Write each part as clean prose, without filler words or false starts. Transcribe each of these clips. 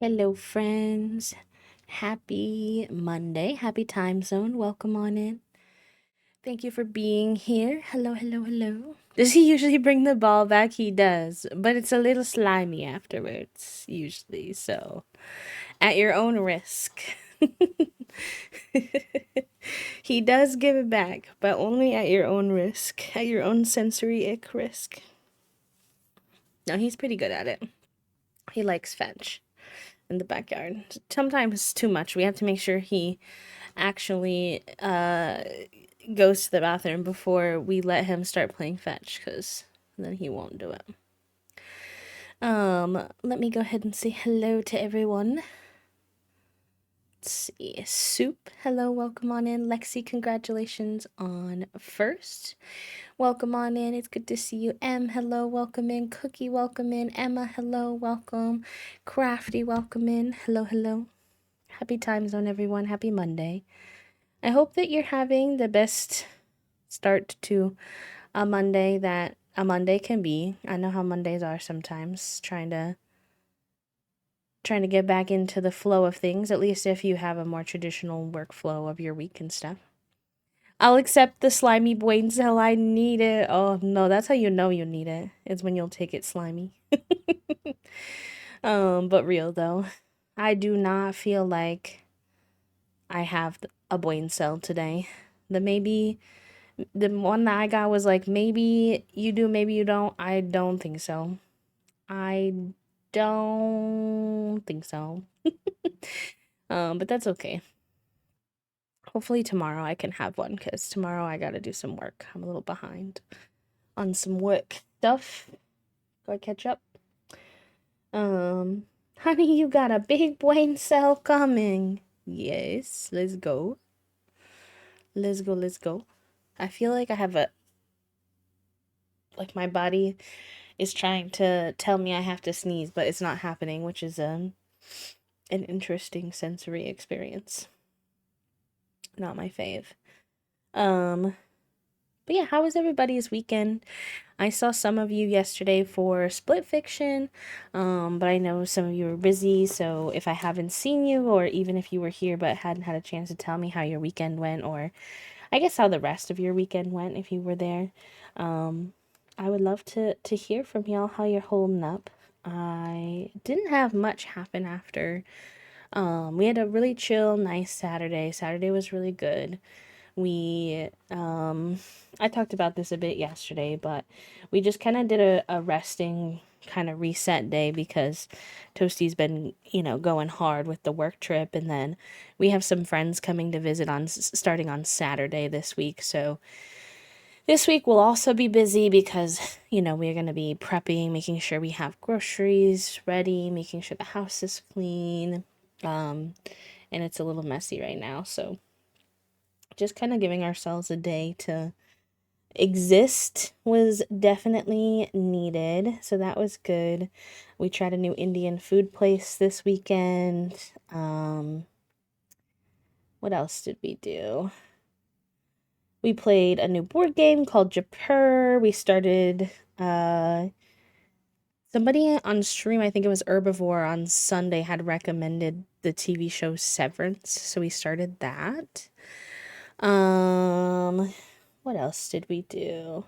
Hello, friends. Happy Monday. Happy time zone. Welcome on in. Thank you for being here. Hello, hello, hello. Does he usually bring the ball back? He does, but it's a little slimy afterwards, usually. So, at your own risk. He does give it back, but only at your own risk, at your own sensory ick risk. No, he's pretty good at it. He likes fetch in the backyard. Sometimes too much. We have to make sure he actually goes to the bathroom before we let him start playing fetch, because then he won't do it. Let me go ahead and say hello to everyone. Let's see. Soup, hello, welcome on in. Lexi, congratulations on first. Welcome on in. It's good to see you. M, hello, welcome in. Cookie, welcome in. Emma, hello, welcome. Crafty, welcome in. Hello, hello. Happy time zone, everyone. Happy Monday. I hope that you're having the best start to a Monday that a Monday can be. I know how Mondays are sometimes, trying to get back into the flow of things, at least if you have a more traditional workflow of your week and stuff. I'll accept the slimy boy until I need it. Oh no, that's how you know you need it. It's when you'll take it slimy. But real though, I do not feel like I have a brain cell today. The one that I got was like, maybe you do, maybe you don't. I don't think so. I don't think so. But that's okay. Hopefully tomorrow I can have one, because tomorrow I gotta do some work. I'm a little behind on some work stuff. Gotta catch up. Honey, you got a big brain cell coming. Yes, let's go. Let's go, let's go. I feel like I have like my body is trying to tell me I have to sneeze, but it's not happening, which is an interesting sensory experience. Not my fave. But yeah, how was everybody's weekend? I saw some of you yesterday for Split Fiction, but I know some of you were busy, so if I haven't seen you, or even if you were here but hadn't had a chance to tell me how your weekend went, or I guess how the rest of your weekend went if you were there, I would love to hear from y'all how you're holding up. I didn't have much happen after. We had a really chill, nice Saturday. Saturday was really good. We I talked about this a bit yesterday, but we just kind of did a resting kind of reset day, because Toasty's been, going hard with the work trip, and then we have some friends coming to visit on starting on Saturday this week. So this week we'll also be busy because, we're going to be prepping, making sure we have groceries ready, making sure the house is clean. And it's a little messy right now, so just kind of giving ourselves a day to exist was definitely needed. So that was good. We tried a new Indian food place this weekend. What else did we do? We played a new board game called Japur. We started somebody on stream, I think it was Herbivore on Sunday, had recommended the TV show Severance, so we started that. What else did we do?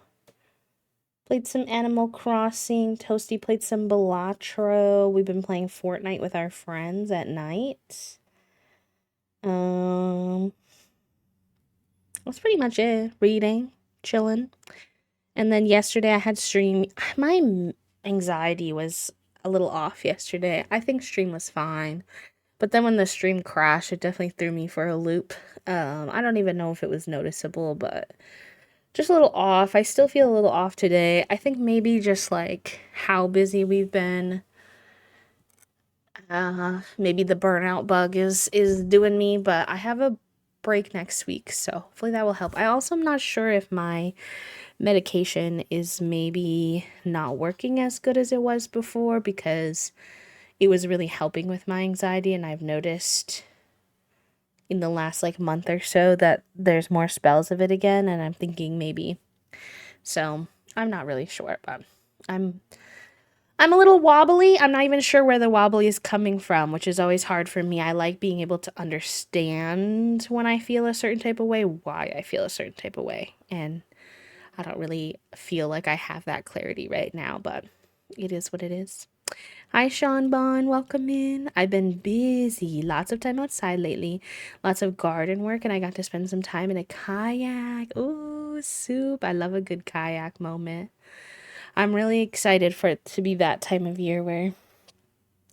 Played some Animal Crossing. Toasty played some Balatro. We've been playing Fortnite with our friends at night. That's pretty much it. Reading, chilling. And then yesterday I had stream. My anxiety was a little off yesterday. I think stream was fine. But then when the stream crashed, it definitely threw me for a loop. I don't even know if it was noticeable, but just a little off. I still feel a little off today. I think maybe just like how busy we've been. Maybe the burnout bug is doing me, but I have a break next week, so hopefully that will help. I also am not sure if my medication is maybe not working as good as it was before, because it was really helping with my anxiety, and I've noticed in the last like month or so that there's more spells of it again, and I'm thinking maybe. So, I'm not really sure, but I'm I'm a little wobbly. I'm not even sure where the wobbly is coming from, which is always hard for me. I like being able to understand when I feel a certain type of way, why I feel a certain type of way. And I don't really feel like I have that clarity right now, but it is what it is. Hi, Sean Bond. Welcome in. I've been busy. Lots of time outside lately. Lots of garden work, and I got to spend some time in a kayak. Ooh, soup. I love a good kayak moment. I'm really excited for it to be that time of year where,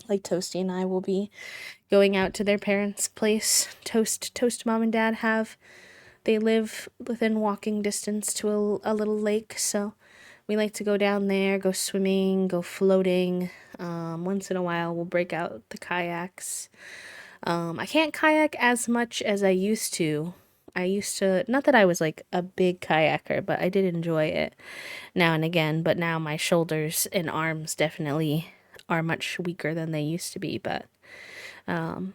like, Toasty and I will be going out to their parents' place. Toast mom and dad have. They live within walking distance to a little lake, so we like to go down there, go swimming, go floating. Once in a while, we'll break out the kayaks. I can't kayak as much as I used to. I used to, not that I was like a big kayaker, but I did enjoy it now and again. But now my shoulders and arms definitely are much weaker than they used to be. But when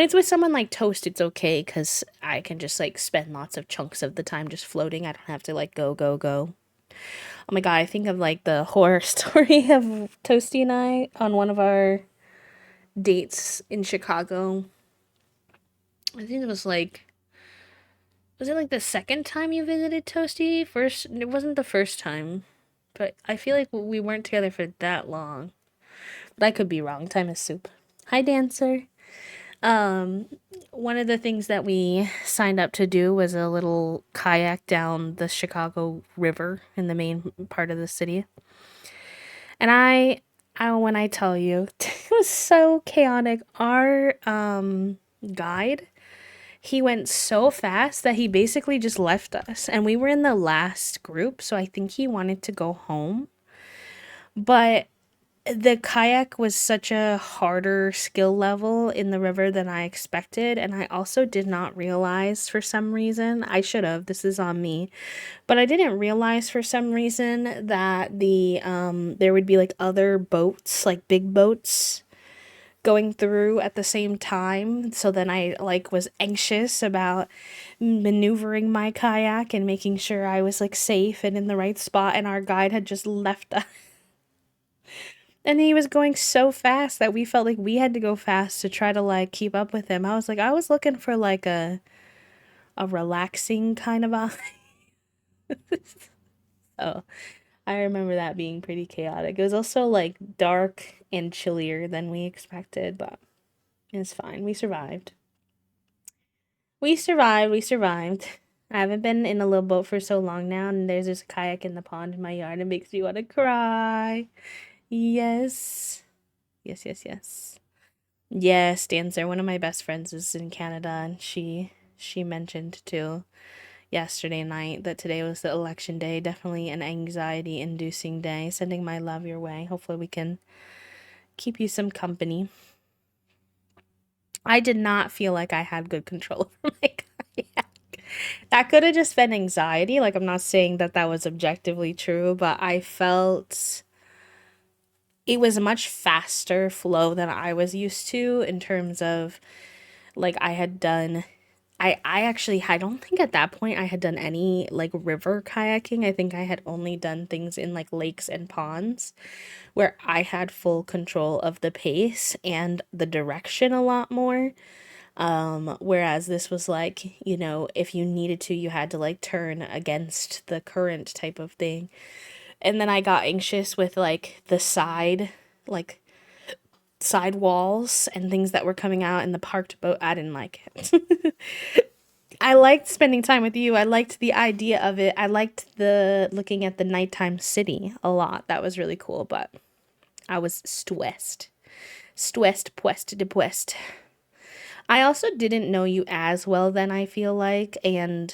it's with someone like Toast, it's okay because I can just like spend lots of chunks of the time just floating. I don't have to like go. Oh my god, I think of like the horror story of Toasty and I on one of our dates in Chicago. I think it was it like the second time you visited Toasty? First, it wasn't the first time, but I feel like we weren't together for that long. But I could be wrong. Time is soup. Hi, Dancer. Um, One of the things that we signed up to do was a little kayak down the Chicago River in the main part of the city. And when I tell you, it was so chaotic. Our guide, he went so fast that he basically just left us. And we were in the last group, so I think he wanted to go home. But the kayak was such a harder skill level in the river than I expected, and I also did not realize for some reason, I should have, this is on me, but I didn't realize for some reason that there would be like other boats, like big boats going through at the same time. So then I like was anxious about maneuvering my kayak and making sure I was like safe and in the right spot, and our guide had just left us. And he was going so fast that we felt like we had to go fast to try to like keep up with him. I was like, I was looking for like a relaxing kind of vibe. Oh, I remember that being pretty chaotic. It was also like dark and chillier than we expected, but it's fine. We survived. We survived. I haven't been in a little boat for so long now, and there's just a kayak in the pond in my yard. It makes me want to cry. Yes. Yes. Yes, Dancer. One of my best friends is in Canada, and she mentioned too yesterday night that today was the election day. Definitely an anxiety inducing day. Sending my love your way. Hopefully we can keep you some company. I did not feel like I had good control over my kayak. That could have just been anxiety. Like, I'm not saying that that was objectively true, but I felt it was a much faster flow than I was used to in terms of like I had done I actually I don't think at that point I had done any like river kayaking. I think I had only done things in like lakes and ponds where I had full control of the pace and the direction a lot more. Whereas this was like, you know, if you needed to, you had to like turn against the current type of thing. And then I got anxious with like the like side walls and things that were coming out in the parked boat. I didn't like it. I liked spending time with you. I liked the idea of it. I liked the looking at the nighttime city a lot. That was really cool, but I was stressed. Stressed, puest, depressed. I also didn't know you as well then, I feel like, and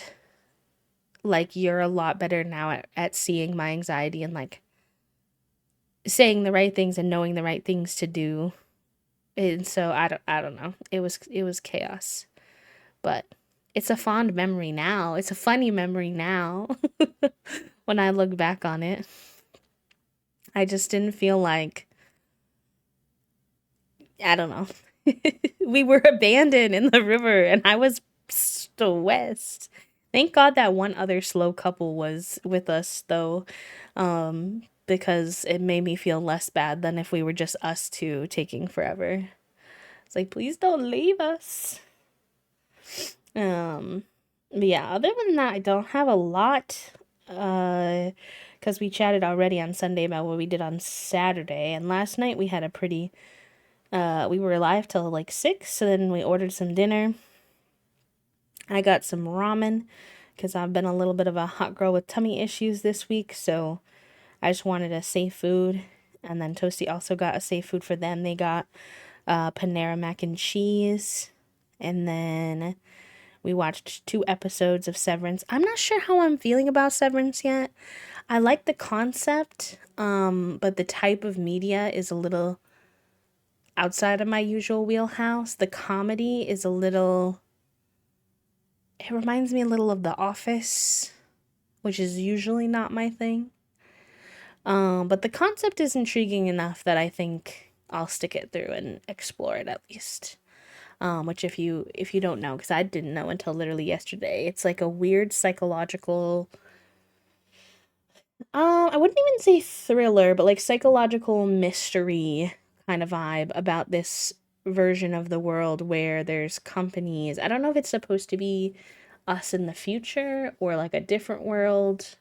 like you're a lot better now at seeing my anxiety and like saying the right things and knowing the right things to do. And so I don't know. It was chaos. But it's a fond memory now. It's a funny memory now when I look back on it. I just didn't feel like, I don't know. We were abandoned in the river and I was stressed. Thank God that one other slow couple was with us though. because it made me feel less bad than if we were just us two taking forever. It's like, please don't leave us. But yeah, other than that, I don't have a lot. Because we chatted already on Sunday about what we did on Saturday, and last night we had a pretty. We were live till like 6, so then we ordered some dinner. I got some ramen because I've been a little bit of a hot girl with tummy issues this week, so I just wanted a safe food. And then Toasty also got a safe food for them. They got Panera mac and cheese. And then we watched 2 episodes of Severance. I'm not sure how I'm feeling about Severance yet. I like the concept, but the type of media is a little outside of my usual wheelhouse. The comedy is a little... It reminds me a little of The Office, which is usually not my thing. But the concept is intriguing enough that I think I'll stick it through and explore it at least. Which if you don't know, because I didn't know until literally yesterday, it's like a weird psychological, I wouldn't even say thriller, but like psychological mystery kind of vibe about this version of the world where there's companies. I don't know if it's supposed to be us in the future or like a different world,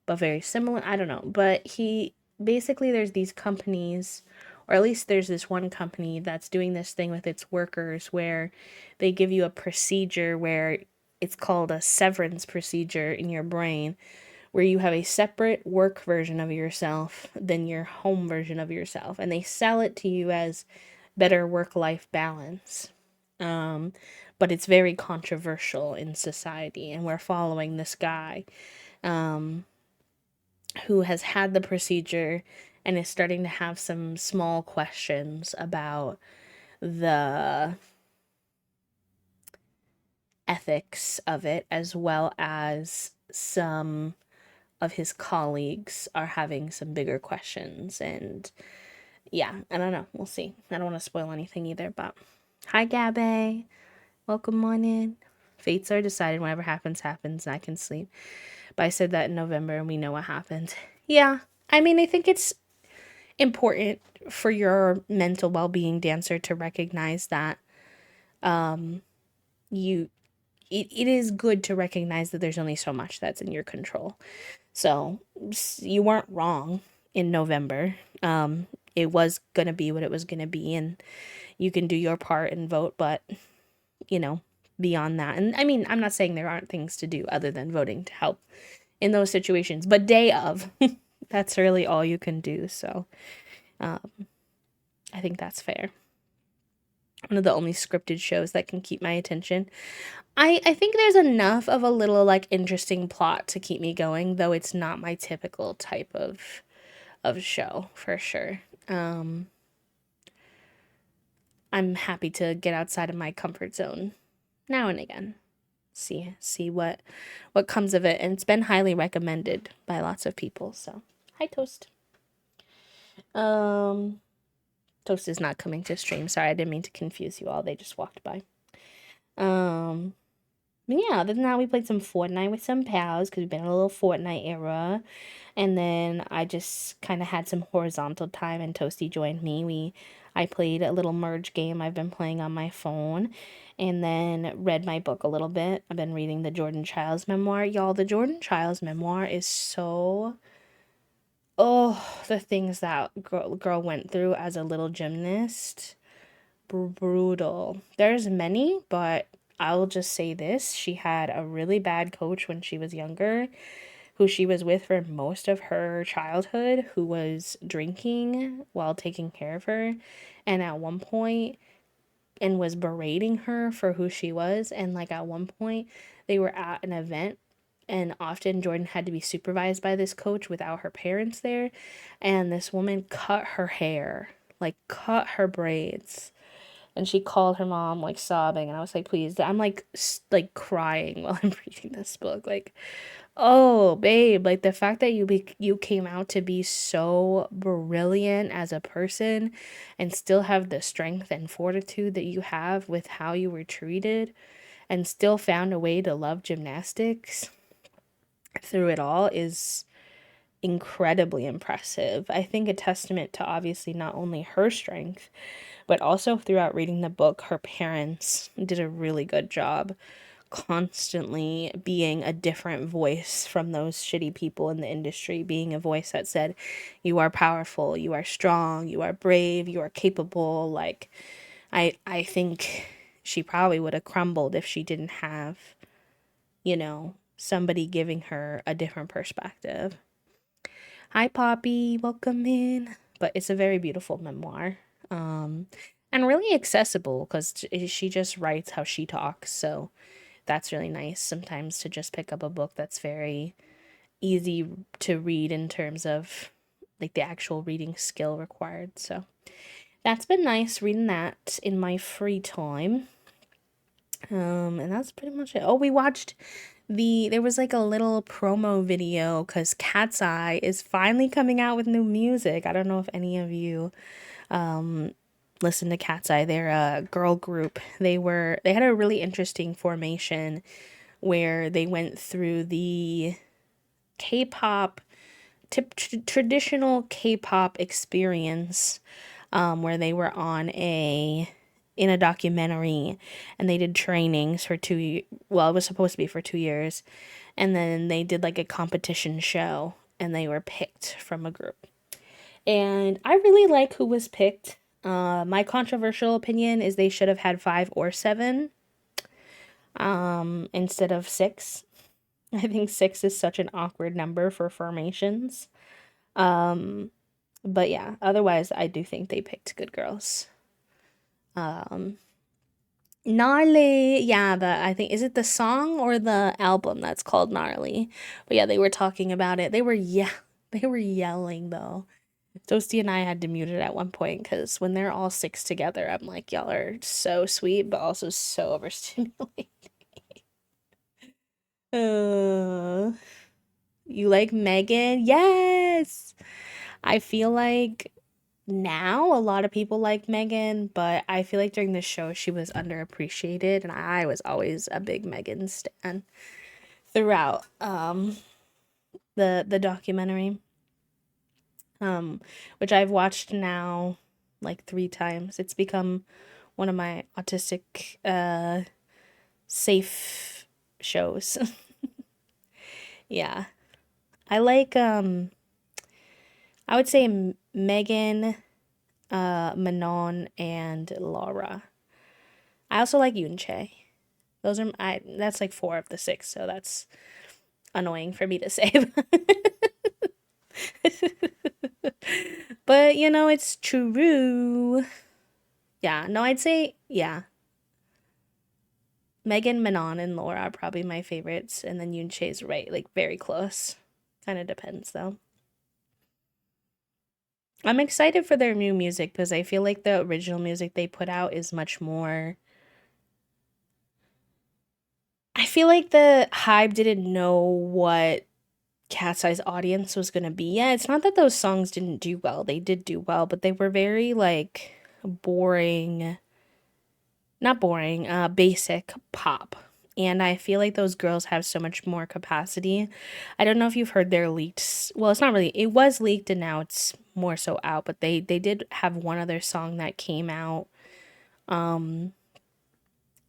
but very similar. I don't know. But he basically, there's these companies, or at least there's this one company that's doing this thing with its workers where they give you a procedure where it's called a severance procedure in your brain, where you have a separate work version of yourself than your home version of yourself. And they sell it to you as better work-life balance. But it's very controversial in society, and we're following this guy who has had the procedure and is starting to have some small questions about the ethics of it, as well as some of his colleagues are having some bigger questions. And yeah, I don't know. We'll see. I don't want to spoil anything either, but hi, Gabby. Welcome on in. Fates are decided. Whatever happens, happens. I can sleep. But I said that in November and we know what happened. Yeah. I mean, I think it's important for your mental well-being, Dancer, to recognize that you it is good to recognize that there's only so much that's in your control. So you weren't wrong in November. It was gonna be what it was gonna be, and you can do your part and vote, but you know, beyond that, and I mean, I'm not saying there aren't things to do other than voting to help in those situations, but day of, that's really all you can do. So I think that's fair. One of the only scripted shows that can keep my attention. I think there's enough of a little like interesting plot to keep me going, though it's not my typical type of show for sure. I'm happy to get outside of my comfort zone now and again. See what comes of it, and it's been highly recommended by lots of people. So, hi Toast. Toast is not coming to stream. Sorry, I didn't mean to confuse you all. They just walked by. But yeah, other than that, we played some Fortnite with some pals because we've been in a little Fortnite era. And then I just kind of had some horizontal time, and Toasty joined me. I played a little merge game I've been playing on my phone, and then read my book a little bit. I've been reading the Jordan Childs memoir. Y'all, the Jordan Childs memoir is so... Oh, the things that girl went through as a little gymnast. Brutal. There's many, but I'll just say this. She had a really bad coach when she was younger, who she was with for most of her childhood, who was drinking while taking care of her, and at one point, and was berating her for who she was. And like at one point, they were at an event, and often Jordan had to be supervised by this coach without her parents there, and this woman cut her hair, like cut her braids, and she called her mom like sobbing, and I was like, please, I'm like crying while I'm reading this book, like, oh babe, like the fact that you came out to be so brilliant as a person and still have the strength and fortitude that you have with how you were treated, and still found a way to love gymnastics through it all is incredibly impressive. I think a testament to obviously not only her strength, but also throughout reading the book, her parents did a really good job constantly being a different voice from those shitty people in the industry, being a voice that said, you are powerful, you are strong, you are brave, you are capable. Like, I think she probably would have crumbled if she didn't have, somebody giving her a different perspective. Hi, Poppy, welcome in. But it's a very beautiful memoir. And really accessible because she just writes how she talks. So that's really nice sometimes to just pick up a book that's very easy to read in terms of like the actual reading skill required. So that's been nice reading that in my free time. And that's pretty much it. Oh, we watched there was like a little promo video because Cat's Eye is finally coming out with new music. I don't know if any of you listen to Cat's Eye. They're a girl group. They had a really interesting formation where they went through the K-pop traditional K-pop experience, where they were in a documentary, and they did trainings for well, it was supposed to be for 2 years, and then they did like a competition show, and they were picked from a group. And I really like who was picked. My controversial opinion is they should have had 5 or 7, instead of 6. I think 6 is such an awkward number for formations. But yeah, otherwise I do think they picked good girls. Gnarly, yeah, I think, is it the song or the album that's called Gnarly? But yeah, they were talking about it. They were yelling though. Toasty and I had to mute it at one point because when they're all 6 together, I'm like, y'all are so sweet, but also so overstimulating. uh, you like Megan? Yes! I feel like now a lot of people like Megan, but I feel like during the show she was underappreciated, and I was always a big Megan stan throughout the documentary, which I've watched now like 3 times. It's become one of my autistic safe shows. Yeah. I like I would say Megan, Manon, and Laura. I also like Yoonchae. That's like 4 of the 6, so that's annoying for me to say. But it's true. Yeah, no, I'd say yeah. Megan, Manon, and Laura are probably my favorites, and then Yoonchae's right, like very close. Kind of depends though. I'm excited for their new music because I feel like the original music they put out is much more. I feel like the Hybe didn't know what Cat's Eye's audience was gonna be. Yeah, it's not that those songs didn't do well. They did do well, but they were very like boring, not boring, basic pop. And I feel like those girls have so much more capacity. I don't know if you've heard their leaked. Well, it's not really. It was leaked and now it's more so out. But they did have one other song that came out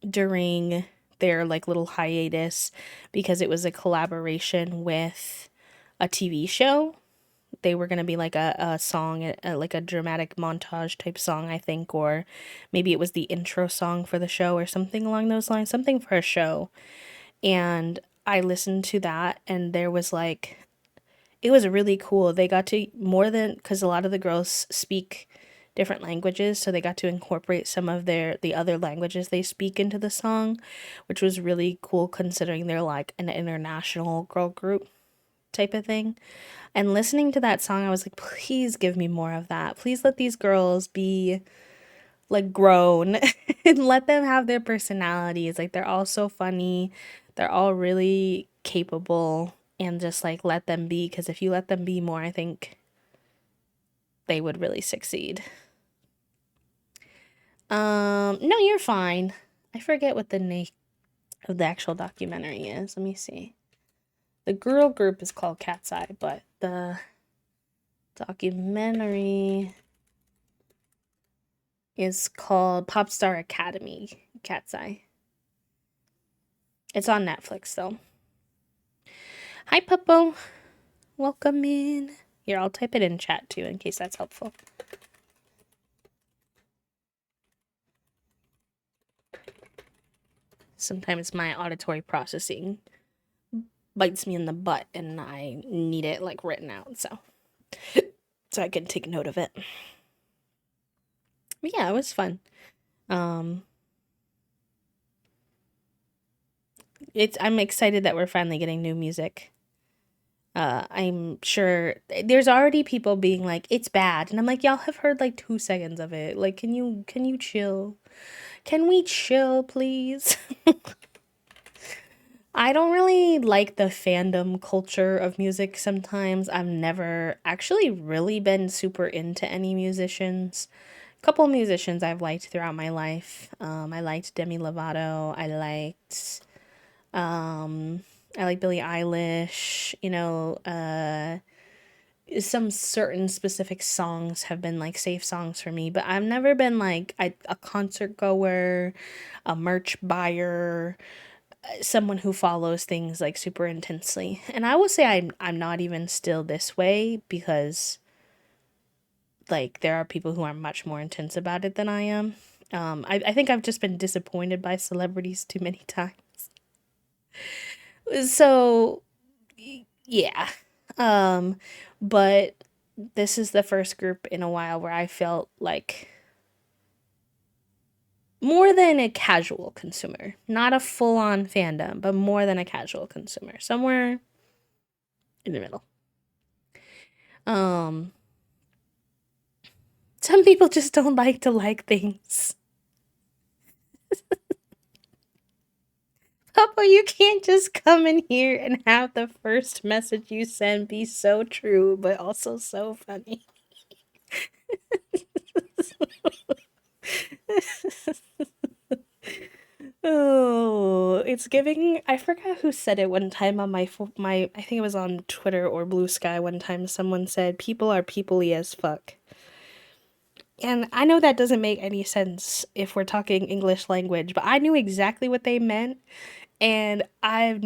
during their like little hiatus because it was a collaboration with a TV show. They were gonna be like a song, like a dramatic montage type song, I think, or maybe it was the intro song for the show or something along those lines, something for a show. And I listened to that, and there was like, it was really cool. They got to more than, because a lot of the girls speak different languages, so they got to incorporate some of the other languages they speak into the song, which was really cool considering they're like an international girl group type of thing. And listening to that song, I was like, please give me more of that. Please let these girls be like grown and let them have their personalities. Like, they're all so funny. They're all really capable, and just like let them be, because if you let them be more, I think they would really succeed. No, you're fine. I forget what the name of the actual documentary is. Let me see. The girl group is called Cat's Eye, but the documentary is called Popstar Academy Cat's Eye. It's on Netflix though. Hi, Puppo. Welcome in. Here, I'll type it in chat too in case that's helpful. Sometimes my auditory processing bites me in the butt and I need it like written out so I can take note of it. But yeah, it was fun. I'm excited that we're finally getting new music. I'm sure there's already people being like, it's bad. And I'm like, y'all have heard like 2 seconds of it. Like, can you chill? Can we chill, please? I don't really like the fandom culture of music sometimes. I've never actually really been super into any musicians. A couple musicians I've liked throughout my life. I liked Demi Lovato. I like Billie Eilish. Some certain specific songs have been like safe songs for me, but I've never been like a concert goer, a merch buyer, someone who follows things like super intensely. And I will say I'm not even still this way because like there are people who are much more intense about it than I am. I think I've just been disappointed by celebrities too many times. So yeah. But this is the first group in a while where I felt like more than a casual consumer, not a full on fandom, but more than a casual consumer, somewhere in the middle. Some people just don't like things. Papa, you can't just come in here and have the first message you send be so true, but also so funny. Oh, it's giving. I forgot who said it one time on my. I think it was on Twitter or Blue Sky one time. Someone said people are peoply as fuck. And I know that doesn't make any sense if we're talking English language, but I knew exactly what they meant. And I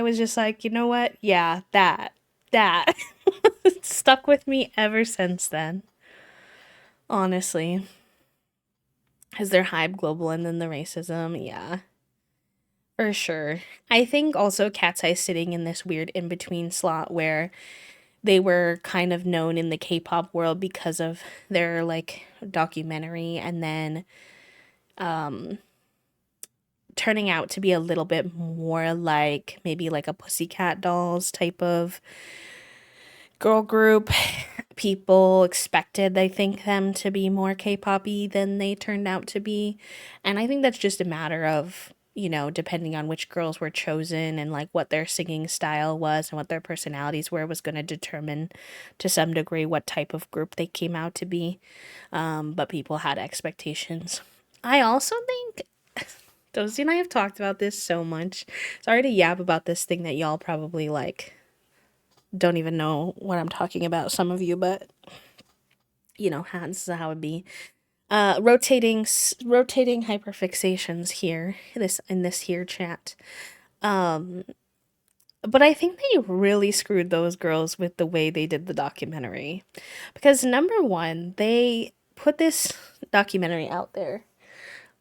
was just like, you know what? Yeah, that stuck with me ever since then. Honestly. Because they're hype global and then the racism, yeah. For sure. I think also Cat's Eye sitting in this weird in between slot where they were kind of known in the K-pop world because of their like documentary and then turning out to be a little bit more like maybe like a Pussycat Dolls type of girl group. People expected, I think, them to be more K-poppy than they turned out to be. And I think that's just a matter of, depending on which girls were chosen and like what their singing style was and what their personalities were was going to determine to some degree what type of group they came out to be. But people had expectations. I also think Dozy and I have talked about this so much. Sorry to yap about this thing that y'all probably like don't even know what I'm talking about, some of you, but this is how it be. Rotating hyperfixations here, this in this here chat. But I think they really screwed those girls with the way they did the documentary. Because number one, they put this documentary out there,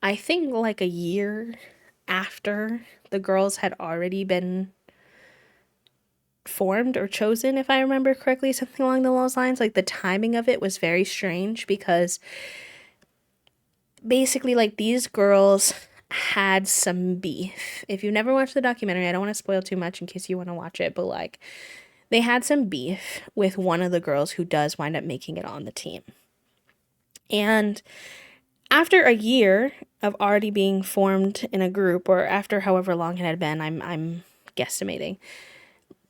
I think like a year after the girls had already been formed or chosen, if I remember correctly, something along those lines. Like the timing of it was very strange because basically like these girls had some beef. If you've never watched the documentary, I don't want to spoil too much in case you want to watch it, but like they had some beef with one of the girls who does wind up making it on the team. And after a year of already being formed in a group, or after however long it had been, I'm guesstimating,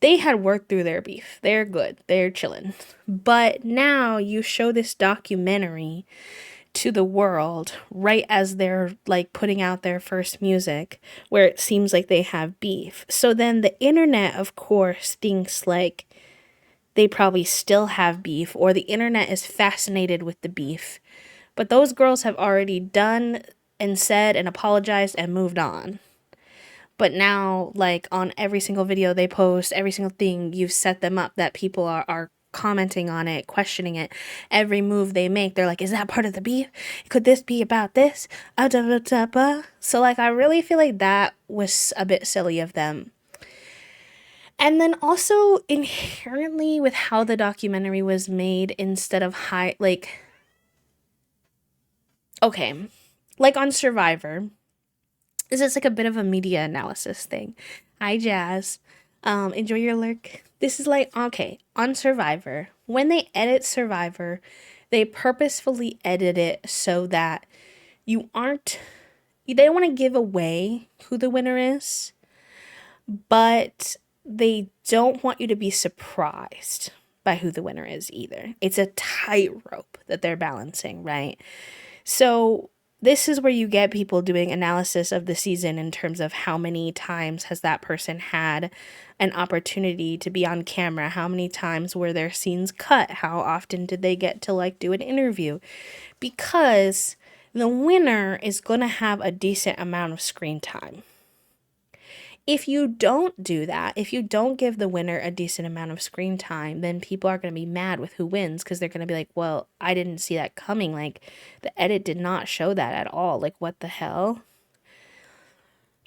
they had worked through their beef. They're good. They're chilling. But now you show this documentary to the world right as they're like putting out their first music, where it seems like they have beef. So then the internet, of course, thinks like they probably still have beef, or the internet is fascinated with the beef. But those girls have already done and said and apologized and moved on. But now, like, on every single video they post, every single thing, you've set them up that people are commenting on it, questioning it. Every move they make, they're like, is that part of the beef? Could this be about this? So, like, I really feel like that was a bit silly of them. And then also, inherently, with how the documentary was made, instead of okay, like on Survivor, is it's like a bit of a media analysis thing. Hi, Jazz. Enjoy your lurk. This is like, okay, on Survivor, when they edit Survivor, they purposefully edit it so that they don't want to give away who the winner is, but they don't want you to be surprised by who the winner is either. It's a tightrope that they're balancing, right? So this is where you get people doing analysis of the season in terms of how many times has that person had an opportunity to be on camera, how many times were their scenes cut, how often did they get to like do an interview, because the winner is going to have a decent amount of screen time. If you don't do that, if you don't give the winner a decent amount of screen time, then people are going to be mad with who wins, because they're going to be like, well, I didn't see that coming. Like, the edit did not show that at all. Like, what the hell?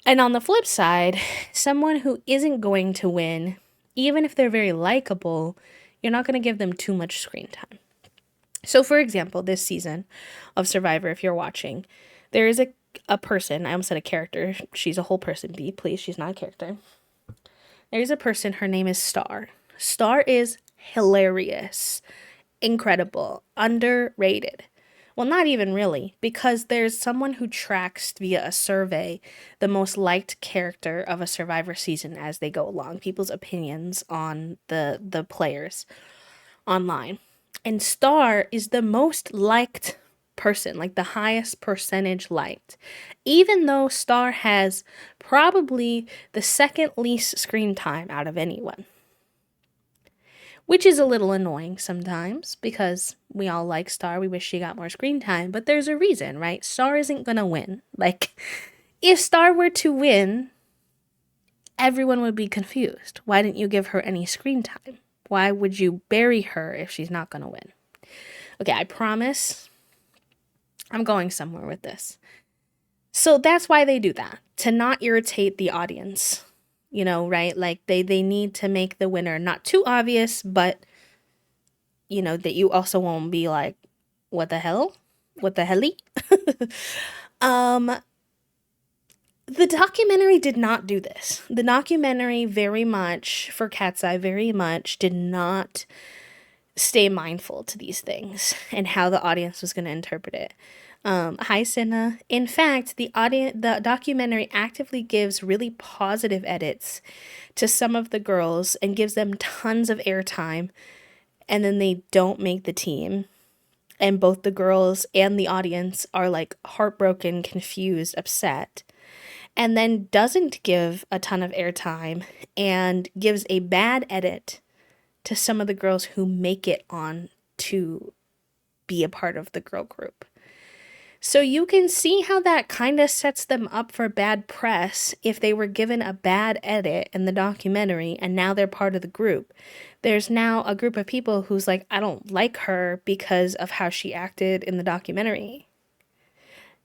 And on the flip side, someone who isn't going to win, even if they're very likable, you're not going to give them too much screen time. So, for example, this season of Survivor, if you're watching, there is a person, I almost said a character, she's a whole person, B, please, she's not a character. There's a person, her name is Star. Star is hilarious, incredible, underrated. Well, not even really, because there's someone who tracks via a survey the most liked character of a Survivor season as they go along, people's opinions on the players online. And Star is the most liked person, like the highest percentage liked, even though Star has probably the second least screen time out of anyone, which is a little annoying sometimes, because we all like Star, we wish she got more screen time, but there's a reason, right? Star isn't gonna win. Like, if Star were to win, everyone would be confused. Why didn't you give her any screen time? Why would you bury her if she's not gonna win? Okay, I promise I'm going somewhere with this. So that's why they do that, to not irritate the audience, right? Like, they need to make the winner not too obvious, but, that you also won't be like, what the hell? What the helly? The documentary did not do this. The documentary very much, for Cat's Eye, very much did not stay mindful to these things and how the audience was going to interpret it. Hi, Cinna. In fact, the documentary actively gives really positive edits to some of the girls and gives them tons of airtime, and then they don't make the team. And both the girls and the audience are like heartbroken, confused, upset, and then doesn't give a ton of airtime and gives a bad edit to some of the girls who make it on to be a part of the girl group. So you can see how that kind of sets them up for bad press if they were given a bad edit in the documentary and now they're part of the group. There's now a group of people who's like, I don't like her because of how she acted in the documentary.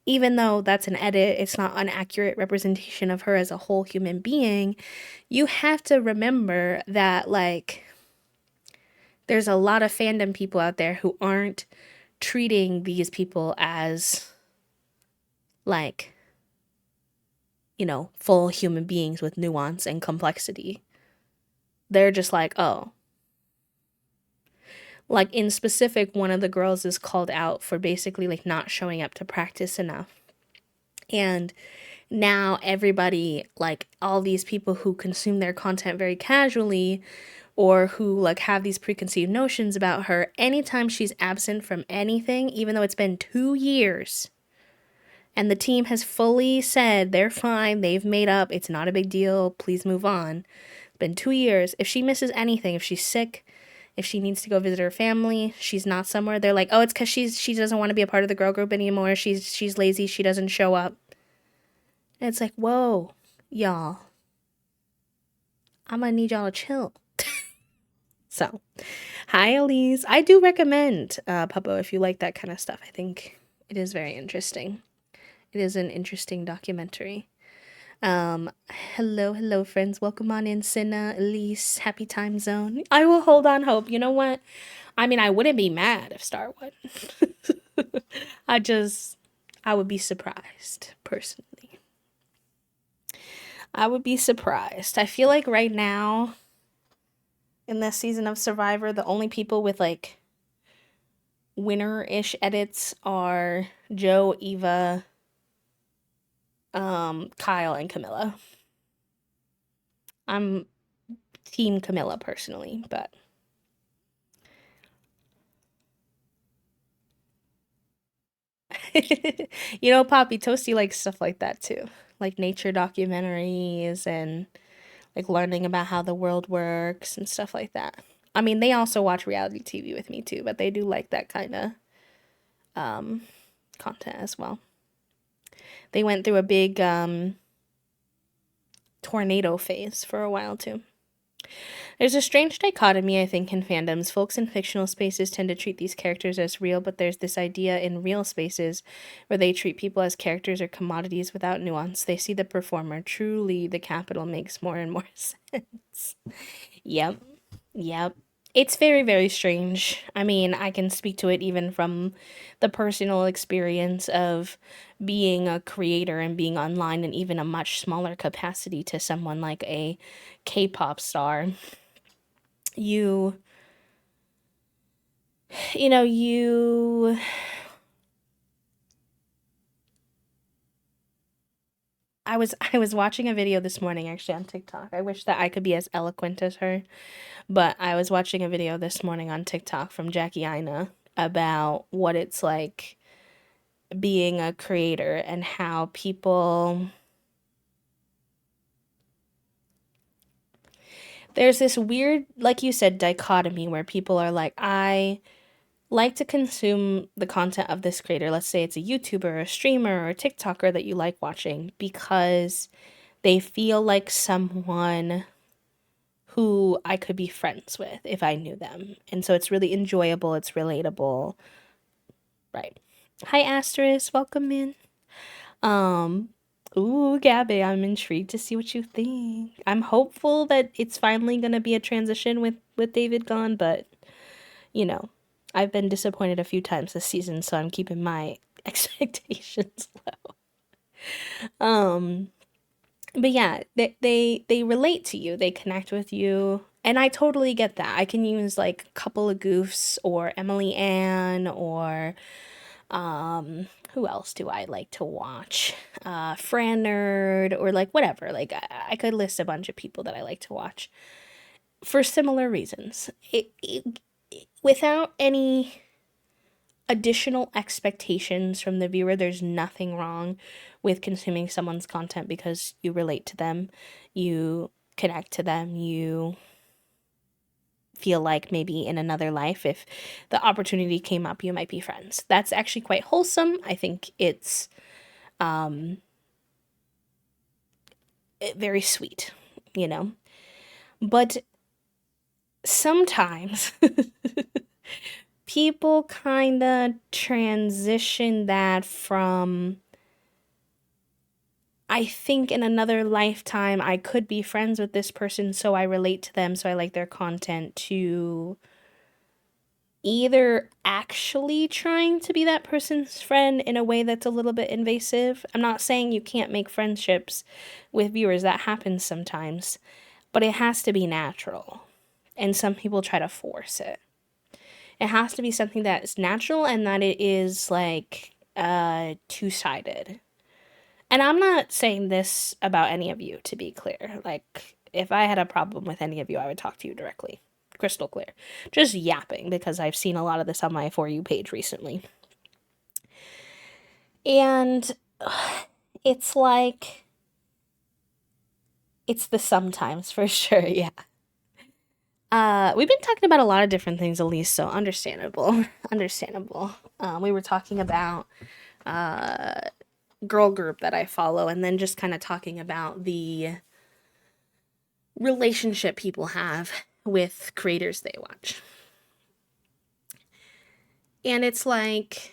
Even though that's an edit, it's not an accurate representation of her as a whole human being. You have to remember that, like, there's a lot of fandom people out there who aren't treating these people as, like, full human beings with nuance and complexity. They're just like, oh. Like, in specific, one of the girls is called out for basically, like, not showing up to practice enough. And now everybody, like all these people who consume their content very casually or who like have these preconceived notions about her, anytime she's absent from anything, even though it's been 2 years and the team has fully said they're fine, they've made up, it's not a big deal, please move on. It's been 2 years. If she misses anything, if she's sick, if she needs to go visit her family, she's not somewhere, they're like, oh, it's because she doesn't want to be a part of the girl group anymore. She's lazy. She doesn't show up. And it's like, whoa, y'all. I'm gonna need y'all to chill. So, hi, Elise. I do recommend Puppo if you like that kind of stuff. I think it is very interesting. It is an interesting documentary. Hello, friends. Welcome on in, Cinna, Elise, Happy Time Zone. I will hold on hope. You know what? I mean, I wouldn't be mad if Star would. I would be surprised, personally. I would be surprised. I feel like right now, in this season of Survivor, the only people with like winner-ish edits are Joe, Eva, Kyle, and Camilla. I'm team Camilla personally, but you know, Poppy Toasty likes stuff like that too. Like nature documentaries and like learning about how the world works and stuff like that. I mean, they also watch reality TV with me too, but they do like that kind of content as well. They went through a big tornado phase for a while too. There's a strange dichotomy, I think, in fandoms. Folks in fictional spaces tend to treat these characters as real, but there's this idea in real spaces where they treat people as characters or commodities without nuance. They see the performer. Truly, the capital makes more and more sense. Yep. Yep. It's very, very strange. I mean, I can speak to it even from the personal experience of being a creator and being online in even a much smaller capacity to someone like a K-pop star. You you know, you I was watching a video this morning actually on TikTok. I wish that I could be as eloquent as her, but I was watching a video this morning on TikTok from Jackie Aina about what it's like being a creator and how people there's this weird, like you said, dichotomy where people are like, I like to consume the content of this creator. Let's say it's a YouTuber, or a streamer, or a TikToker that you like watching because they feel like someone who I could be friends with if I knew them. And so it's really enjoyable, it's relatable. Right. Hi Asterisk, welcome in. Um Ooh, Gabby, I'm intrigued to see what you think. I'm hopeful that it's finally gonna be a transition with David gone, but you know, I've been disappointed a few times this season, so I'm keeping my expectations low. Um, but yeah, they relate to you, they connect with you, and I totally get that. I can use like a couple of goofs or Emily Ann or who else do I like to watch? Fran Nerd or like whatever. Like I could list a bunch of people that I like to watch for similar reasons. Without any additional expectations from the viewer, there's nothing wrong with consuming someone's content because you relate to them, you connect to them, you feel like maybe in another life, if the opportunity came up, you might be friends. That's actually quite wholesome. I think it's very sweet, you know? But sometimes people kind of transition that from, I think in another lifetime I could be friends with this person, so I relate to them, so I like their content, to either actually trying to be that person's friend in a way that's a little bit invasive. I'm not saying you can't make friendships with viewers, that happens sometimes, but it has to be natural. And some people try to force it. It has to be something that is natural and that it is like two-sided. And I'm not saying this about any of you, to be clear. Like, if I had a problem with any of you, I would talk to you directly. Crystal clear. Just yapping, because I've seen a lot of this on my For You page recently. And it's like, it's the sometimes for sure, yeah. We've been talking about a lot of different things, Elise, so understandable. Understandable. We were talking about girl group that I follow, and then just kind of talking about the relationship people have with creators they watch. And it's like,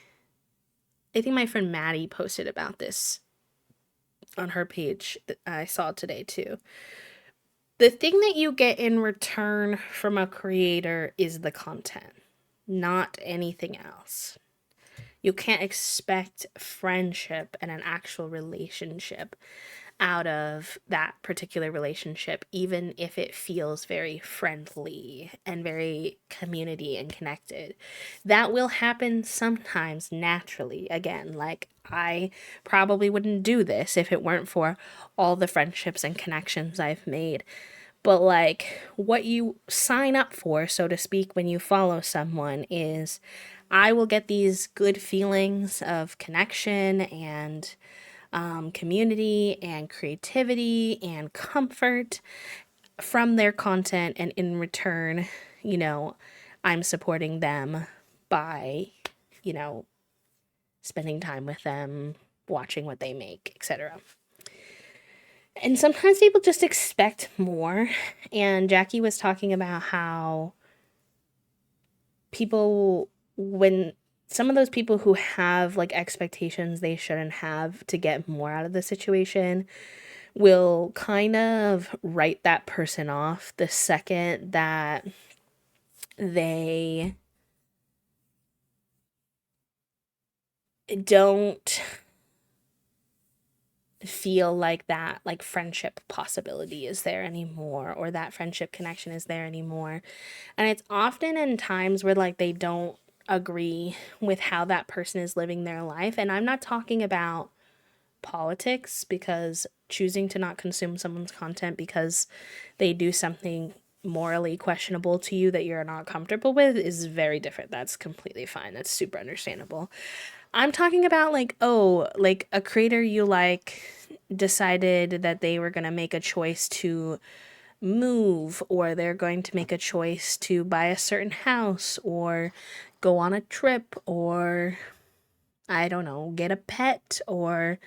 I think my friend Maddie posted about this on her page that I saw today too. The thing that you get in return from a creator is the content, not anything else. You can't expect friendship and an actual relationship out of that particular relationship, even if it feels very friendly and very community and connected. That will happen sometimes naturally. Again, like, I probably wouldn't do this if it weren't for all the friendships and connections I've made. But like, what you sign up for, so to speak, when you follow someone is, I will get these good feelings of connection and community and creativity and comfort from their content, and in return, you know, I'm supporting them by, you know, spending time with them, watching what they make, etc. And sometimes people just expect more. And Jackie was talking about how people, when some of those people who have like expectations they shouldn't have to get more out of the situation, will kind of write that person off the second that they don't feel like that like friendship possibility is there anymore, or that friendship connection is there anymore. And it's often in times where like they don't agree with how that person is living their life. And I'm not talking about politics, because choosing to not consume someone's content because they do something morally questionable to you that you're not comfortable with is very different. That's completely fine. That's super understandable. I'm talking about like, oh, like a creator you like decided that they were going to make a choice to move, or they're going to make a choice to buy a certain house, or go on a trip, or I don't know, get a pet, or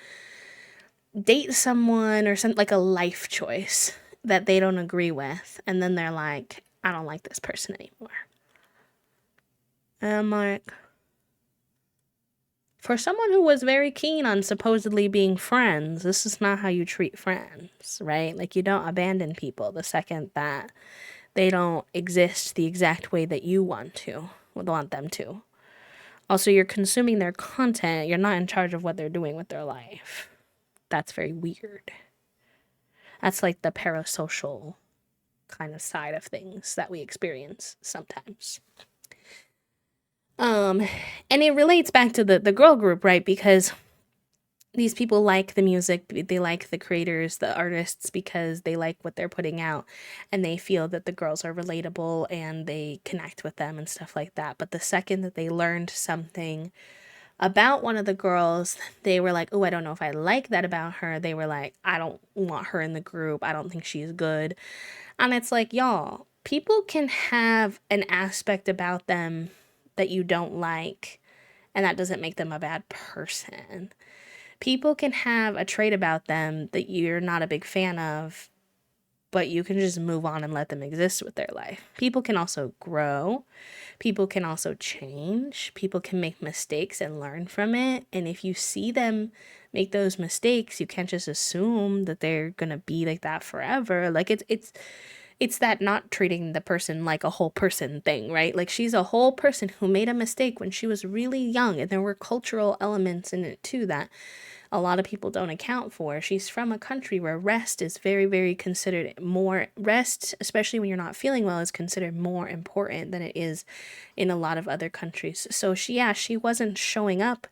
date someone, or something, like a life choice that they don't agree with, and then they're like, I don't like this person anymore. And I'm like, for someone who was very keen on supposedly being friends, this is not how you treat friends, right? Like, you don't abandon people the second that they don't exist the exact way that you want them to. Also, you're consuming their content. You're not in charge of what they're doing with their life. That's very weird. That's like the parasocial kind of side of things that we experience sometimes. And it relates back to the girl group, right? Because these people like the music, they like the creators, the artists, because they like what they're putting out, and they feel that the girls are relatable and they connect with them and stuff like that. But the second that they learned something about one of the girls, they were like, oh, I don't know if I like that about her. They were like, I don't want her in the group. I don't think she's good. And it's like, y'all, people can have an aspect about them that you don't like, and that doesn't make them a bad person. People can have a trait about them that you're not a big fan of, but you can just move on and let them exist with their life. People can also grow. People can also change. People can make mistakes and learn from it. And if you see them make those mistakes, you can't just assume that they're going to be like that forever. Like, it's that not treating the person like a whole person thing, right? Like, she's a whole person who made a mistake when she was really young, and there were cultural elements in it too that a lot of people don't account for. She's from a country where rest is very, very considered more, rest, especially when you're not feeling well, is considered more important than it is in a lot of other countries. So she wasn't showing up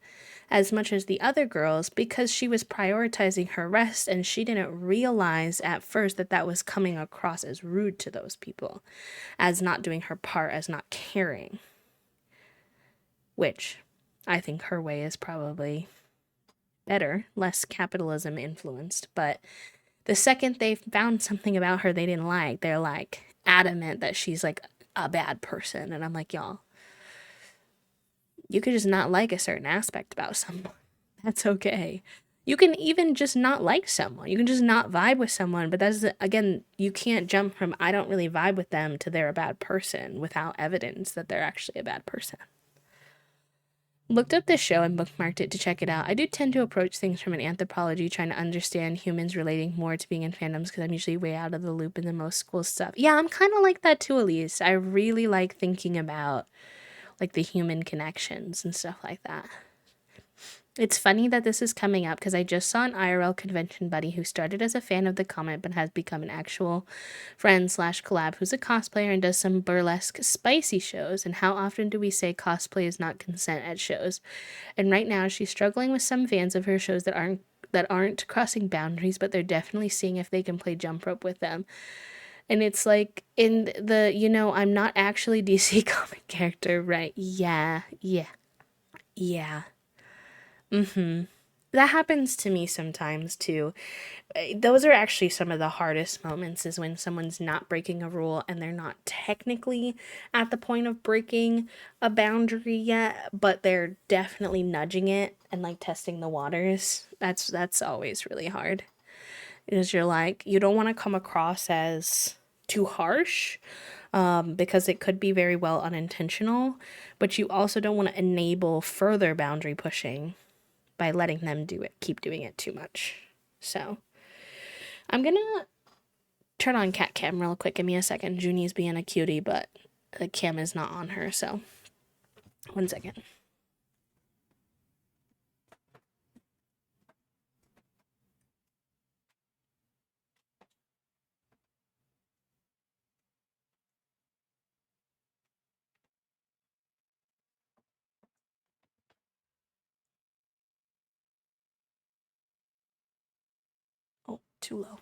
as much as the other girls because she was prioritizing her rest, and she didn't realize at first that that was coming across as rude to those people, as not doing her part, as not caring. Which I think her way is probably better, less capitalism influenced. But the second they found something about her they didn't like, they're like adamant that she's like a bad person. And I'm like, y'all, you could just not like a certain aspect about someone. That's okay. You can even just not like someone. You can just not vibe with someone. But that's, again, you can't jump from I don't really vibe with them to they're a bad person without evidence that they're actually a bad person. Looked up this show and bookmarked it to check it out. I do tend to approach things from an anthropology, trying to understand humans relating more to being in fandoms because I'm usually way out of the loop in the most cool stuff. Yeah, I'm kind of like that too, Elise. I really like thinking about like the human connections and stuff like that. It's funny that this is coming up because I just saw an IRL convention buddy who started as a fan of the comic but has become an actual friend slash collab who's a cosplayer and does some burlesque spicy shows. And how often do we say cosplay is not consent at shows? And right now she's struggling with some fans of her shows that aren't crossing boundaries, but they're definitely seeing if they can play jump rope with them. And it's like in the, I'm not actually DC comic character, right? Yeah. That happens to me sometimes too. Those are actually some of the hardest moments is when someone's not breaking a rule and they're not technically at the point of breaking a boundary yet, but they're definitely nudging it and like testing the waters. That's always really hard. Because you're like, you don't want to come across as too harsh, because it could be very well unintentional, but you also don't want to enable further boundary pushing by letting them keep doing it too much. So I'm gonna turn on cat cam real quick. Give me a second. Junie's being a cutie, but the cam is not on her, so 1 second. Oh, too low.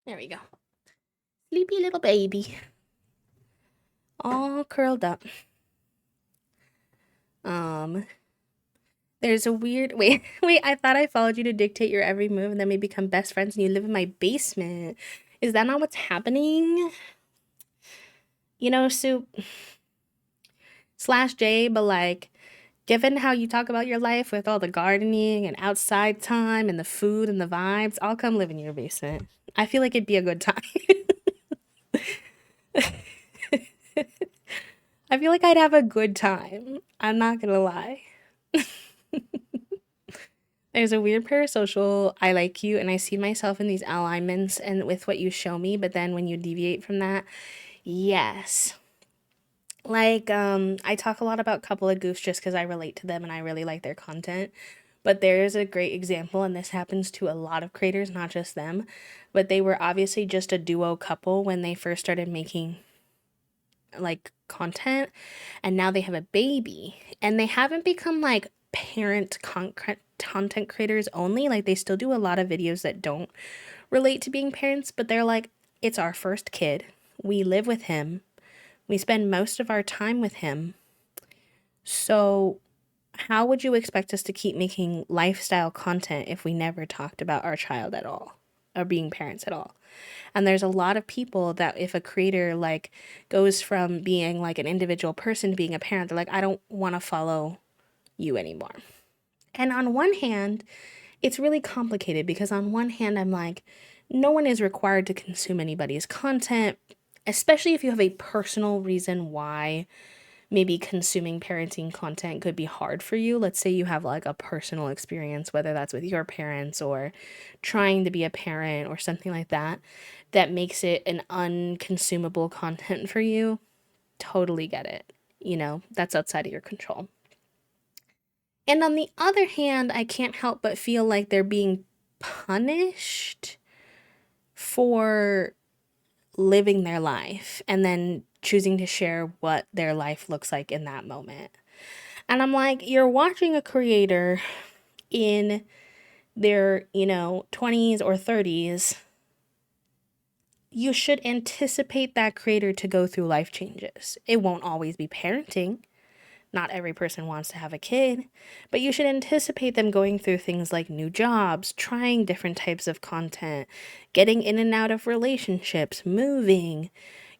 There we go. Sleepy little baby. All curled up. There's a weird wait, I thought I followed you to dictate your every move and then we become best friends and you live in my basement. Is that not what's happening? Soup /J, but like, given how you talk about your life with all the gardening and outside time and the food and the vibes, I'll come live in your basement. I feel like it'd be a good time. I feel like I'd have a good time. I'm not gonna lie. There's a weird parasocial I like you and I see myself in these alignments and with what you show me, but then when you deviate from that, yes. Like, I talk a lot about Couple of Goofs just because I relate to them and I really like their content. But there's a great example, and this happens to a lot of creators, not just them. But they were obviously just a duo couple when they first started making like content, and now they have a baby, and they haven't become like content creators only. Like they still do a lot of videos that don't relate to being parents, but they're like, it's our first kid. We live with him. We spend most of our time with him. So how would you expect us to keep making lifestyle content if we never talked about our child at all or being parents at all? And there's a lot of people that if a creator like goes from being like an individual person to being a parent, they're like, I don't want to follow you anymore. And on one hand, it's really complicated because on one hand, I'm like, no one is required to consume anybody's content, especially if you have a personal reason why maybe consuming parenting content could be hard for you. Let's say you have like a personal experience, whether that's with your parents or trying to be a parent or something like that, that makes it an unconsumable content for you. Totally get it. That's outside of your control. And on the other hand, I can't help but feel like they're being punished for living their life and then choosing to share what their life looks like in that moment. And I'm like, you're watching a creator in their, 20s or 30s. You should anticipate that creator to go through life changes. It won't always be parenting. Not every person wants to have a kid, but you should anticipate them going through things like new jobs, trying different types of content, getting in and out of relationships, moving,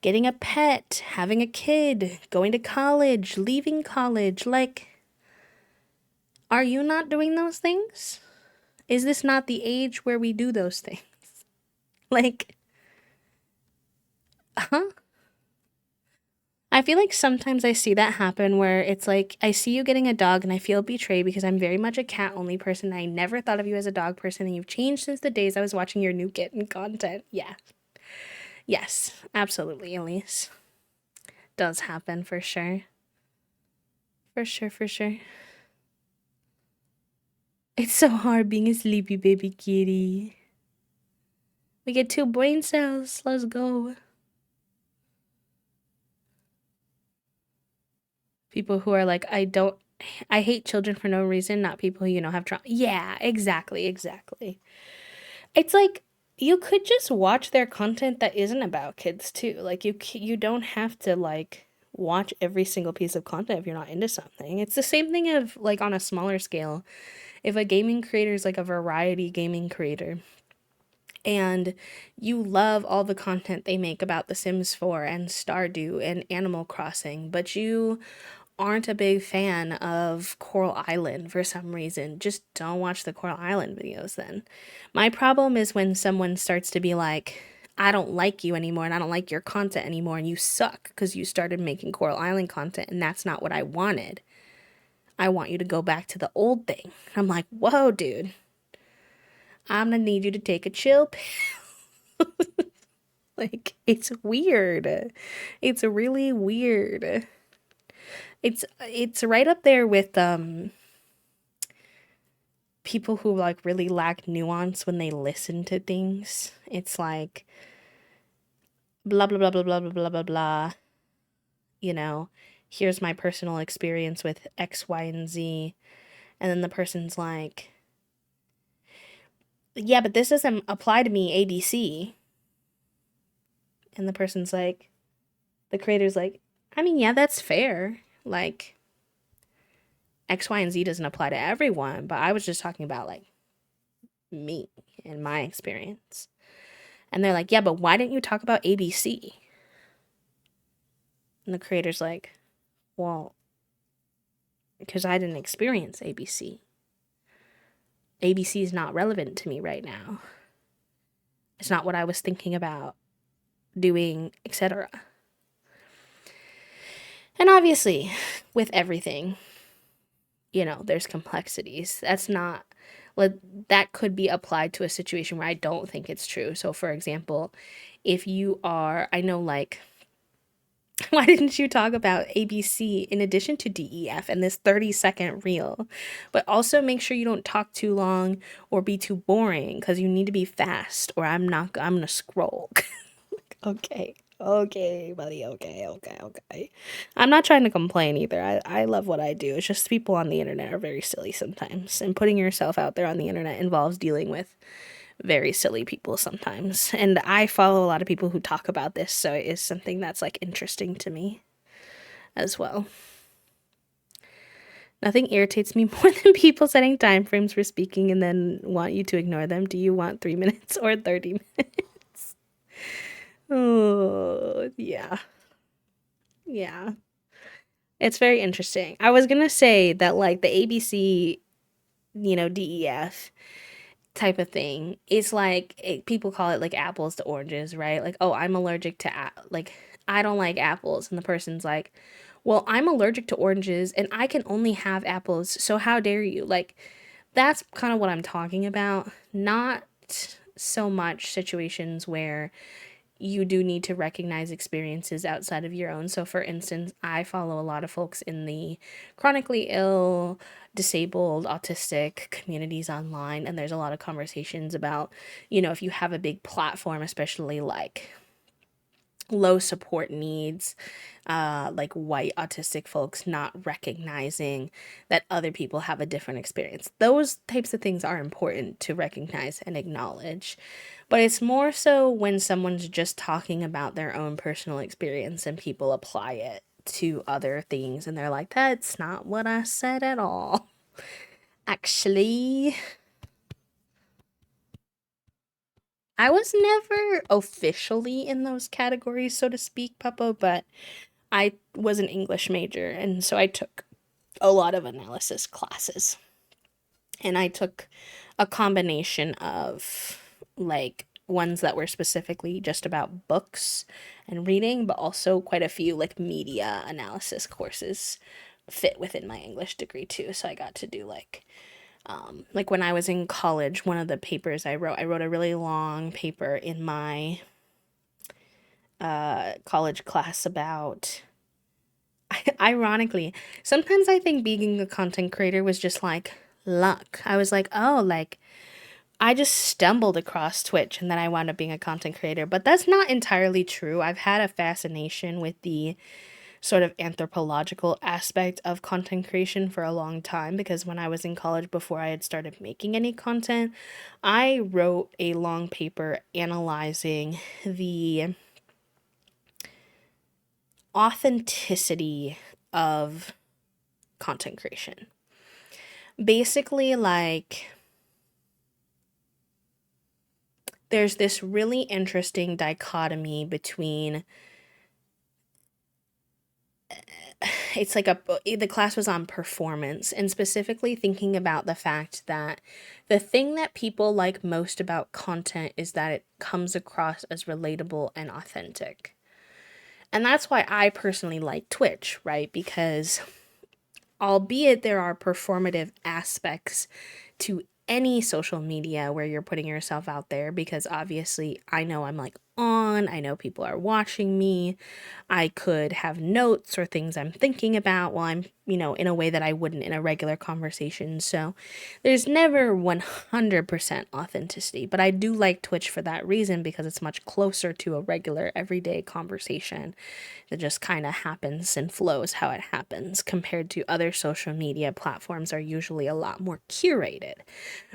getting a pet, having a kid, going to college, leaving college. Like, are you not doing those things? Is this not the age where we do those things? Like, huh? I feel like sometimes I see that happen where it's like I see you getting a dog and I feel betrayed because I'm very much a cat only person. And I never thought of you as a dog person and you've changed since the days I was watching your new kitten content. Yeah. Yes, absolutely, Elise. Does happen for sure. For sure, for sure. It's so hard being a sleepy baby kitty. We get 2 brain cells. Let's go. People who are like, I hate children for no reason, not people who, have trauma. Yeah, exactly, exactly. It's like you could just watch their content that isn't about kids too. Like you don't have to like watch every single piece of content if you're not into something. It's the same thing of like on a smaller scale. If a gaming creator is like a variety gaming creator and you love all the content they make about The Sims 4 and Stardew and Animal Crossing, but you aren't a big fan of Coral Island for some reason, just don't watch the Coral Island videos then. My problem is when someone starts to be like, I don't like you anymore and I don't like your content anymore and you suck because you started making Coral Island content and that's not what I wanted. I want you to go back to the old thing. I'm like, whoa, dude. I'm gonna need you to take a chill pill. Like, it's weird. It's really weird. It's right up there with people who like really lack nuance when they listen to things. It's like blah blah blah blah blah blah blah blah blah. You know, here's my personal experience with X, Y, and Z. And then the person's like, yeah, but this doesn't apply to me, ABC. And the person's like, the creator's like, I mean, yeah, that's fair. Like, X, Y, and Z doesn't apply to everyone, but I was just talking about like me and my experience. And they're like, yeah, but why didn't you talk about ABC? And the creator's like, well, because I didn't experience ABC. ABC is not relevant to me right now. It's not what I was thinking about doing, etc. And obviously, with everything, there's complexities. That's not like that could be applied to a situation where I don't think it's true. So for example, if you are, I know like why didn't you talk about ABC in addition to DEF in this 30-second reel? But also make sure you don't talk too long or be too boring because you need to be fast or I'm going to scroll. Okay. Okay, buddy. Okay, okay, okay. I'm not trying to complain either. I love what I do. It's just people on the internet are very silly sometimes. And putting yourself out there on the internet involves dealing with very silly people sometimes. And I follow a lot of people who talk about this, so it is something that's like interesting to me as well. Nothing irritates me more than people setting time frames for speaking and then want you to ignore them. Do you want 3 minutes or 30 minutes? Oh, yeah. Yeah. It's very interesting. I was going to say that like the ABC, DEF type of thing is like people call it like apples to oranges, right? Like, oh, I'm allergic to like I don't like apples, and the person's like, well, I'm allergic to oranges and I can only have apples, so how dare you? Like, that's kind of what I'm talking about. Not so much situations where you do need to recognize experiences outside of your own. So, for instance, I follow a lot of folks in the chronically ill, disabled, autistic communities online, and there's a lot of conversations about, if you have a big platform, especially like low support needs, like white autistic folks not recognizing that other people have a different experience. Those types of things are important to recognize and acknowledge. But it's more so when someone's just talking about their own personal experience and people apply it to other things and they're like, that's not what I said at all. Actually, I was never officially in those categories, so to speak, Puppo, but I was an English major, and so I took a lot of analysis classes. And I took a combination of like ones that were specifically just about books and reading, but also quite a few like media analysis courses fit within my English degree too. So I got to do like when I was in college, one of the papers I wrote a really long paper in my college class about ironically, sometimes I think being a content creator was just like luck. I was like, oh, like I just stumbled across Twitch and then I wound up being a content creator. But that's not entirely true. I've had a fascination with the sort of anthropological aspect of content creation for a long time because when I was in college before I had started making any content, I wrote a long paper analyzing the authenticity of content creation. Basically, like, there's this really interesting dichotomy between it's like the class was on performance and specifically thinking about the fact that the thing that people like most about content is that it comes across as relatable and authentic. And that's why I personally like Twitch, right? Because albeit there are performative aspects to any social media where you're putting yourself out there, because obviously I know I'm like I know people are watching me. I could have notes or things I'm thinking about while I'm, in a way that I wouldn't in a regular conversation. So there's never 100% authenticity, but I do like Twitch for that reason because it's much closer to a regular everyday conversation that just kind of happens and flows how it happens compared to other social media platforms are usually a lot more curated,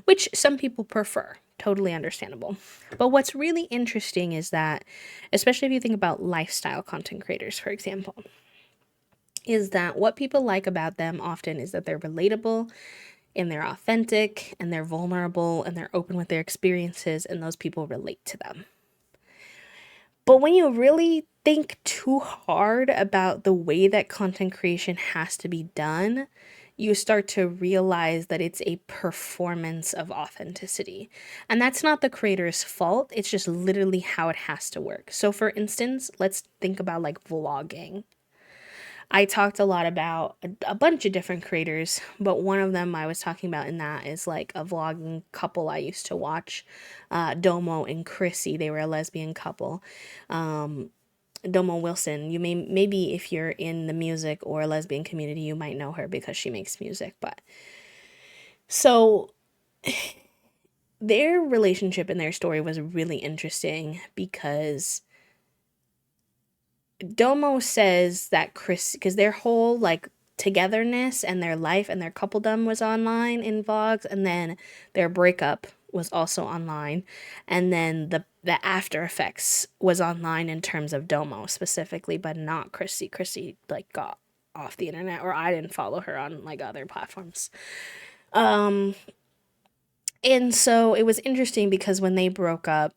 which some people prefer. Totally understandable. But what's really interesting is that, especially if you think about lifestyle content creators, for example, is that what people like about them often is that they're relatable and they're authentic and they're vulnerable and they're open with their experiences, and those people relate to them. But when you really think too hard about the way that content creation has to be done, you start to realize that it's a performance of authenticity. And that's not the creator's fault, it's just literally how it has to work. So, for instance, let's think about like vlogging. I talked a lot about a bunch of different creators, but one of them I was talking about in that is like a vlogging couple I used to watch, Domo and Chrissy. They were a lesbian couple. Domo Wilson, you maybe if you're in the music or lesbian community, you might know her because she makes music. But so their relationship and their story was really interesting because Domo says that Chris, because their whole like togetherness and their life and their coupledom was online in vlogs, and then their breakup was also online, and then the after effects was online in terms of Domo specifically, but not Chrissy. Chrissy like got off the internet, or I didn't follow her on like other platforms. Um, and so it was interesting because when they broke up,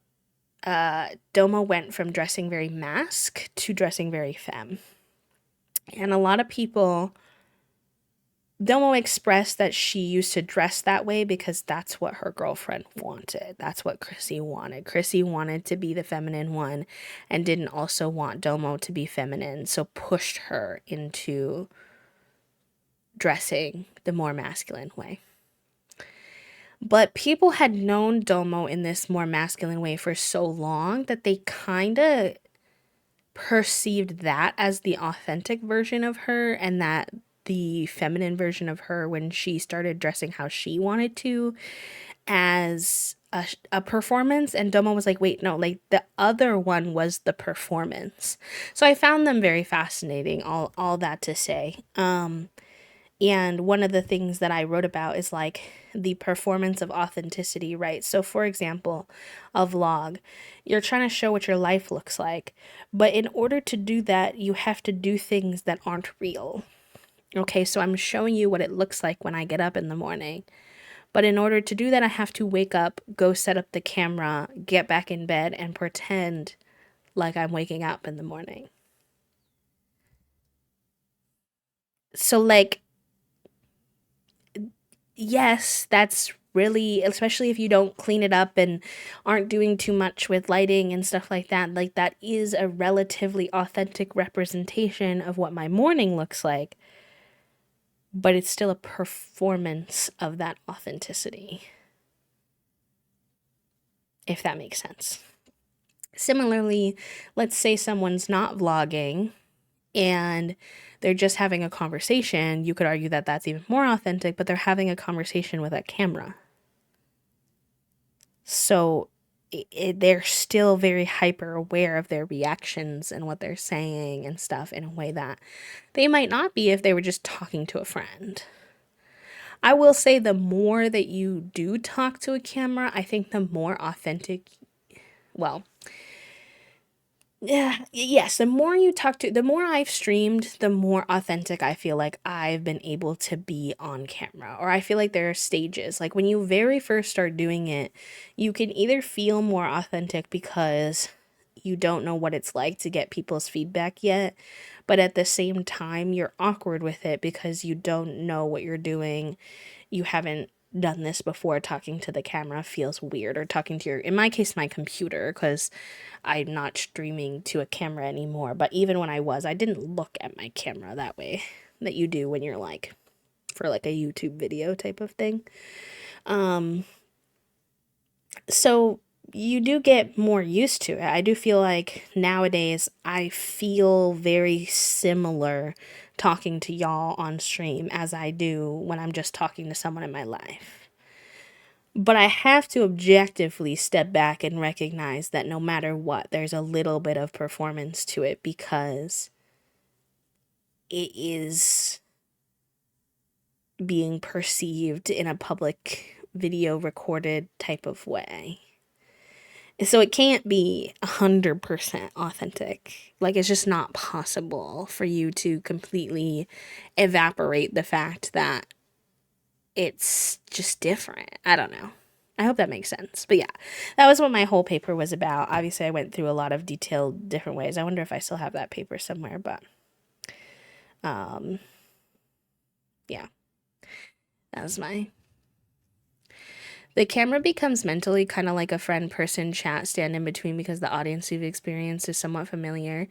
Domo went from dressing very masc to dressing very femme. And a lot of people, Domo expressed that she used to dress that way because that's what her girlfriend wanted. That's what Chrissy wanted. Chrissy wanted to be the feminine one and didn't also want Domo to be feminine, so pushed her into dressing the more masculine way. But people had known Domo in this more masculine way for so long that they kind of perceived that as the authentic version of her, and that the feminine version of her, when she started dressing how she wanted to, as a performance. And Domo was like, wait, no, like the other one was the performance. So I found them very fascinating, all that to say. And one of the things that I wrote about is like the performance of authenticity, right? So, for example, a vlog, you're trying to show what your life looks like. But in order to do that, you have to do things that aren't real. Okay, so I'm showing you what it looks like when I get up in the morning. But in order to do that, I have to wake up, go set up the camera, get back in bed, and pretend like I'm waking up in the morning. So, like, yes, that's really, especially if you don't clean it up and aren't doing too much with lighting and stuff like that is a relatively authentic representation of what my morning looks like, but it's still a performance of that authenticity, if that makes sense. Similarly, let's say someone's not vlogging and they're just having a conversation. You could argue that that's even more authentic, but they're having a conversation with a camera. So they're still very hyper aware of their reactions and what they're saying and stuff in a way that they might not be if they were just talking to a friend. I will say the more that you do talk to a camera, I think the more authentic, well, yeah, yes, the more you talk to, the more I've streamed, the more authentic I feel like I've been able to be on camera. Or I feel like there are stages. Like when you very first start doing it, you can either feel more authentic because you don't know what it's like to get people's feedback yet, but at the same time, you're awkward with it because you don't know what you're doing. You haven't done this before. Talking to the camera feels weird, or talking to your, in my case, my computer, because I'm not streaming to a camera anymore. But even when I was, I didn't look at my camera that way that you do when you're like for like a YouTube video type of thing. So you do get more used to it. I do feel like nowadays I feel very similar talking to y'all on stream as I do when I'm just talking to someone in my life. But I have to objectively step back and recognize that no matter what, there's a little bit of performance to it because it is being perceived in a public video recorded type of way. So it can't be 100% authentic. Like, it's just not possible for you to completely evaporate the fact that it's just different. I don't know. I hope that makes sense. But yeah, that was what my whole paper was about. Obviously, I went through a lot of detailed different ways. I wonder if I still have that paper somewhere, but yeah, that was my. The camera becomes mentally kind of like a friend person chat stand in between because the audience you've experienced is somewhat familiar.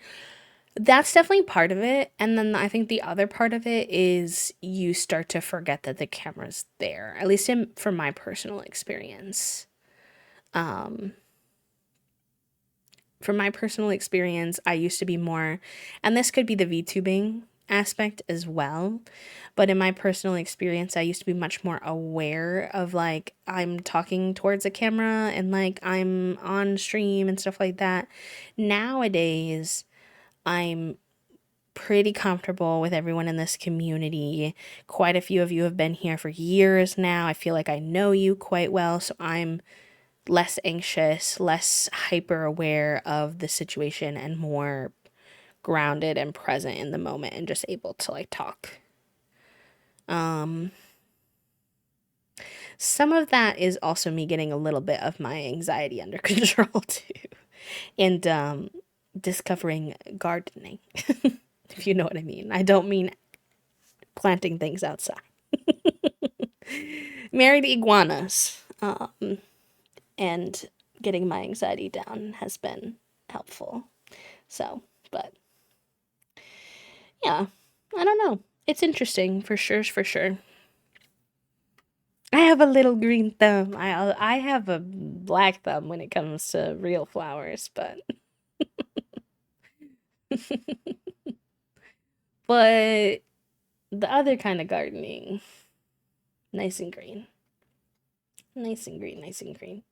That's definitely part of it. And then I think the other part of it is you start to forget that the camera's there, at least from my personal experience. From my personal experience, I used to be more, and this could be the VTubing aspect as well, but in my personal experience, I used to be much more aware of like I'm talking towards a camera and like I'm on stream and stuff like that. Nowadays, I'm pretty comfortable with everyone in this community. Quite a few of you have been here for years now. I feel like I know you quite well, so I'm less anxious, less hyper aware of the situation, and more grounded and present in the moment and just able to like talk. Some of that is also me getting a little bit of my anxiety under control too. And discovering gardening. If you know what I mean. I don't mean planting things outside. Married iguanas. And getting my anxiety down has been helpful. So, but yeah, I don't know. It's interesting for sure, for sure. I have a little green thumb. I have a black thumb when it comes to real flowers, but but the other kind of gardening, nice and green. Nice and green, nice and green.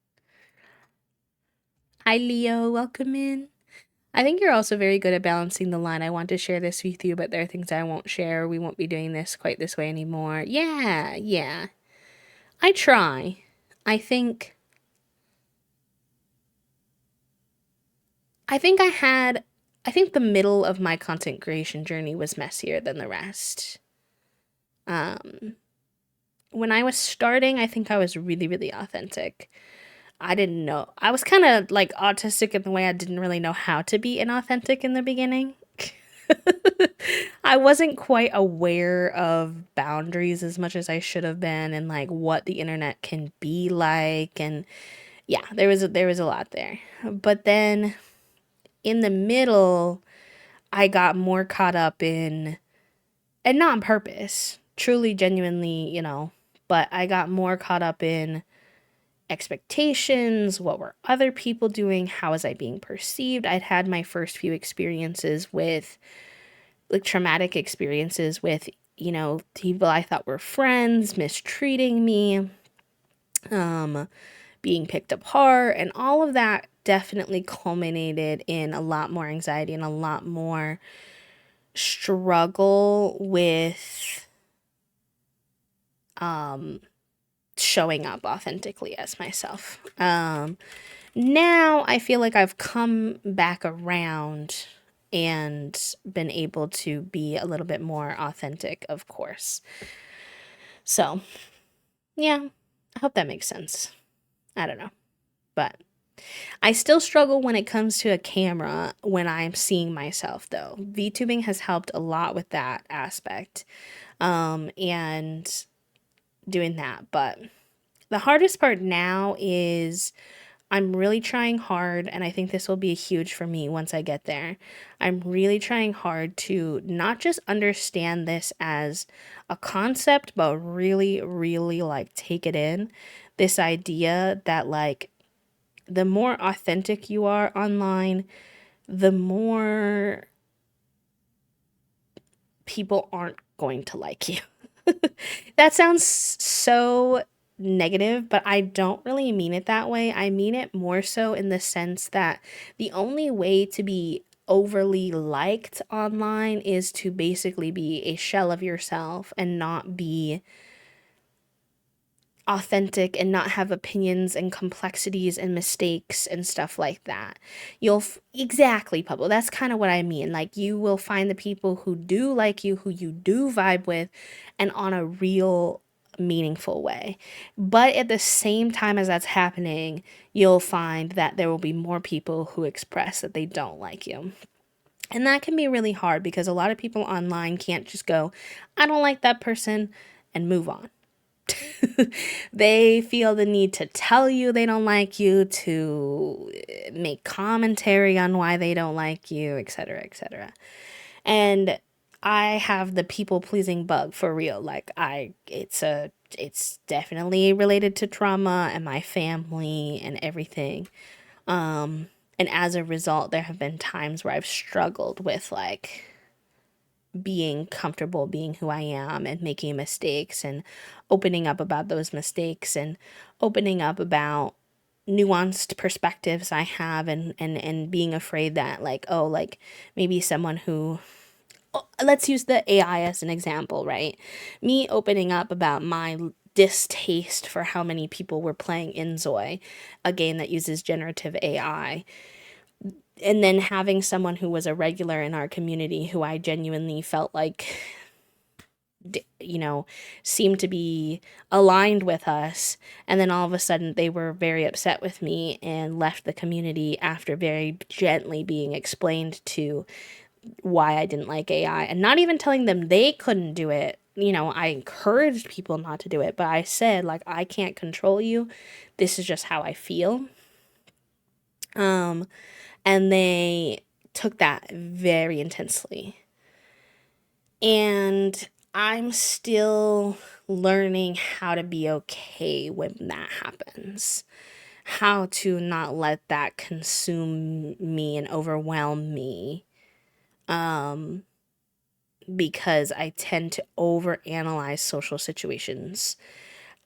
Hi Leo, welcome in. I think you're also very good at balancing the line. I want to share this with you, but there are things I won't share. We won't be doing this quite this way anymore. Yeah, yeah. I try. I think I think I had I think the middle of my content creation journey was messier than the rest. Um when I was starting, I think I was really, really authentic. I didn't know. I was kind of like autistic in the way I didn't really know how to be inauthentic in the beginning. I wasn't quite aware of boundaries as much as I should have been and like what the internet can be like, and yeah, there was a lot there. But then in the middle, I got more caught up in, and not on purpose, truly genuinely, but I got more caught up in expectations, what were other people doing, how was I being perceived. I'd had my first few experiences with, like, traumatic experiences with, people I thought were friends mistreating me, um being picked apart, and all of that definitely culminated in a lot more anxiety and a lot more struggle with um showing up authentically as myself. Now I feel like I've come back around and been able to be a little bit more authentic, of course. So, yeah, I hope that makes sense. I don't know. But I still struggle when it comes to a camera when I'm seeing myself, though. VTubing has helped a lot with that aspect, and doing that. But the hardest part now is I'm really trying hard, and I think this will be huge for me once I get there. I'm really trying hard to not just understand this as a concept, but really, really like take it in. This idea that, like, the more authentic you are online, the more people aren't going to like you. That sounds so negative, but I don't really mean it that way. I mean it more so in the sense that the only way to be overly liked online is to basically be a shell of yourself and not be authentic and not have opinions and complexities and mistakes and stuff like that. Exactly, Pablo. That's kind of what I mean. Like, you will find the people who do like you, who you do vibe with, and on a real meaningful way. But at the same time as that's happening, you'll find that there will be more people who express that they don't like you. And that can be really hard because a lot of people online can't just go, I don't like that person, and move on. They feel the need to tell you they don't like you, to make commentary on why they don't like you, etc., etc. And I have the people pleasing bug for real. Like, it's definitely related to trauma and my family and everything. And as a result, there have been times where I've struggled with, like, being comfortable being who I am and making mistakes and opening up about those mistakes and opening up about nuanced perspectives I have, and being afraid that, like, oh, like, maybe someone who, let's use the AI as an example, right? Me opening up about my distaste for how many people were playing Inzoi, a game that uses generative AI, and then having someone who was a regular in our community who I genuinely felt like, you know, seemed to be aligned with us. And then all of a sudden they were very upset with me and left the community after very gently being explained to why I didn't like AI, and not even telling them they couldn't do it. I encouraged people not to do it, but I said, like, I can't control you. This is just how I feel. Um, and they took that very intensely. And I'm still learning how to be okay when that happens, how to not let that consume me and overwhelm me, um, because I tend to overanalyze social situations.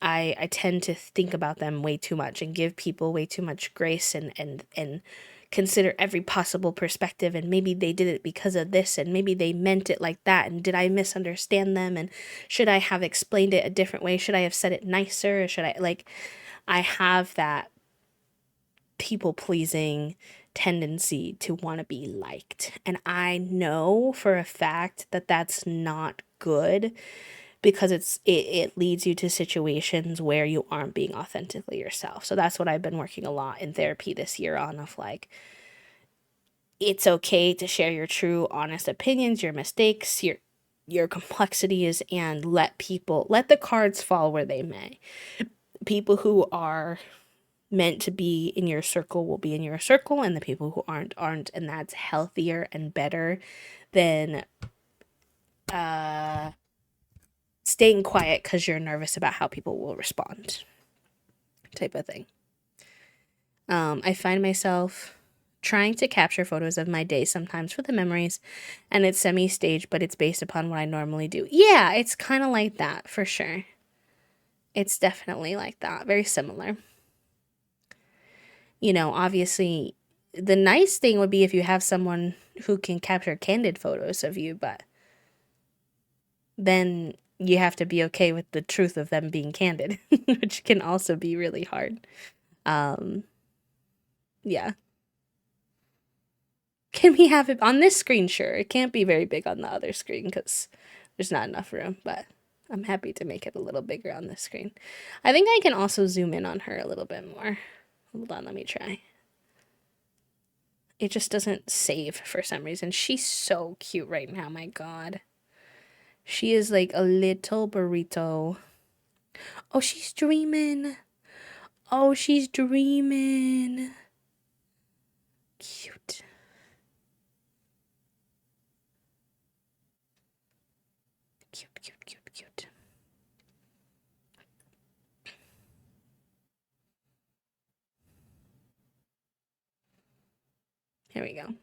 I tend to think about them way too much and give people way too much grace, and consider every possible perspective, and maybe they did it because of this, and maybe they meant it like that, and did I misunderstand them, and should I have explained it a different way, should I have said it nicer, or should I, like, I have that people pleasing tendency to want to be liked, and I know for a fact that that's not good, because it leads you to situations where you aren't being authentically yourself. So that's what I've been working a lot in therapy this year on, of like, it's okay to share your true honest opinions, your mistakes, your complexities, and let the cards fall where they may. People who are meant to be in your circle will be in your circle, and the people who aren't, and that's healthier and better than staying quiet because you're nervous about how people will respond, type of thing. I find myself trying to capture photos of my day sometimes for the memories, and it's semi-staged, but it's based upon what I normally do. Yeah, it's kind of like that, for sure. It's definitely like that, very similar. You know, obviously, the nice thing would be if you have someone who can capture candid photos of you, but then you have to be okay with the truth of them being candid, which can also be really hard. Um, yeah. Can we have it on this screen? Sure. It can't be very big on the other screen because there's not enough room, but I'm happy to make it a little bigger on this screen. I think I can also zoom in on her a little bit more. Hold on, let me try. It just doesn't save for some reason. She's so cute right now, my god. She is like a little burrito. Oh, she's dreaming. Oh, she's dreaming. Cute. Cute, cute, cute, cute. Here we go.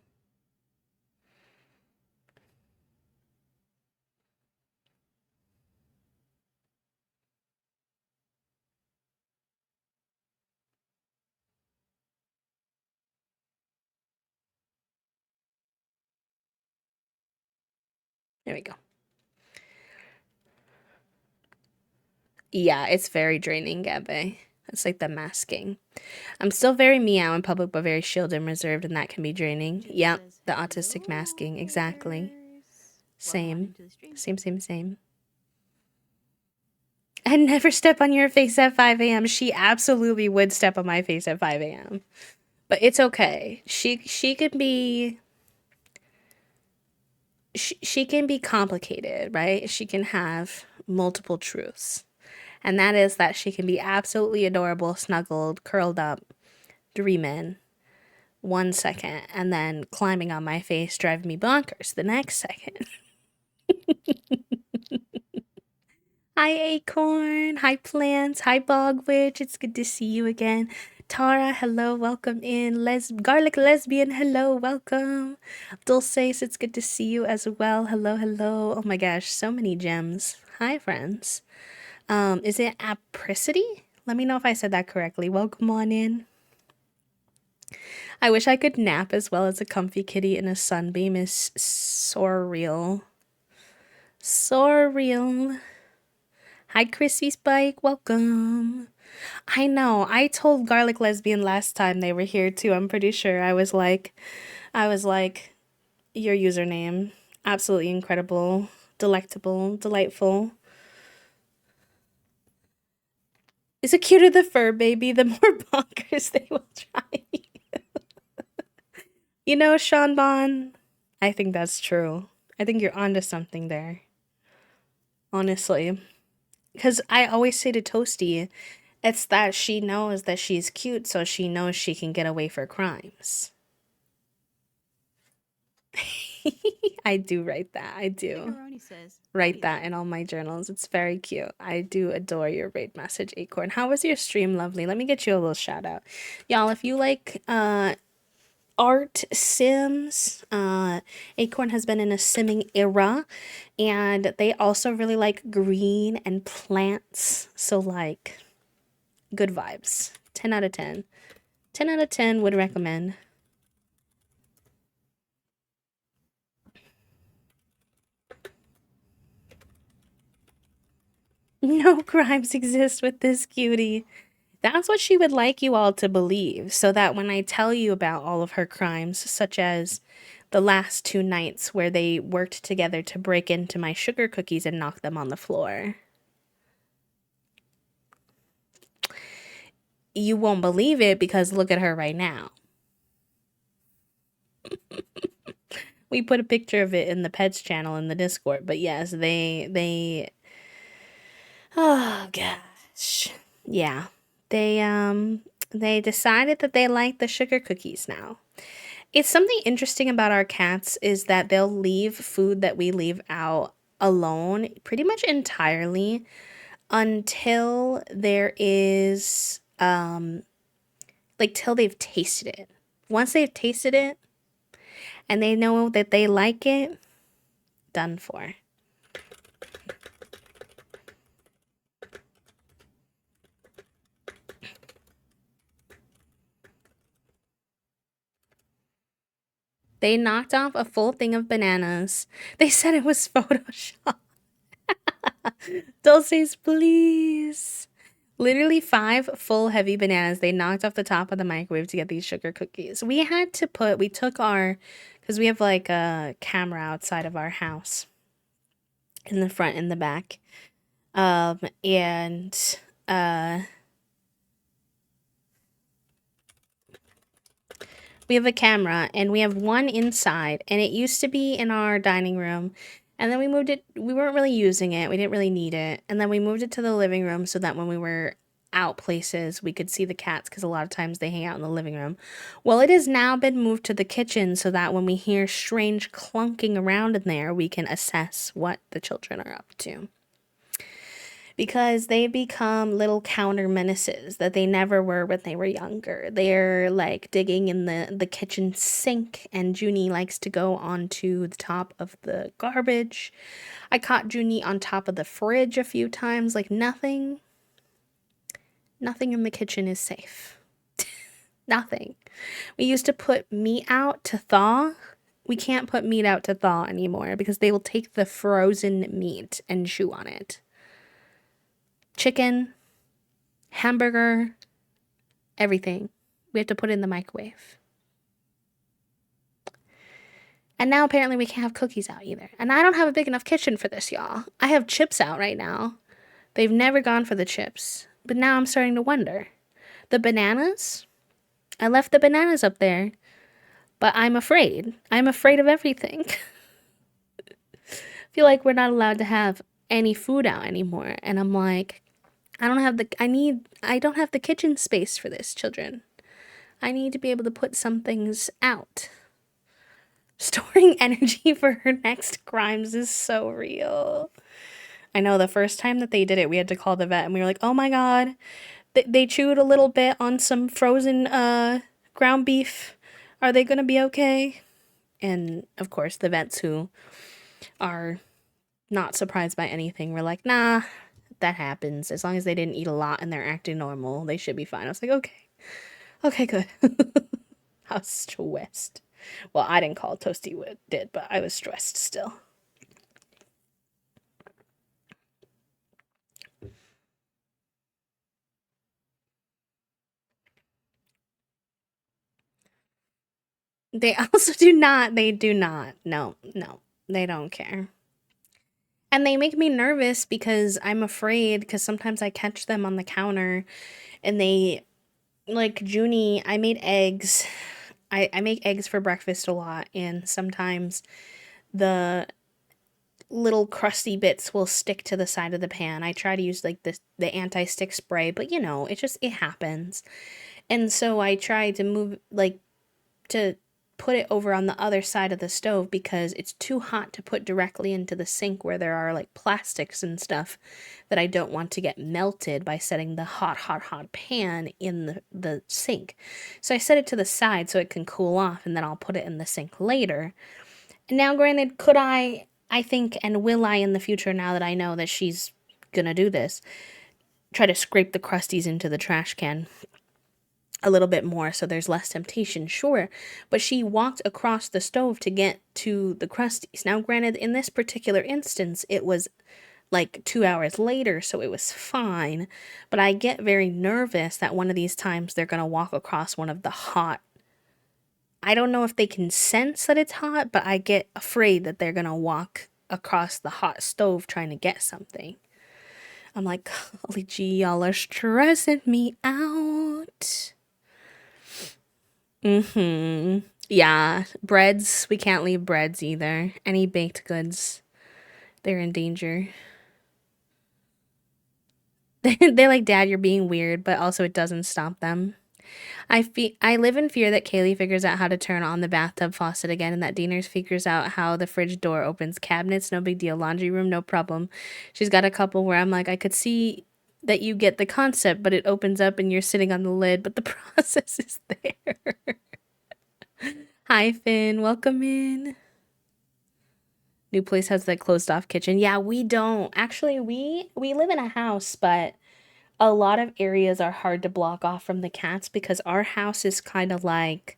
There we go. Yeah, it's very draining, Gabe. It's like the masking. I'm still very meow in public, but very shielded and reserved, and that can be draining. Yep, the autistic masking, exactly. Same. Same, same, same. I never step on your face at 5 a.m. She absolutely would step on my face at 5 a.m. But it's okay. She can be she can be complicated, right? She can have multiple truths. And that is that she can be absolutely adorable, snuggled, curled up, dreaming 1 second, and then climbing on my face, driving me bonkers the next second. Hi, Acorn. Hi, Plants. Hi, Bog Witch. It's good to see you again. Tara, hello, welcome in. Garlic Lesbian, hello, welcome. Dulces, it's good to see you as well. Hello, hello. Oh my gosh, so many gems. Hi, friends. Is it Apricity? Let me know if I said that correctly. Welcome on in. I wish I could nap as well as a comfy kitty in a sunbeam is surreal. Surreal. Hi, Chrissy Spike. Welcome. I know. I told Garlic Lesbian last time they were here too. I'm pretty sure. I was like, your username. Absolutely incredible, delectable, delightful. Is it cuter the fur baby? The more bonkers they will try. You know, Sean Bon, I think that's true. I think you're onto something there. Honestly. Because I always say to Toasty, it's that she knows that she's cute, so she knows she can get away for crimes. I do write that. I do Macaroni says, write "Howdy that there." in all my journals. It's very cute. I do adore your raid message, Acorn. How was your stream, lovely? Let me get you a little shout out. Y'all, if you like art sims, Acorn has been in a simming era, and they also really like green and plants. So like good vibes. 10 out of 10. 10 out of 10 would recommend. No crimes exist with this cutie. That's what she would like you all to believe, so that when I tell you about all of her crimes, such as the last 2 nights where they worked together to break into my sugar cookies and knock them on the floor, you won't believe it because look at her right now. We put a picture of it in the pets channel in the Discord, but yes, they oh gosh. Yeah. They decided that they like the sugar cookies now. It's something interesting about our cats is that they'll leave food that we leave out alone pretty much entirely until there is like till they've tasted it. Once they've tasted it and they know that they like it, done for. They knocked off a full thing of bananas. They said it was Photoshop. Dulce's, please. Literally 5 full heavy bananas they knocked off the top of the microwave to get these sugar cookies. We took our, because we have like a camera outside of our house in the front and the back. And we have a camera and we have one inside, and it used to be in our dining room. And then we moved it, we weren't really using it, we didn't really need it. And then we moved it to the living room so that when we were out places, we could see the cats because a lot of times they hang out in the living room. Well, it has now been moved to the kitchen so that when we hear strange clunking around in there, we can assess what the children are up to. Because they become little counter menaces that they never were when they were younger. They're like digging in the kitchen sink, and Junie likes to go onto the top of the garbage. I caught Junie on top of the fridge a few times. Like nothing in the kitchen is safe. Nothing. We used to put meat out to thaw. We can't put meat out to thaw anymore because they will take the frozen meat and chew on it. Chicken, hamburger, everything. We have to put it in the microwave. And now apparently we can't have cookies out either. And I don't have a big enough kitchen for this, y'all. I have chips out right now. They've never gone for the chips. But now I'm starting to wonder. The bananas? I left the bananas up there. But I'm afraid. I'm afraid of everything. I feel like we're not allowed to have any food out anymore. And I'm like, I don't have the kitchen space for this, children. I need to be able to put some things out. Storing energy for her next crimes is so real. I know the first time that they did it, we had to call the vet and we were like, oh my god, they chewed a little bit on some frozen ground beef. Are they gonna be okay? And of course, the vets who are not surprised by anything were like, nah, that happens. As long as they didn't eat a lot and they're acting normal, they should be fine. I was like, okay, good. I was stressed. Well, I didn't call Toasty Wood did, but I was stressed still. They also do not. They do not. No, they don't care. And they make me nervous because I'm afraid because sometimes I catch them on the counter and they, like Junie, I made eggs. I make eggs for breakfast a lot, and sometimes the little crusty bits will stick to the side of the pan. I try to use like the anti-stick spray, but you know, it happens. And so I try to move like to put it over on the other side of the stove because it's too hot to put directly into the sink where there are like plastics and stuff that I don't want to get melted by setting the hot pan in the sink. So I set it to the side so it can cool off, and then I'll put it in the sink later. And now, granted, could I think, and will I in the future, now that I know that she's gonna do this, try to scrape the crusties into the trash can a little bit more so there's less temptation, sure. But she walked across the stove to get to the crusties. Now, granted, in this particular instance, it was like 2 hours later, so it was fine. But I get very nervous that one of these times they're gonna walk across one of the hot. I don't know if they can sense that it's hot, but I get afraid that they're gonna walk across the hot stove trying to get something. I'm like, golly gee, y'all are stressing me out. Yeah, breads. We can't leave breads either. Any baked goods, they're in danger. They're like, Dad, you're being weird, but also it doesn't stop them. I live in fear that Kaylee figures out how to turn on the bathtub faucet again, and that Deaners figures out how the fridge door opens. Cabinets, no big deal. Laundry room, no problem. She's got a couple where I'm like, I could see that you get the concept, but it opens up and you're sitting on the lid, but the process is there. Hi, Finn. Welcome in. New place has that closed off kitchen. Yeah, we don't. Actually, we live in a house, but a lot of areas are hard to block off from the cats because our house is kind of like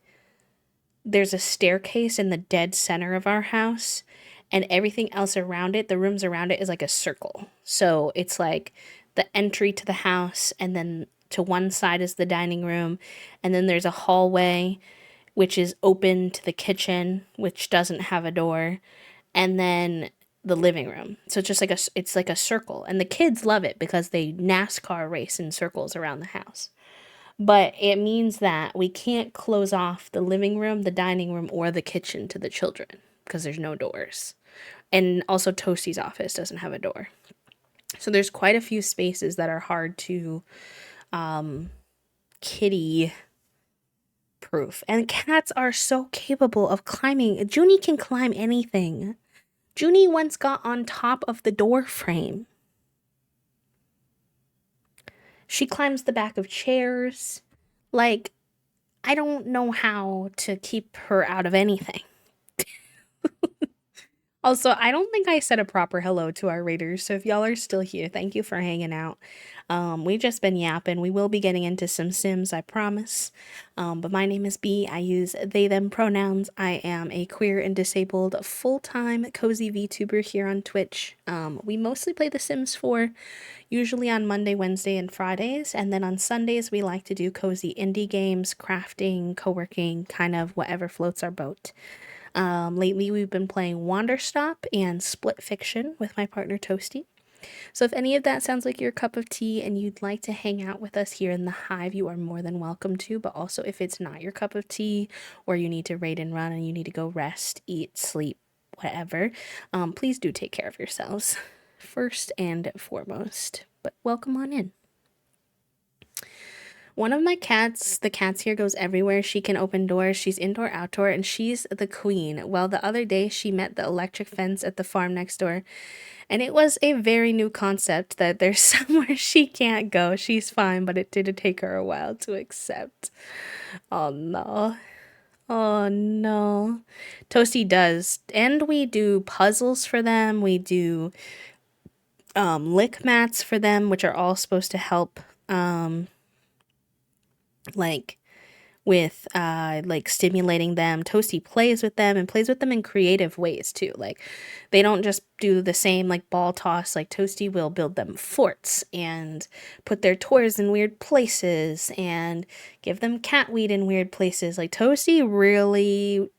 there's a staircase in the dead center of our house, and everything else around it, the rooms around it, is like a circle. So it's like the entry to the house, and then to one side is the dining room, and then there's a hallway which is open to the kitchen, which doesn't have a door, and then the living room. So it's like a circle, and the kids love it because they NASCAR race in circles around the house. But it means that we can't close off the living room, the dining room, or the kitchen to the children because there's no doors. And also Toasty's office doesn't have a door. So there's quite a few spaces that are hard to kitty proof. And cats are so capable of climbing. Junie can climb anything. Junie once got on top of the door frame. She climbs the back of chairs. Like, I don't know how to keep her out of anything. Also, I don't think I said a proper hello to our raiders, so if y'all are still here, thank you for hanging out. We've just been yapping. We will be getting into some Sims, I promise. But my name is B. I use they, them pronouns. I am a queer and disabled full-time cozy VTuber here on Twitch. We mostly play The Sims 4, usually on Monday, Wednesday, and Fridays. And then on Sundays, we like to do cozy indie games, crafting, co-working, kind of whatever floats our boat. Lately, we've been playing Wanderstop and Split Fiction with my partner Toasty. So if any of that sounds like your cup of tea and you'd like to hang out with us here in the Hive, you are more than welcome to. But also, if it's not your cup of tea, or you need to raid and run and you need to go rest, eat, sleep, whatever, please do take care of yourselves first and foremost. But welcome on in. One of my cats, the cats here, goes everywhere. She can open doors. She's indoor, outdoor, and she's the queen. Well, the other day she met the electric fence at the farm next door, and it was a very new concept that there's somewhere she can't go. She's fine, but it did take her a while to accept. Oh no. Oh no. Toasty does. And we do puzzles for them. We do lick mats for them, which are all supposed to help like with like stimulating them. Toasty plays with them and plays with them in creative ways too. Like they don't just do the same like ball toss. Like Toasty will build them forts and put their toys in weird places and give them cat weed in weird places. Like Toasty really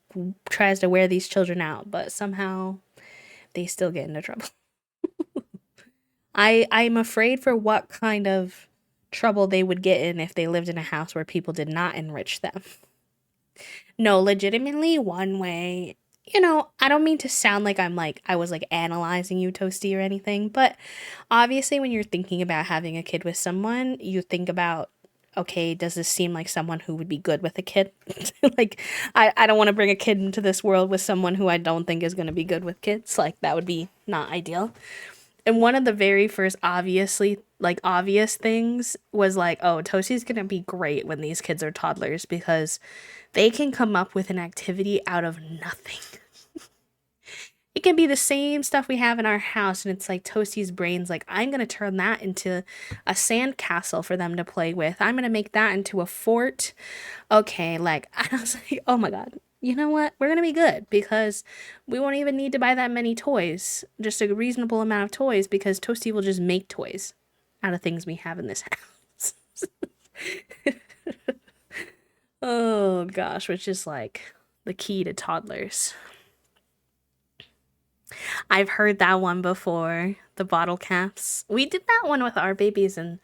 tries to wear these children out, but somehow they still get into trouble. I'm afraid for what kind of trouble they would get in if they lived in a house where people did not enrich them. No, legitimately, one way, I don't mean to sound like I was like analyzing you, Toasty, or anything, but obviously when you're thinking about having a kid with someone, you think about okay, does this seem like someone who would be good with a kid? Like, I don't want to bring a kid into this world with someone who I don't think is going to be good with kids. Like, that would be not ideal. And one of the very first obvious things was like, oh, Toasty's going to be great when these kids are toddlers because they can come up with an activity out of nothing. It can be the same stuff we have in our house, and it's like Toasty's brain's like, I'm gonna turn that into a sand castle for them to play with. I'm gonna make that into a fort. Okay, like I was like, oh my god, you know what? We're gonna be good because we won't even need to buy that many toys. Just a reasonable amount of toys because Toasty will just make toys out of things we have in this house. Oh gosh, which is like the key to toddlers. I've heard that one before, the bottle caps. We did that one with our babies, and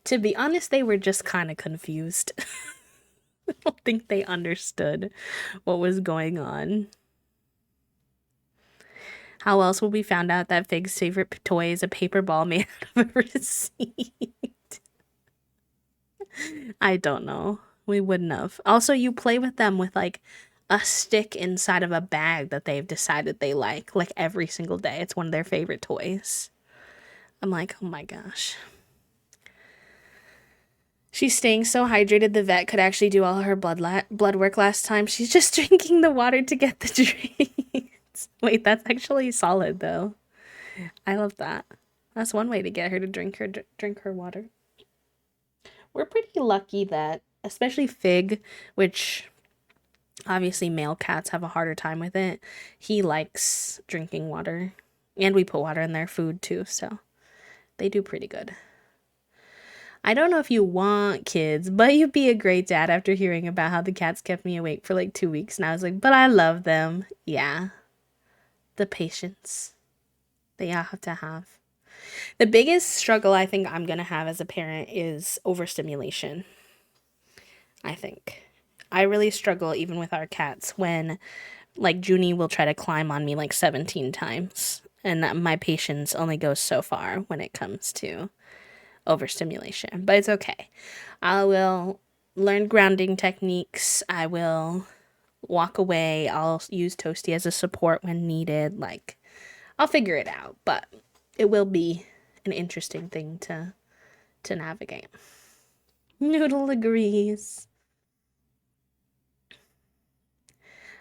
to be honest, they were just kind of confused. I don't think they understood what was going on. How else will we found out that Fig's favorite toy is a paper ball made out of a receipt? I don't know. We wouldn't have. Also, you play with them with like a stick inside of a bag that they've decided they like every single day. It's one of their favorite toys. I'm like, oh my gosh. She's staying so hydrated the vet could actually do all her blood work last time. She's just drinking the water to get the drinks. Wait, that's actually solid though. I love that. That's one way to get her to drink her water. We're pretty lucky that, especially Fig, which obviously male cats have a harder time with it. He likes drinking water, and we put water in their food too, so they do pretty good. I don't know if you want kids, but you'd be a great dad after hearing about how the cats kept me awake for like 2 weeks. And I was like, but I love them. Yeah. The patience they all have to have. The biggest struggle I think I'm going to have as a parent is overstimulation. I think. I really struggle even with our cats when like Junie will try to climb on me like 17 times. And my patience only goes so far when it comes to overstimulation, but it's okay. I will learn grounding techniques. I will walk away. I'll use Toasty as a support when needed. Like, I'll figure it out, but it will be an interesting thing to navigate. Noodle agrees.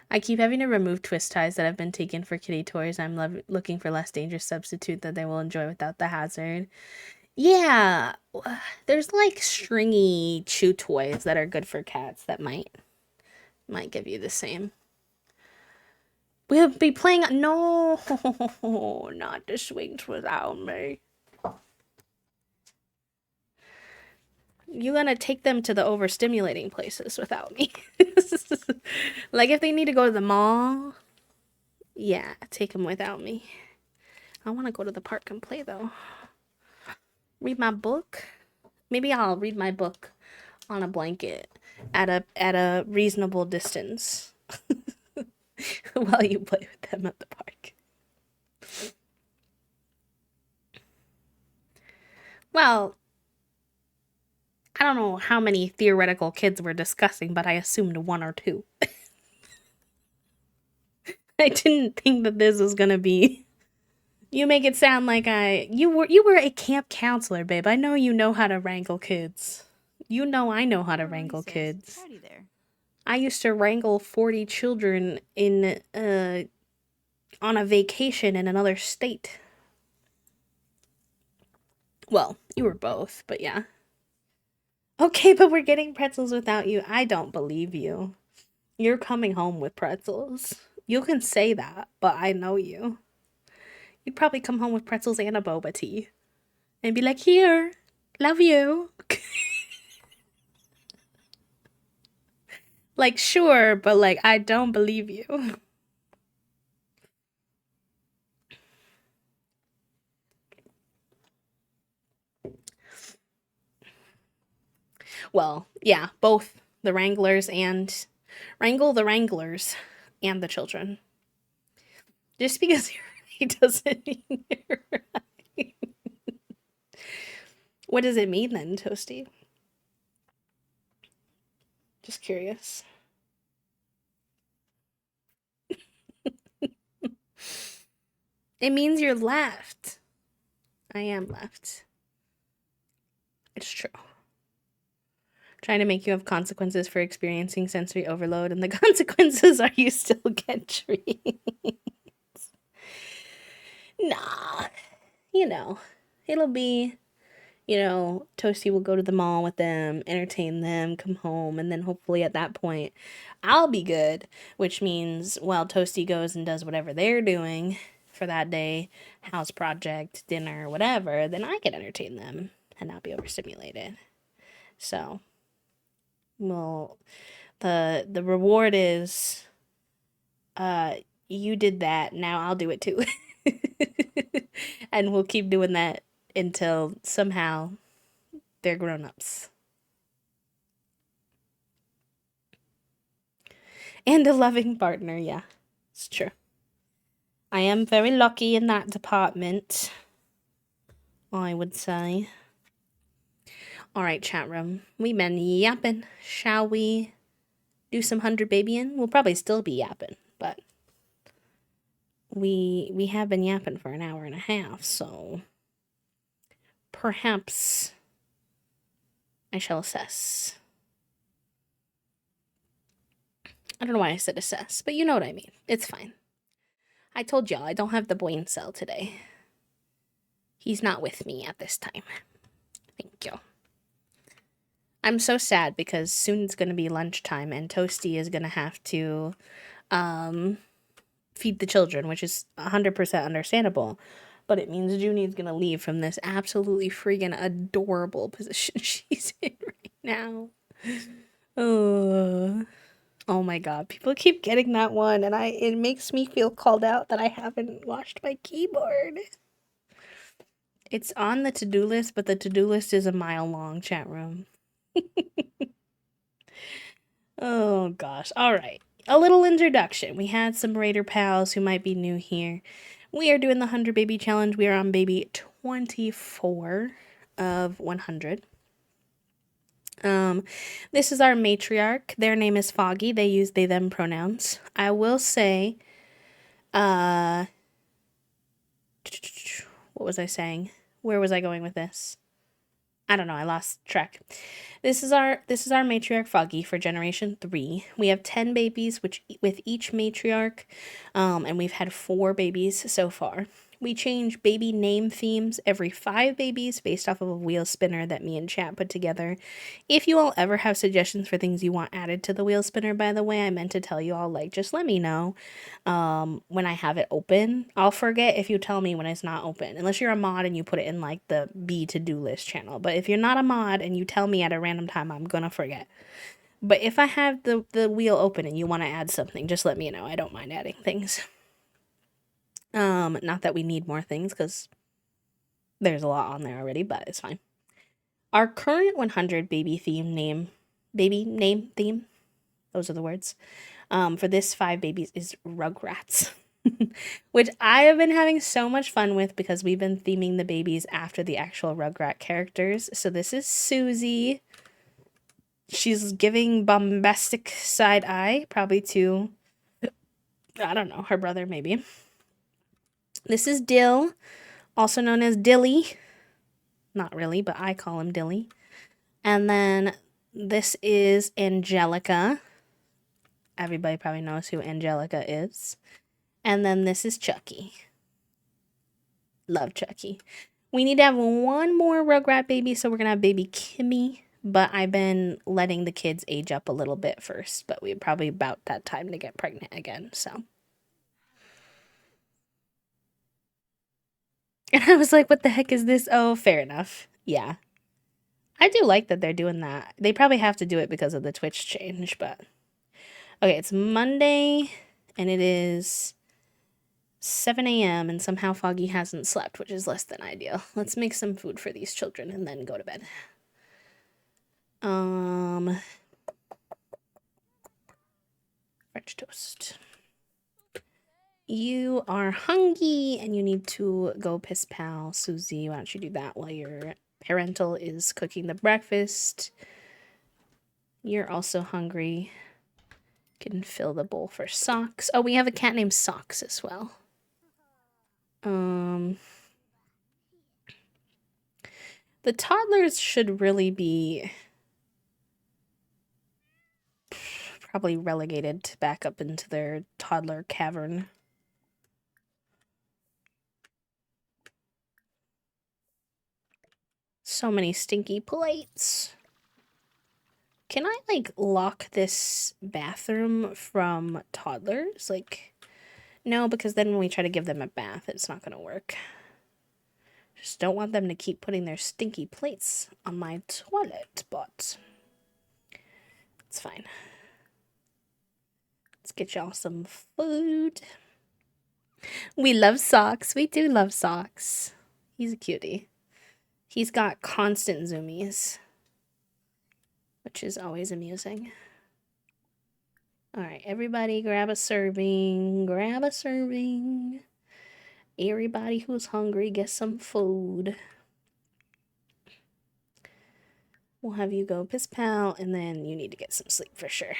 I keep having to remove twist ties that have been taken for kitty toys. I'm looking for less dangerous substitute that they will enjoy without the hazard. Yeah, there's like stringy chew toys that are good for cats that might give you the same. We'll be playing. No, not the swings without me. You're gonna take them to the overstimulating places without me. Like if they need to go to the mall, yeah, take them without me. I want to go to the park and play though. Read my book. Maybe I'll read my book on a blanket at a reasonable distance while you play with them at the park. Well, I don't know how many theoretical kids we're discussing, but I assumed one or two. I didn't think that this was gonna be. You make it sound like you were a camp counselor, babe. I know you know how to wrangle kids. You know I know how to wrangle kids. I used to wrangle 40 children in on a vacation in another state. Well, you were both, but yeah. Okay, but we're getting pretzels without you. I don't believe you. You're coming home with pretzels. You can say that, but I know you. You'd probably come home with pretzels and a boba tea. And be like, here, love you. Like, sure, but like, I don't believe you. Well, yeah, both the Wranglers and wrangle the Wranglers and the children. Just because you're right doesn't mean you're right. What does it mean then, Toasty? Just curious. It means you're left. I am left. It's true. Trying to make you have consequences for experiencing sensory overload, and the consequences are you still get treats. Nah, it'll be, Toasty will go to the mall with them, entertain them, come home, and then hopefully at that point, I'll be good, which means while Toasty goes and does whatever they're doing for that day, house project, dinner, whatever, then I can entertain them and not be overstimulated. So, well, the reward is, you did that, now I'll do it too. And we'll keep doing that until somehow they're grown-ups. And a loving partner, yeah. It's true. I am very lucky in that department, I would say. Alright, chat room. We been yapping. Shall we do some 100 babying? We'll probably still be yapping, but we have been yapping for an hour and a half, so perhaps I shall assess. I don't know why I said assess, but you know what I mean. It's fine. I told y'all I don't have the brain cell today. He's not with me at this time. Thank you. I'm so sad because soon it's going to be lunchtime and Toasty is going to have to feed the children, which is 100% understandable. But it means Junie's going to leave from this absolutely freaking adorable position she's in right now. Oh my god, people keep getting that one and it makes me feel called out that I haven't washed my keyboard. It's on the to-do list, but the to-do list is a mile long, chat room. Oh gosh. All right. A little introduction. We had some Raider pals who might be new here. We are doing the 100 baby challenge. We are on baby 24 of 100. This is our matriarch. Their name is Foggy. They use they them pronouns. I will say, what was I saying? Where was I going with this? I don't know, I lost track. This is our matriarch Foggy for generation 3. We have 10 babies with each matriarch, and we've had 4 babies so far. We change baby name themes every 5 babies based off of a wheel spinner that me and chat put together. If you all ever have suggestions for things you want added to the wheel spinner, by the way, I meant to tell you all, just let me know when I have it open. I'll forget if you tell me when it's not open, unless you're a mod and you put it in the B to-do list channel. But if you're not a mod and you tell me at a random time, I'm gonna forget. But if I have the wheel open and you want to add something, just let me know. I don't mind adding things. Not that we need more things, because there's a lot on there already, but it's fine. Our current 100 baby name theme, those are the words, for this 5 babies is Rugrats, which I have been having so much fun with because we've been theming the babies after the actual Rugrat characters. So this is Susie. She's giving bombastic side eye, probably to, I don't know, her brother maybe. This is Dill, also known as Dilly. Not really, but I call him Dilly. And then this is Angelica. Everybody probably knows who Angelica is. And then this is Chucky. Love Chucky. We need to have one more Rugrat baby, so we're going to have baby Kimmy. But I've been letting the kids age up a little bit first. But we're probably about that time to get pregnant again, so. And I was like, what the heck is this? Oh, fair enough. Yeah. I do like that they're doing that. They probably have to do it because of the Twitch change, but. Okay, it's Monday, and it is 7 a.m., and somehow Foggy hasn't slept, which is less than ideal. Let's make some food for these children and then go to bed. French toast. You are hungry and you need to go piss pal. Susie, why don't you do that while your parental is cooking the breakfast? You're also hungry. Can fill the bowl for Socks. Oh, we have a cat named Socks as well. The toddlers should really be probably relegated to back up into their toddler cavern. So many stinky plates. Can I, like, lock this bathroom from toddlers? Like, no, because then when we try to give them a bath, it's not gonna work. Just don't want them to keep putting their stinky plates on my toilet, but it's fine. Let's get y'all some food. We love Socks. We do love Socks. He's a cutie. He's got constant zoomies, which is always amusing. Alright, everybody grab a serving. Grab a serving. Everybody who's hungry, get some food. We'll have you go piss pal, and then you need to get some sleep for sure.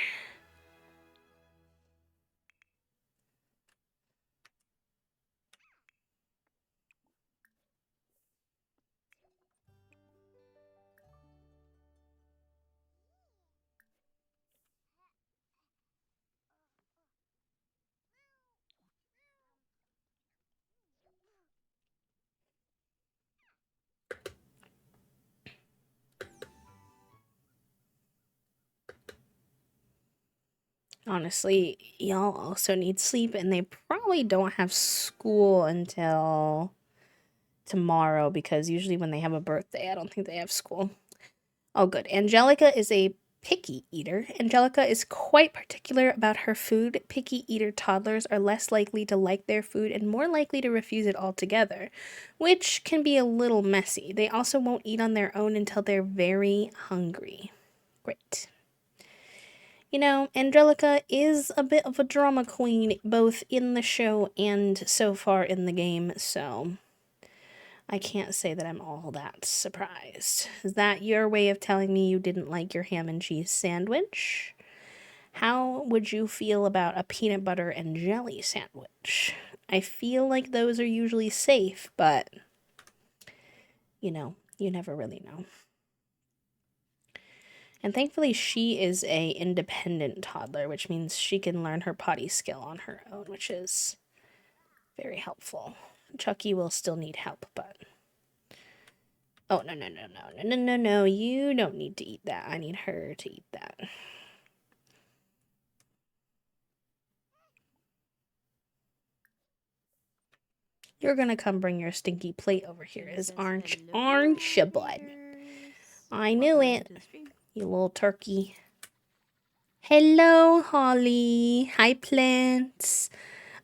Honestly, y'all also need sleep, and they probably don't have school until tomorrow, because usually when they have a birthday, I don't think they have school. Oh, good. Angelica is a picky eater. Angelica is quite particular about her food. Picky eater toddlers are less likely to like their food and more likely to refuse it altogether, which can be a little messy. They also won't eat on their own until they're very hungry. Great. You know, Angelica is a bit of a drama queen, both in the show and so far in the game, so I can't say that I'm all that surprised. Is that your way of telling me you didn't like your ham and cheese sandwich? How would you feel about a peanut butter and jelly sandwich? I feel like those are usually safe, but, you know, you never really know. And thankfully she is a independent toddler, which means she can learn her potty skill on her own, which is very helpful. Chucky will still need help, but... Oh, no, you don't need to eat that. I need her to eat that. You're gonna come bring your stinky plate over here, aren't you, bud? I knew it, you little turkey. Hello, Holly. Hi, plants.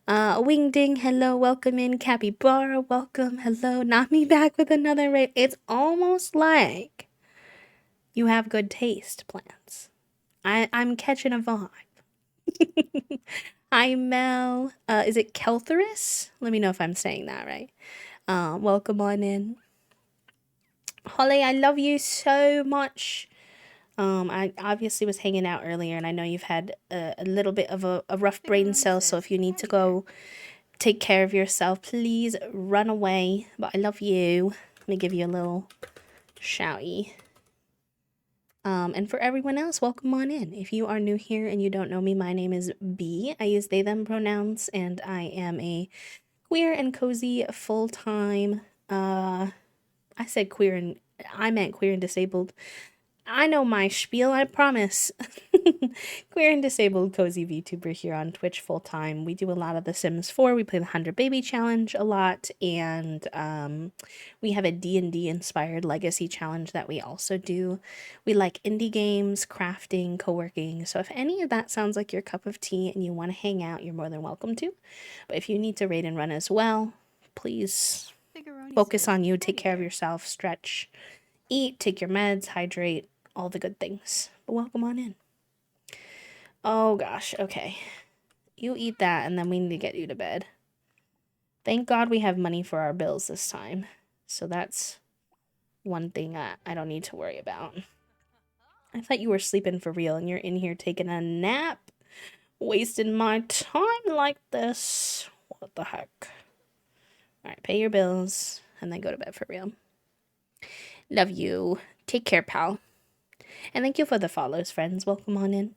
Wingding, hello, welcome in. Capybara, welcome, hello. Nami back with another raid. It's almost like you have good taste, plants. I'm catching a vibe. Hi, Mel. Is it Keltherus? Let me know if I'm saying that right. Welcome on in. Holly, I love you so much. I obviously was hanging out earlier, and I know you've had a little bit of a rough brain cell, so if you need to go take care of yourself, please run away. But I love you. Let me give you a little shouty. And for everyone else, welcome on in. If you are new here and you don't know me, my name is B. I use they, them pronouns, and I am a queer and cozy full-time, I said queer and, I meant queer and disabled. I know my spiel, I promise. Queer and disabled cozy VTuber here on Twitch full-time. We do a lot of The Sims 4. We play the 100 Baby Challenge a lot, and we have a D&D inspired legacy challenge that we also do. We like indie games, crafting, co-working. So if any of that sounds like your cup of tea and you want to hang out, you're more than welcome to. But if you need to raid and run as well, please focus on you, take care of yourself, stretch, eat, take your meds, hydrate, all the good things. But welcome on in. Oh gosh, okay. You eat that and then we need to get you to bed. Thank God we have money for our bills this time. So that's one thing I don't need to worry about. I thought you were sleeping for real and you're in here taking a nap, wasting my time like this. What the heck? All right, pay your bills and then go to bed for real. Love you. Take care, pal. And thank you for the follows, friends. Welcome on in.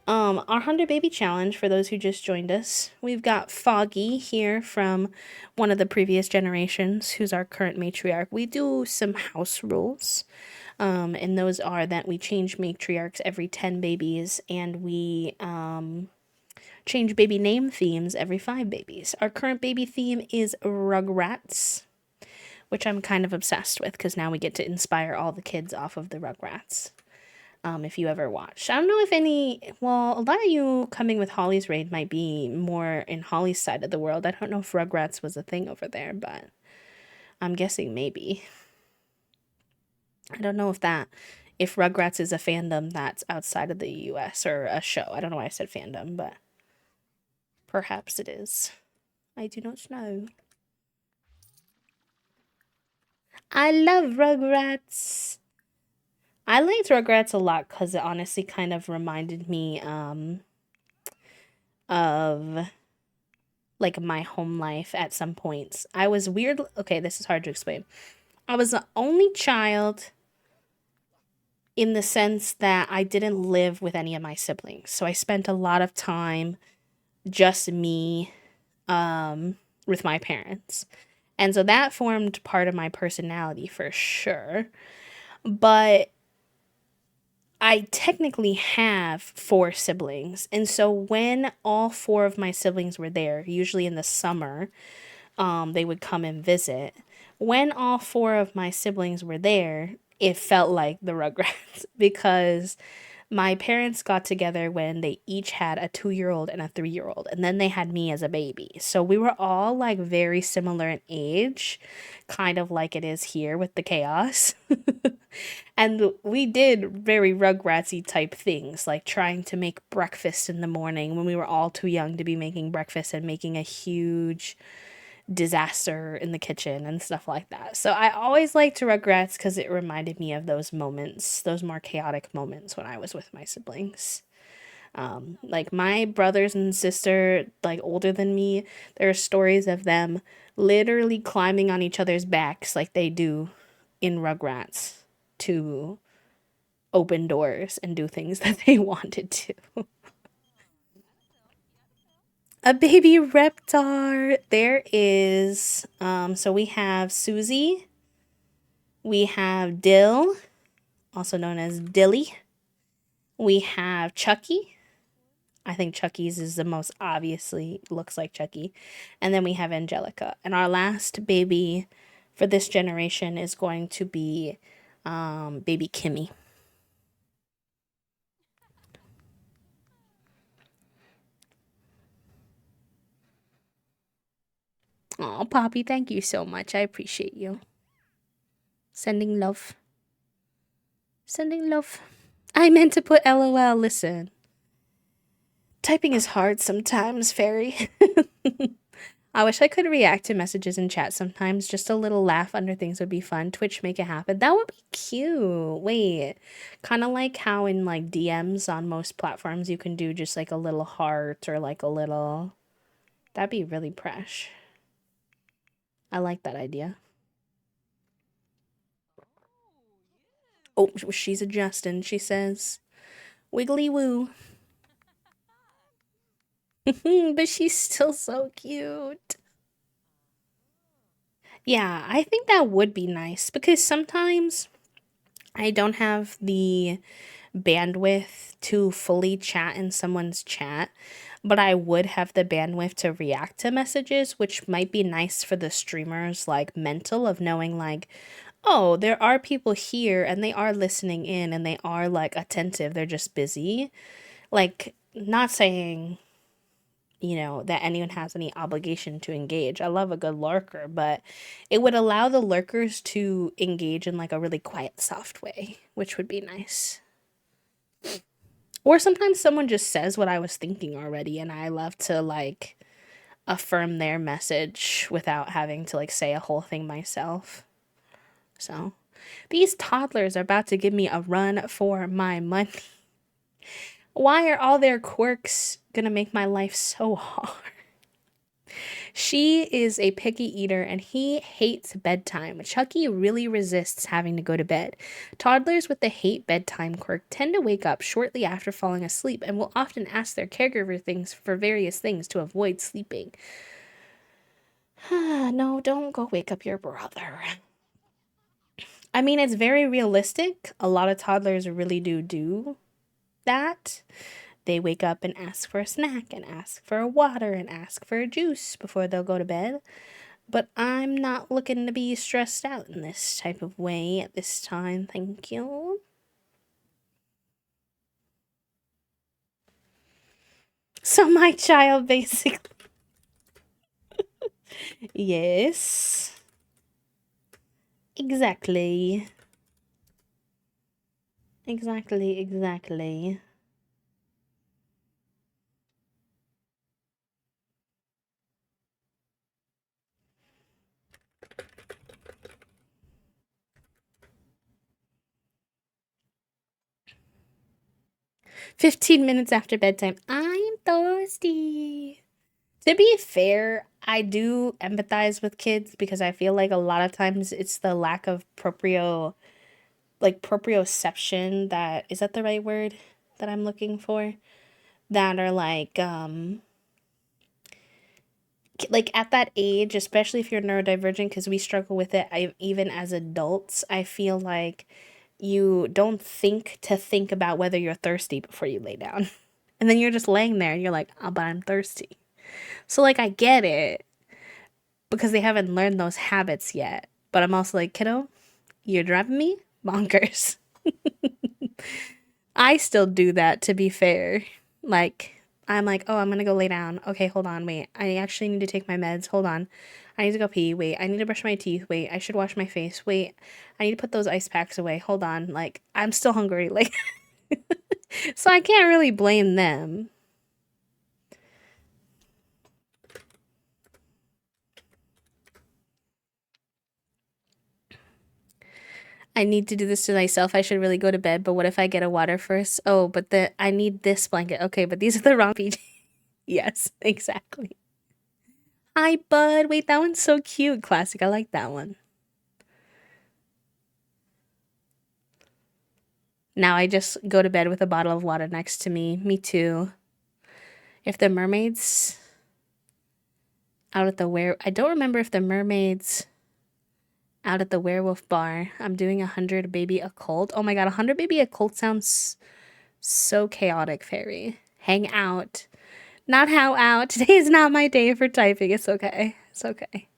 Our 100 baby challenge, for those who just joined us, we've got Foggy here from one of the previous generations, who's our current matriarch. We do some house rules, and those are that we change matriarchs every 10 babies, and we change baby name themes every 5 babies. Our current baby theme is Rugrats, which I'm kind of obsessed with because now we get to inspire all the kids off of the Rugrats. If you ever watched. I don't know if a lot of you coming with Holly's raid might be more in Holly's side of the world. I don't know if Rugrats was a thing over there, but I'm guessing maybe. I don't know if Rugrats is a fandom that's outside of the US or a show. I don't know why I said fandom, but perhaps it is. I do not know. I love Rugrats. I liked Rugrats a lot because it honestly kind of reminded me of like my home life at some points. I was weird. Okay, this is hard to explain. I was the only child in the sense that I didn't live with any of my siblings. So I spent a lot of time just me with my parents. And so that formed part of my personality for sure. But I technically have 4 siblings. And so when all 4 of my siblings were there, usually in the summer, they would come and visit. When all 4 of my siblings were there, it felt like the Rugrats because my parents got together when they each had a 2-year-old and a 3-year-old, and then they had me as a baby. So we were all like very similar in age, kind of like it is here with the chaos. And we did very Rugratsy type things, like trying to make breakfast in the morning when we were all too young to be making breakfast and making a huge disaster in the kitchen and stuff like that. So I always liked Rugrats because it reminded me of those moments, those more chaotic moments when I was with my siblings. Like my brothers and sister, like older than me, there are stories of them literally climbing on each other's backs like they do in Rugrats to open doors and do things that they wanted to. A baby Reptar. There is, so we have Susie. We have Dill, also known as Dilly. We have Chucky. I think Chucky's is the most obviously looks like Chucky. And then we have Angelica. And our last baby for this generation is going to be baby Kimmy. Oh, Poppy, thank you so much. I appreciate you. Sending love. Sending love. I meant to put LOL. Listen. Typing is hard sometimes, Fairy. I wish I could react to messages in chat sometimes. Just a little laugh under things would be fun. Twitch, make it happen. That would be cute. Wait. Kind of like how in like DMs on most platforms you can do just like a little heart or like a little... That'd be really fresh. I like that idea. Oh, she's adjusting, she says. Wiggly woo. But she's still so cute. Yeah, I think that would be nice because sometimes I don't have the bandwidth to fully chat in someone's chat, but I would have the bandwidth to react to messages, which might be nice for the streamers, like mental of knowing like, oh, there are people here and they are listening in and they are like attentive, they're just busy. Like, not saying, that anyone has any obligation to engage. I love a good lurker, but it would allow the lurkers to engage in like a really quiet, soft way, which would be nice. Or sometimes someone just says what I was thinking already, and I love to like affirm their message without having to like say a whole thing myself. So These toddlers are about to give me a run for my money. Why are all their quirks gonna make my life so hard? She is a picky eater and he hates bedtime. Chucky really resists having to go to bed. Toddlers with the hate bedtime quirk tend to wake up shortly after falling asleep and will often ask their caregiver things for various things to avoid sleeping. No, don't go wake up your brother. I mean, it's very realistic. A lot of toddlers really do that. They wake up and ask for a snack and ask for a water and ask for a juice before they'll go to bed. But I'm not looking to be stressed out in this type of way at this time, thank you. So my child basically... Yes. Exactly. Exactly. 15 minutes after bedtime. I'm thirsty. To be fair, I do empathize with kids because I feel like a lot of times it's the lack of proprioception, that is that the right word that I'm looking for? That are like at that age, especially if you're neurodivergent, because we struggle with it. Even as adults, I feel like you don't think about whether you're thirsty before you lay down. And then you're just laying there and you're like, oh, but I'm thirsty. So, like, I get it because they haven't learned those habits yet. But I'm also like, kiddo, you're driving me bonkers. I still do that, to be fair. Like, I'm like, oh, I'm gonna go lay down. Okay, hold on, wait. I actually need to take my meds. Hold on. I need to go pee. Wait, I need to brush my teeth. Wait, I should wash my face. Wait, I need to put those ice packs away. Hold on. Like, I'm still hungry. Like, so I can't really blame them. I need to do this to myself. I should really go to bed, but what if I get a water first? Oh, but I need this blanket. Okay, but these are the wrong PJ. Yes, exactly. Hi, bud. Wait, that one's so cute. Classic. I like that one. Now I just go to bed with a bottle of water next to me. Me too. If the mermaids out at the I don't remember if the mermaids out at the werewolf bar. I'm doing 100 baby occult. Oh my god, 100 baby occult sounds so chaotic, fairy. Hang out. Not how out. Today is not my day for typing. It's okay. It's okay.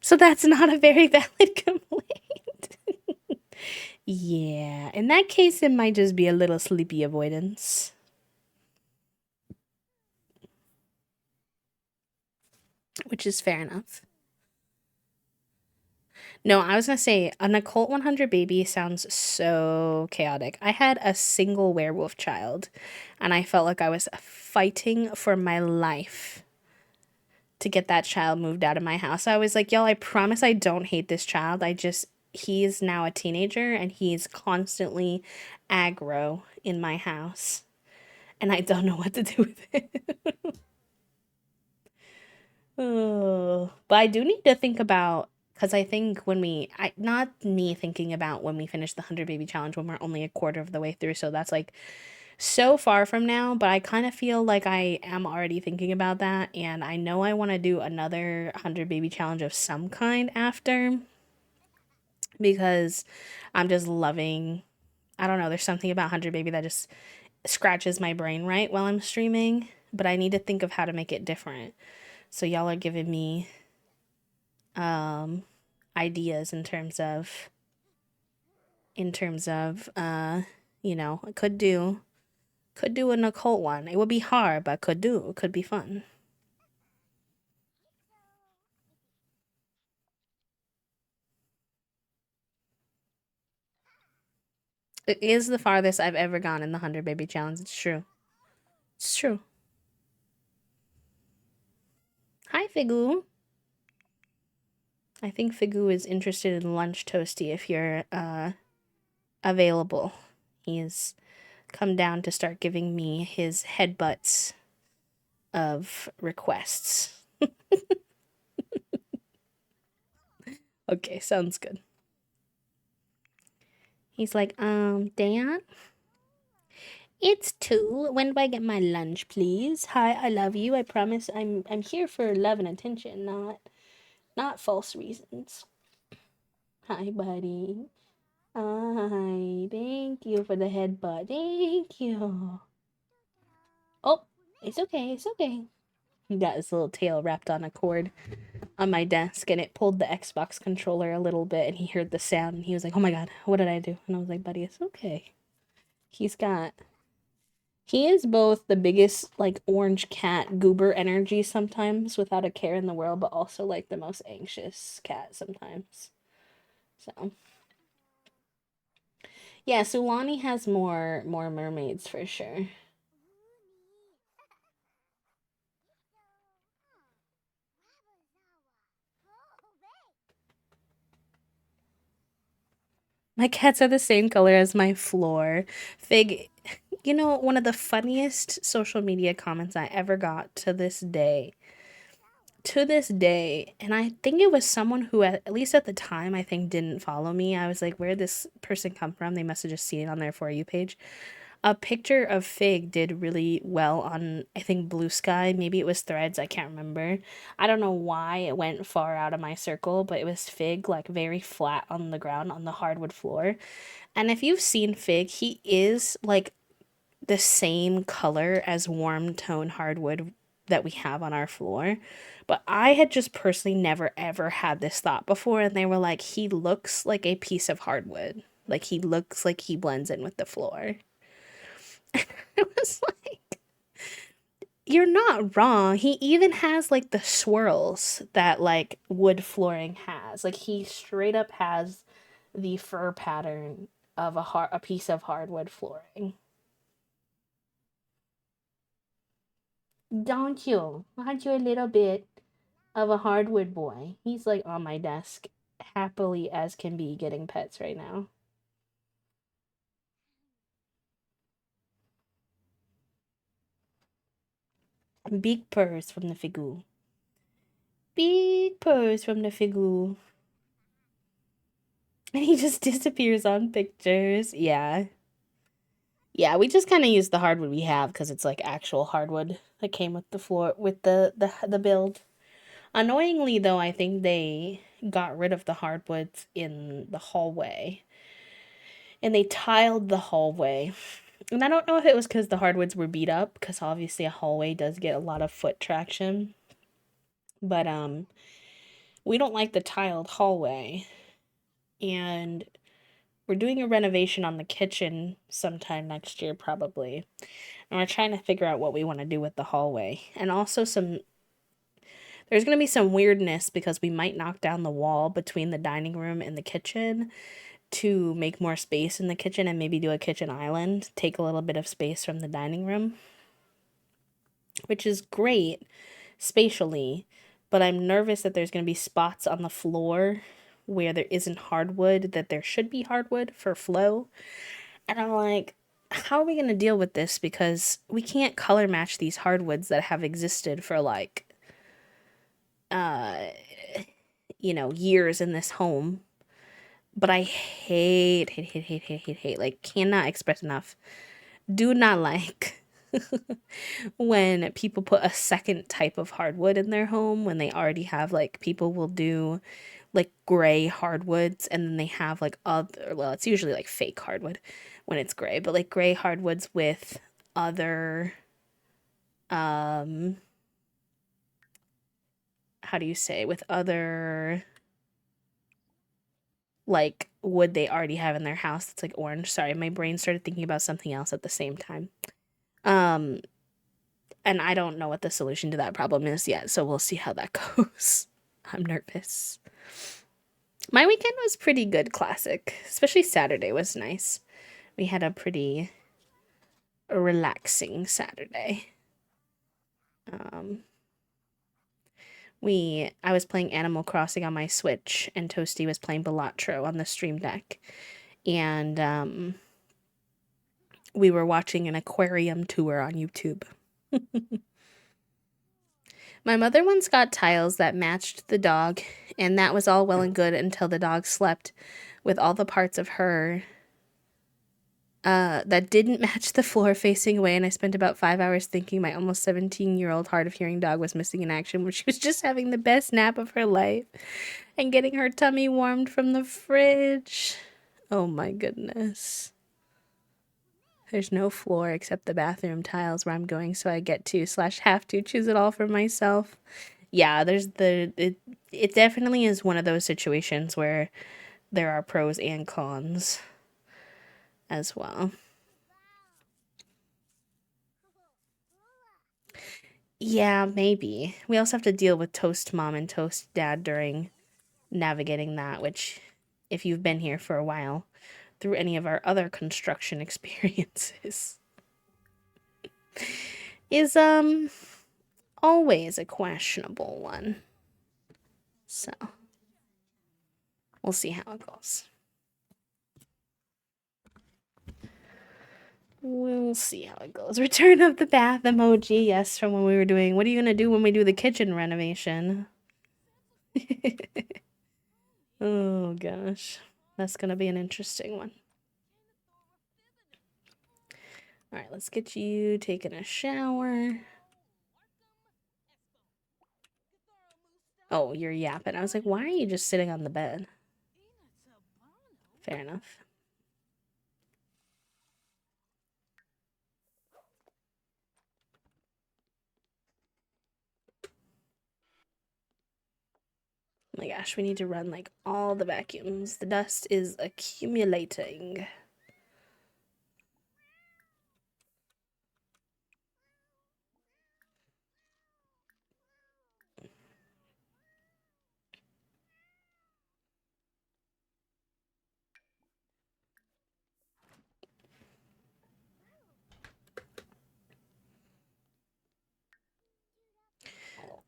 So that's not a very valid complaint. Yeah. In that case, it might just be a little sleepy avoidance. Which is fair enough. No, I was gonna say an occult 100 baby sounds so chaotic. I had a single werewolf child, and I felt like I was fighting for my life to get that child moved out of my house. I was like, y'all, I promise I don't hate this child. He's now a teenager and he's constantly aggro in my house. And I don't know what to do with it. Oh, but I do need to think about, because I think not me thinking about when we finish the 100 baby challenge when we're only a quarter of the way through. So that's like so far from now, but I kind of feel like I am already thinking about that. And I know I want to do another 100 baby challenge of some kind after, because I'm just loving, I don't know, there's something about 100 baby that just scratches my brain right while I'm streaming, but I need to think of how to make it different. So y'all are giving me ideas in terms of you know, could do an occult one. It would be hard, but could be fun. It is the farthest I've ever gone in the 100 baby challenge. It's true. It's true. Hi, Figu. I think Figu is interested in lunch toasty if you're available. He has come down to start giving me his headbutts of requests. Okay, sounds good. He's like, Dan, it's 2. When do I get my lunch, please? Hi, I love you. I promise I'm here for love and attention, not false reasons. Hi, buddy. Hi. Thank you for the headbutt. Thank you. Oh, it's okay. It's okay. He got his little tail wrapped on a cord on my desk, and it pulled the Xbox controller a little bit, and he heard the sound, and he was like, "Oh my god, what did I do?" And I was like, "Buddy, it's okay." He's got He is both the biggest, like, orange cat goober energy sometimes without a care in the world, but also, like, the most anxious cat sometimes. So, yeah, Sulani has more mermaids for sure. My cats are the same color as my floor. Fig, one of the funniest social media comments I ever got to this day, and I think it was someone who at least at the time I think didn't follow me. I was like, where did this person come from? They must have just seen it on their For You page. A picture of Fig did really well on, I think, Blue Sky. Maybe it was Threads. I can't remember. I don't know why it went far out of my circle, but it was Fig, like, very flat on the ground on the hardwood floor. And if you've seen Fig, he is like the same color as warm tone hardwood that we have on our floor. But I had just personally never ever had this thought before, and they were like, he looks like a piece of hardwood. Like, he looks like he blends in with the floor. It was like, you're not wrong. He even has like the swirls that like wood flooring has. Like, he straight up has the fur pattern of a piece of hardwood flooring. Don't you? Aren't you a little bit of a hardwood boy? He's like on my desk, happily as can be, getting pets right now. Big purrs from the Figu. Big purrs from the Figu. And he just disappears on pictures. Yeah. Yeah, we just kind of use the hardwood we have because it's like actual hardwood that came with the floor with the build. Annoyingly though, I think they got rid of the hardwoods in the hallway and they tiled the hallway. And I don't know if it was because the hardwoods were beat up, because obviously a hallway does get a lot of foot traction. But we don't like the tiled hallway, and we're doing a renovation on the kitchen sometime next year probably. And we're trying to figure out what we want to do with the hallway. And also there's going to be some weirdness because we might knock down the wall between the dining room and the kitchen to make more space in the kitchen and maybe do a kitchen island, take a little bit of space from the dining room, which is great spatially, but I'm nervous that there's going to be spots on the floor where there isn't hardwood that there should be hardwood for flow. And I'm like, how are we going to deal with this? Because we can't color match these hardwoods that have existed for like, uh, years in this home. But I hate, like, cannot express enough. Do not like when people put a second type of hardwood in their home when they already have, like, people will do like gray hardwoods, and then they have like other, well, it's usually like fake hardwood when it's gray, but like gray hardwoods with other, um how do you say, with other like wood they already have in their house that's like orange. Sorry, my brain started thinking about something else at the same time. um and I don't know what the solution to that problem is yet, so we'll see how that goes. I'm nervous. My weekend was pretty good, classic. Especially Saturday was nice. We had a pretty relaxing Saturday. Um, I was playing Animal Crossing on my Switch, and Toasty was playing Balatro on the Stream Deck. And we were watching an aquarium tour on YouTube. My mother once got tiles that matched the dog, and that was all well and good until the dog slept with all the parts of her that didn't match the floor facing away, and I spent about 5 hours thinking my almost 17-year-old hard-of-hearing dog was missing in action when she was just having the best nap of her life and getting her tummy warmed from the fridge. Oh my goodness. There's no floor except the bathroom tiles where I'm going, so I get to / have to choose it all for myself. Yeah, it definitely is one of those situations where there are pros and cons as well. Yeah, maybe. We also have to deal with Toast Mom and Toast Dad during navigating that, which, if you've been here for a while, through any of our other construction experiences, is always a questionable one. So, we'll see how it goes. We'll see how it goes. Return of the bath emoji. Yes, from when we were doing. What are you gonna do when we do the kitchen renovation? Oh gosh, that's gonna be an interesting one. All right, let's get you taking a shower. Oh, you're yapping. I was like, why are you just sitting on the bed? Fair enough. Oh my gosh, we need to run like all the vacuums. The dust is accumulating.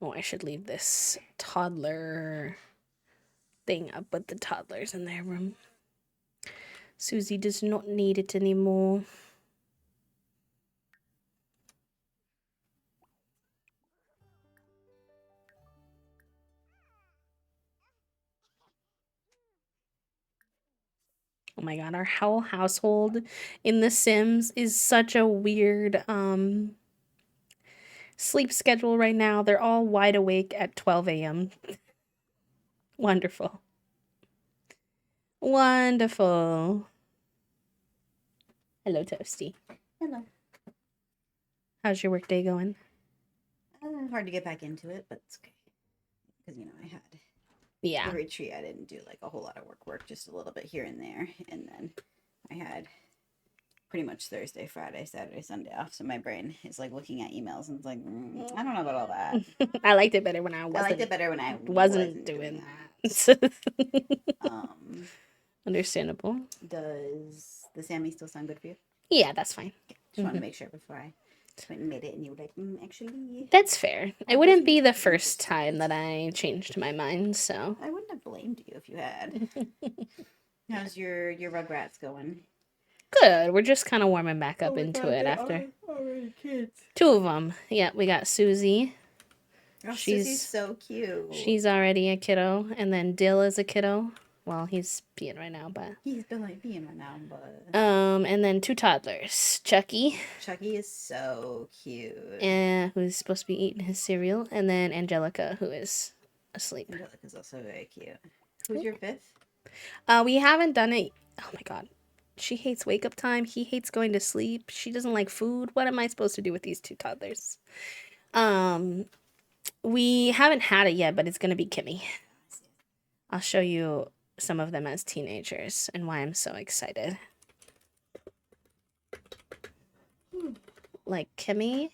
Oh, I should leave this toddler thing up with the toddlers in their room. Susie does not need it anymore. Oh my god, our whole household in The Sims is such a weird sleep schedule right now. They're all wide awake at 12 a.m. Wonderful. Wonderful. Hello, Toasty. Hello. How's your workday going? Hard to get back into it, but it's okay. Because, I had Yeah. the retreat. I didn't do like a whole lot of work, just a little bit here and there. And then I had pretty much Thursday, Friday, Saturday, Sunday off. So my brain is like looking at emails and it's like, I don't know about all that. I liked it better when I wasn't. I liked it better when I wasn't doing that. Understandable. Does the Sammy still sound good for you? Yeah, that's fine. Just wanted to make sure before I went and made it and you were like, actually. That's fair. It wouldn't be the first time that I changed my mind, so. I wouldn't have blamed you if you had. How's your Rugrats going? Good. We're just kind of warming back up into it after. Already kids. 2 of them. Yeah, we got Susie. Oh, Susie's so cute. She's already a kiddo, and then Dill is a kiddo. Well, he's peeing right now, but he's been like peeing right now, but and then 2 toddlers. Chucky. Chucky is so cute. Who's supposed to be eating his cereal, and then Angelica, who is asleep. Angelica's also very cute. Who's your 5th? We haven't done it. Oh my god. She hates wake up time. He hates going to sleep. She doesn't like food. What am I supposed to do with these 2 toddlers? We haven't had it yet, but it's going to be Kimmy. I'll show you some of them as teenagers and why I'm so excited. Like Kimmy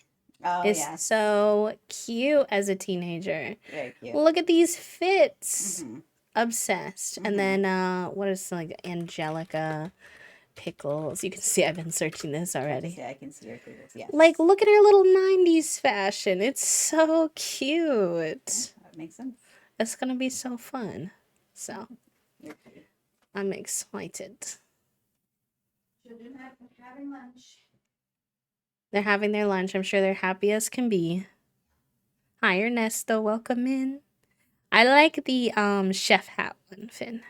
is so cute as a teenager. Very cute. Look at these fits. Mm-hmm. Obsessed. Mm-hmm. And then what is like Angelica Pickles? You can see I've been searching this already. Yeah, I can see her Pickles. Yeah. Like look at her little 90s fashion. It's so cute. That makes sense. It's gonna be so fun. So You're cute. I'm excited. Children having lunch. They're having their lunch. I'm sure they're happy as can be. Hi, Ernesto. Welcome in. I like the chef hat one, Finn.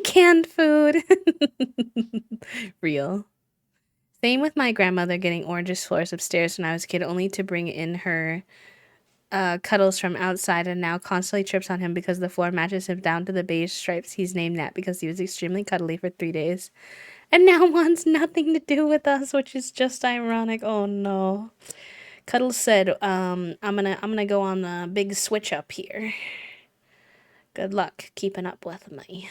Canned food. Real. Same with my grandmother getting oranges floors upstairs when I was a kid, only to bring in her Cuddles from outside and now constantly trips on him because the floor matches him down to the beige stripes. He's named that because he was extremely cuddly for 3 days. And now wants nothing to do with us, which is just ironic. Oh no. Cuddles said, I'm gonna go on the big switch up here. Good luck keeping up with me.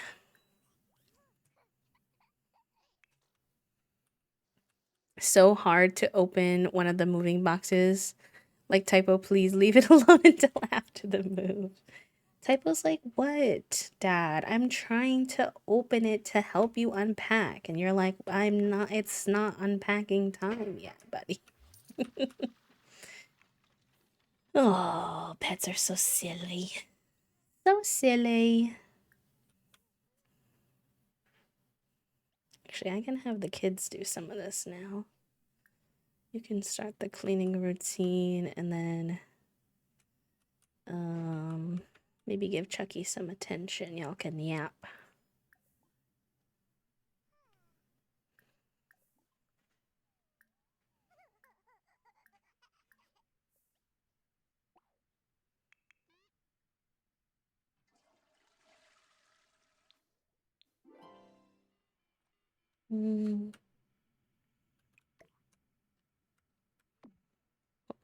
So hard to open one of the moving boxes. Like, Typo, please leave it alone until after the move. Typo's like, what, Dad? I'm trying to open it to help you unpack. And you're like, I'm not, it's not unpacking time yet, buddy. Oh, pets are so silly. So silly. Actually, I can have the kids do some of this now. You can start the cleaning routine and then maybe give Chucky some attention. Y'all can yap.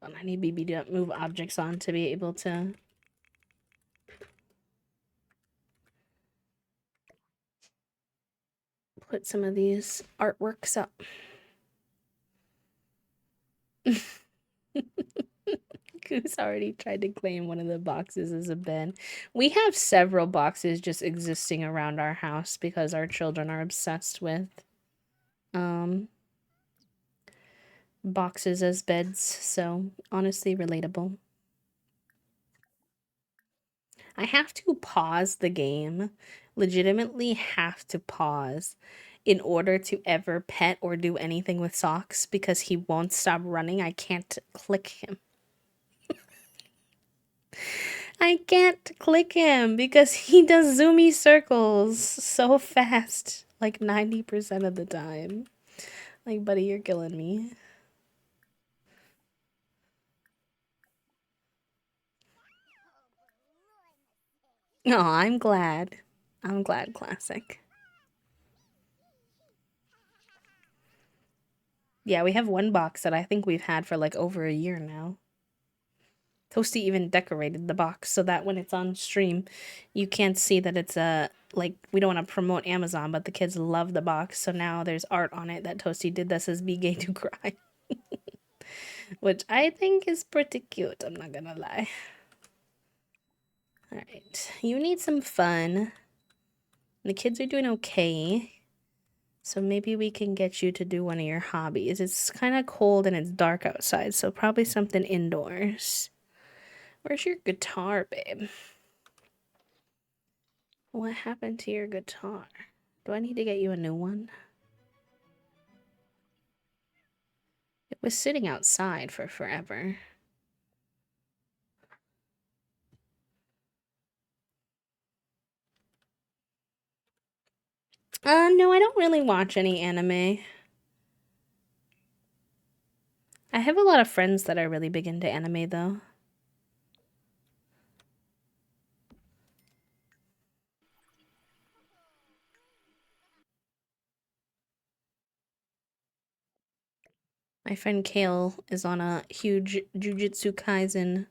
Hold on, I need BB to move objects on to be able to put some of these artworks up. Goose already tried to claim one of the boxes as a bed. We have several boxes just existing around our house because our children are obsessed with boxes as beds, so honestly relatable. I have to pause the game, legitimately have to pause in order to ever pet or do anything with Socks because he won't stop running. I can't click him. I can't click him because he does zoomy circles so fast, like 90% of the time. Like, buddy, you're killing me. Oh, I'm glad. I'm glad, Classic. Yeah, we have one box that I think we've had for like over a year now. Toasty even decorated the box so that when it's on stream, you can't see that it's a like we don't want to promote Amazon, but the kids love the box, so now there's art on it that Toasty did that says "Be gay to cry," which I think is pretty cute. I'm not gonna lie. All right, you need some fun. The kids are doing okay. So maybe we can get you to do one of your hobbies. It's kind of cold and it's dark outside, so probably something indoors. Where's your guitar, babe? What happened to your guitar? Do I need to get you a new one? It was sitting outside for forever. No, I don't really watch any anime. I have a lot of friends that are really big into anime, though. My friend Kale is on a huge Jujutsu Kaisen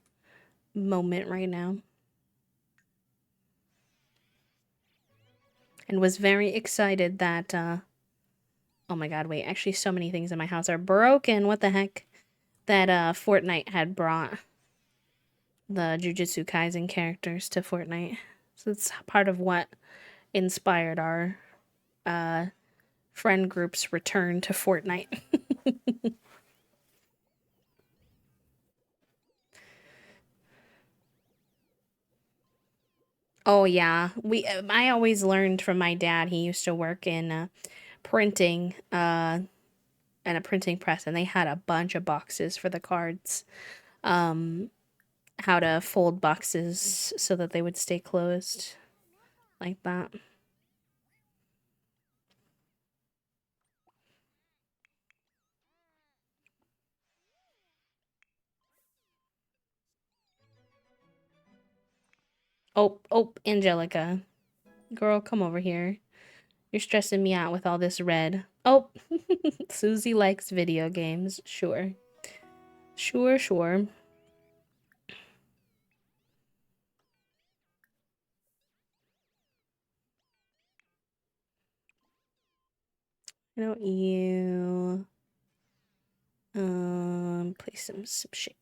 moment right now. And was very excited that, oh my god, wait, actually so many things in my house are broken, what the heck? That, Fortnite had brought the Jujutsu Kaisen characters to Fortnite. So it's part of what inspired our, friend group's return to Fortnite. Oh yeah, we I always learned from my dad. He used to work in printing and a printing press, and they had a bunch of boxes for the cards. Um, how to fold boxes so that they would stay closed like that. Oh, oh, Angelica, girl, come over here. You're stressing me out with all this red. Oh, Susie likes video games. Sure. Sure, sure. Why don't you play some shape?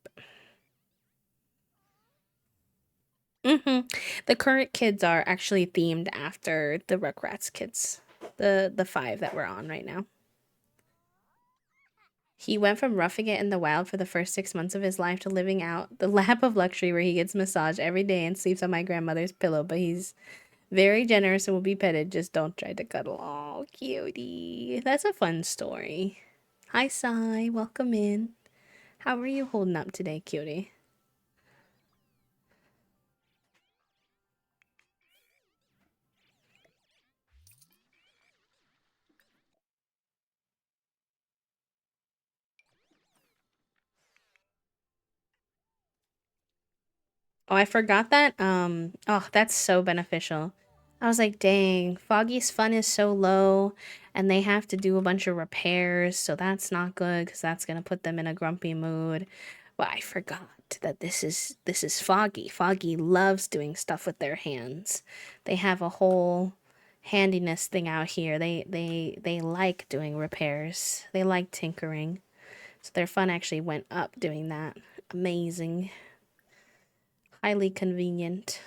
The current kids are actually themed after the Rugrats kids. The five that we're on right now. He went from roughing it in the wild for the first 6 months of his life to living out the lap of luxury where he gets massaged every day and sleeps on my grandmother's pillow, but he's very generous and will be petted. Just don't try to cuddle. Oh, cutie. That's a fun story. Hi, Sai. Welcome in. How are you holding up today, cutie? Oh, I forgot that. Oh, that's so beneficial. I was like, dang, Foggy's fun is so low, and they have to do a bunch of repairs, so that's not good because that's gonna put them in a grumpy mood. But I forgot that this is Foggy. Foggy loves doing stuff with their hands. They have a whole handiness thing out here. They like doing repairs. They like tinkering. So their fun actually went up doing that. Amazing. Highly convenient.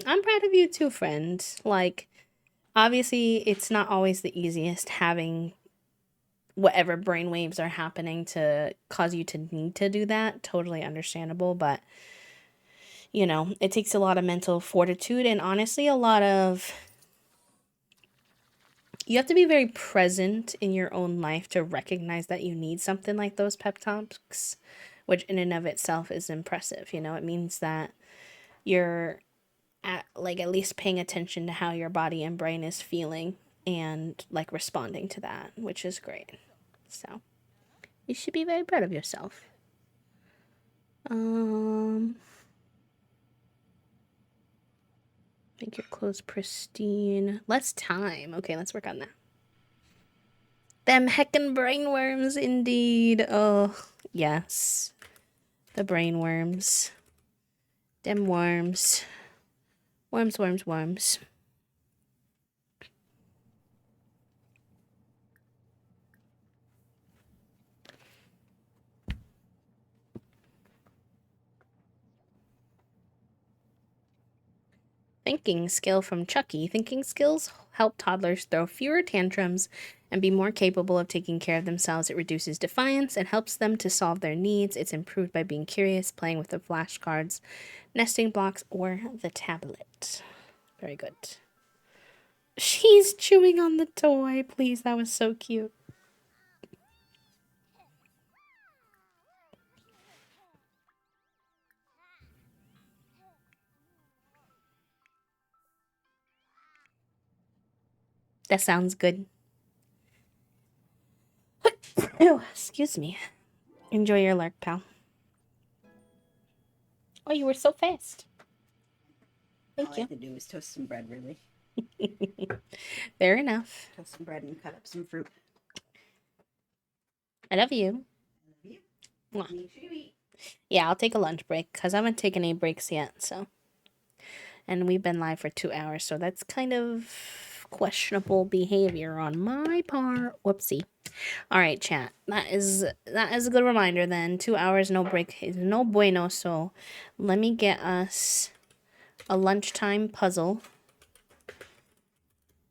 I'm proud of you too, friend. Like, obviously, it's not always the easiest having whatever brainwaves are happening to cause you to need to do that. Totally understandable, but it takes a lot of mental fortitude and honestly, a lot of. You have to be very present in your own life to recognize that you need something like those pep talks, which in and of itself is impressive. It means that you're at least paying attention to how your body and brain is feeling and like responding to that, which is great. So you should be very proud of yourself. Um, make your clothes pristine. Less time. Okay, let's work on that. Them heckin' brainworms, indeed. Oh, yes. The brainworms. Them worms. Worms, worms, worms. Thinking skill from Chucky. Thinking skills help toddlers throw fewer tantrums and be more capable of taking care of themselves. It reduces defiance and helps them to solve their needs. It's improved by being curious, playing with the flashcards, nesting blocks, or the tablet. Very good. She's chewing on the toy. Please, that was so cute. That sounds good. Oh, excuse me. Enjoy your lark, pal. Oh, you were so fast. All Thank I you. had to do was toast some bread, really. Fair enough. Toast some bread and cut up some fruit. I love you. I love you. Mwah. Make sure you eat. Yeah, I'll take a lunch break because I haven't taken any breaks yet. So, and we've been live for 2 hours, so that's kind of questionable behavior on my part. Whoopsie. All right, chat. That is a good reminder then. 2 hours, no break is no bueno. So let me get us a lunchtime puzzle.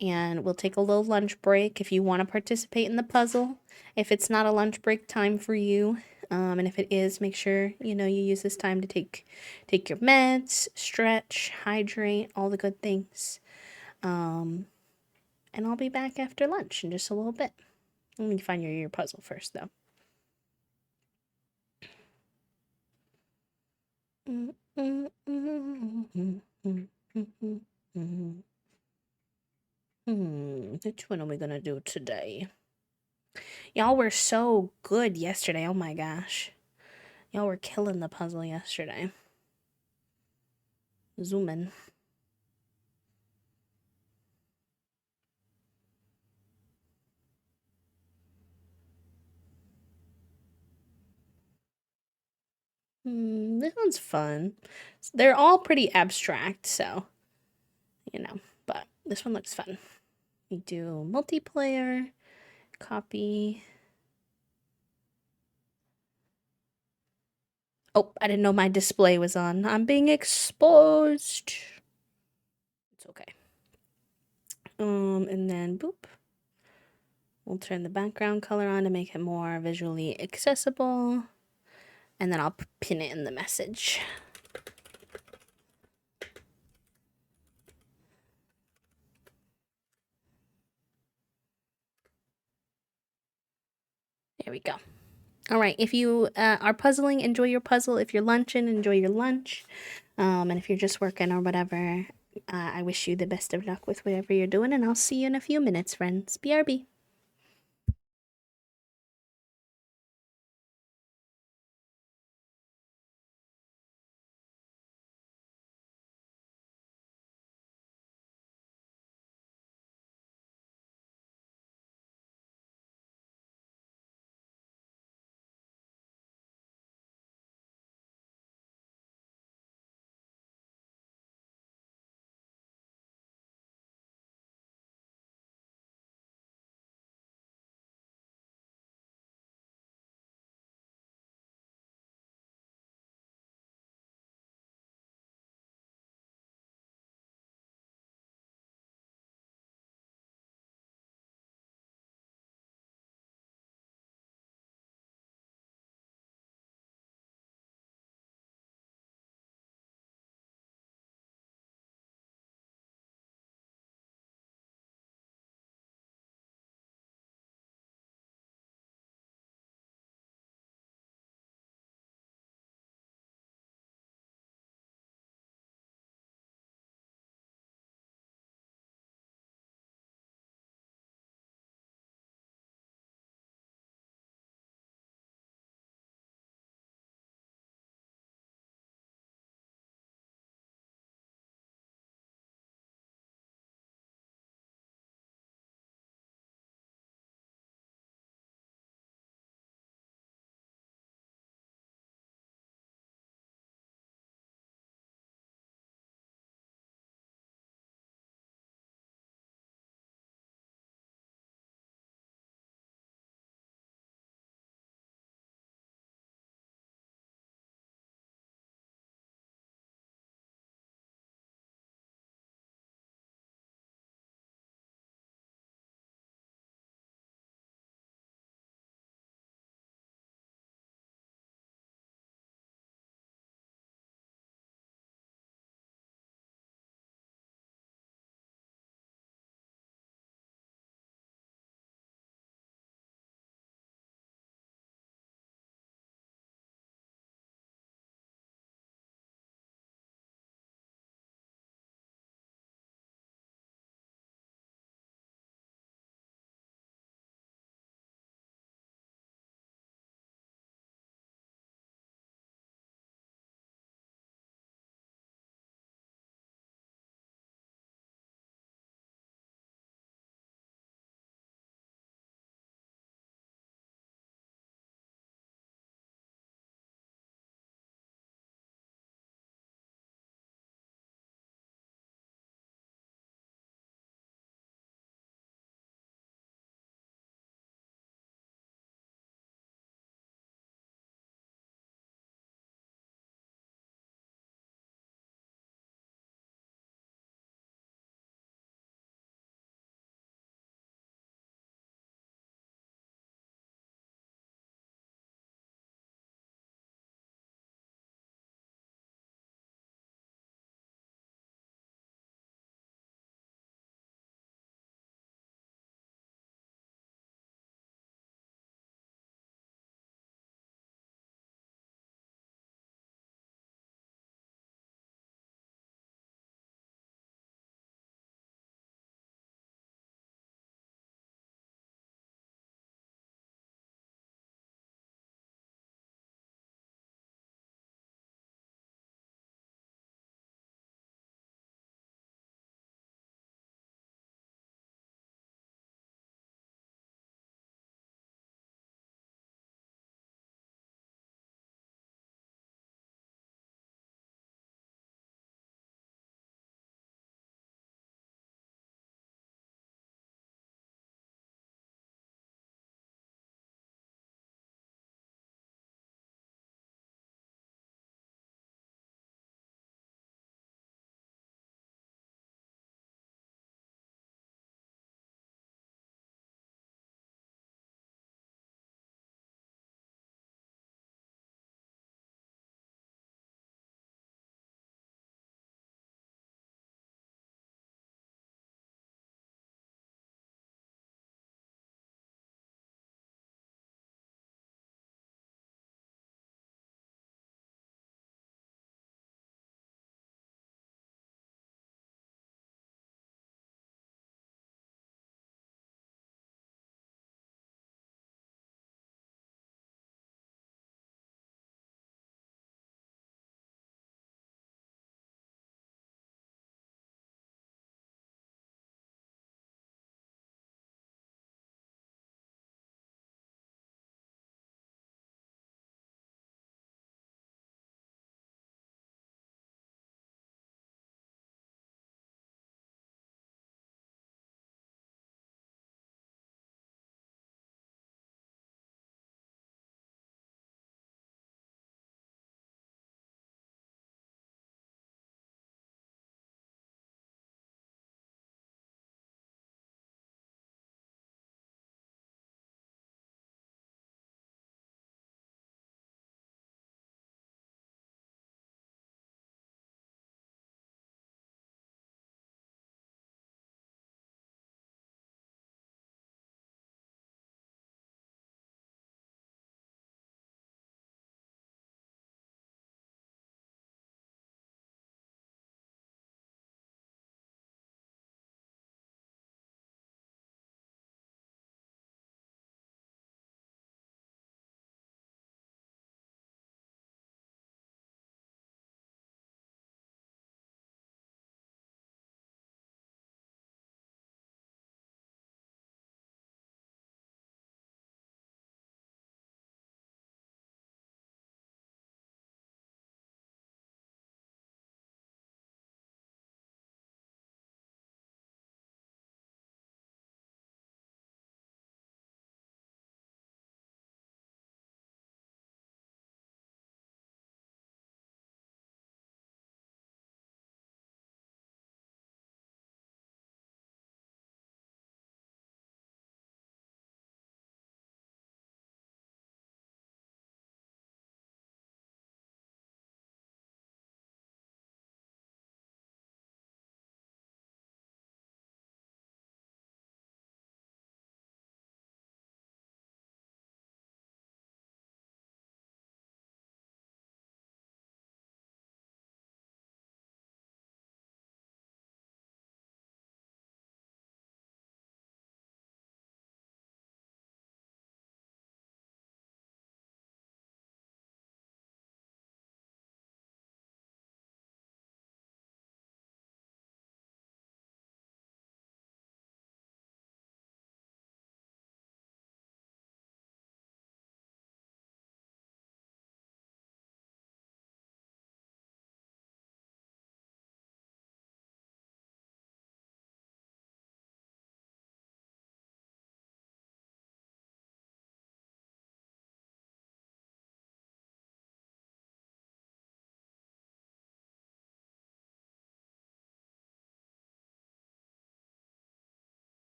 And we'll take a little lunch break if you want to participate in the puzzle. If it's not a lunch break time for you, and if it is, make sure you use this time to take your meds, stretch, hydrate, all the good things. And I'll be back after lunch in just a little bit. Let me find your puzzle first, though. Which one are we gonna do today? Y'all were so good yesterday. Oh my gosh. Y'all were killing the puzzle yesterday. Zoom in. This one's fun. They're all pretty abstract, so, but this one looks fun. We do multiplayer, copy. Oh, I didn't know my display was on. I'm being exposed. It's okay. And then boop. We'll turn the background color on to make it more visually accessible. And then I'll pin it in the message. There we go. All right, if you are puzzling, enjoy your puzzle. If you're lunching, enjoy your lunch. And if you're just working or whatever, I wish you the best of luck with whatever you're doing, and I'll see you in a few minutes, friends. BRB.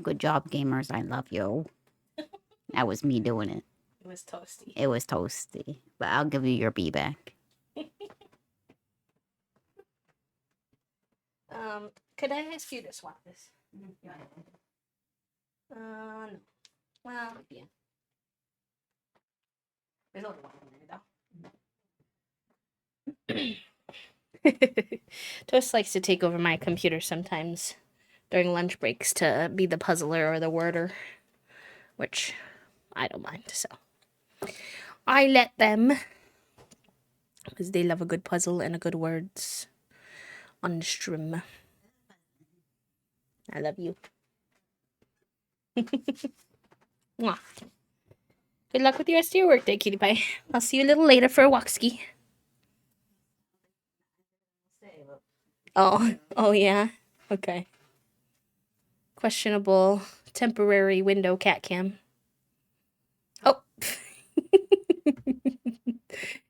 Good job, gamers. I love you. That was me doing it. It was toasty. It was toasty. But I'll give you your bee back. Could I ask you to swap this? No. Well, yeah. There's a lot in there, though. Toast likes to take over my computer sometimes during lunch breaks to be the puzzler or the worder, which I don't mind, so I let them, because they love a good puzzle and a good words on the stream. I love you. Mwah. Good luck with the rest of your workday, cutie pie. I'll see you a little later for a walk ski. Oh yeah. Okay. Questionable temporary window cat cam. Oh.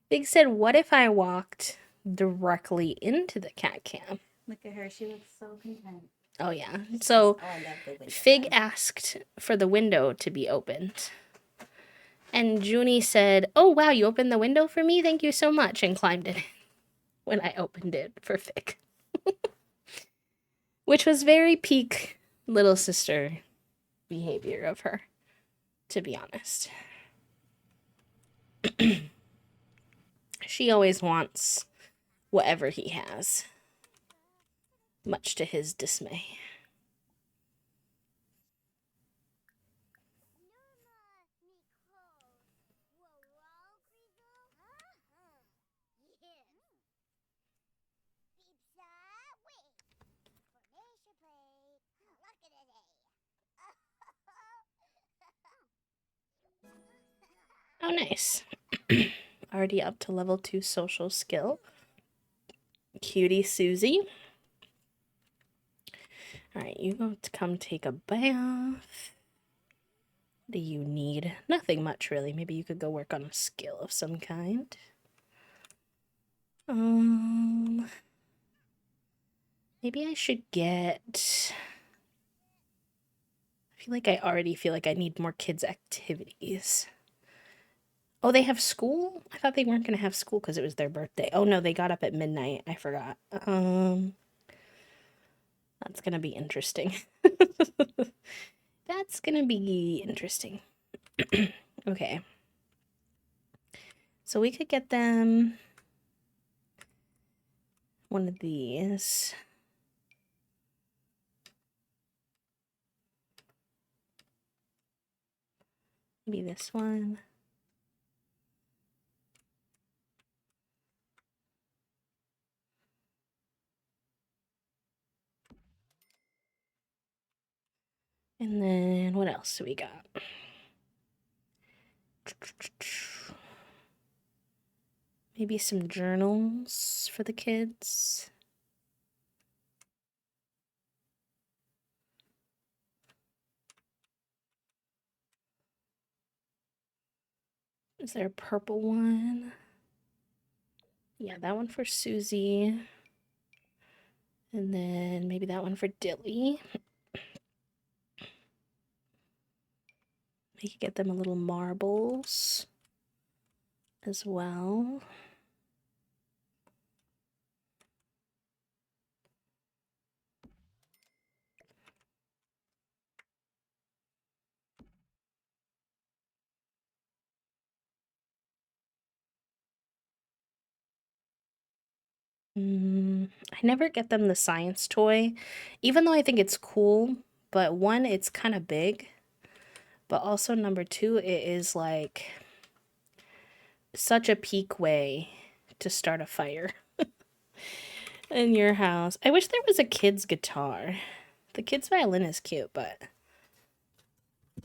Big said, what if I walked directly into the cat cam? Look at her. She looks so content. Oh yeah. So Oh, I love the window. Fig asked for the window to be opened. And Junie said, oh wow, you opened the window for me? Thank you so much. And climbed in when I opened it for Fig. Which was very peak little sister behavior of her, to be honest. She always wants whatever he has, much to his dismay. Oh, nice. Already up to level 2 social skill. Cutie Susie. Alright, you go to come take a bath. What do you need? Nothing much, really. Maybe you could go work on a skill of some kind. Maybe I should get... I feel like I already feel like I need more kids' activities. Oh, they have school? I thought they weren't going to have school because it was their birthday. Oh, no, they got up at midnight. I forgot. That's going to be interesting. That's going to be interesting. Okay. So we could get them one of these. Maybe this one. And then what else do we got? Maybe some journals for the kids. Is there a purple one? Yeah, that one for Susie. And then maybe that one for Dilly. We could get them a little marbles as well. I never get them the science toy, even though I think it's cool. But one, it's kind of big. But also, number two, it is like such a peak way to start a fire in your house. I wish there was a kid's guitar. The kid's violin is cute, but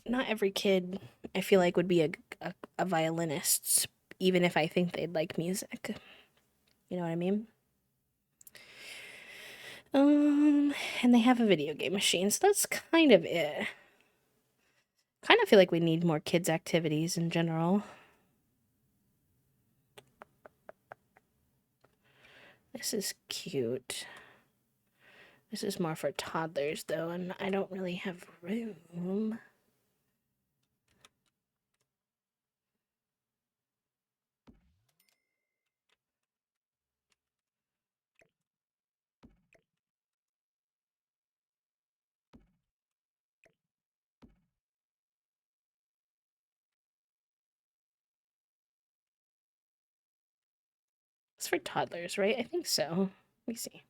not every kid, I feel like, would be a violinist, even if I think they'd like music. You know what I mean? And they have a video game machine, so that's kind of it. Kind of feel like we need more kids' activities in general. This is cute. This is more for toddlers, though, and I don't really have room. It's for toddlers, right? I think so. Let me see.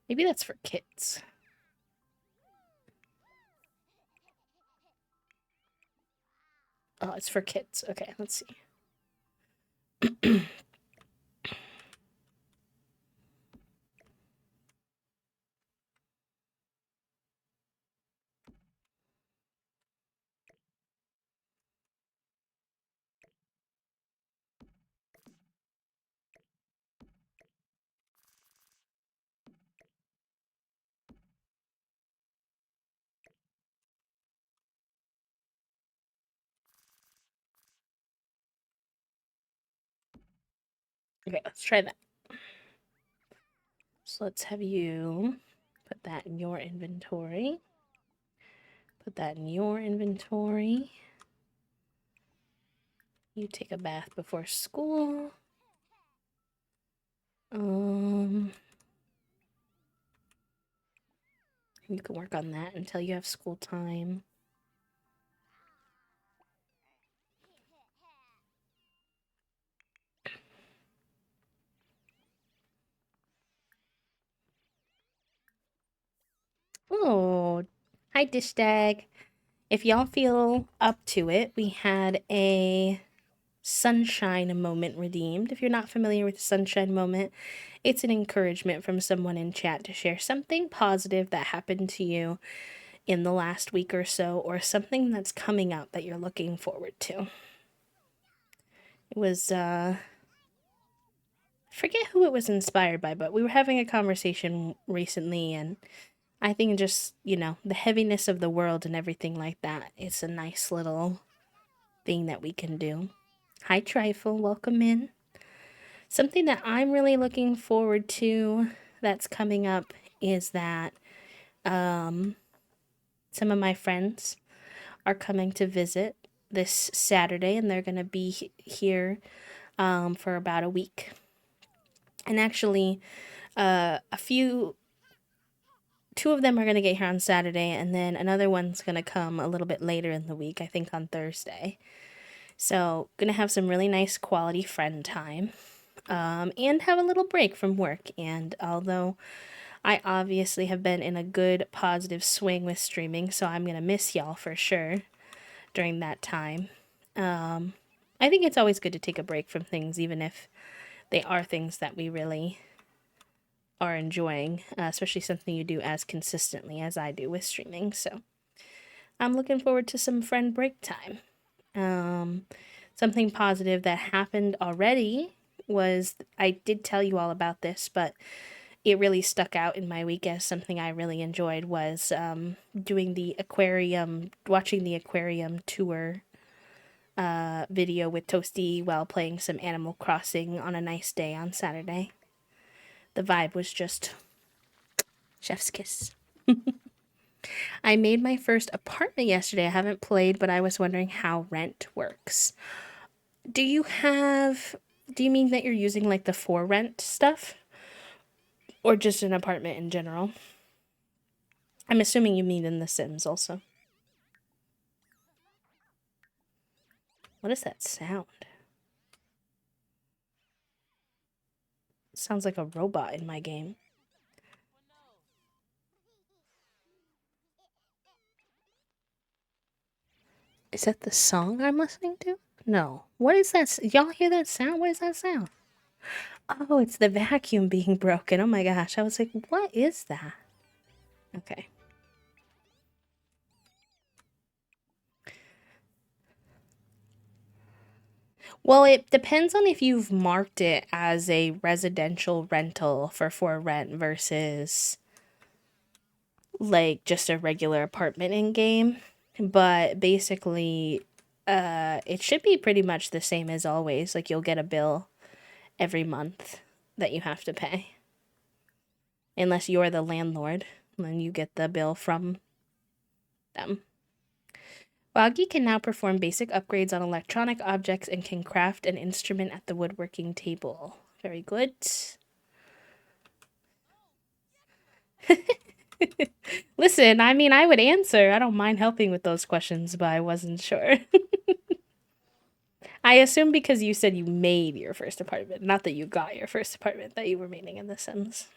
Maybe that's for kids. Oh, it's for kids. Okay, let's see. Okay, let's try that. So let's have you put that in your inventory. Put that in your inventory. You take a bath before school. You can work on that until you have school time. Oh, hi, Dishtag. If y'all feel up to it, we had a sunshine moment redeemed. If you're not familiar with the sunshine moment, it's an encouragement from someone in chat to share something positive that happened to you in the last week or so, or something that's coming up that you're looking forward to. It was, I forget who it was inspired by, but we were having a conversation recently, and I think just, the heaviness of the world and everything like that, it's a nice little thing that we can do. Hi, Trifle, welcome in. Something that I'm really looking forward to that's coming up is that some of my friends are coming to visit this Saturday, and they're going to be here for about a week. And actually, two of them are going to get here on Saturday, and then another one's going to come a little bit later in the week, I think on Thursday. So, going to have some really nice quality friend time, and have a little break from work. And although I obviously have been in a good, positive swing with streaming, so I'm going to miss y'all for sure during that time. I think it's always good to take a break from things, even if they are things that we really are enjoying, especially something you do as consistently as I do with streaming. So I'm looking forward to some friend break time. Something positive that happened already was, I did tell you all about this, but it really stuck out in my week as something I really enjoyed was watching the aquarium tour video with Toasty while playing some Animal Crossing on a nice day on Saturday. The vibe was just chef's kiss. I made my first apartment yesterday. I haven't played, but I was wondering how rent works. Do you mean that you're using like the for rent stuff? Or just an apartment in general? I'm assuming you mean in The Sims also. What is that sound? It sounds like a robot in my game. Is that the song I'm listening to? No. What is that? Y'all hear that sound? What is that sound? Oh, it's the vacuum being broken. Oh my gosh. I was like, what is that? Okay. Well, it depends on if you've marked it as a residential rental for rent versus like just a regular apartment in game. But basically, it should be pretty much the same as always. Like you'll get a bill every month that you have to pay. unless you're the landlord. Then you get the bill from them. Wagi can now perform basic upgrades on electronic objects and can craft an instrument at the woodworking table. Very good. Listen, I mean, I would answer. I don't mind helping with those questions, but I wasn't sure. I assume because you said you made your first apartment, not that you got your first apartment, that you were meaning in The Sims.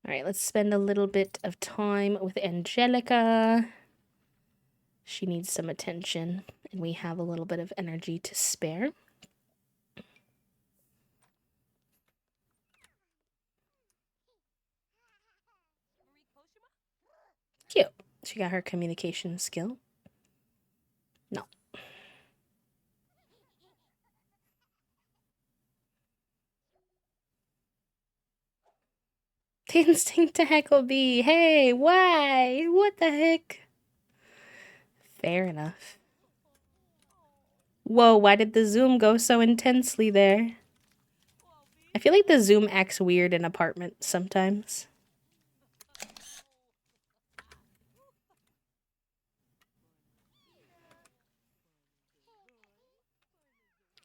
All right, let's spend a little bit of time with Angelica. She needs some attention, and we have a little bit of energy to spare. Cute. She got her communication skill. No. The instinct to heckle bee. Hey, why? What the heck? Fair enough. Whoa, why did the zoom go so intensely there? I feel like the zoom acts weird in apartments sometimes.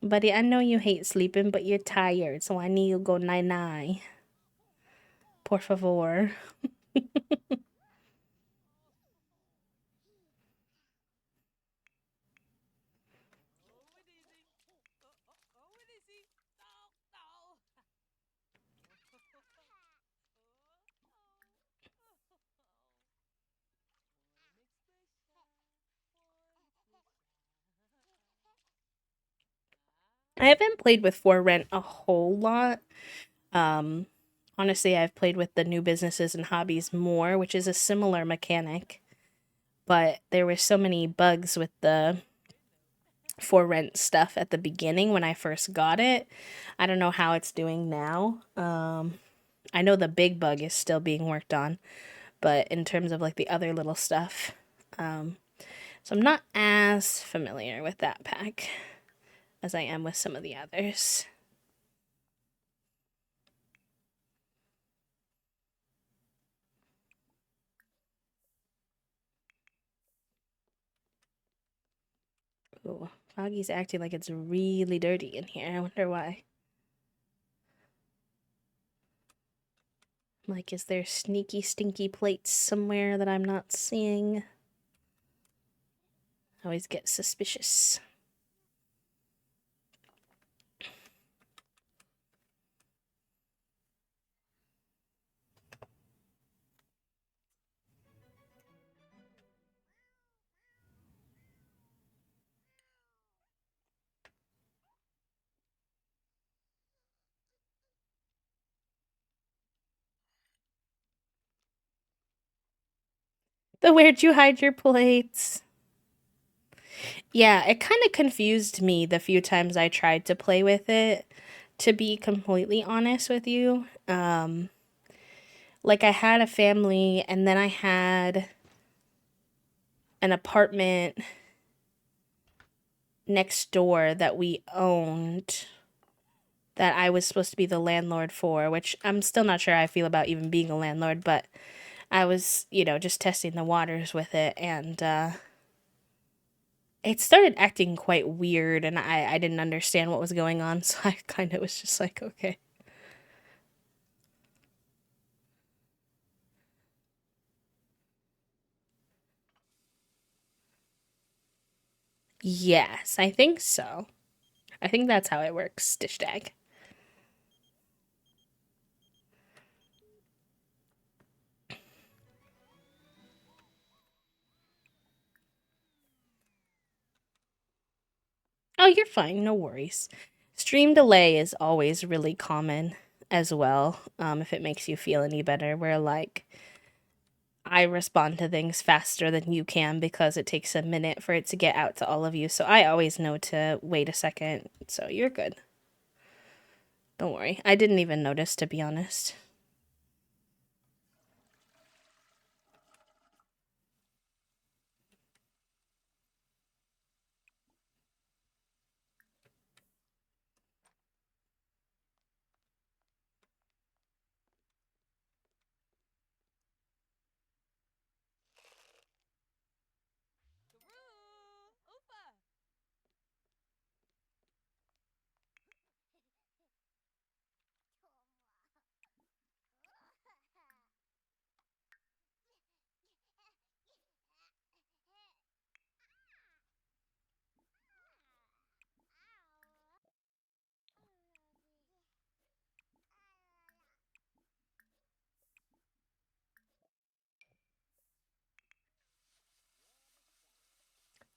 Buddy, I know you hate sleeping, but you're tired, so I need you to go night-night. Por favor. I haven't played with For Rent a whole lot. Honestly, I've played with the new businesses and hobbies more, which is a similar mechanic. But there were so many bugs with the For Rent stuff at the beginning when I first got it. I don't know how it's doing now. I know the big bug is still being worked on, but in terms of like the other little stuff, so I'm not as familiar with that pack as I am with some of the others. Ooh, Foggy's acting like it's really dirty in here. I wonder why. Like, is there sneaky, stinky plates somewhere that I'm not seeing? I always get suspicious. Where'd you hide your plates? Yeah, it kind of confused me the few times I tried to play with it, to be completely honest with you. Like, I had a family, and then I had an apartment next door that we owned that I was supposed to be the landlord for, which I'm still not sure how I feel about even being a landlord, but I was, just testing the waters with it, and it started acting quite weird, and I didn't understand what was going on, so I kind of was just like, okay. Yes, I think so. I think that's how it works, Dishtag. Oh, you're fine, no worries. Stream delay is always really common as well, if it makes you feel any better, where like I respond to things faster than you can because it takes a minute for it to get out to all of you. So I always know to wait a second. So you're good. Don't worry. I didn't even notice, to be honest.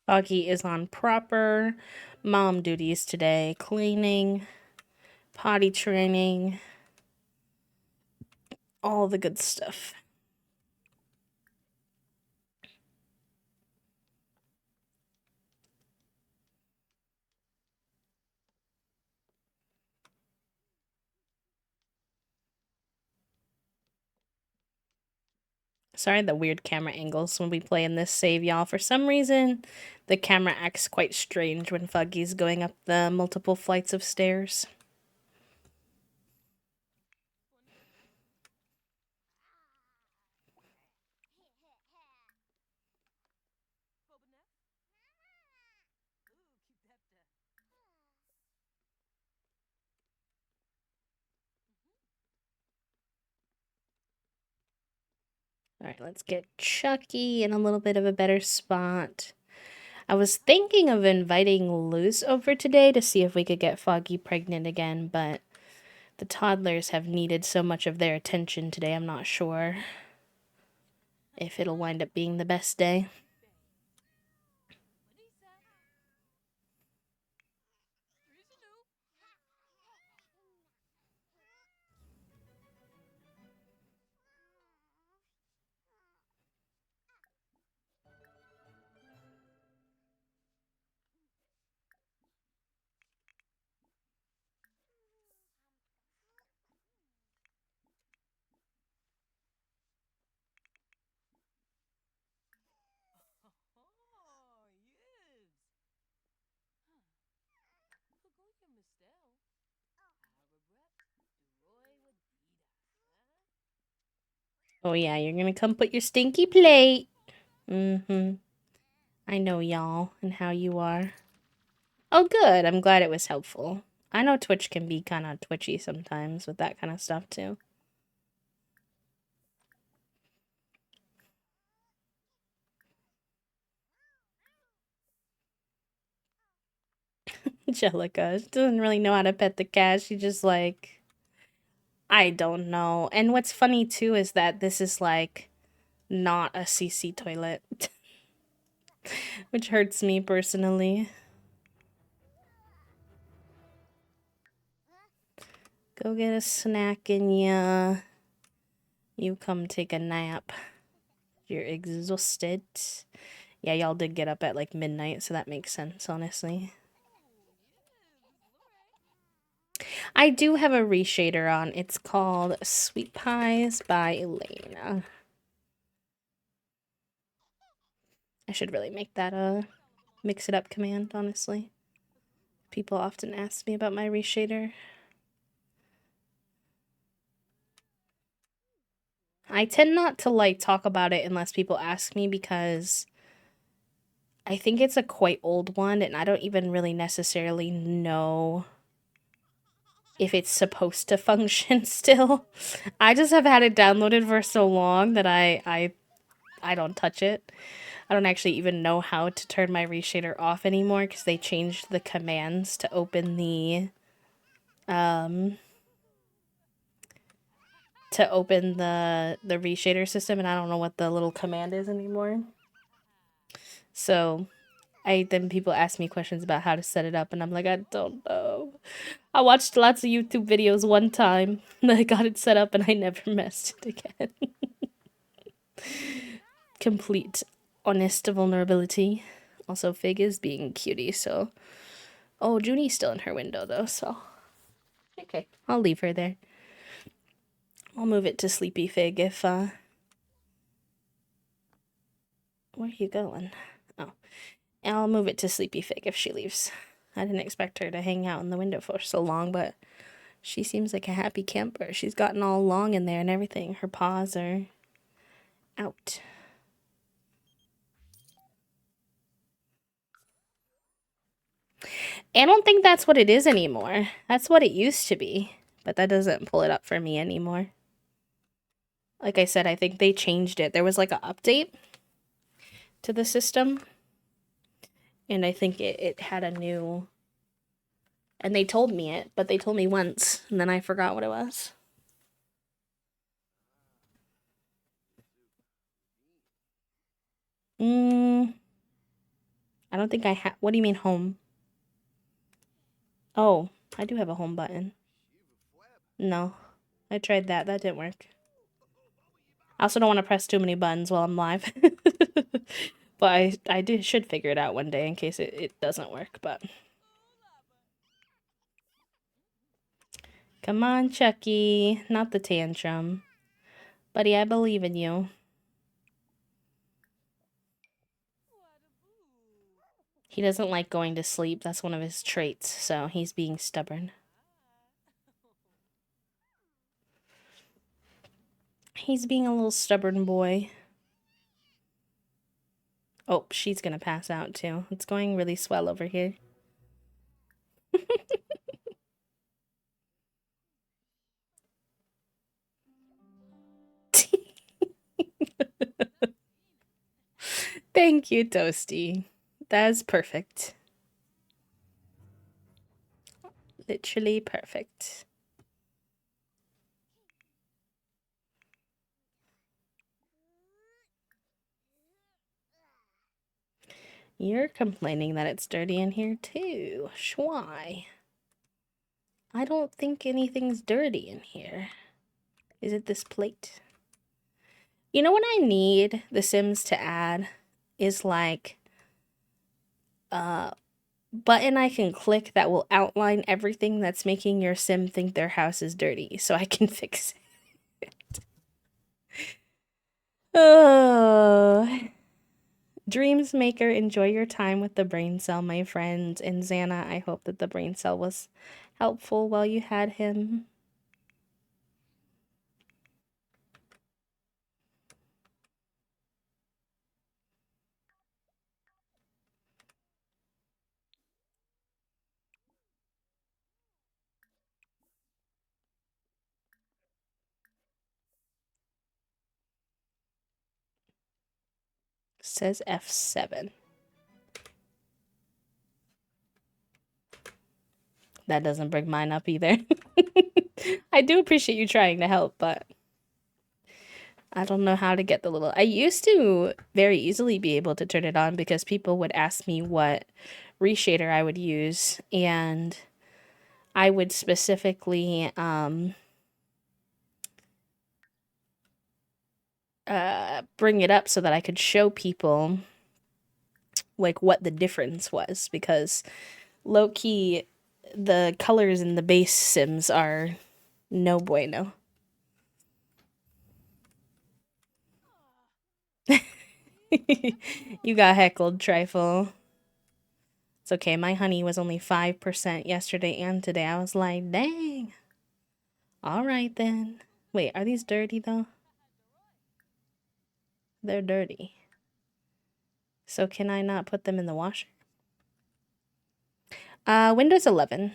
Foggy is on proper mom duties today. Cleaning, potty training, all the good stuff. Sorry, the weird camera angles when we play in this save, y'all. For some reason, the camera acts quite strange when Foggy's going up the multiple flights of stairs. Alright, let's get Chucky in a little bit of a better spot. I was thinking of inviting Luz over today to see if we could get Foggy pregnant again, but the toddlers have needed so much of their attention today, I'm not sure if it'll wind up being the best day. Oh yeah, you're gonna come put your stinky plate. Mm-hmm. I know y'all and how you are. Oh good, I'm glad it was helpful. I know Twitch can be kind of twitchy sometimes with that kind of stuff too. Angelica, she doesn't really know how to pet the cat. She just like, I don't know. And what's funny too is that this is like not a CC toilet, which hurts me personally. Go get a snack and you come take a nap. You're exhausted. Yeah, y'all did get up at like midnight, so that makes sense, honestly. I do have a reshader on. It's called Sweet Pies by Elena. I should really make that a mix it up command, honestly. People often ask me about my reshader. I tend not to like talk about it unless people ask me because I think it's a quite old one and I don't even really necessarily know if it's supposed to function still. I just have had it downloaded for so long that I don't touch it. I don't actually even know how to turn my reshader off anymore because they changed the commands to open the reshader system, and I don't know what the little command is anymore. So then people ask me questions about how to set it up, and I'm like, I don't know. I watched lots of YouTube videos one time, and I got it set up, and I never messed it again. Complete honest vulnerability. Also, Fig is being cutie, so... Oh, Junie's still in her window, though, so... Okay, I'll leave her there. I'll move it to Sleepy Fig if, Where are you going? Oh. I'll move it to Sleepy Fig if she leaves. I didn't expect her to hang out in the window for so long, but she seems like a happy camper. She's gotten all long in there and everything. Her paws are out. I don't think that's what it is anymore. That's what it used to be, but that doesn't pull it up for me anymore. Like I said, I think they changed it. There was like an update to the system, and I think it had a new... And they told me it, but they told me once, and then I forgot what it was. I don't think I have. What do you mean home? Oh, I do have a home button. No, I tried that. That didn't work. I also don't want to press too many buttons while I'm live. But I should figure it out one day in case it doesn't work, but... Come on, Chucky. Not the tantrum. Buddy, I believe in you. He doesn't like going to sleep. That's one of his traits, so he's being stubborn. He's being a little stubborn boy. Oh, she's gonna pass out too. It's going really swell over here. Thank you, Toasty. That's perfect. Literally perfect. You're complaining that it's dirty in here too. Schwai. I don't think anything's dirty in here. Is it this plate? You know what I need The Sims to add is like a button I can click that will outline everything that's making your Sim think their house is dirty so I can fix it. Oh. Dreams Maker, enjoy your time with the brain cell, my friend. And Xana, I hope that the brain cell was helpful while you had him. Says F7. That doesn't bring mine up either. I do appreciate you trying to help, but I don't know how to get the little... I used to very easily be able to turn it on because people would ask me what reshader I would use, and I would specifically bring it up so that I could show people like what the difference was, because low-key the colors in the base Sims are no bueno. You got heckled, Trifle. It's okay, my honey was only 5% yesterday and today. I was like, dang. Alright then. Wait, are these dirty though? They're dirty. So can I not put them in the washer? Windows 11.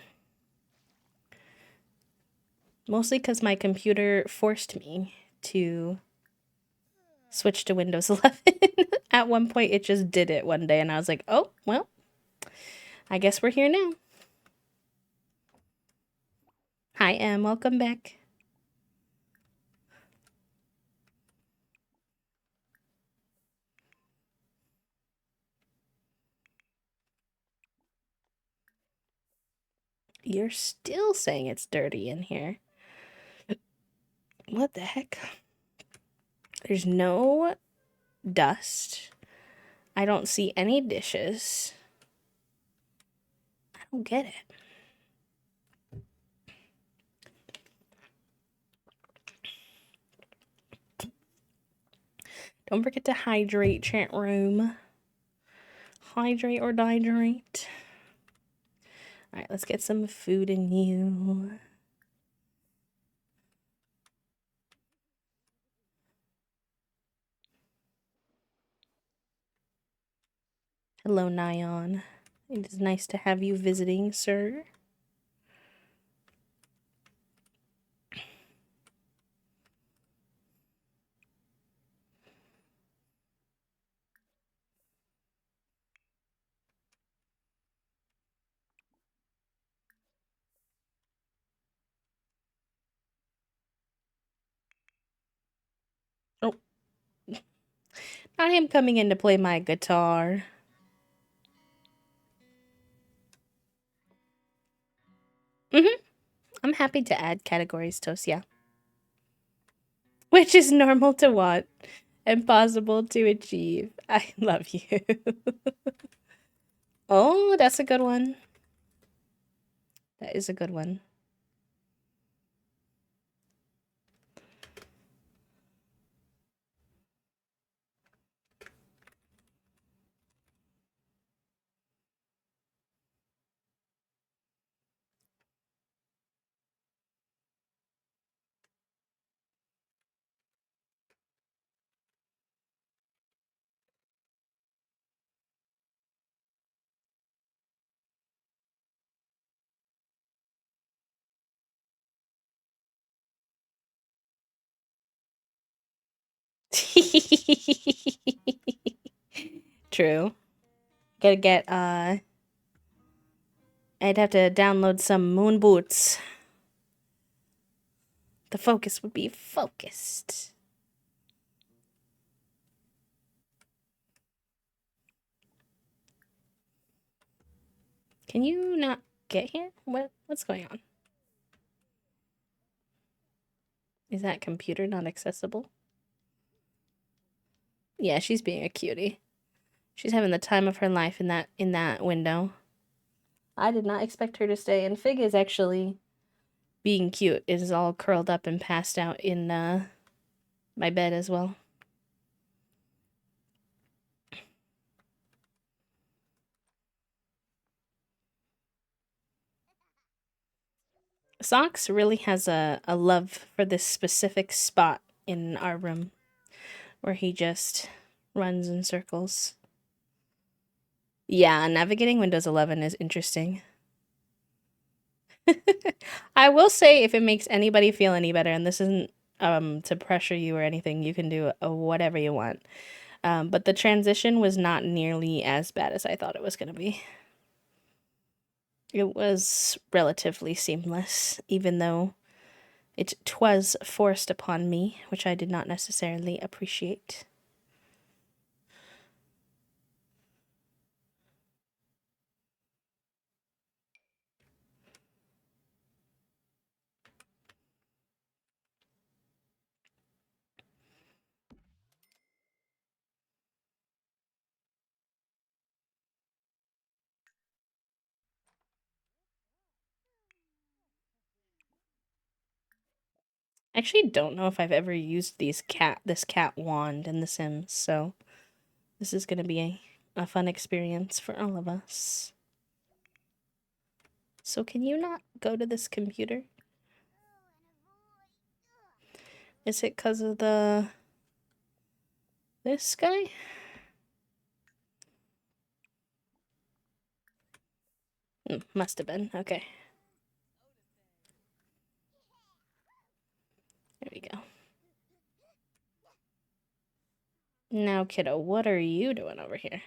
Mostly because my computer forced me to switch to Windows 11. At one point, it just did it one day, and I was like, oh, well, I guess we're here now. Hi, Em. Welcome back. You're still saying it's dirty in here. What the heck? There's no dust. I don't see any dishes. I don't get it. Don't forget to hydrate, chat room. Hydrate or dihydrate. Alright, let's get some food in you. Hello, Nyan. It is nice to have you visiting, sir. Oh. Not him coming in to play my guitar. I'm happy to add categories, Tosia. Which is normal to want and possible to achieve. I love you. Oh, that's a good one. That is a good one. True. Gotta get, I'd have to download some moon boots. The focus would be focused. Can you not get here? What's going on? Is that computer not accessible? Yeah, she's being a cutie. She's having the time of her life in that window. I did not expect her to stay, and Fig is actually being cute. Is all curled up and passed out in my bed as well. Socks really has a love for this specific spot in our room where he just runs in circles. Yeah, navigating Windows 11 is interesting. I will say, if it makes anybody feel any better, and this isn't to pressure you or anything, you can do whatever you want. But the transition was not nearly as bad as I thought it was going to be. It was relatively seamless, even though twas forced upon me, which I did not necessarily appreciate. I actually don't know if I've ever used this cat wand in The Sims, so this is gonna be a fun experience for all of us. So can you not go to this computer? Is it because of this guy? Must have been. Okay. There we go. Now, kiddo, what are you doing over here?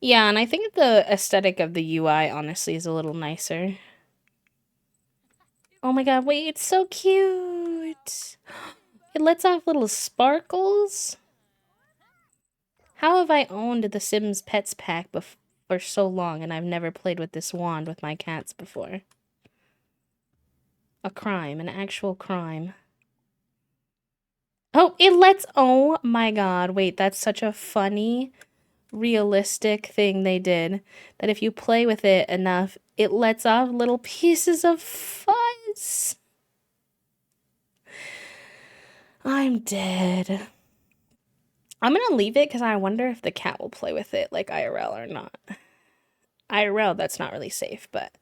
Yeah, and I think the aesthetic of the UI honestly is a little nicer. Oh my god, wait, it's so cute! It lets off little sparkles. How have I owned the Sims Pets pack for so long and I've never played with this wand with my cats before? A crime, an actual crime. Oh, oh my god, wait, that's such a funny, realistic thing they did. That if you play with it enough, it lets off little pieces of fuzz. I'm dead. I'm gonna leave it because I wonder if the cat will play with it like IRL or not. IRL, that's not really safe, but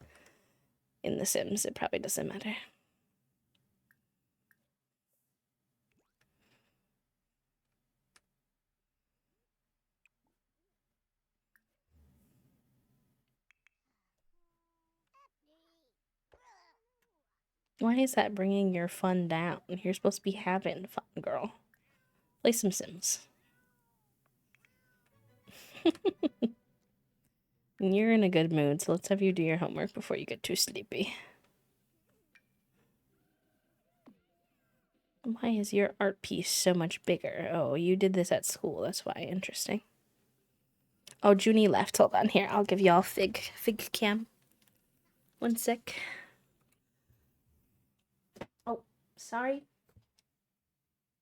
in The Sims, it probably doesn't matter. Why is that bringing your fun down? You're supposed to be having fun, girl. Play some Sims. You're in a good mood, so let's have you do your homework before you get too sleepy. Why is your art piece so much bigger? Oh, you did this at school. That's why. Interesting. Oh, Junie left. Hold on here. I'll give y'all fig cam. One sec. Oh, sorry.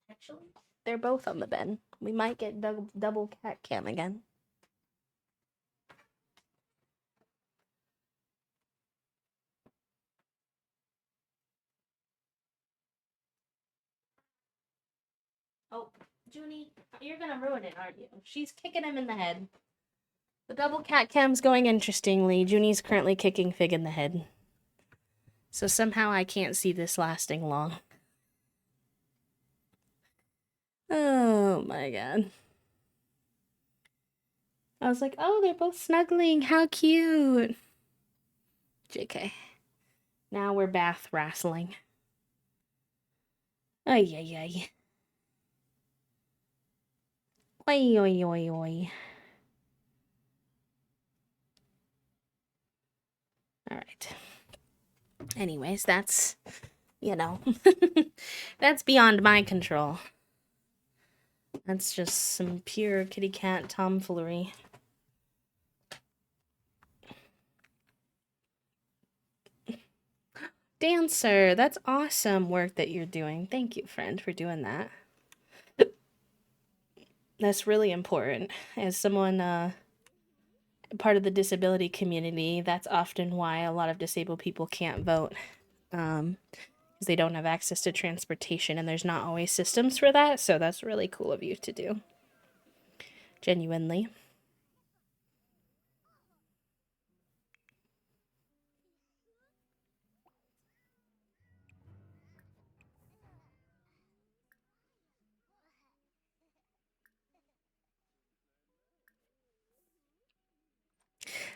Actually, they're both on the bed. We might get double cat cam again. Oh, Junie, you're gonna ruin it, aren't you? She's kicking him in the head. The double cat cam's going interestingly. Junie's currently kicking Fig in the head. So somehow I can't see this lasting long. Oh my god. I was like, oh, they're both snuggling. How cute. JK. Now we're bath wrestling. Ay, ay, ay. Oi, oi, oi, oi. Alright. Anyways, that's, you know, that's beyond my control. That's just some pure kitty cat tomfoolery. Dancer, that's awesome work that you're doing. Thank you, friend, for doing that. That's really important. As someone, part of the disability community, that's often why a lot of disabled people can't vote. Because they don't have access to transportation and there's not always systems for that. So that's really cool of you to do. Genuinely.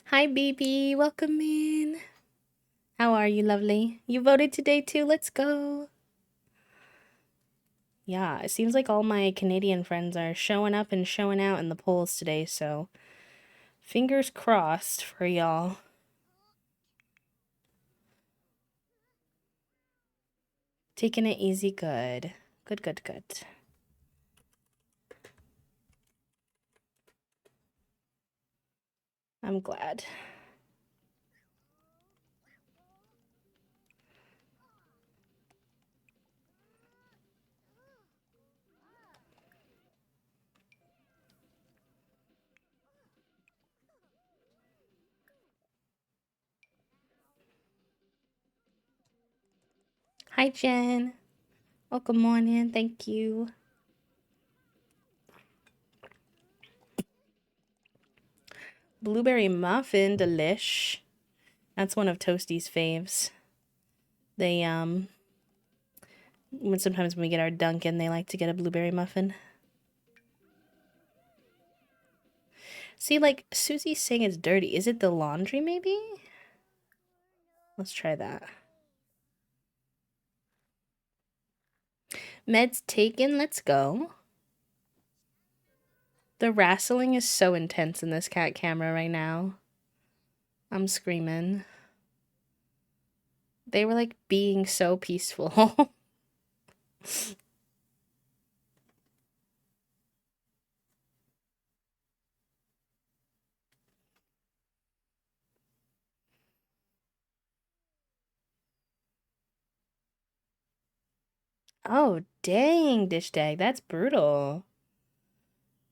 Hi, BB. Welcome in. How are you, lovely? You voted today, too? Let's go. Yeah, it seems like all my Canadian friends are showing up and showing out in the polls today, so fingers crossed for y'all. Taking it easy, good. Good, good, good. I'm glad. Hi, Jen. Oh, good morning. Thank you. Blueberry muffin, delish. That's one of Toasty's faves. They, sometimes when we get our Dunkin', they like to get a blueberry muffin. See, like, Susie's saying it's dirty. Is it the laundry, maybe? Let's try that. Meds taken, let's go. The wrestling is so intense in this cat camera right now. I'm screaming. They were like being so peaceful. Oh, dang, Dish Dag. That's brutal.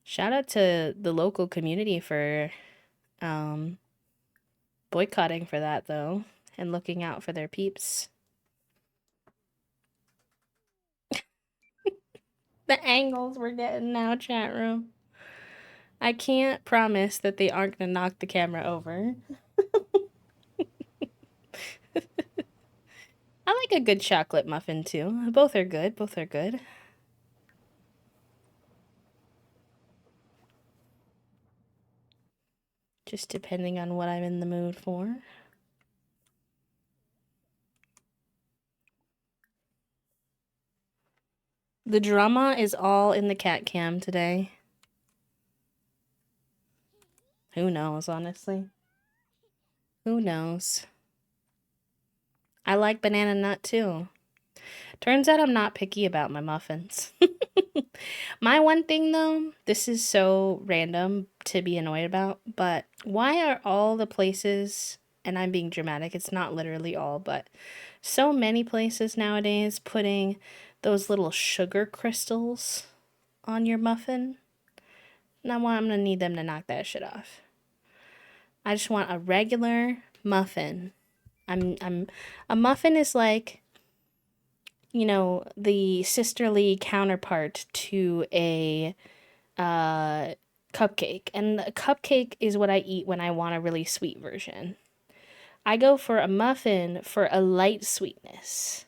Shout out to the local community for boycotting for that, though, and looking out for their peeps. The angles we're getting now, chat room. I can't promise that they aren't gonna knock the camera over. I like a good chocolate muffin, too. Both are good. Both are good. Just depending on what I'm in the mood for. The drama is all in the cat cam today. Who knows, honestly? Who knows? I like banana nut too. Turns out I'm not picky about my muffins. My one thing though, this is so random to be annoyed about, but why are all the places, and I'm being dramatic, it's not literally all, but so many places nowadays putting those little sugar crystals on your muffin? Now I'm gonna need them to knock that shit off. I just want a regular muffin. A muffin is like, you know, the sisterly counterpart to a cupcake. And a cupcake is what I eat when I want a really sweet version. I go for a muffin for a light sweetness.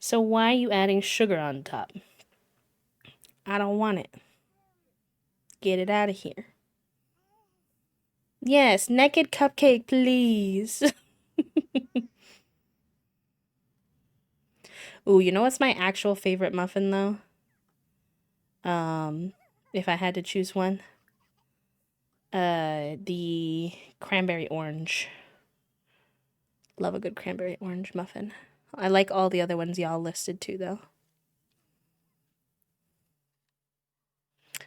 So why are you adding sugar on top? I don't want it. Get it out of here. Yes, naked cupcake, please. Ooh, you know what's my actual favorite muffin though? If I had to choose one, the cranberry orange. Love a good cranberry orange muffin. I like all the other ones y'all listed too, though.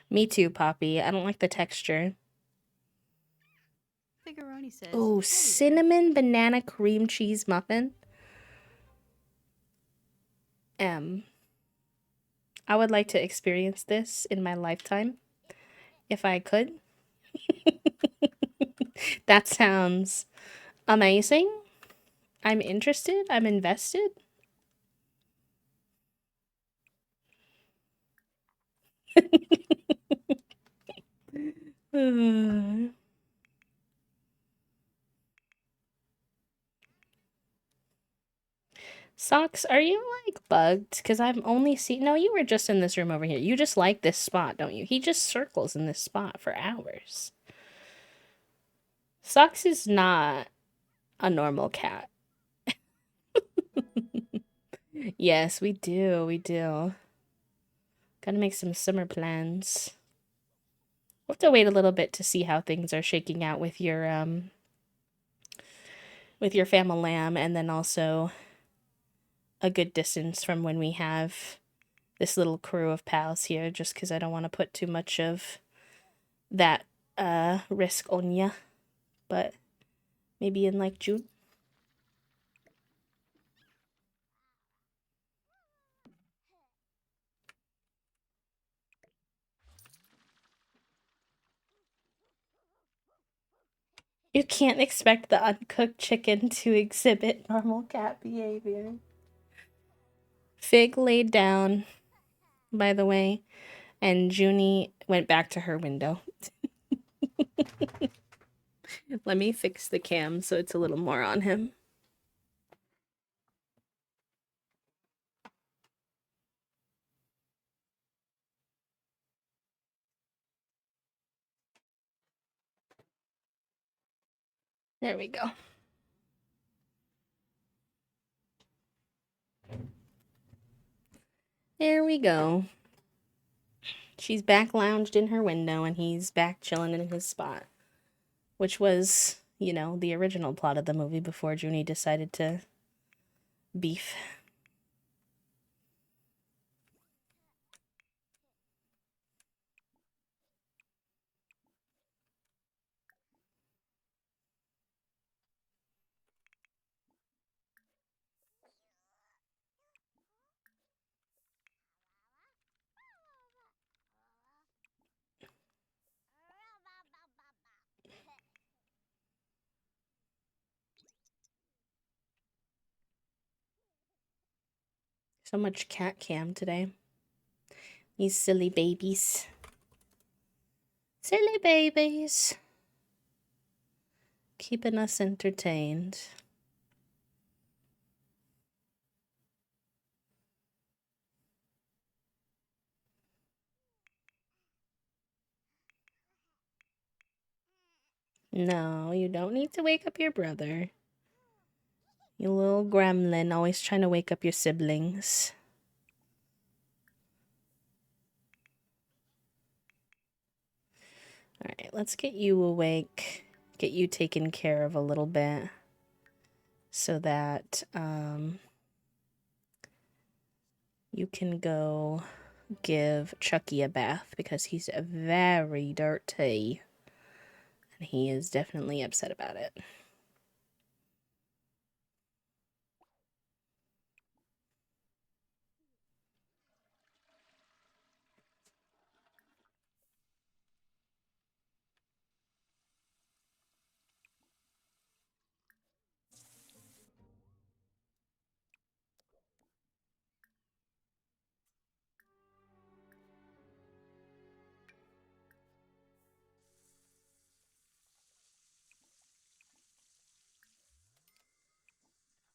Me too, Poppy. I don't like the texture. Figuroni says, Oh, cinnamon banana cream cheese muffin. I would like to experience this in my lifetime, if I could. That sounds amazing. I'm interested. I'm invested. Socks, are you like bugged? Because I've only seen. No, you were just in this room over here. You just like this spot, don't you? He just circles in this spot for hours. Socks is not a normal cat. Yes, we do. We do. Gotta make some summer plans. We'll have to wait a little bit to see how things are shaking out with your family lamb, and then also a good distance from when we have this little crew of pals here, just because I don't want to put too much of that risk on ya. But maybe in like June. You can't expect the uncooked chicken to exhibit normal cat behavior. Fig laid down, by the way, and Junie went back to her window. Let me fix the cam so it's a little more on him. There we go. There we go. She's back lounged in her window and he's back chilling in his spot. Which was, you know, the original plot of the movie before Junie decided to beef. So much cat cam today. These silly babies. Silly babies. Keeping us entertained. No, you don't need to wake up your brother. You little gremlin, always trying to wake up your siblings. Alright, let's get you awake. Get you taken care of a little bit. So that, you can go give Chucky a bath because he's very dirty. And he is definitely upset about it.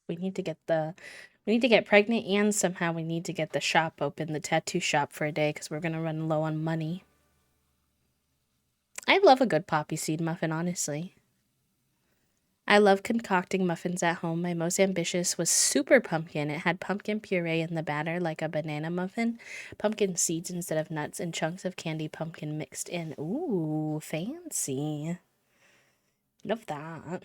We need to get pregnant, and somehow we need to get the shop open, the tattoo shop, for a day because we're gonna run low on money. I love a good poppy seed muffin, honestly. I love concocting muffins at home. My most ambitious was super pumpkin. It had pumpkin puree in the batter like a banana muffin, pumpkin seeds instead of nuts, and chunks of candy pumpkin mixed in. Ooh, fancy. Love that.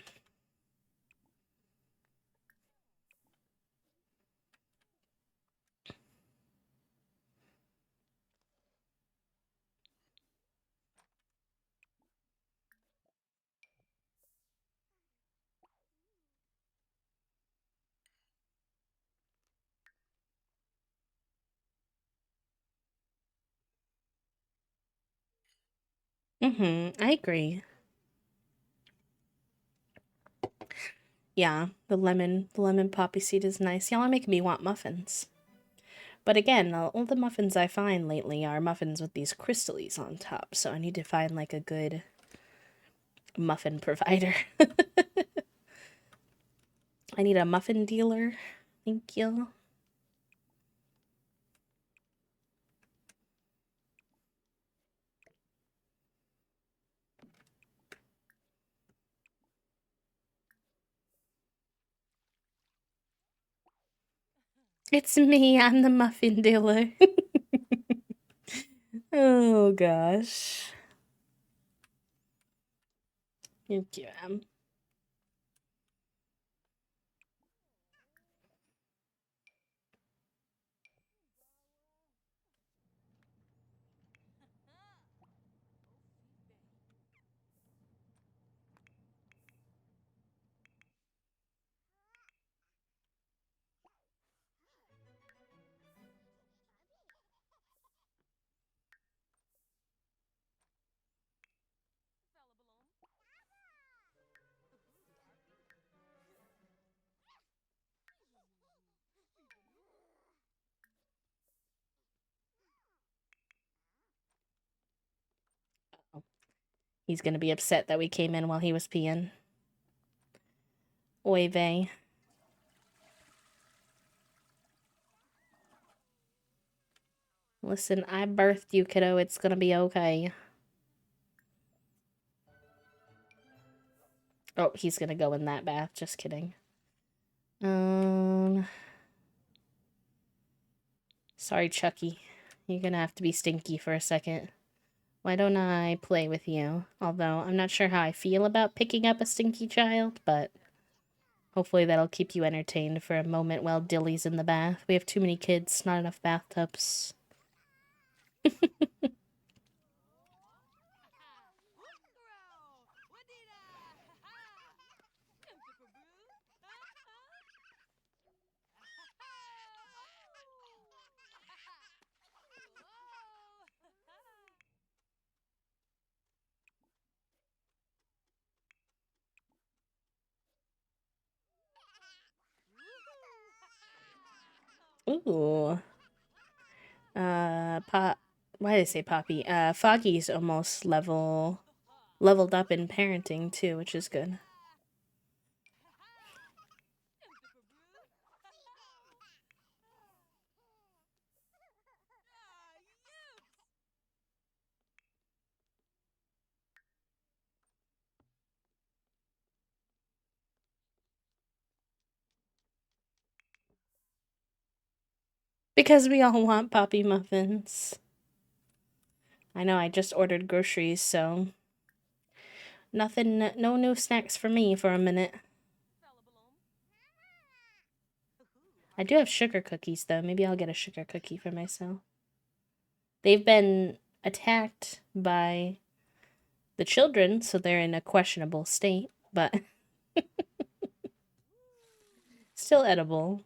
I agree. Yeah, the lemon poppy seed is nice. Y'all are making me want muffins. But again, all the muffins I find lately are muffins with these crystals on top, so I need to find like a good muffin provider. I need a muffin dealer. Thank you. It's me, I'm the muffin dealer. Oh gosh. Thank you, Em. He's gonna be upset that we came in while he was peeing. Oy vey. Listen, I birthed you, kiddo. It's gonna be okay. Oh, he's gonna go in that bath. Just kidding. Sorry, Chucky. You're gonna have to be stinky for a second. Why don't I play with you? Although, I'm not sure how I feel about picking up a stinky child, but hopefully that'll keep you entertained for a moment while Dilly's in the bath. We have too many kids, not enough bathtubs. Ooh. Why did I say Poppy? Foggy's almost leveled up in parenting too, which is good. Because we all want Poppy muffins. I know, I just ordered groceries, so no new snacks for me for a minute. I do have sugar cookies, though. Maybe I'll get a sugar cookie for myself. They've been attacked by the children, so they're in a questionable state, but still edible.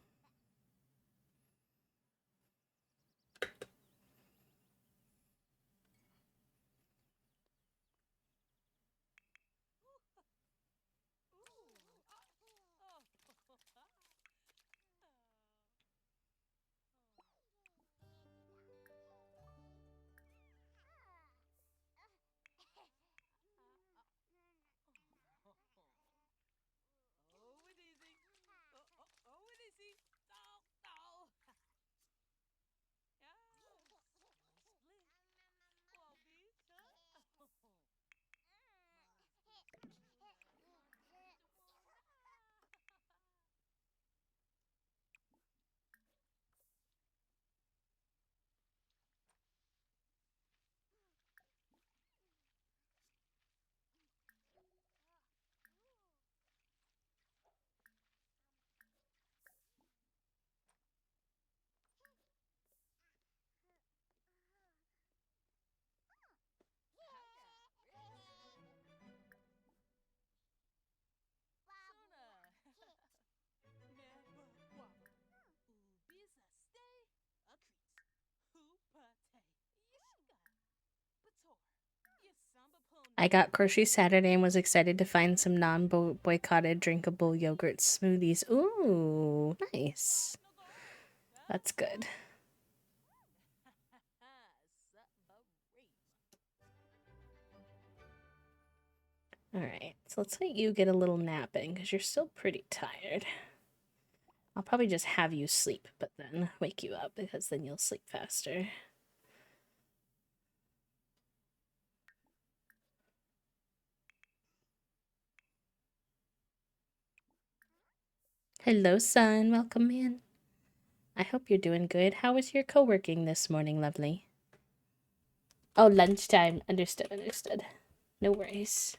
I got groceries Saturday and was excited to find some non-boycotted drinkable yogurt smoothies. Ooh, nice. That's good. Alright, so let's let you get a little nap in because you're still pretty tired. I'll probably just have you sleep, but then wake you up because then you'll sleep faster. Hello, son. Welcome in. I hope you're doing good. How was your co-working this morning, lovely? Oh, lunchtime. Understood, understood. No worries.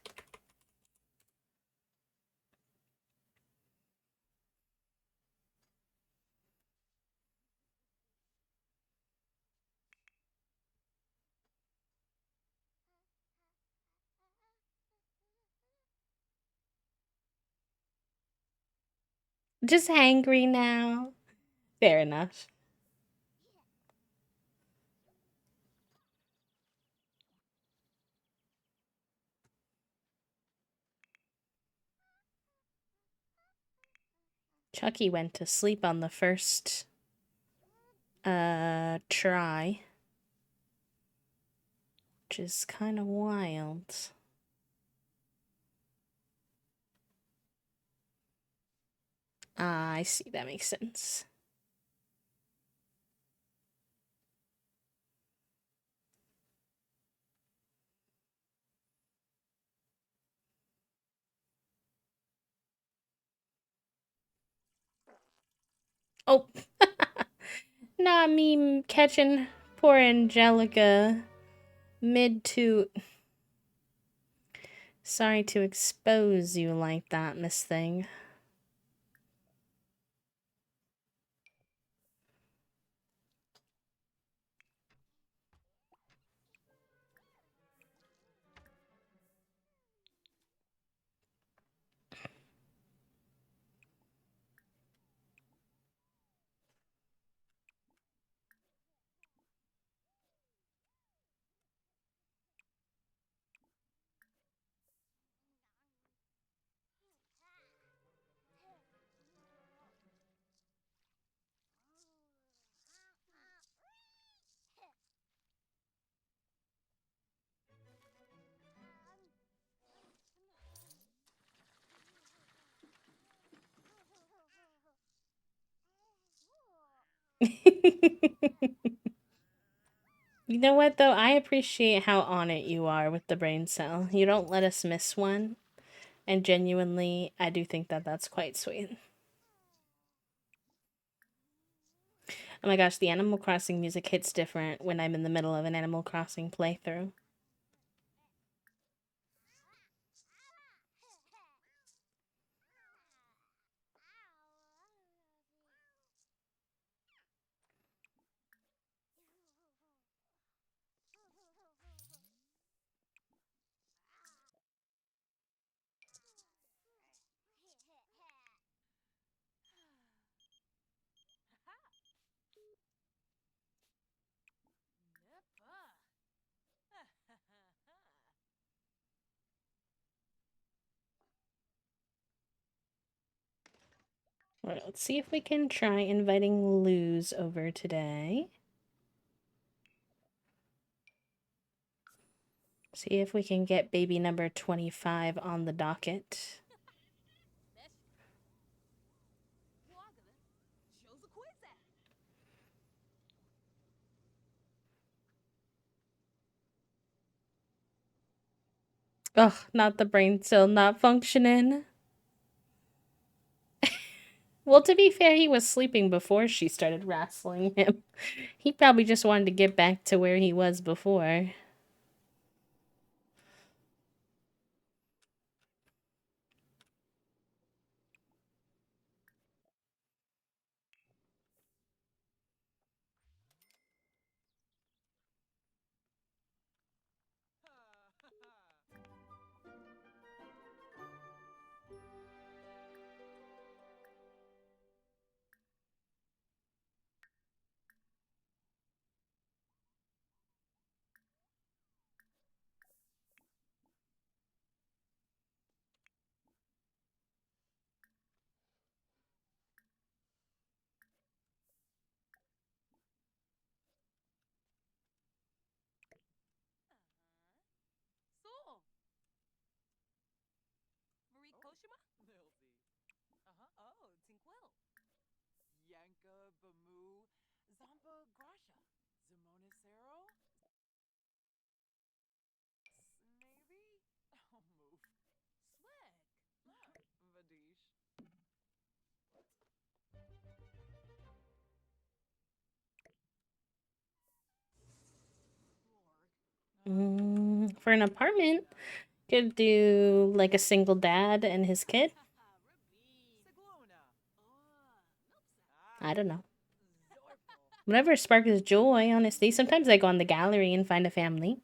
Just hangry now. Fair enough. Chucky went to sleep on the first try, which is kind of wild. Ah, I see. That makes sense. Oh, not me catching poor Angelica mid-toot. Sorry to expose you like that, Miss Thing. You know what, though? I appreciate how on it you are with the brain cell. You don't let us miss one. And genuinely, I do think that that's quite sweet. Oh my gosh, the Animal Crossing music hits different when I'm in the middle of an Animal Crossing playthrough. Well, let's see if we can try inviting Luz over today. See if we can get baby number 25 on the docket. Ugh, not the brain cell not functioning. Well, to be fair, he was sleeping before she started wrestling him. He probably just wanted to get back to where he was before. For an apartment, could do like a single dad and his kid. I don't know. Whatever sparks joy, honestly. Sometimes I go on the gallery and find a family.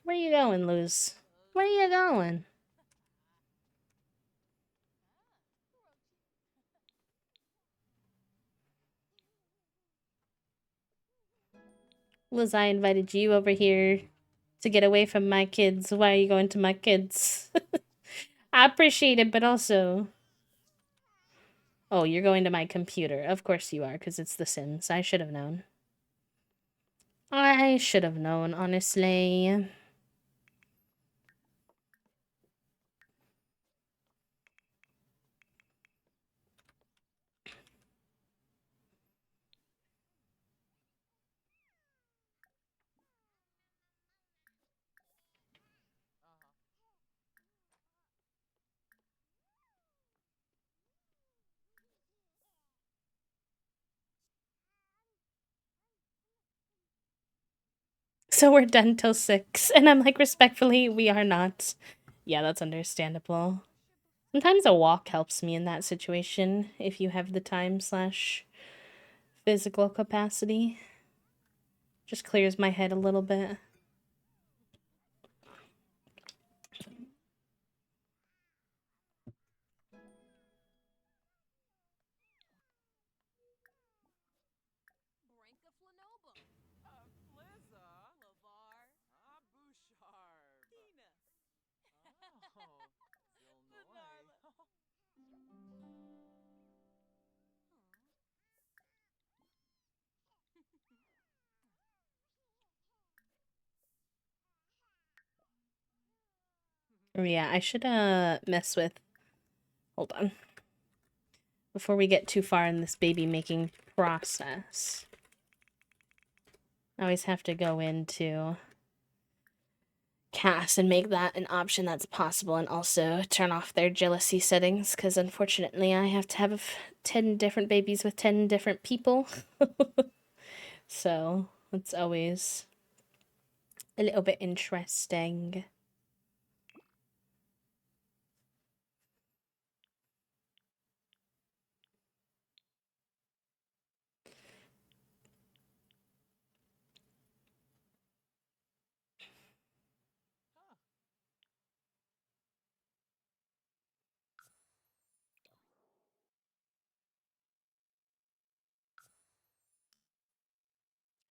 Where you going, Luz? Where you going? Luz, I invited you over here to get away from my kids. Why are you going to my kids? I appreciate it, but also... Oh, you're going to my computer. Of course you are, because it's The Sims. I should have known. I should have known, honestly. So we're done till 6. And I'm like, respectfully, we are not. Yeah, that's understandable. Sometimes a walk helps me in that situation if you have the time slash physical capacity. Just clears my head a little bit. Oh, yeah, I should mess with... Hold on. Before we get too far in this baby making process. I always have to go into cast and make that an option that's possible, and also turn off their jealousy settings, because unfortunately I have to have 10 different babies with 10 different people. So it's always a little bit interesting.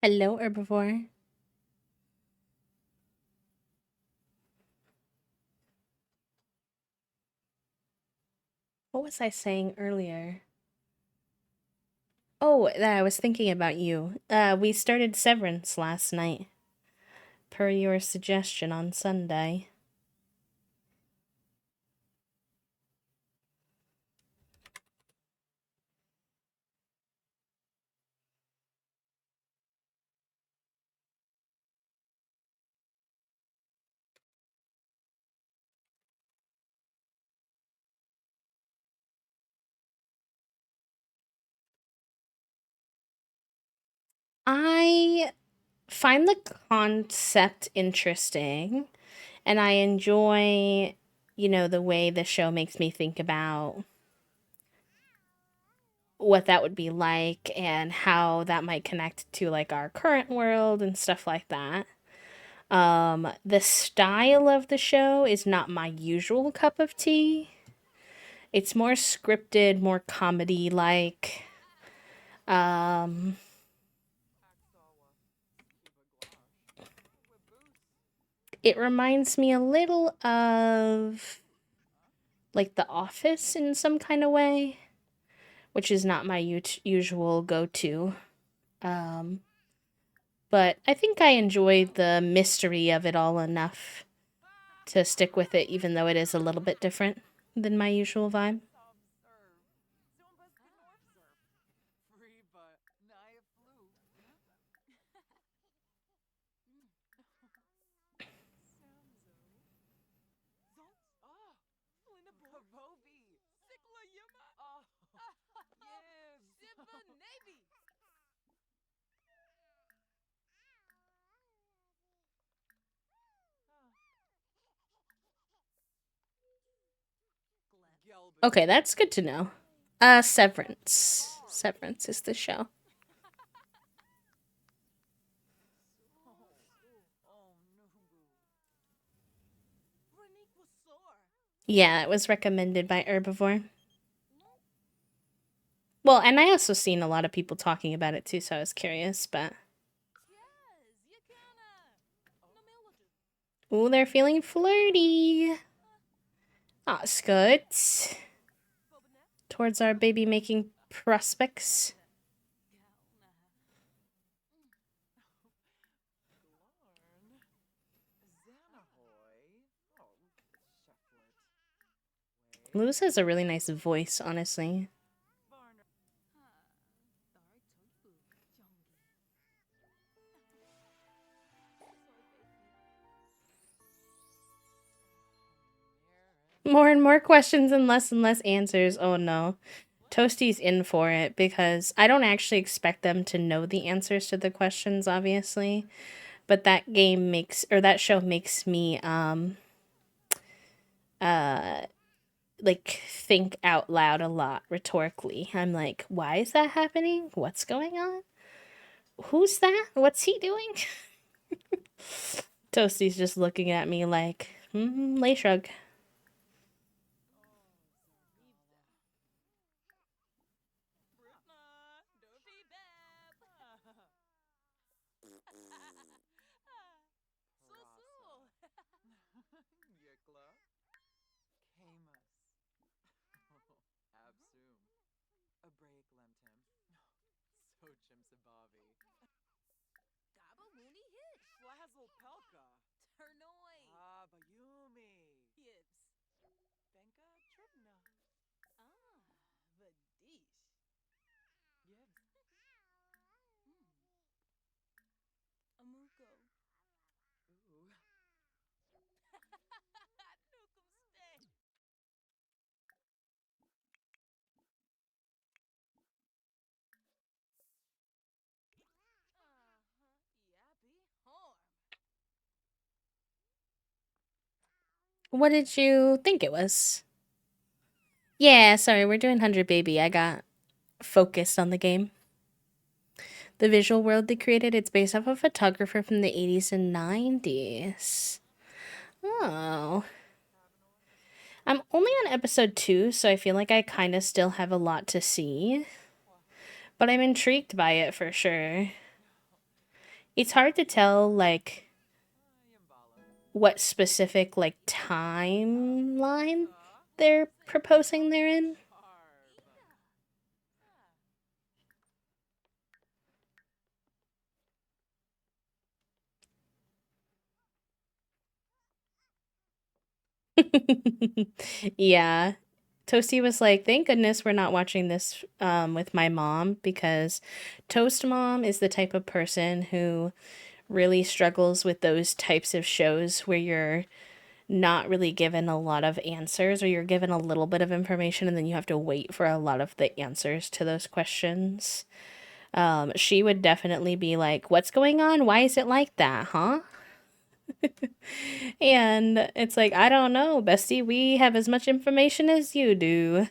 Hello, herbivore. was I saying earlier? Oh, that I was thinking about you. We started Severance last night, per your suggestion on Sunday. I find the concept interesting, and I enjoy, the way the show makes me think about what that would be like and how that might connect to like our current world and stuff like that. The style of the show is not my usual cup of tea. It's more scripted, more comedy like. Um, it reminds me a little of like The Office in some kind of way, which is not my usual go to. Um, but I think I enjoy the mystery of it all enough to stick with it, even though it is a little bit different than my usual vibe. Okay, that's good to know. Severance. Severance is the show. Yeah, it was recommended by Herbivore. Well, and I also seen a lot of people talking about it too, so I was curious, but ooh, they're feeling flirty. Ah, Scoot. Towards our baby making prospects. Luz has a really nice voice, honestly. More and more questions and less answers. Oh no. Toasty's in for it because I don't actually expect them to know the answers to the questions, obviously. But that show makes me uh like think out loud a lot rhetorically. I'm like, why is that happening? What's going on? Who's that? What's he doing? Toasty's just looking at me like, lay shrug. What did you think it was? Yeah, sorry, we're doing 100 Baby. I got focused on the game. The visual world they created, it's based off a photographer from the 80s and 90s. Oh. I'm only on episode 2, so I feel like I kind of still have a lot to see. But I'm intrigued by it for sure. It's hard to tell, like, what specific, like, timeline they're proposing they're in. Yeah. Toasty was like, "Thank goodness we're not watching this with my mom because Toast Mom is the type of person who really struggles with those types of shows where you're not really given a lot of answers or you're given a little bit of information and then you have to wait for a lot of the answers to those questions." She would definitely be like, "What's going on? Why is it like that, huh?" And it's like, "I don't know, bestie. We have as much information as you do."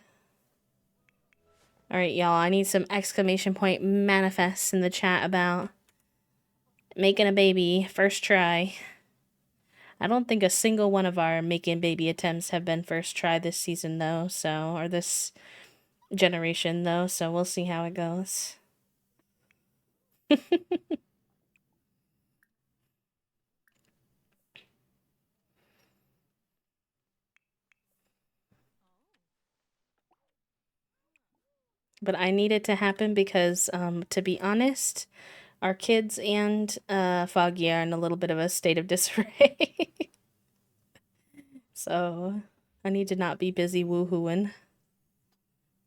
All right, y'all, I need some exclamation point manifests in the chat about making a baby first try. I don't think a single one of our making baby attempts have been first try this season, though, so, or this generation, though, so we'll see how it goes. But I need it to happen because, to be honest, our kids and Foggy are in a little bit of a state of disarray. So I need to not be busy woohooing,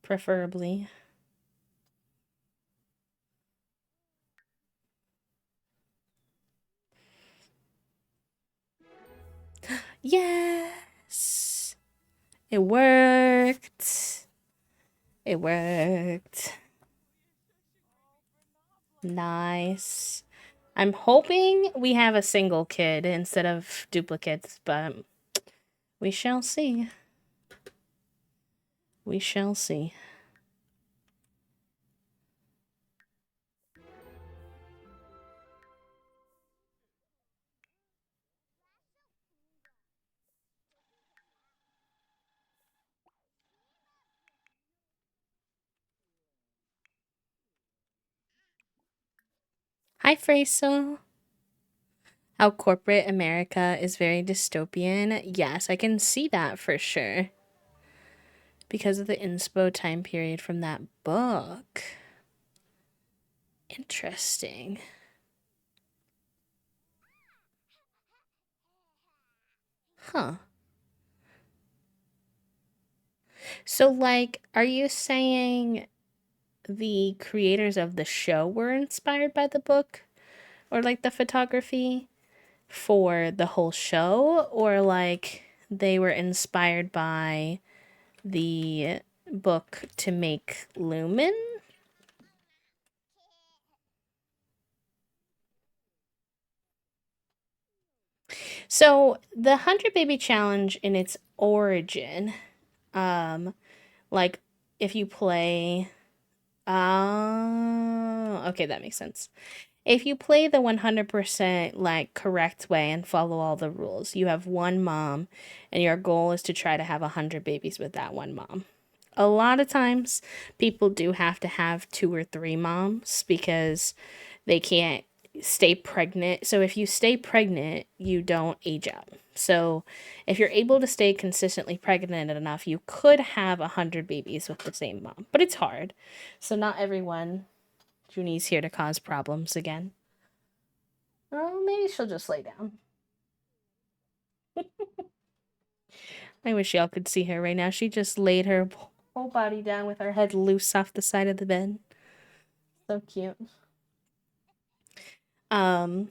preferably. Yes! It worked! It worked. Nice. I'm hoping we have a single kid instead of duplicates, but we shall see. We shall see. Hi, Freyso. How corporate America is very dystopian. Yes, I can see that for sure. Because of the inspo time period from that book. Interesting. Huh. So, like, are you saying the creators of the show were inspired by the book? Or, like, the photography for the whole show? Or, like, they were inspired by the book to make Lumen? So, the 100 Baby Challenge in its origin, um, like, if you play. Oh, okay, that makes sense. If you play the 100% like correct way and follow all the rules, you have one mom and your goal is to try to have 100 babies with that one mom. A lot of times people do have to have two or three moms because they can't stay pregnant. So if you stay pregnant, you don't age out. So if you're able to stay consistently pregnant enough, you could have 100 babies with the same mom. But it's hard. So not everyone. Junie's here to cause problems again. Oh, maybe she'll just lay down. I wish y'all could see her right now. She just laid her whole body down with her head loose off the side of the bed. So cute. Um,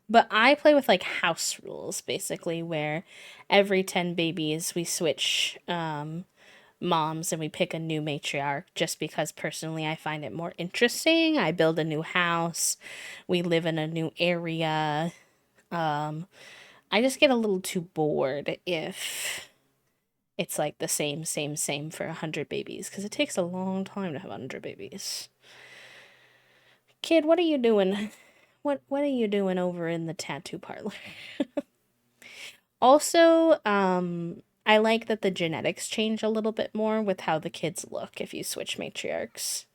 but I play with like house rules basically where every 10 babies we switch moms and we pick a new matriarch just because personally I find it more interesting. I build a new house. We live in a new area. Um I just get a little too bored if it's like the same for 100 babies because it takes a long time to have 100 babies. Kid, what are you doing? What are you doing over in the tattoo parlor? Also, I like that the genetics change a little bit more with how the kids look if you switch matriarchs.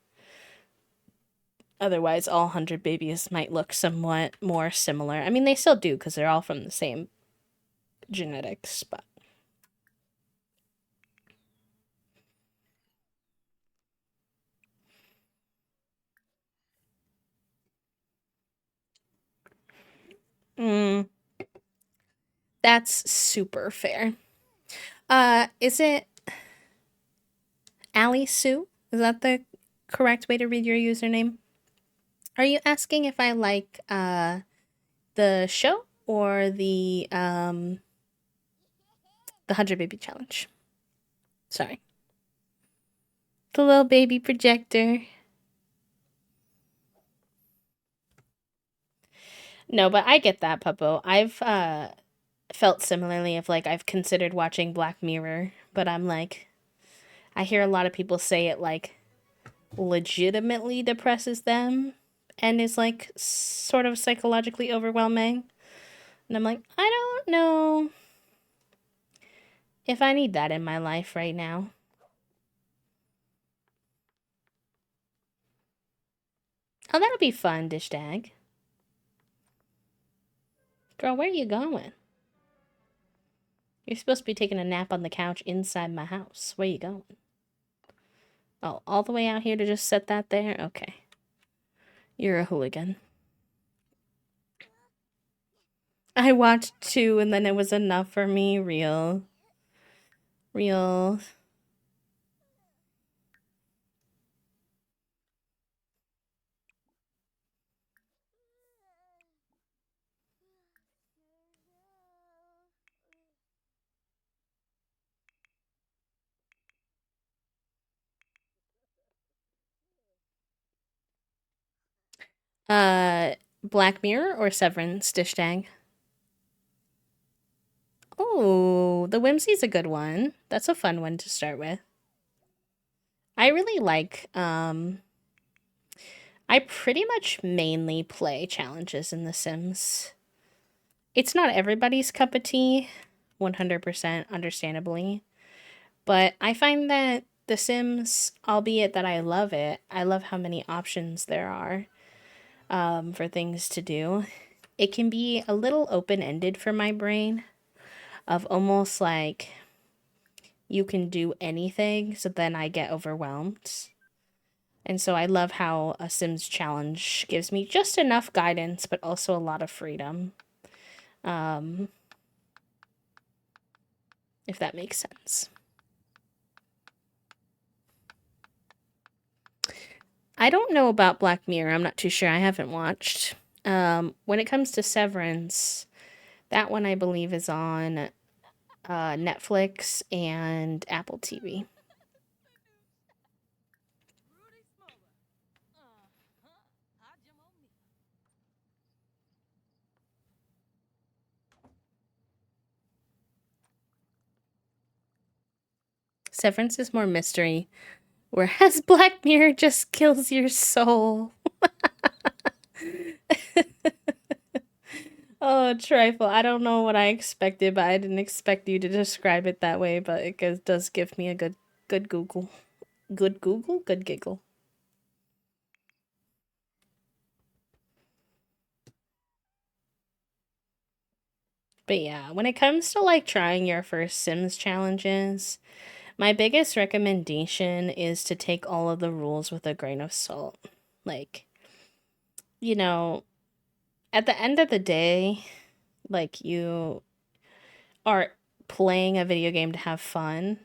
Otherwise, all 100 babies might look somewhat more similar. I mean, they still do because they're all from the same genetics, but. Mm, That's super fair. Is it Ali Sue? Is that the correct way to read your username? Are you asking if I like the show or the 100 baby challenge? Sorry. The little baby projector. No, but I get that, Puppo. I've felt similarly of like I've considered watching Black Mirror, but I'm like I hear a lot of people say it like legitimately depresses them and is like sort of psychologically overwhelming. And I'm like, I don't know if I need that in my life right now. Oh, that'll be fun, Dish Dag. Girl, where are you going? You're supposed to be taking a nap on the couch inside my house. Where you going? Oh, all the way out here to just set that there? Okay. You're a hooligan. I watched two and then it was enough for me. Real. Real. Uh, Black Mirror or Severance, Dish Dag? Oh, the Whimsy's a good one. That's a fun one to start with. I really like, I pretty much mainly play challenges in The Sims. It's not everybody's cup of tea, 100% understandably, but I find that The Sims, albeit that I love it, I love how many options there are for things to do. It can be a little open ended for my brain, of almost like you can do anything, so then I get overwhelmed. And so I love how a Sims challenge gives me just enough guidance, but also a lot of freedom. Um, if that makes sense. I don't know about Black Mirror. I'm not too sure. I haven't watched. When it comes to Severance, that one I believe is on Netflix and Apple TV. Severance is more mystery, whereas Black Mirror just kills your soul. Oh, trifle. I don't know what I expected, but I didn't expect you to describe it that way, but it does give me a good Google. Good Google? Good giggle. But yeah, when it comes to like trying your first Sims challenges, my biggest recommendation is to take all of the rules with a grain of salt. Like, you know, at the end of the day, like you are playing a video game to have fun.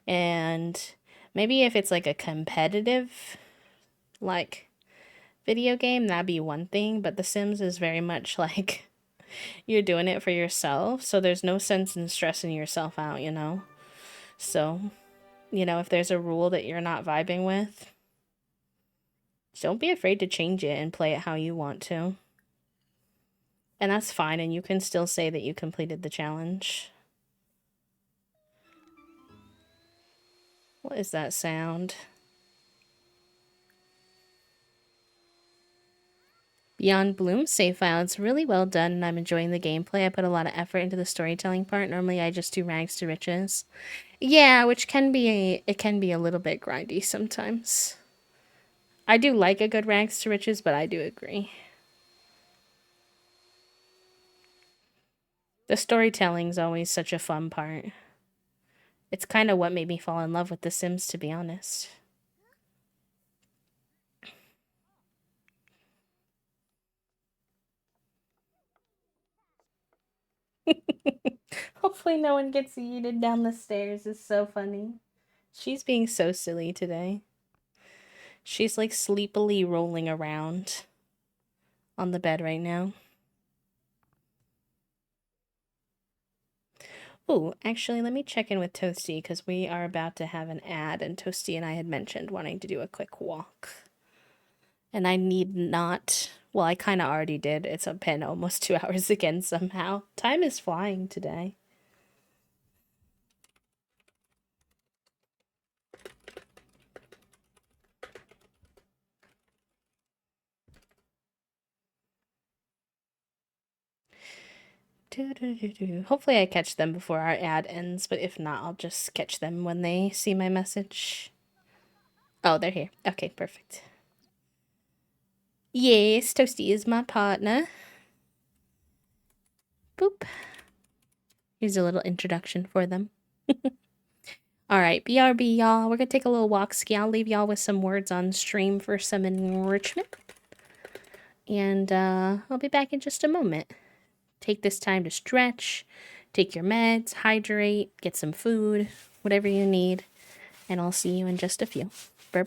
And maybe if it's like a competitive like video game, that'd be one thing, but The Sims is very much like you're doing it for yourself, so there's no sense in stressing yourself out, you know? So, if there's a rule that you're not vibing with, don't be afraid to change it and play it how you want to. And that's fine, and you can still say that you completed the challenge. What is that sound? Beyond Bloom save file. It's really well done, and I'm enjoying the gameplay. I put a lot of effort into the storytelling part. Normally, I just do rags to riches. Yeah, which can be a little bit grindy sometimes. I do like a good rags to riches, but I do agree. The storytelling's always such a fun part. It's kind of what made me fall in love with The Sims, to be honest. Hopefully no one gets yeeted down the stairs. It's so funny. She's being so silly today. She's like sleepily rolling around on the bed right now. Oh, actually, let me check in with Toasty because we are about to have an ad, and Toasty and I had mentioned wanting to do a quick walk. And I need not. Well, I kind of already did. It's been almost 2 hours again somehow. Time is flying today. Hopefully I catch them before our ad ends, but if not, I'll just catch them when they see my message. Oh, they're here. Okay, perfect. Yes, Toasty is my partner. Boop. Here's a little introduction for them. Alright, BRB, y'all. We're gonna take a little walk ski. I'll leave y'all with some words on stream for some enrichment. And I'll be back in just a moment. Take this time to stretch, take your meds, hydrate, get some food, whatever you need. And I'll see you in just a few. Burr.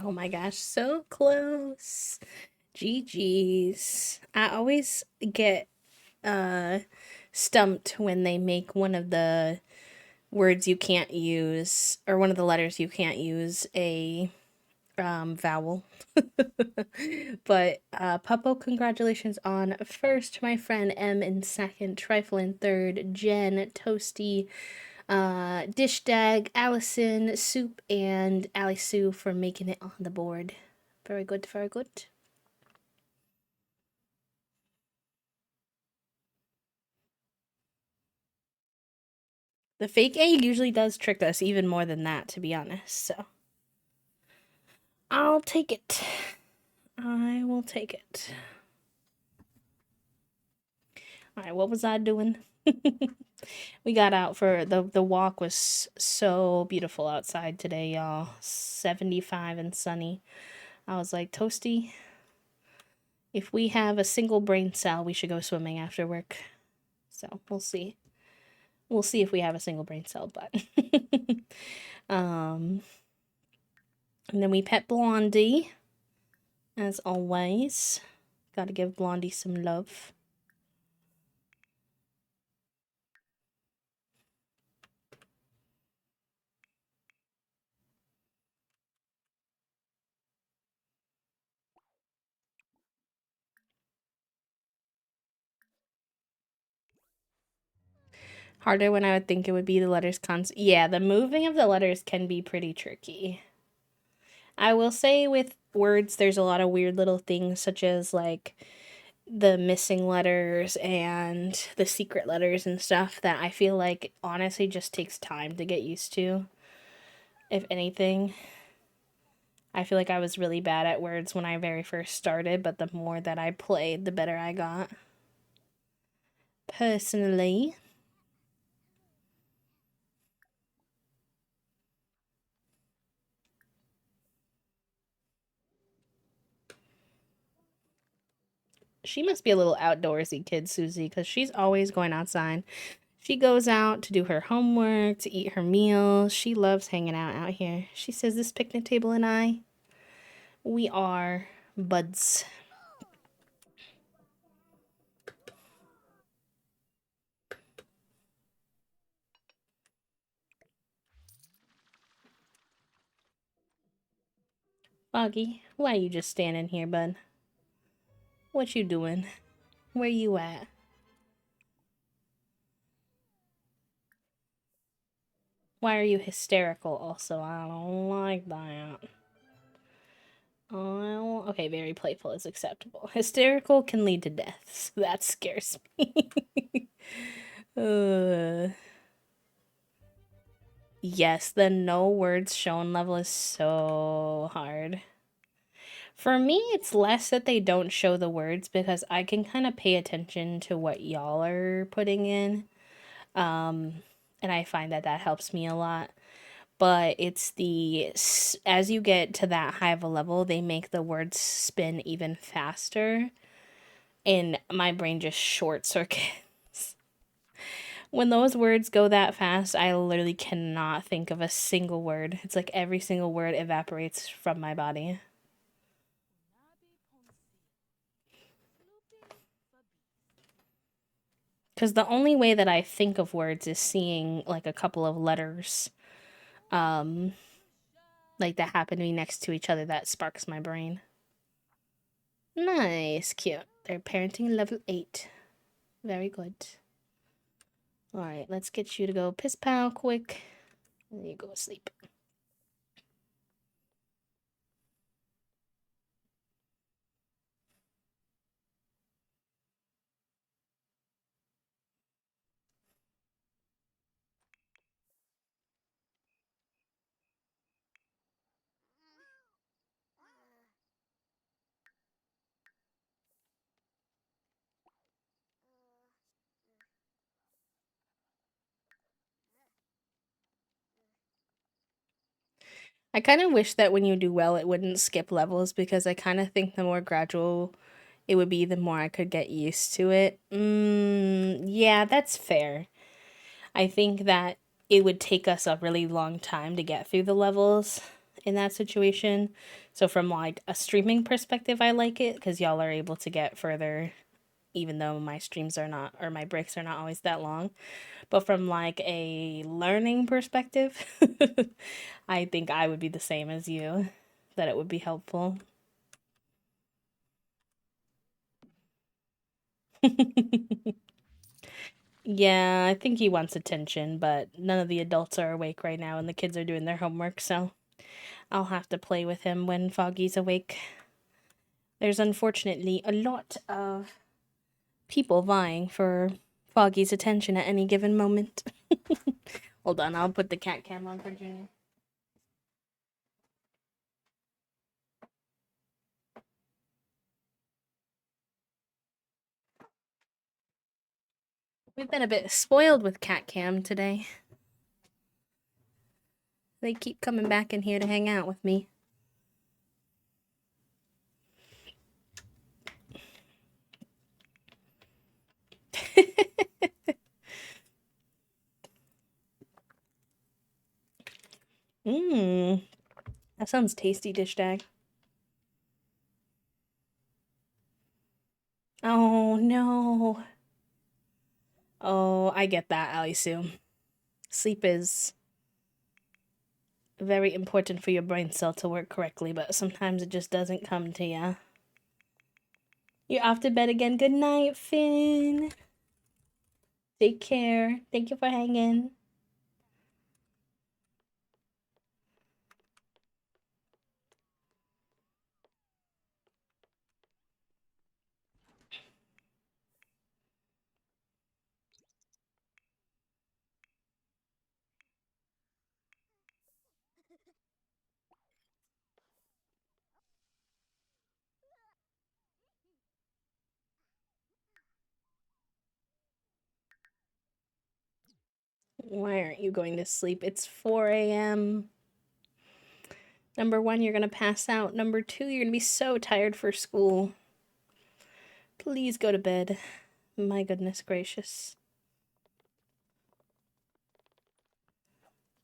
Oh my gosh, so close. GG's. I always get uh stumped when they make one of the words you can't use or one of the letters you can't use a vowel. But Puppo, congratulations on first, my friend. M in second, Trifle in third, Jen, Toasty, Dish Dag, Allison, Soup, and Ali Sue for making it on the board. Very good, very good. The fake A usually does trick us even more than that, to be honest. So I'll take it. I will take it. All right, what was I doing? We got out for the walk was so beautiful outside today, y'all. 75 and sunny. I was like, Toasty, if we have a single brain cell, we should go swimming after work. So we'll see. We'll see if we have a single brain cell, but um and then we pet Blondie, as always. Gotta give Blondie some love. Harder when I would think it would be the letters yeah, the moving of the letters can be pretty tricky. I will say with words, there's a lot of weird little things, such as like the missing letters and the secret letters and stuff that I feel like honestly just takes time to get used to. If anything, I feel like I was really bad at words when I very first started, but the more that I played, the better I got. Personally, she must be a little outdoorsy kid, Susie, because she's always going outside. She goes out to do her homework, to eat her meals. She loves hanging out here. She says, "This picnic table and I, we are buds." Foggy, why you just standing here, bud? What you doing? Where you at? Why are you hysterical also? I don't like that. Oh, okay, very playful is acceptable. Hysterical can lead to death, so that scares me. uh, yes, the no words shown level is so hard. For me, it's less that they don't show the words because I can kind of pay attention to what y'all are putting in. Um, and I find that that helps me a lot. But it's as you get to that high of a level, they make the words spin even faster, and my brain just short circuits. When those words go that fast, I literally cannot think of a single word. It's like every single word evaporates from my body. Because the only way that I think of words is seeing like a couple of letters, um, like that happen to be next to each other that sparks my brain. Nice, cute. They're parenting level 8. Very good. Alright, let's get you to go piss pow quick. And then you go to sleep. I kind of wish that when you do well, it wouldn't skip levels because I kind of think the more gradual it would be, the more I could get used to it. Yeah, that's fair. I think that it would take us a really long time to get through the levels in that situation. So from like a streaming perspective, I like it because y'all are able to get further, even though my streams are not, or my breaks are not always that long. But from like a learning perspective, I think I would be the same as you, that it would be helpful. Yeah, I think he wants attention, but none of the adults are awake right now and the kids are doing their homework, so I'll have to play with him when Foggy's awake. There's unfortunately a lot of people vying for Foggy's attention at any given moment. Hold on, I'll put the cat cam on for Junior. We've been a bit spoiled with cat cam today. They keep coming back in here to hang out with me. Mmm, that sounds tasty, Dish Dag. Oh no. Oh, I get that, Ali Sue. Sleep is very important for your brain cell to work correctly, but sometimes it just doesn't come to ya. You're off to bed again. Good night, Finn. Take care. Thank you for hanging. Why aren't you going to sleep? It's 4 a.m. Number one, you're gonna pass out. Number two, you're gonna be so tired for school. Please go to bed. My goodness gracious.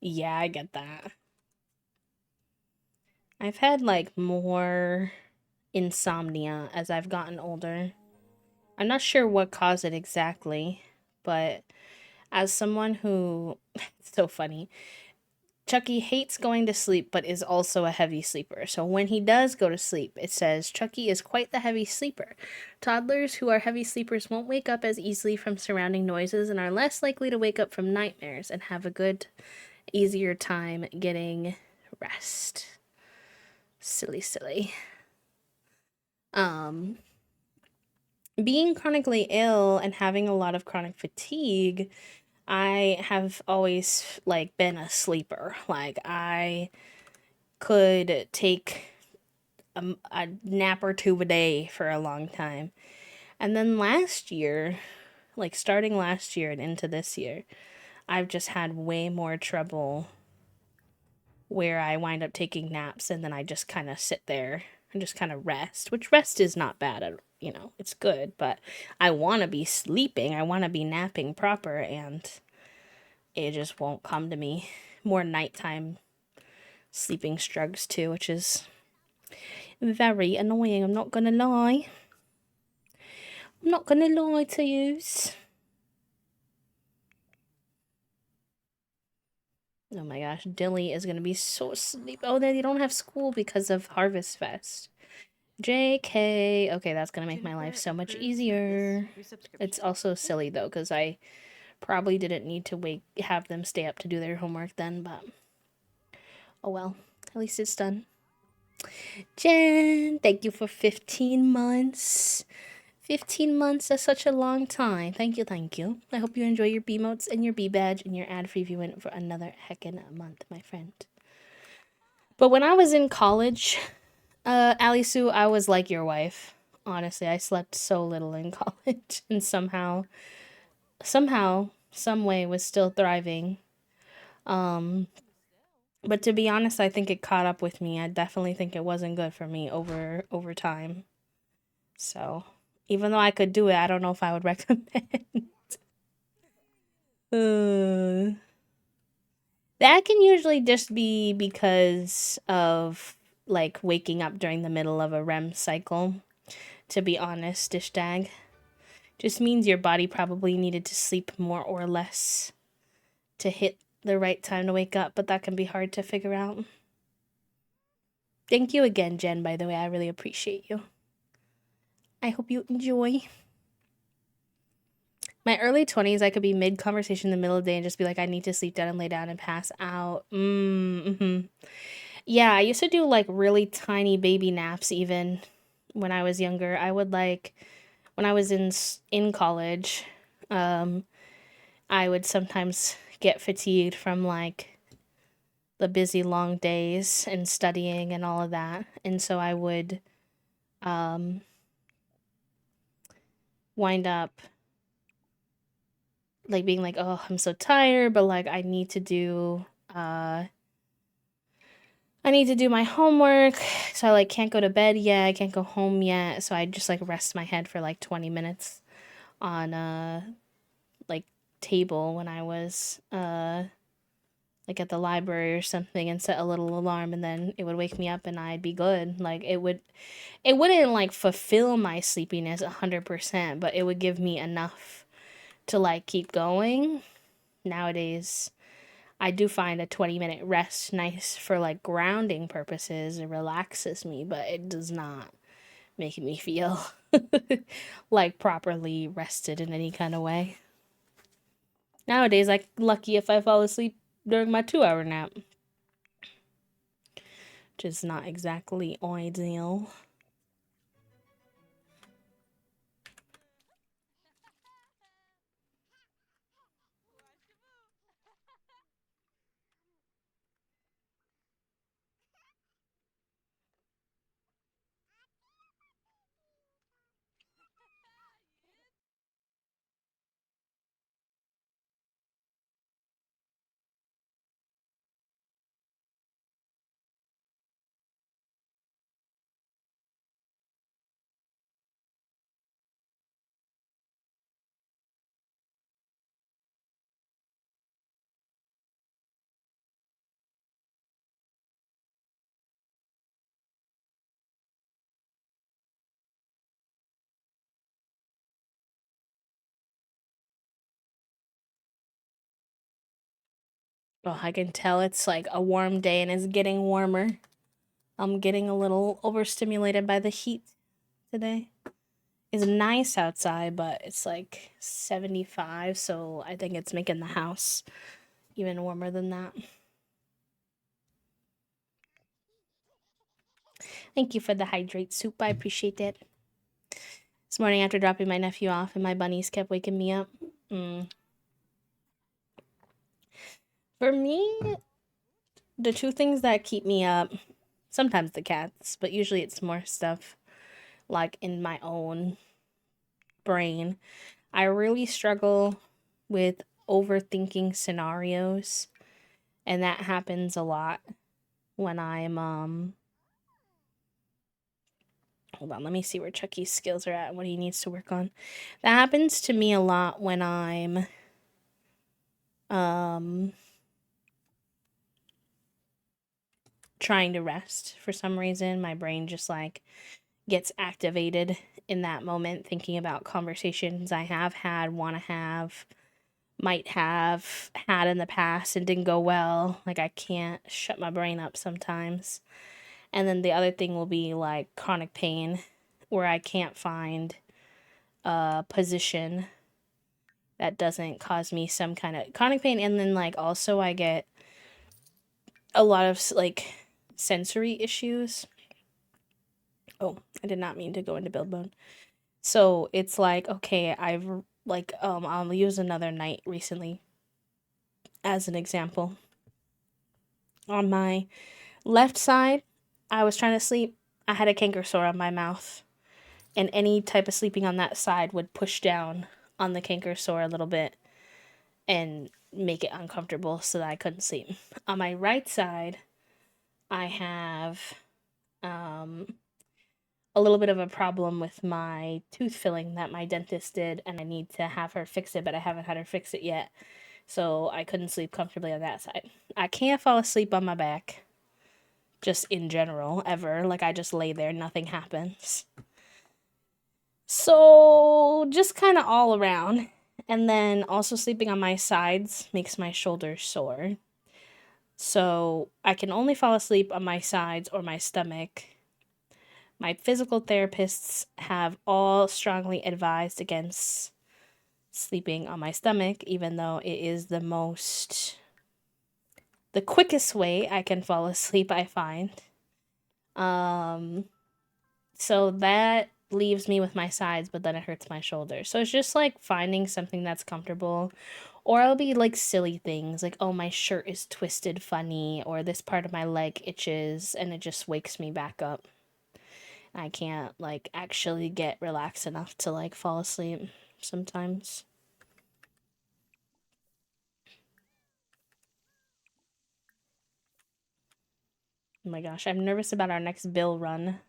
Yeah, I get that. I've had like more insomnia as I've gotten older. I'm not sure what caused it exactly, but as someone who, it's so funny, Chucky hates going to sleep but is also a heavy sleeper. So when he does go to sleep, it says Chucky is quite the heavy sleeper. Toddlers who are heavy sleepers won't wake up as easily from surrounding noises and are less likely to wake up from nightmares and have a good, easier time getting rest. Silly, silly. Um, Being chronically ill and having a lot of chronic fatigue, I have always like been a sleeper. Like I could take a nap or two a day for a long time. And then last year, like starting last year and into this year, I've just had way more trouble where I wind up taking naps and then I just kind of sit there and just kind of rest, which rest is not bad at, it's good, but I want to be sleeping, I want to be napping proper, and it just won't come to me. More nighttime sleeping struggles too, which is very annoying, I'm not gonna lie. I'm not gonna lie to yous. Oh my gosh, Dilly is gonna be so sleepy. Oh, they don't have school because of Harvest Fest. JK. Okay, that's gonna make my life so much easier. It's also silly though, because I probably didn't need to have them stay up to do their homework then, but oh well. At least it's done. Jen, thank you for 15 months. 15 months, that's such a long time. Thank you, thank you. I hope you enjoy your B-motes and your B-badge and your ad-free viewing for another heckin' month, my friend. But when I was in college, Ali Sue, I was like your wife. Honestly, I slept so little in college and somehow, some way was still thriving. Um, but to be honest, I think it caught up with me. I definitely think it wasn't good for me over time. So, even though I could do it, I don't know if I would recommend. uh, That can usually just be because of like waking up during the middle of a REM cycle, to be honest, dish dag. Just means your body probably needed to sleep more or less to hit the right time to wake up, but that can be hard to figure out. Thank you again, Jen, by the way. I really appreciate you. I hope you enjoy. My early 20s, I could be mid conversation in the middle of the day and just be like, I need to sleep down and lay down and pass out. Mm-hmm. Yeah, I used to do like really tiny baby naps even when I was younger. I would like, when I was in college, um, I would sometimes get fatigued from like the busy long days and studying and all of that. And so I would um, wind up like being like, oh, I'm so tired, but like uh I need to do my homework. So I like can't go to bed yet. I can't go home yet. So I just like rest my head for like 20 minutes on like table when I was like at the library or something and set a little alarm and then it would wake me up and I'd be good. Like it wouldn't like fulfill my sleepiness 100%, but it would give me enough to like keep going. Nowadays, I do find a 20-minute rest nice for like grounding purposes. It relaxes me, but it does not make me feel like properly rested in any kind of way. Nowadays, I'm lucky if I fall asleep during my 2 hour nap, which is not exactly ideal. Oh, I can tell it's like a warm day and it's getting warmer. I'm getting a little overstimulated by the heat today. It's nice outside, but it's like 75, so I think it's making the house even warmer than that. Thank you for the hydrate soup. I appreciate it. This morning, after dropping my nephew off, and my bunnies kept waking me up. For me, the two things that keep me up, sometimes the cats, but usually it's more stuff like in my own brain. I really struggle with overthinking scenarios, and that happens a lot when I'm hold on, let me see where Chucky's skills are at and what he needs to work on. That happens to me a lot when I'm um trying to rest. For some reason, my brain just like gets activated in that moment thinking about conversations I have had, want to have, might have had in the past and didn't go well. Like I can't shut my brain up sometimes. And then the other thing will be like chronic pain where I can't find a position that doesn't cause me some kind of chronic pain. And then like also I get a lot of like sensory issues. Oh, I did not mean to go into build mode. So it's like, okay, I've like I'll use another night recently as an example. On my left side, I was trying to sleep. I had a canker sore on my mouth. And any type of sleeping on that side would push down on the canker sore a little bit and make it uncomfortable so that I couldn't sleep. On my right side, I have um, a little bit of a problem with my tooth filling that my dentist did, and I need to have her fix it, but I haven't had her fix it yet. So I couldn't sleep comfortably on that side. I can't fall asleep on my back, just in general, ever. Like, I just lay there, nothing happens. So, just kind of all around. And then also sleeping on my sides makes my shoulders sore. So, I can only fall asleep on my sides or my stomach. My physical therapists have all strongly advised against sleeping on my stomach, even though it is the quickest way I can fall asleep, I find. So that leaves me with my sides, but then it hurts my shoulders. So it's just like finding something that's comfortable. Or I'll be like silly things like, oh, my shirt is twisted funny, or this part of my leg itches, and it just wakes me back up. I can't like actually get relaxed enough to like fall asleep sometimes. Oh my gosh, I'm nervous about our next bill run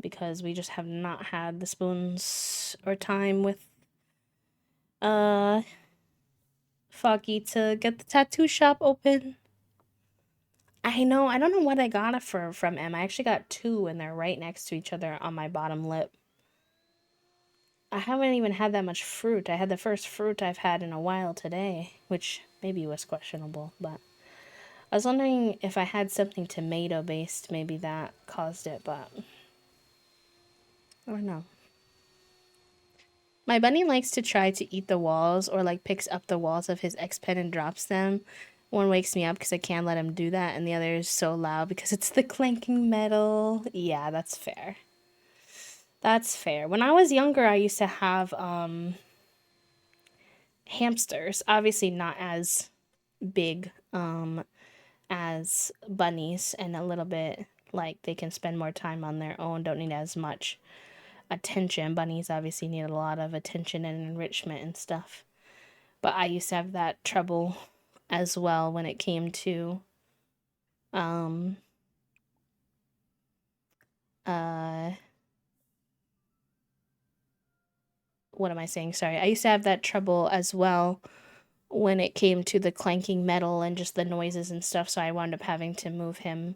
because we just have not had the spoons or time with uh Foggy to get the tattoo shop open. I know, I don't know what I got it from M. I actually got two and they're right next to each other on my bottom lip. I haven't even had that much fruit. I had the first fruit I've had in a while today, which maybe was questionable, but I was wondering if I had something tomato based, maybe that caused it, but I don't know. My bunny likes to try to eat the walls or like picks up the walls of his X pen and drops them. One wakes me up because I can't let him do that, and the other is so loud because it's the clanking metal. Yeah, that's fair. That's fair. When I was younger, I used to have hamsters. Obviously, not as big as bunnies, and a little bit like they can spend more time on their own, don't need as much attention. Bunnies obviously need a lot of attention and enrichment and stuff. But I used to have that trouble as well when it came to um uh what am I saying? Sorry. I used to have that trouble as well when it came to the clanking metal and just the noises and stuff, so I wound up having to move him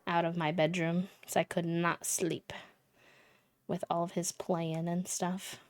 out of my bedroom so I could not sleep with all of his playing and stuff.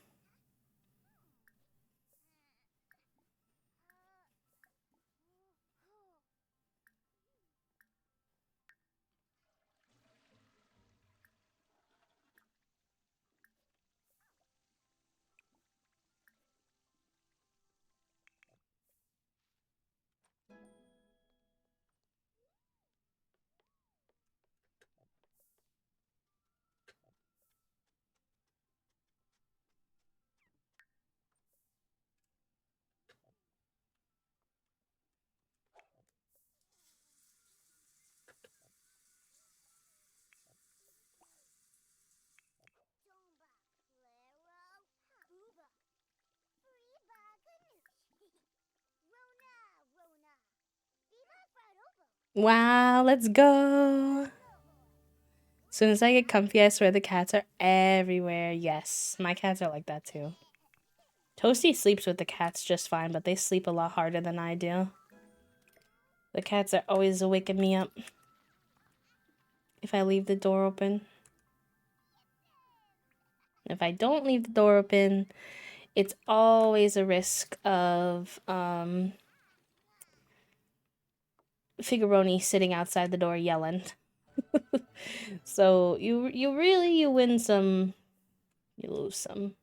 Wow, let's go. As soon as I get comfy, I swear the cats are everywhere. Yes, my cats are like that too. Toasty sleeps with the cats just fine, but they sleep a lot harder than I do. The cats are always waking me up if I leave the door open. If I don't leave the door open, it's always a risk of Figuroni sitting outside the door yelling. So you win some, you lose some.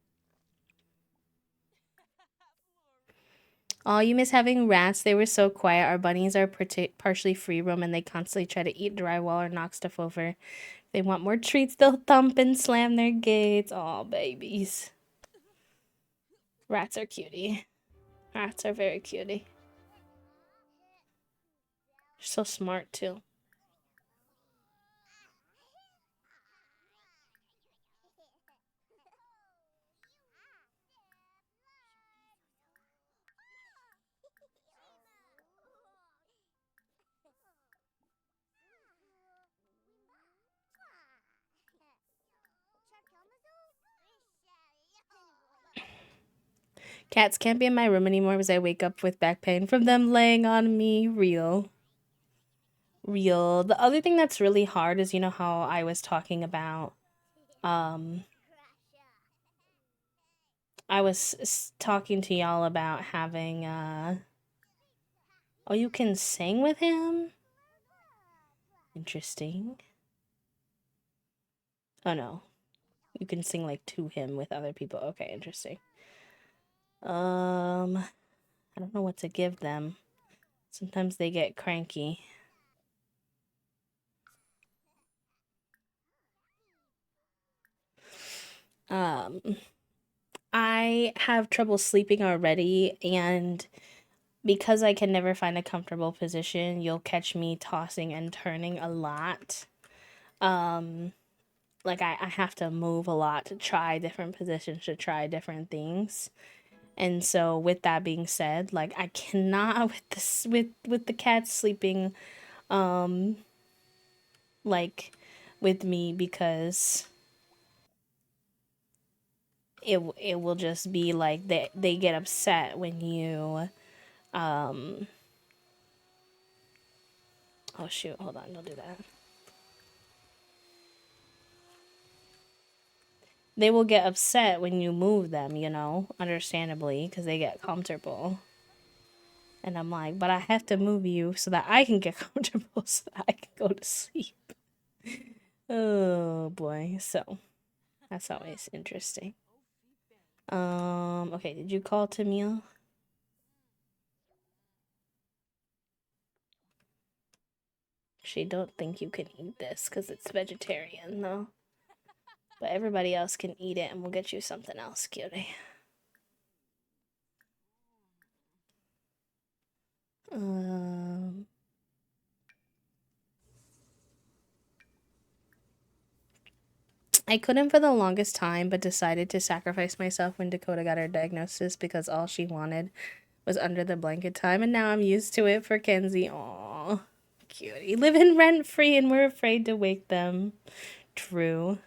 Oh, you miss having rats. They were so quiet. Our bunnies are partially free roam and they constantly try to eat drywall or knock stuff over. They want more treats, they'll thump and slam their gates. Oh, babies. Rats are cutie. Rats are very cutie. They're so smart too. Cats can't be in my room anymore because I wake up with back pain from them laying on me. Real. Real. The other thing that's really hard is, you know how I was talking about, I was talking to y'all about having, oh, you can sing with him? Interesting. Oh, no. You can sing, like, to him with other people. Okay, interesting. I don't know what to give them. Sometimes they get cranky. I have trouble sleeping already, and because I can never find a comfortable position, you'll catch me tossing and turning a lot. Like I have to move a lot to try different positions, to try different things. And so with that being said, like I cannot with this with the cats sleeping like with me because it will just be like they get upset when you oh shoot, hold on, don't do that. They will get upset when you move them, you know, understandably, because they get comfortable. And I'm like, but I have to move you so that I can get comfortable so that I can go to sleep. Oh boy. So that's always interesting. Okay, did you call Tamil? She don't think you can eat this because it's vegetarian, though. But everybody else can eat it and we'll get you something else, cutie. I couldn't for the longest time, but decided to sacrifice myself when Dakota got her diagnosis because all she wanted was under the blanket time, and now I'm used to it for Kenzie. Aww, cutie. Living rent free, and we're afraid to wake them. True.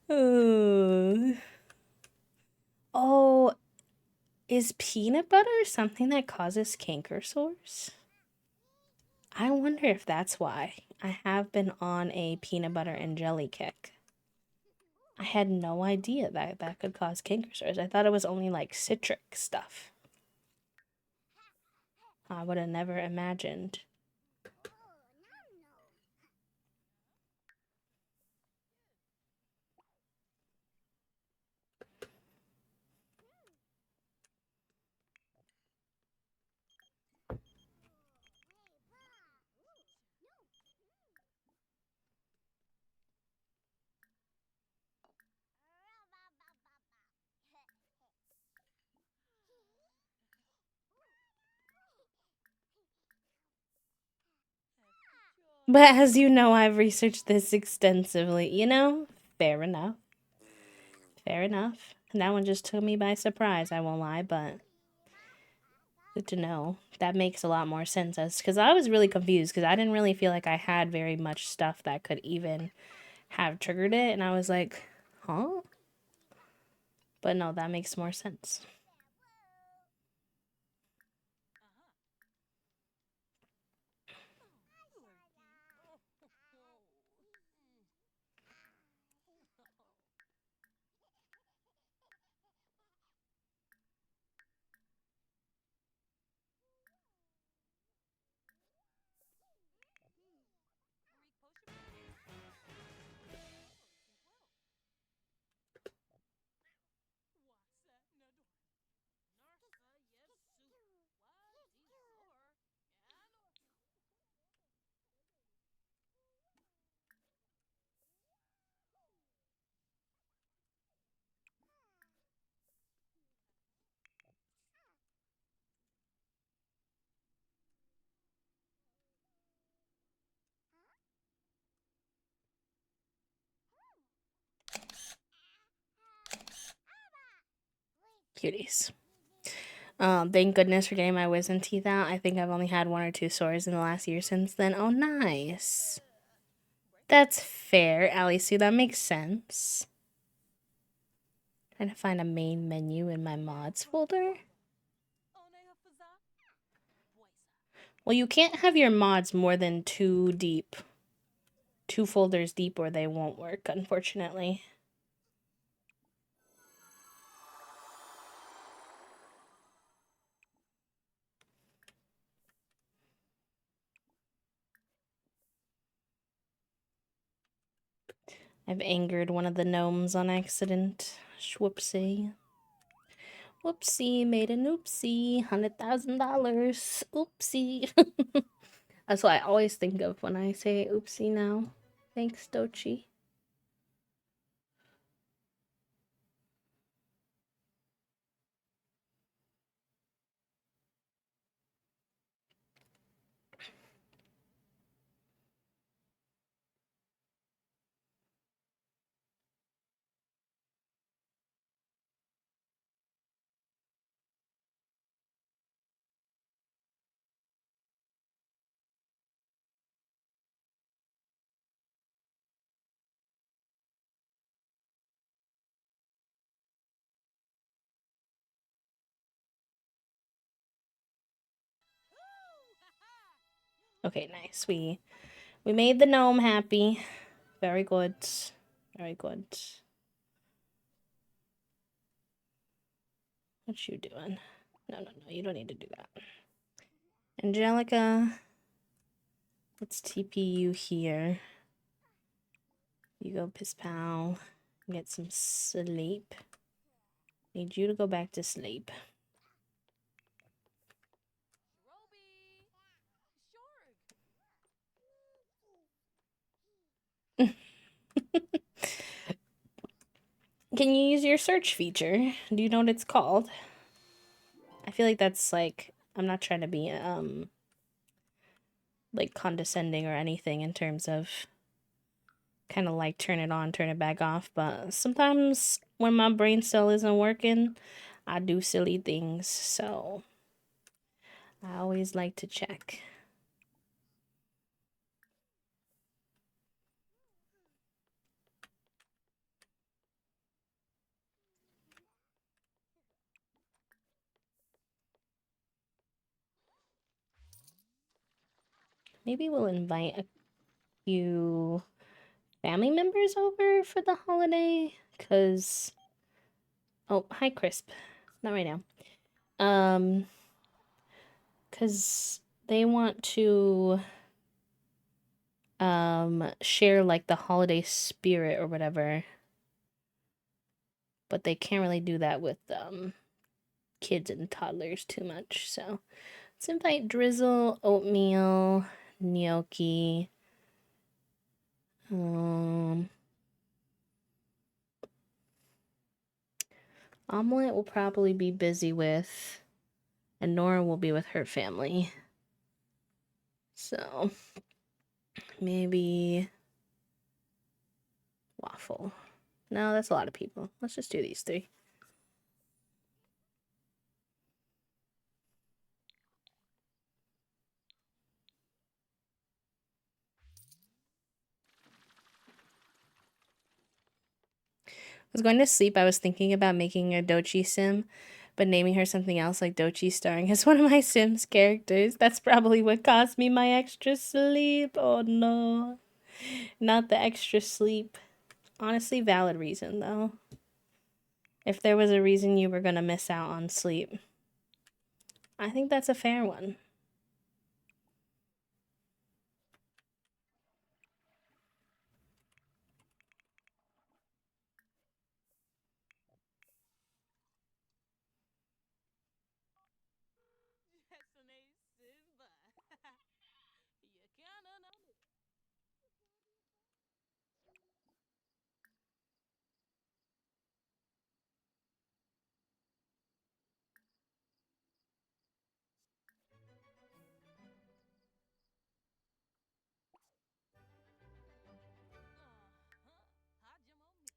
Oh. Oh, is peanut butter something that causes canker sores? I wonder if that's why. I have been on a peanut butter and jelly kick. I had no idea that that could cause canker sores. I thought it was only like citric stuff. I would have never imagined. But as you know, I've researched this extensively. You know, fair enough. Fair enough. And that one just took me by surprise, I won't lie, but good to know. That makes a lot more sense as because I was really confused because I didn't really feel like I had very much stuff that could even have triggered it, and I was like, huh? But no, that makes more sense. Cuties. Thank goodness for getting my wisdom teeth out. I think I've only had 1 or 2 sores in the last year since then. Oh, nice. That's fair, Allie Sue. That makes sense. Trying to find a main menu in my mods folder. Well, you can't have your mods more than 2 folders deep, or they won't work, unfortunately. I've angered one of the gnomes on accident. Whoopsie. Whoopsie, made an oopsie. $100,000. Oopsie. That's what I always think of when I say oopsie now. Thanks, Dochi. Okay, nice. We made the gnome happy. Very good. Very good. What you doing? No, you don't need to do that. Angelica, let's TP you here. You go piss pal. Get some sleep. Need you to go back to sleep. Can you use your search feature? Do you know what it's called? I feel like that's like, I'm not trying to be like condescending or anything in terms of kind of like turn it on, turn it back off, but sometimes when my brain cell isn't working, I do silly things, so I always like to check. Maybe we'll invite a few family members over for the holiday, because oh, hi Crisp. Not right now. Because they want to share like the holiday spirit or whatever, but they can't really do that with kids and toddlers too much. So let's invite Drizzle, Oatmeal, Gnocchi. Omelet will probably be busy with, and Nora will be with her family. So maybe Waffle. No, that's a lot of people. Let's just do these 3. I was going to sleep. I was thinking about making a Dochi sim, but naming her something else like Dochi starring as one of my Sims characters. That's probably what cost me my extra sleep. Oh no. Not the extra sleep. Honestly, valid reason though. If there was a reason you were gonna miss out on sleep, I think that's a fair one.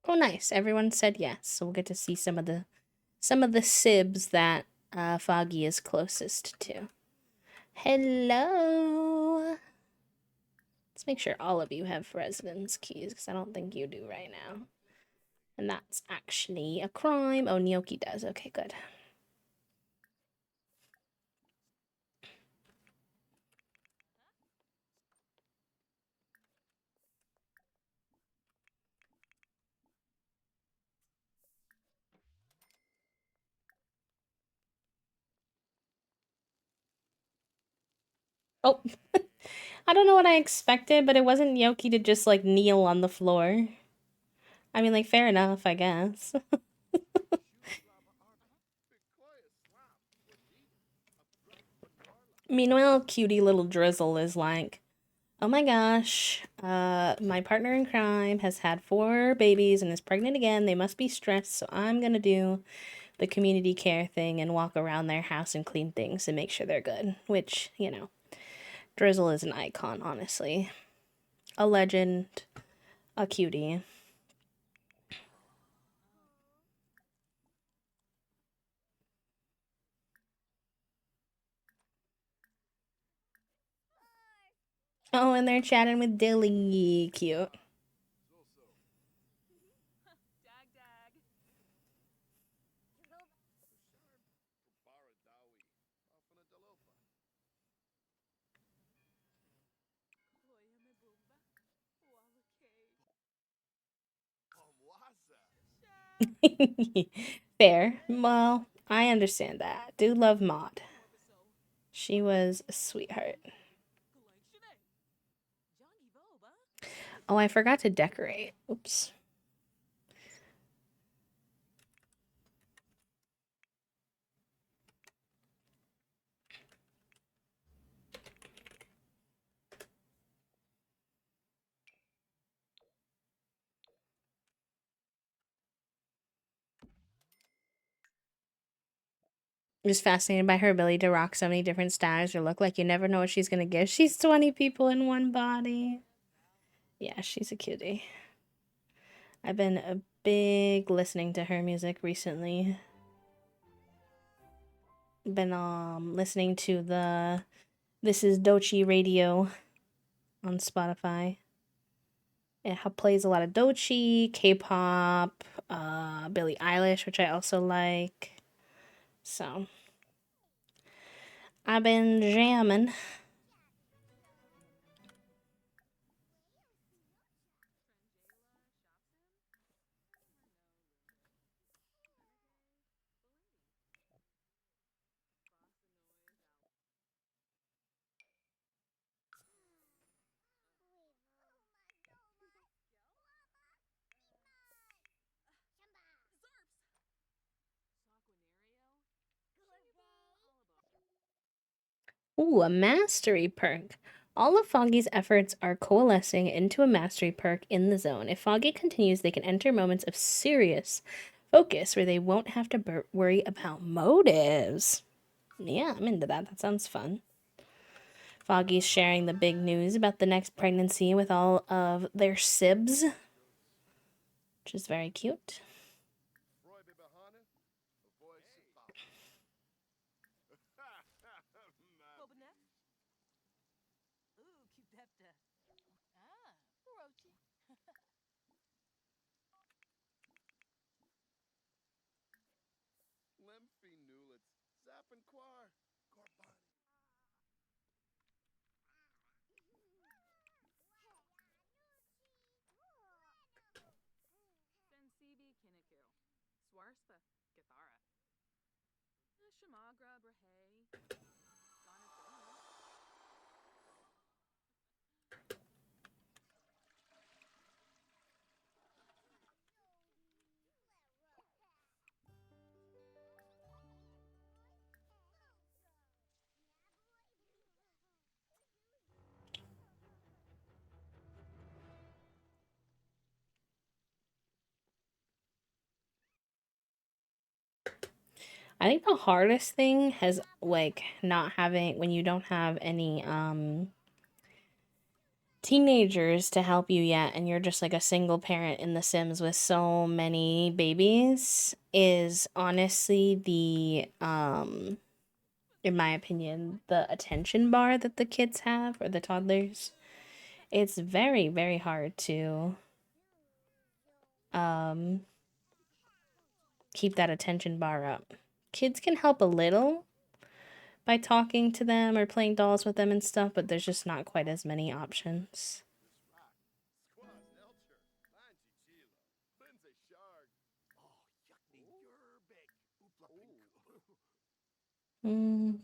Oh, nice. Everyone said yes, so we'll get to see some of the sibs that Foggy is closest to. Hello. Let's make sure all of you have residence keys, because I don't think you do right now. And that's actually a crime. Oh, Gnocchi does. Okay, good. Oh, I don't know what I expected, but it wasn't Gnocchi to just like kneel on the floor. I mean, like, fair enough, I guess. Meanwhile, cutie little Drizzle is like, oh my gosh, my partner in crime has had 4 babies and is pregnant again. They must be stressed, so I'm gonna do the community care thing and walk around their house and clean things and make sure they're good. Which, you know, Drizzle is an icon, honestly. A legend, a cutie. Oh, and they're chatting with Dilly. Cute. Fair. Well, I understand that. Do love Maud. She was a sweetheart. Oh, I forgot to decorate. Oops. I'm just fascinated by her ability to rock so many different styles or look like you never know what she's gonna give. She's 20 people in one body. Yeah, she's a cutie. I've been a big listening to her music recently. Been listening to the This is Dochi Radio on Spotify. It plays a lot of Dochi, K-pop, Billie Eilish, which I also like. So I've been jamming. Ooh, a mastery perk. All of Foggy's efforts are coalescing into a mastery perk in the zone. If Foggy continues, they can enter moments of serious focus where they won't have to worry about motives. Yeah, I'm into that. That sounds fun. Foggy's sharing the big news about the next pregnancy with all of their sibs, which is very cute. I think the hardest thing has like not having when you don't have any teenagers to help you yet and you're just like a single parent in The Sims with so many babies is honestly the in my opinion the attention bar that the kids have or the toddlers. It's very hard to um keep that attention bar up. Kids can help a little by talking to them or playing dolls with them and stuff, but there's just not quite as many options. Mm.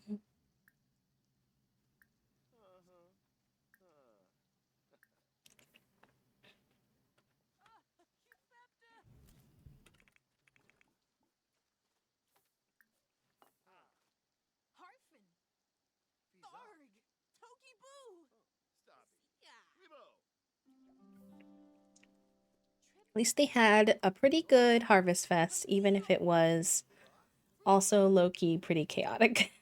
At least they had a pretty good Harvest Fest, even if it was also low-key pretty chaotic.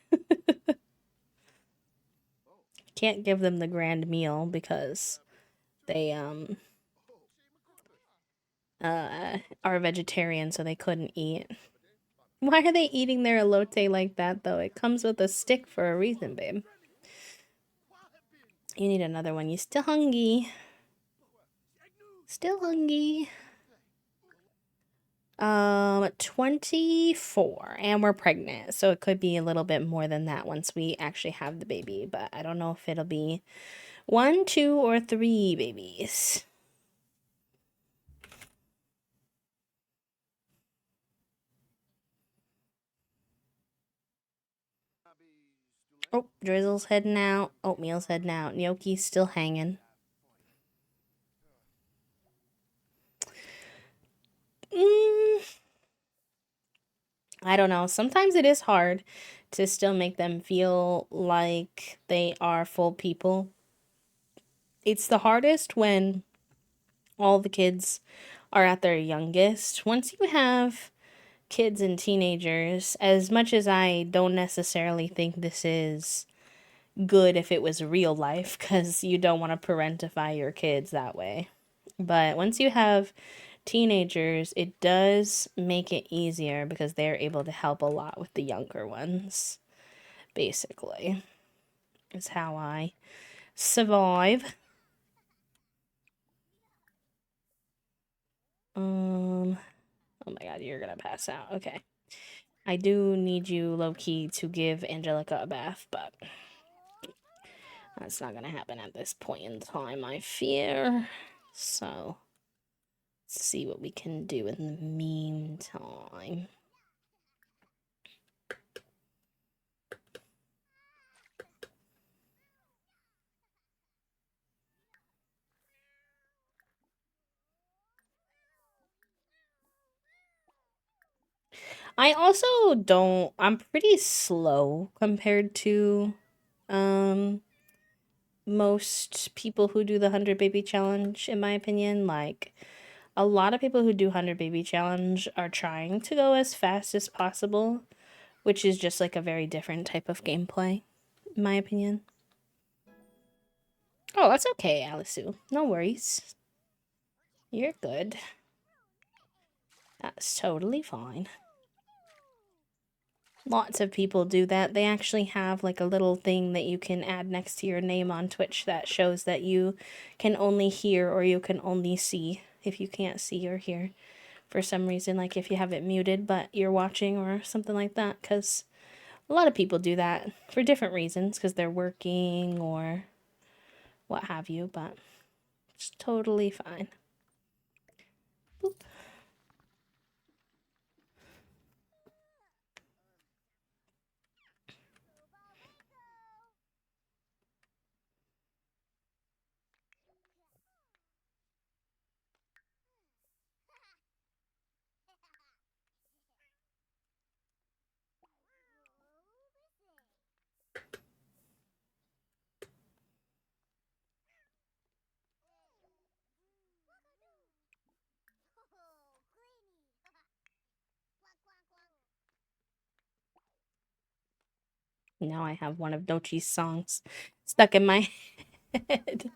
Can't give them the grand meal because they are vegetarian, so they couldn't eat. Why are they eating their elote like that though? It comes with a stick for a reason, babe. You need another one. You still hungry? Still hungry? 24, and we're pregnant, so it could be a little bit more than that once we actually have the baby, but I don't know if it'll be 1, 2, or 3 babies. Oh, Drizzle's heading out. Oatmeal's heading out. Gnocchi's still hanging. I don't know. Sometimes it is hard to still make them feel like they are full people. It's the hardest when all the kids are at their youngest. Once you have kids and teenagers, as much as I don't necessarily think this is good if it was real life, because you don't want to parentify your kids that way. But once you have teenagers, it does make it easier because they're able to help a lot with the younger ones, basically. Is how I survive. Oh my god, you're gonna pass out. Okay. I do need you low key to give Angelica a bath, but that's not gonna happen at this point in time, I fear. So, let's see what we can do in the meantime. I also don't, I'm pretty slow compared to um most people who do the 100 baby challenge, in my opinion. Like, a lot of people who do 100 baby challenge are trying to go as fast as possible, which is just like a very different type of gameplay, in my opinion. Oh, that's okay, Alisu. No worries. You're good. That's totally fine. Lots of people do that. They actually have like a little thing that you can add next to your name on Twitch that shows that you can only hear or you can only see if you can't see or hear for some reason, like if you have it muted but you're watching or something like that, because a lot of people do that for different reasons, because they're working or what have you, but it's totally fine. Boop. Now I have one of Dochi's songs stuck in my head.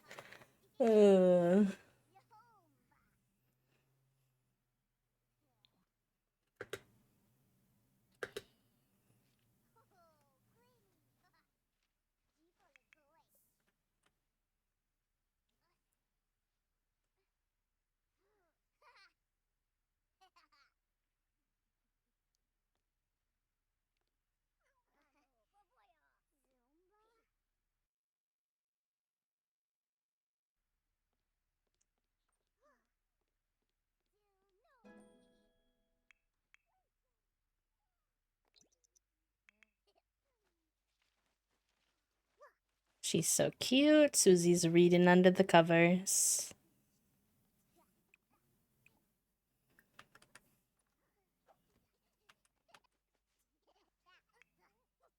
She's so cute. Susie's reading under the covers.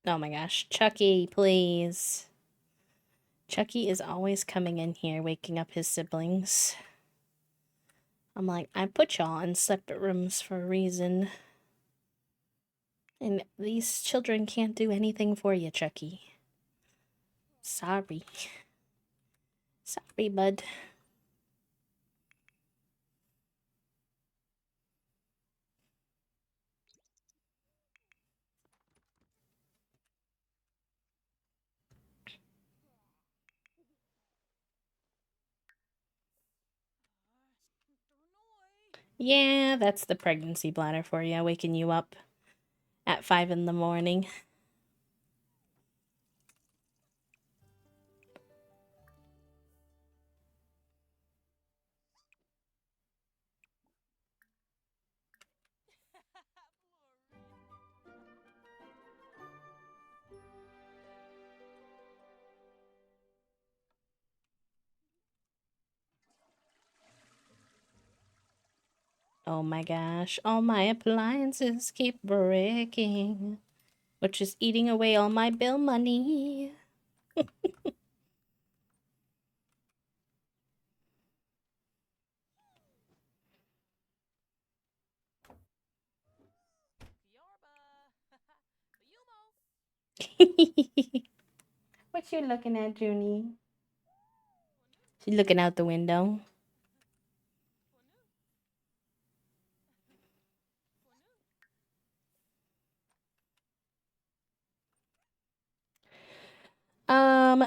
Oh my gosh. Chucky, please. Chucky is always coming in here, waking up his siblings. I'm like, I put y'all in separate rooms for a reason. And these children can't do anything for you, Chucky. Sorry. Sorry, bud. Yeah, that's the pregnancy bladder for you, waking you up at 5 in the morning. Oh my gosh, all my appliances keep breaking, which is eating away all my bill money. What you looking at, Junie? She's looking out the window.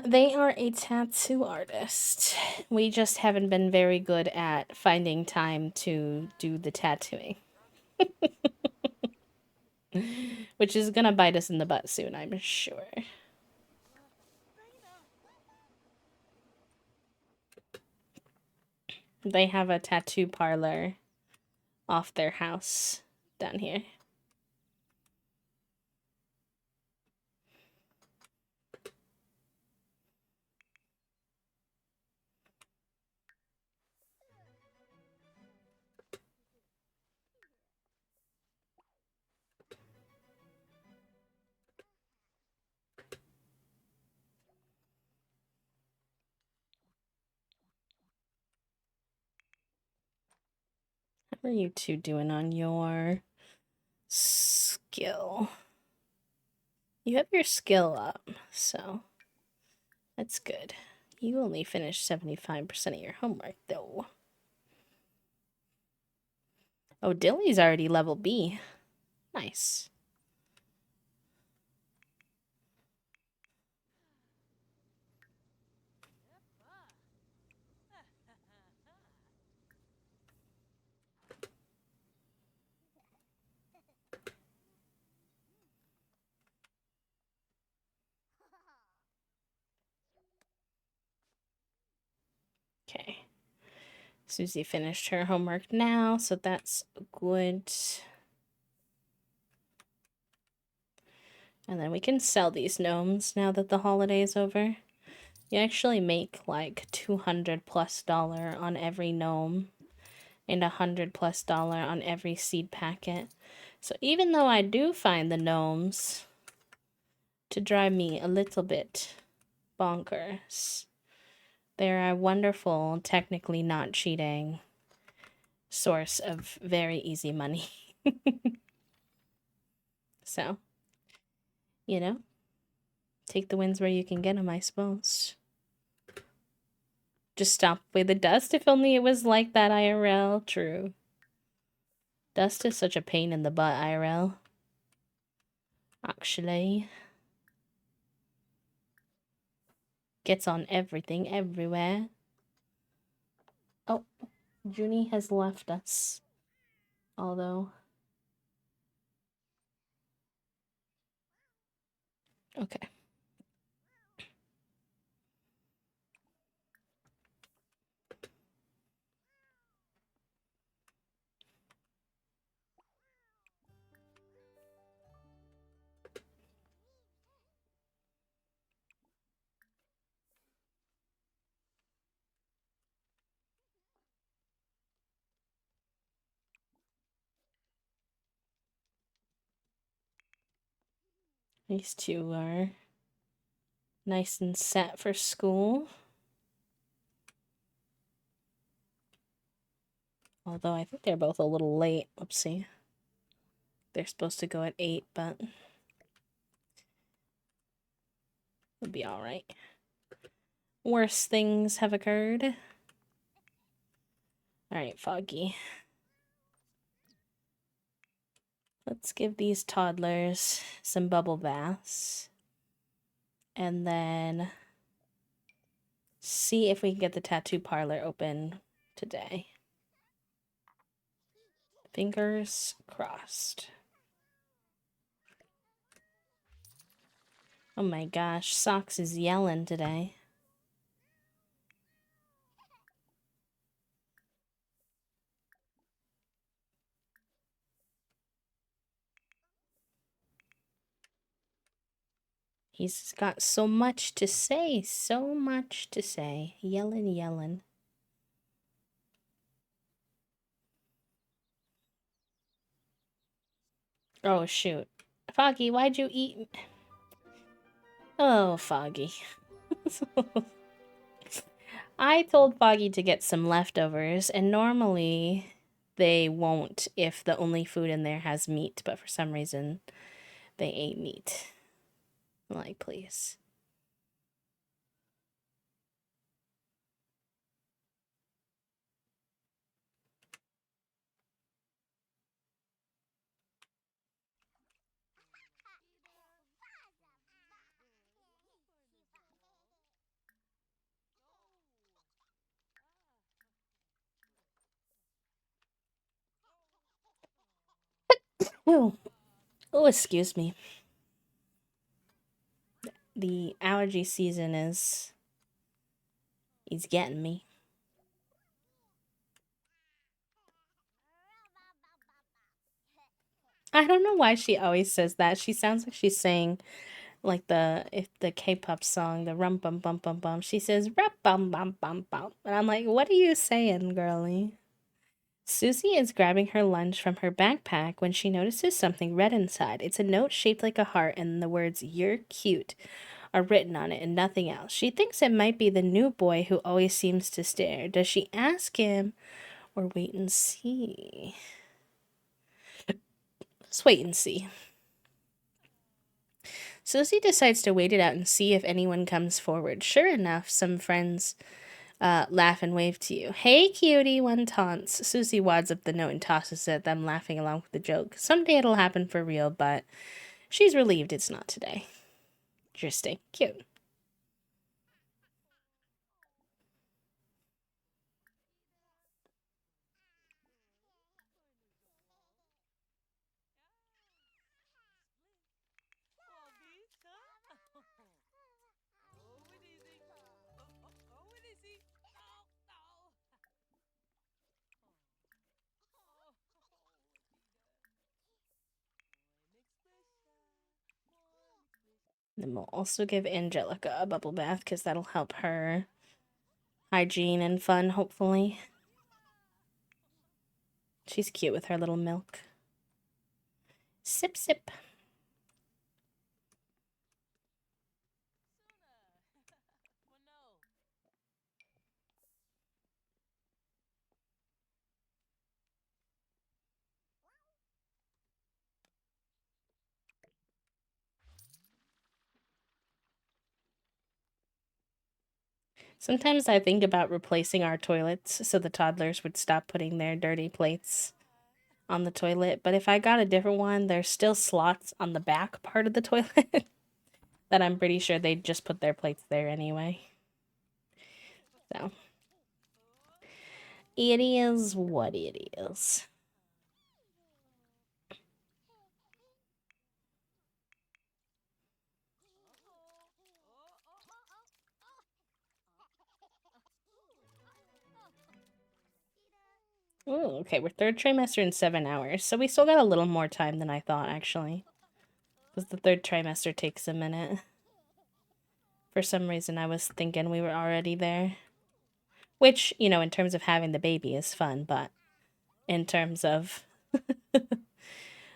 They are a tattoo artist. We just haven't been very good at finding time to do the tattooing. Which is gonna bite us in the butt soon, I'm sure. They have a tattoo parlor off their house down here. How are you two doing on your skill? You have your skill up, so that's good. You only finished 75% of your homework, though. Oh, Dilly's already level B. Nice. Okay. Susie finished her homework now, so that's good. And then we can sell these gnomes now that the holiday is over. You actually make like $200+ on every gnome and $100+ on every seed packet. So even though I do find the gnomes to drive me a little bit bonkers, they're a wonderful, technically not cheating source of very easy money. So, you know, take the wins where you can get them, I suppose. Just stop with the dust. If only it was like that IRL. True. Dust is such a pain in the butt, IRL. Actually. Gets on everything, everywhere. Oh, Junie has left us. Although... Okay. These two are nice and set for school. Although I think they're both a little late. Oopsie. They're supposed to go at 8, but it'll be alright. Worse things have occurred. Alright, Foggy. Let's give these toddlers some bubble baths. And then see if we can get the tattoo parlor open today. Fingers crossed. Oh my gosh, Socks is yelling today. He's got so much to say, so much to say. Yelling. Oh shoot. Foggy, why'd you eat? Oh, Foggy. I told Foggy to get some leftovers, and normally they won't if the only food in there has meat, but for some reason they ate meat. I'm like, please. Oh, excuse me. The allergy season is... he's getting me. I don't know why she always says that. She sounds like she's saying like the K-pop song, the rum bum bum bum bum. She says rap bum bum bum bum. And I'm like, what are you saying, girlie? Susie is grabbing her lunch from her backpack when she notices something red inside. It's a note shaped like a heart, and the words "You're cute" are written on it and nothing else. She thinks it might be the new boy who always seems to stare. Does she ask him or wait and see? Let's wait and see. Susie decides to wait it out and see if anyone comes forward. Sure enough, some friends laugh and wave to you. Hey, cutie, one taunts. Susie wads up the note and tosses it at them, laughing along with the joke. Someday it'll happen for real, but she's relieved it's not today. Interesting. Cute. Then we'll also give Angelica a bubble bath because that'll help her hygiene and fun, hopefully. She's cute with her little milk. Sip, sip. Sometimes I think about replacing our toilets so the toddlers would stop putting their dirty plates on the toilet. But if I got a different one, there's still slots on the back part of the toilet that I'm pretty sure they'd just put their plates there anyway. So, it is what it is. Oh, okay, we're third trimester in 7 hours, so we still got a little more time than I thought, actually. Because the third trimester takes a minute. For some reason, I was thinking we were already there. Which, you know, in terms of having the baby is fun, but in terms of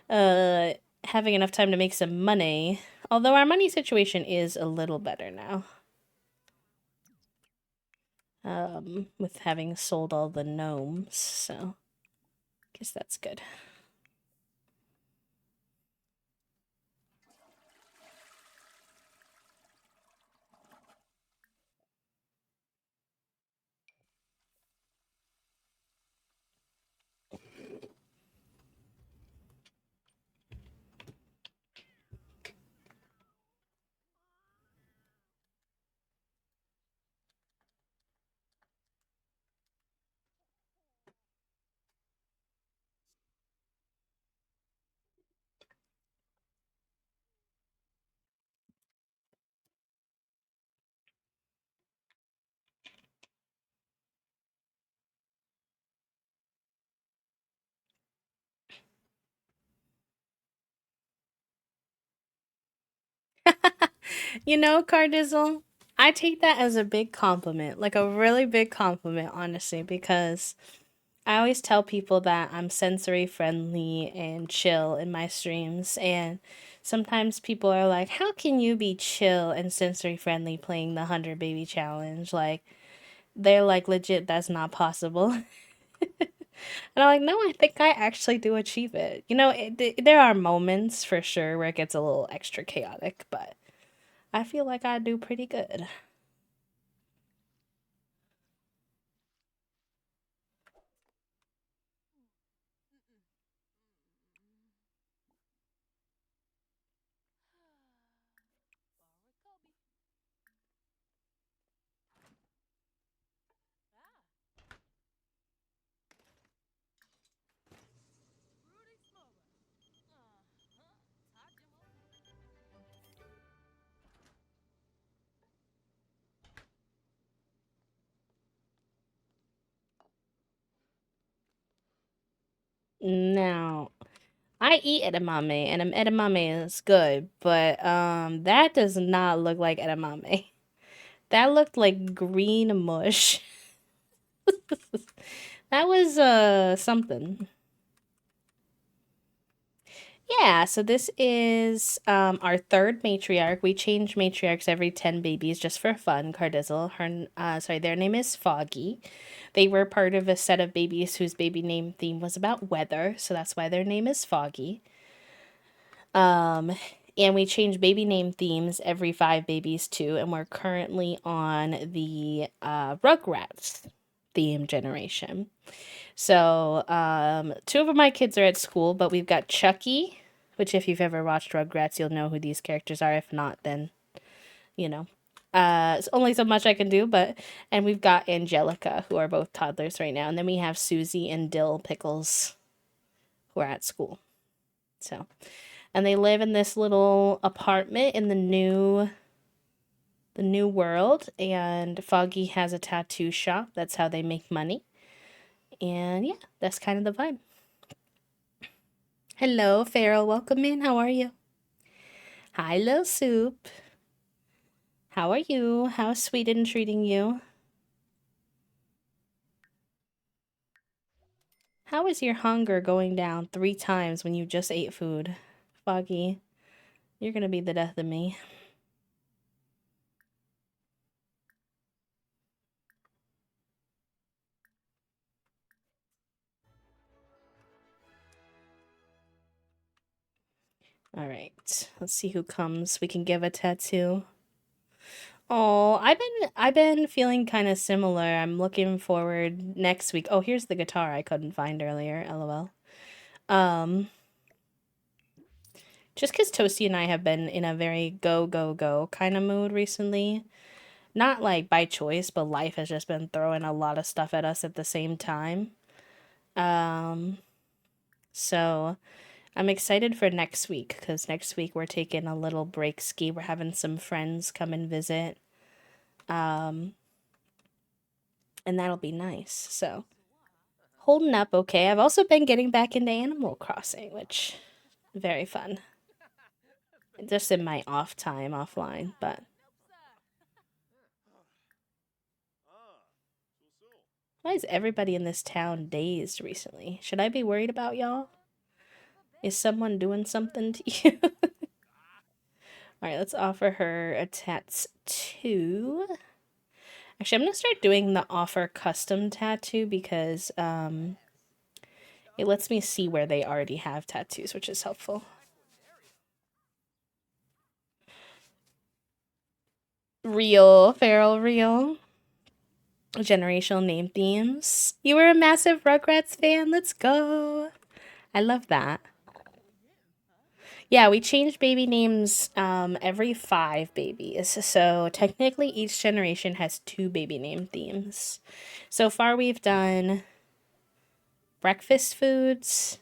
having enough time to make some money, Although our money situation is a little better now. With having sold all the gnomes, so guess that's good. You know, Cardizzle, I take that as a big compliment, like a really big compliment, honestly, because I always tell people that I'm sensory friendly and chill in my streams, and sometimes people are like, "How can you be chill and sensory friendly playing the 100 Baby Challenge?" Like, they're like, legit, that's not possible. And I'm like, no, I think I actually do achieve it. You know, there are moments for sure where it gets a little extra chaotic, but I feel like I do pretty good. Now, I eat edamame, and edamame is good, but that does not look like edamame. That looked like green mush. That was something. Yeah, so this is our third matriarch. We change matriarchs every 10 babies just for fun. Cardizzle, their name is Foggy. They were part of a set of babies whose baby name theme was about weather, so that's why their name is Foggy. Um, and we change baby name themes every 5 babies too, and we're currently on the Rugrats theme generation. So, two of my kids are at school, but we've got Chucky, which if you've ever watched Rugrats, you'll know who these characters are. If not, then, you know. It's only so much I can do, but and we've got Angelica, who are both toddlers right now, and then we have Susie and Dill Pickles, who are at school. So, and they live in this little apartment in the new world, and Foggy has a tattoo shop. That's how they make money. And yeah, that's kind of the vibe. Hello, Farrell. Welcome in. How are you? Hi, Lil Soup. How are you? How's Sweden treating you? How is your hunger going down 3 times when you just ate food? Foggy, you're gonna be the death of me. All right, let's see who comes. We can give a tattoo. Oh, I've been feeling kind of similar. I'm looking forward next week. Oh, here's the guitar I couldn't find earlier. LOL. Um, just because Toasty and I have been in a very go go go kind of mood recently. Not like by choice, but life has just been throwing a lot of stuff at us at the same time. Um, so I'm excited for next week because next week we're taking a little break ski. We're having some friends come and visit. Um, and that'll be nice. So holding up okay. I've also been getting back into Animal Crossing, which very fun. Just in my off time offline, but why is everybody in this town dazed recently? Should I be worried about y'all? Is someone doing something to you? All right, let's offer her a tattoo. Actually, I'm gonna start doing the offer custom tattoo because it lets me see where they already have tattoos, which is helpful. Real, feral, real. Generational name themes. You were a massive Rugrats fan. Let's go. I love that. Yeah, we change baby names every 5 babies. So technically each generation has 2 baby name themes. So far we've done breakfast foods,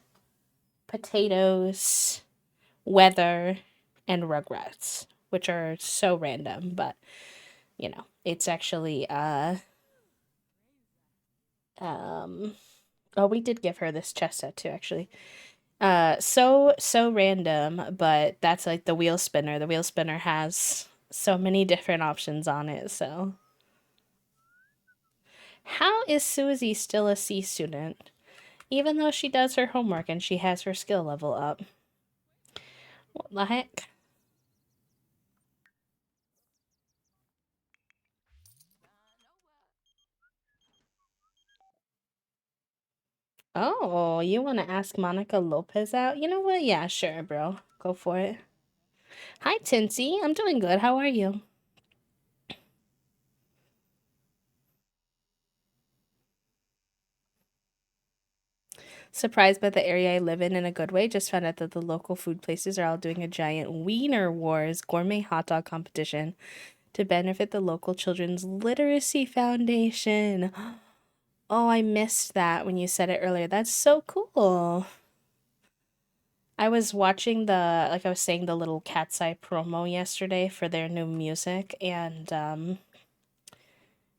potatoes, weather, and Rugrats, which are so random, but you know, it's actually oh, we did give her this chess set too, actually. So random, but that's like the wheel spinner. The wheel spinner has so many different options on it, so. How is Susie still a C student? Even though she does her homework and she has her skill level up. What the heck? Oh, you want to ask Monica Lopez out? You know what? Yeah, sure, bro. Go for it. Hi, Tinsy. I'm doing good. How are you? Surprised by the area I live in a good way. Just found out that the local food places are all doing a giant Wiener Wars gourmet hot dog competition to benefit the local Children's Literacy Foundation. Oh, I missed that when you said it earlier. That's so cool. I was watching like I was saying, the little Cat's Eye promo yesterday for their new music, and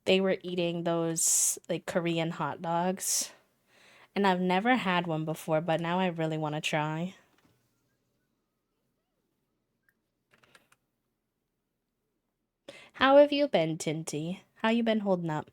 they were eating those like Korean hot dogs. And I've never had one before, but now I really want to try. How have you been, Tinty? How you been holding up?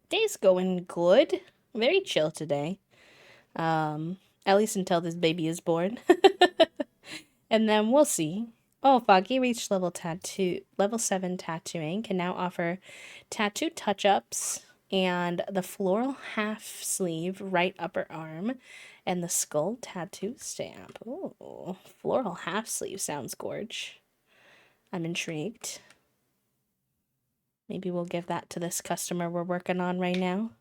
Day's going good. Very chill today. At least until this baby is born. And then we'll see. Oh, Foggy reached level 7 tattooing, can now offer tattoo touch-ups and the floral half sleeve right upper arm and the skull tattoo stamp. Oh, floral half sleeve sounds gorge. I'm intrigued. Maybe we'll give that to this customer we're working on right now.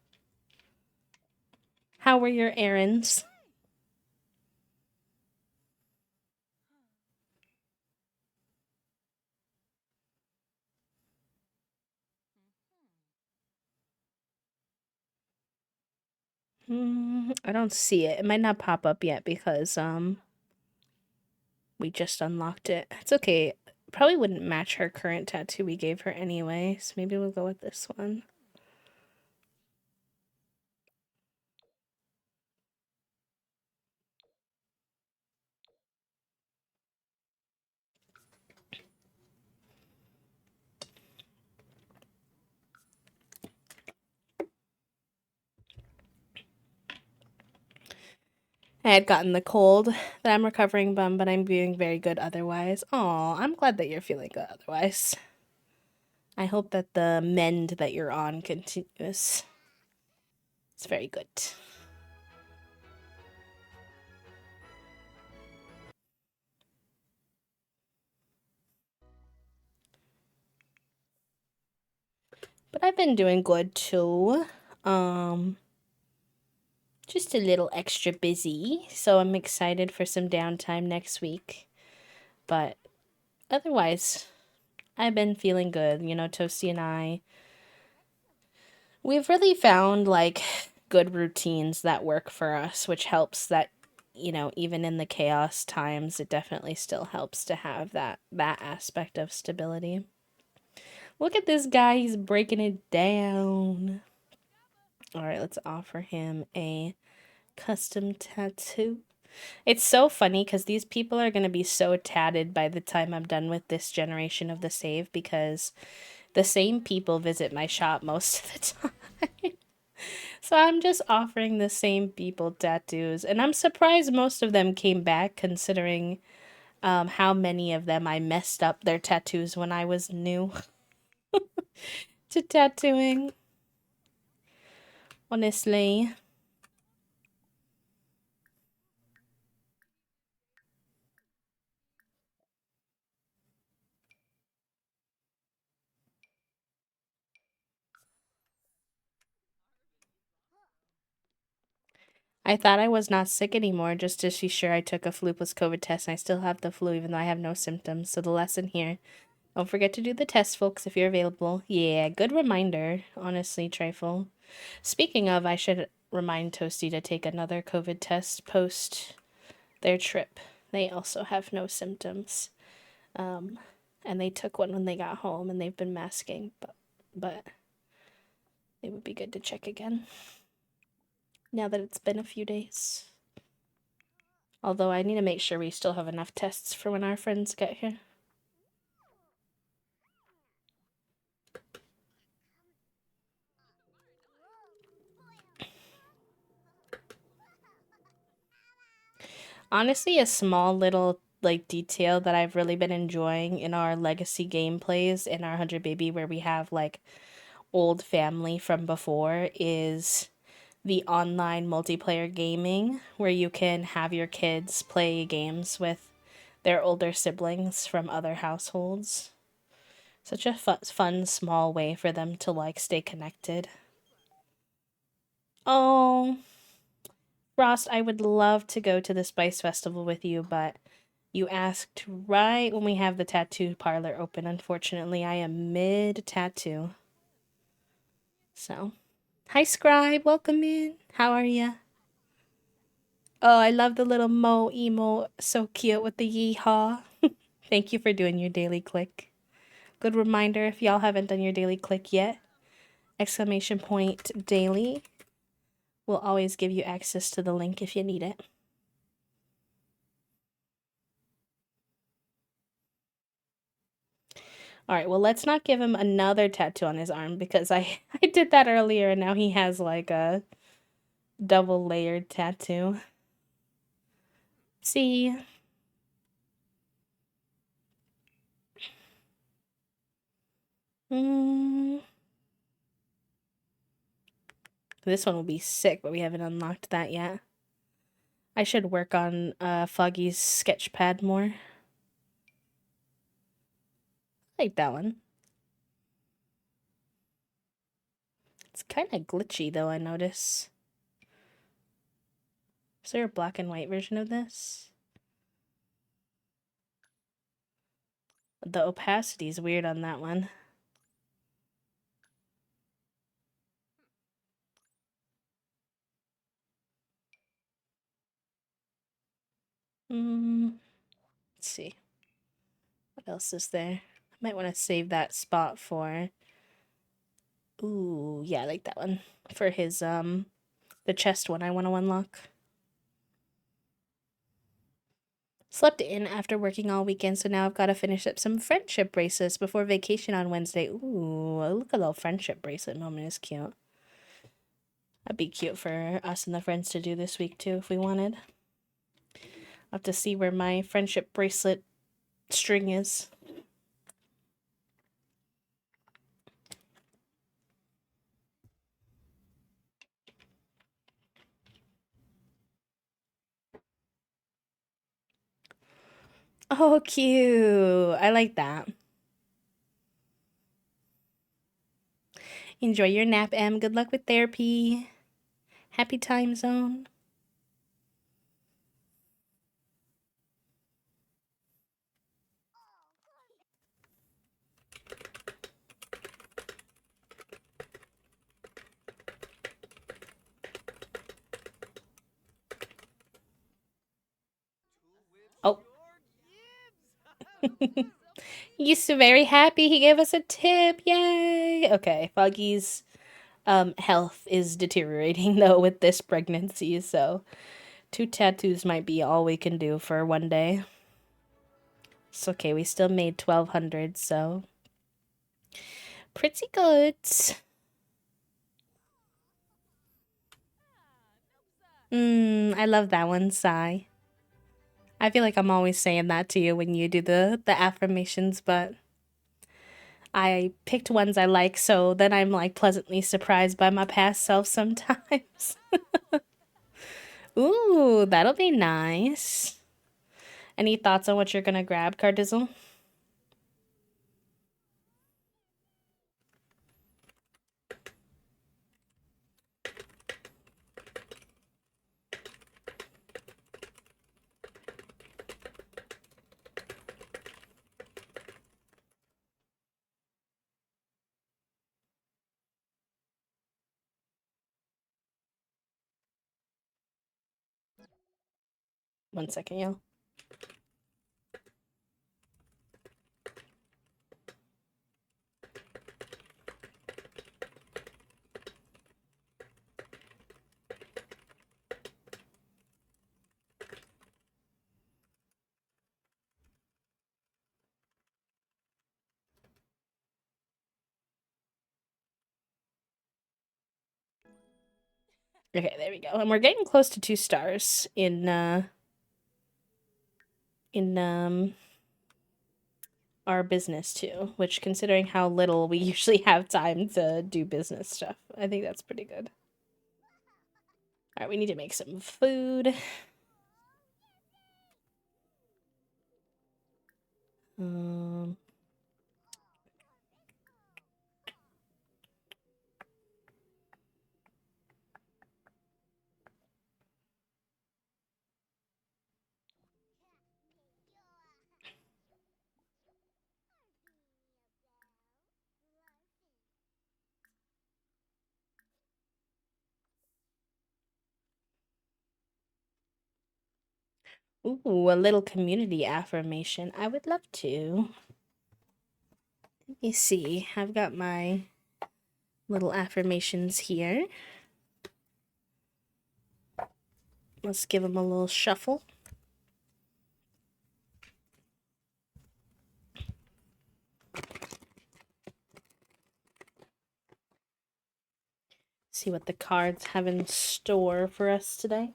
How were your errands? I don't see it. It might not pop up yet because we just unlocked it. It's okay. Probably wouldn't match her current tattoo we gave her anyway, so maybe we'll go with this one. I had gotten the cold that I'm recovering from, but I'm doing very good otherwise. Oh, I'm glad that you're feeling good otherwise. I hope that the mend that you're on continues. It's very good. But I've been doing good too. Um, just a little extra busy, so I'm excited for some downtime next week. But otherwise, I've been feeling good. You know, Toasty and we've really found like good routines that work for us, which helps that, you know, even in the chaos times, it definitely still helps to have that aspect of stability. Look at this guy, he's breaking it down. All right, let's offer him a custom tattoo. It's so funny because these people are going to be so tatted by the time I'm done with this generation of the save because the same people visit my shop most of the time. So I'm just offering the same people tattoos, and I'm surprised most of them came back considering how many of them I messed up their tattoos when I was new to tattooing. Honestly. I thought I was not sick anymore just to be sure I took a flu plus COVID test and I still have the flu even though I have no symptoms. So the lesson here, don't forget to do the test, folks, if you're available. Yeah, good reminder, honestly, Trifle. Speaking of, I should remind Toasty to take another COVID test post their trip. They also have no symptoms. Um, and they took one when they got home and they've been masking, but it would be good to check again now that it's been a few days. Although I need to make sure we still have enough tests for when our friends get here. Honestly, a small little like detail that I've really been enjoying in our legacy gameplays in our 100 baby where we have like old family from before is the online multiplayer gaming where you can have your kids play games with their older siblings from other households. Such a fun small way for them to like stay connected. Oh, Frost, I would love to go to the Spice Festival with you, but you asked right when we have the tattoo parlor open. Unfortunately, I am mid tattoo. So, hi Scribe, welcome in. How are ya? Oh, I love the little Mo emo, so cute with the yeehaw. Thank you for doing your daily click. Good reminder if y'all haven't done your daily click yet. Exclamation point daily will always give you access to the link if you need it. All right, well, let's not give him another tattoo on his arm because I did that earlier and now he has like a double layered tattoo. See? Mm. This one will be sick, but we haven't unlocked that yet. I should work on Foggy's sketch pad more. I like that one. It's kind of glitchy though, I notice. Is there a black and white version of this? The opacity is weird on that one. Let's see. What else is there? I might want to save that spot for... Ooh, yeah, I like that one. For his, the chest one I want to unlock. Slept in after working all weekend, so now I've got to finish up some friendship bracelets before vacation on Wednesday. Ooh, look at a little friendship bracelet moment is cute. That'd be cute for us and the friends to do this week too if we wanted. I'll have to see where my friendship bracelet string is. Oh, cute. I like that. Enjoy your nap, Em. Good luck with therapy. Happy time zone. Oh. He's so very happy. He gave us a tip. Yay. Okay, Foggy's health is deteriorating though with this pregnancy, so 2 tattoos might be all we can do for one day. It's okay, we still made 1,200, so pretty good. I love that one, Sigh. I feel like I'm always saying that to you when you do the affirmations, but I picked ones I like, so then I'm like pleasantly surprised by my past self sometimes. Ooh, that'll be nice. Any thoughts on what you're gonna grab, Cardizzle? One second, y'all. Okay, there we go. And we're getting close to 2 stars in our business too, which considering how little we usually have time to do business stuff, I think that's pretty good. All right, we need to make some food. Um Ooh, a little community affirmation. I would love to. Let me see. I've got my little affirmations here. Let's give them a little shuffle. See what the cards have in store for us today.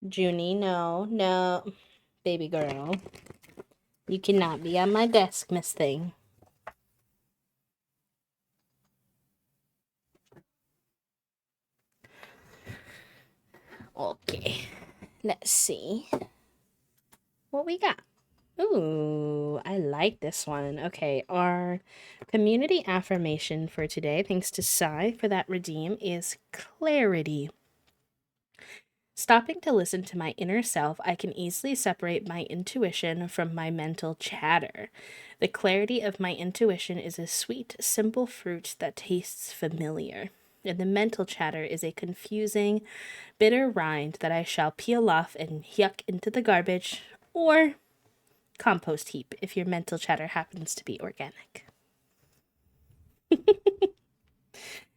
Junie, no, no. Baby girl. You cannot be on my desk, Miss Thing. Okay. Let's see what we got. Ooh, I like this one. Okay, our community affirmation for today, thanks to Sai for that redeem, is clarity. Stopping to listen to my inner self, I can easily separate my intuition from my mental chatter. The clarity of my intuition is a sweet, simple fruit that tastes familiar. And the mental chatter is a confusing, bitter rind that I shall peel off and yuck into the garbage or compost heap if your mental chatter happens to be organic.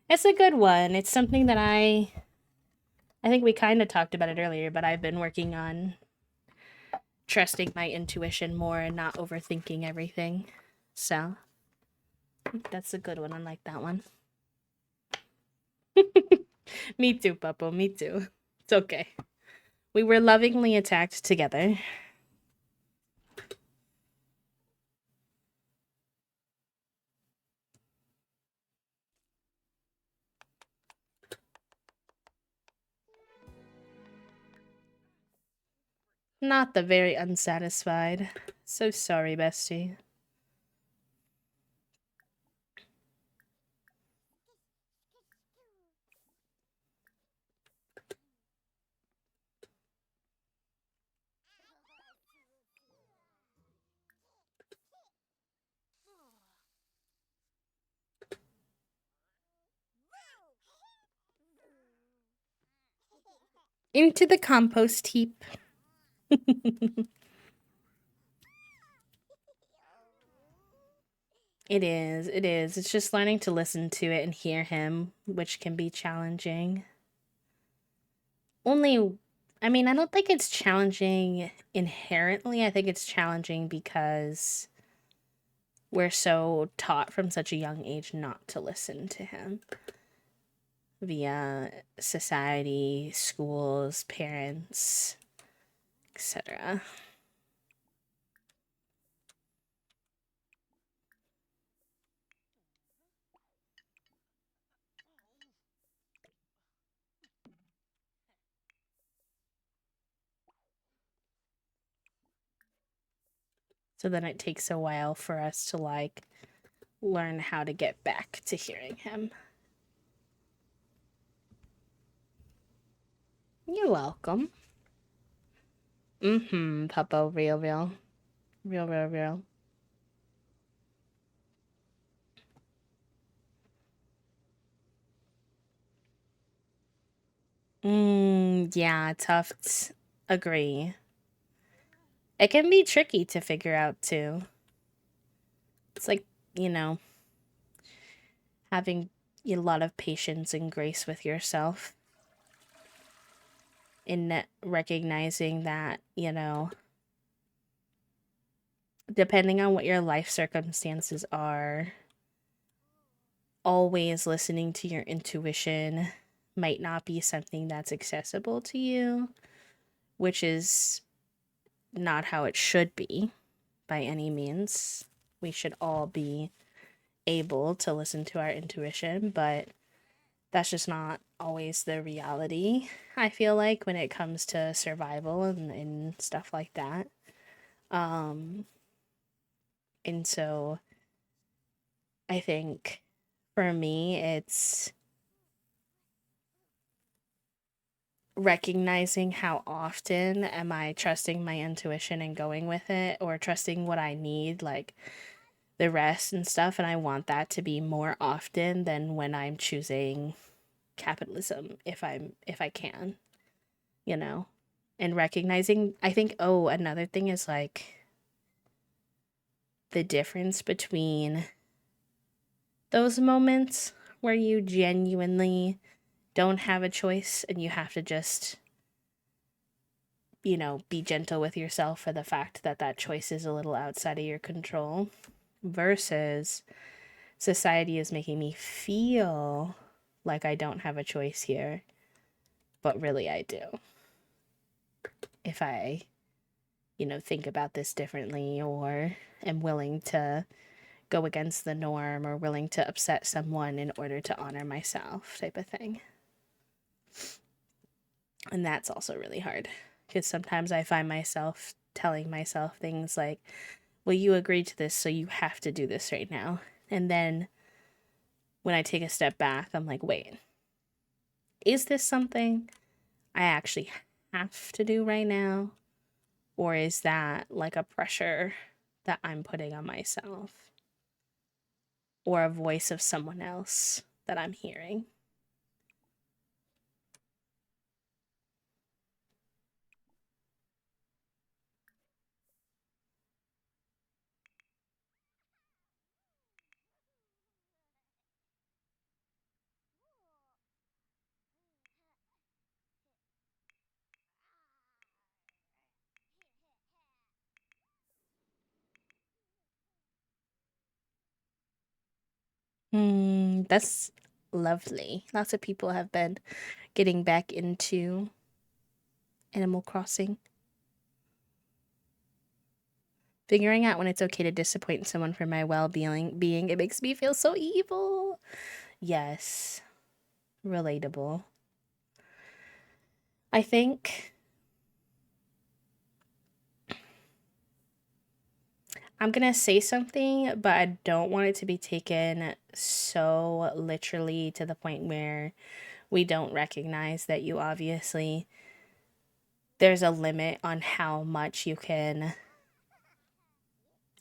It's a good one. It's something that I think we kind of talked about it earlier, but I've been working on trusting my intuition more and not overthinking everything. So, that's a good one. I like that one. Me too, Puppo. Me too. It's okay. We were lovingly attacked together. Not the very unsatisfied. So sorry, bestie. Into the compost heap. It is. It is. It's just learning to listen to it and hear him, which can be challenging. Only, I mean, I don't think it's challenging inherently. I think it's challenging because we're so taught from such a young age not to listen to him via society, schools, parents, etc. So then it takes a while for us to like learn how to get back to hearing him. You're welcome. Mm-hmm, Papa, real, real. Real, real, real. Yeah, tough. Agree. It can be tricky to figure out too. It's like, you know, having a lot of patience and grace with yourself in recognizing that, depending on what your life circumstances are, always listening to your intuition might not be something that's accessible to you, which is not how it should be by any means. We should all be able to listen to our intuition, but that's just not always the reality, I feel like, when it comes to survival and stuff like that. Um, and so I think for me, it's recognizing how often am I trusting my intuition and going with it, or trusting what I need, like the rest and stuff. And I want that to be more often than when I'm choosing capitalism, if I can, you know. And recognizing, I think, oh, another thing is like the difference between those moments where you genuinely don't have a choice and you have to just, be gentle with yourself for the fact that that choice is a little outside of your control, versus society is making me feel like I don't have a choice here, but really I do. If I, think about this differently, or am willing to go against the norm, or willing to upset someone in order to honor myself, type of thing. And that's also really hard because sometimes I find myself telling myself things like, well, you agreed to this, so you have to do this right now. And then when I take a step back, I'm like, wait, is this something I actually have to do right now? Or is that like a pressure that I'm putting on myself? Or a voice of someone else that I'm hearing? That's lovely. Lots of people have been getting back into Animal Crossing. Figuring out when it's okay to disappoint someone for my well-being, it makes me feel so evil. Yes, relatable. I think I'm gonna say something, but I don't want it to be taken so literally to the point where we don't recognize that you obviously, there's a limit on how much you can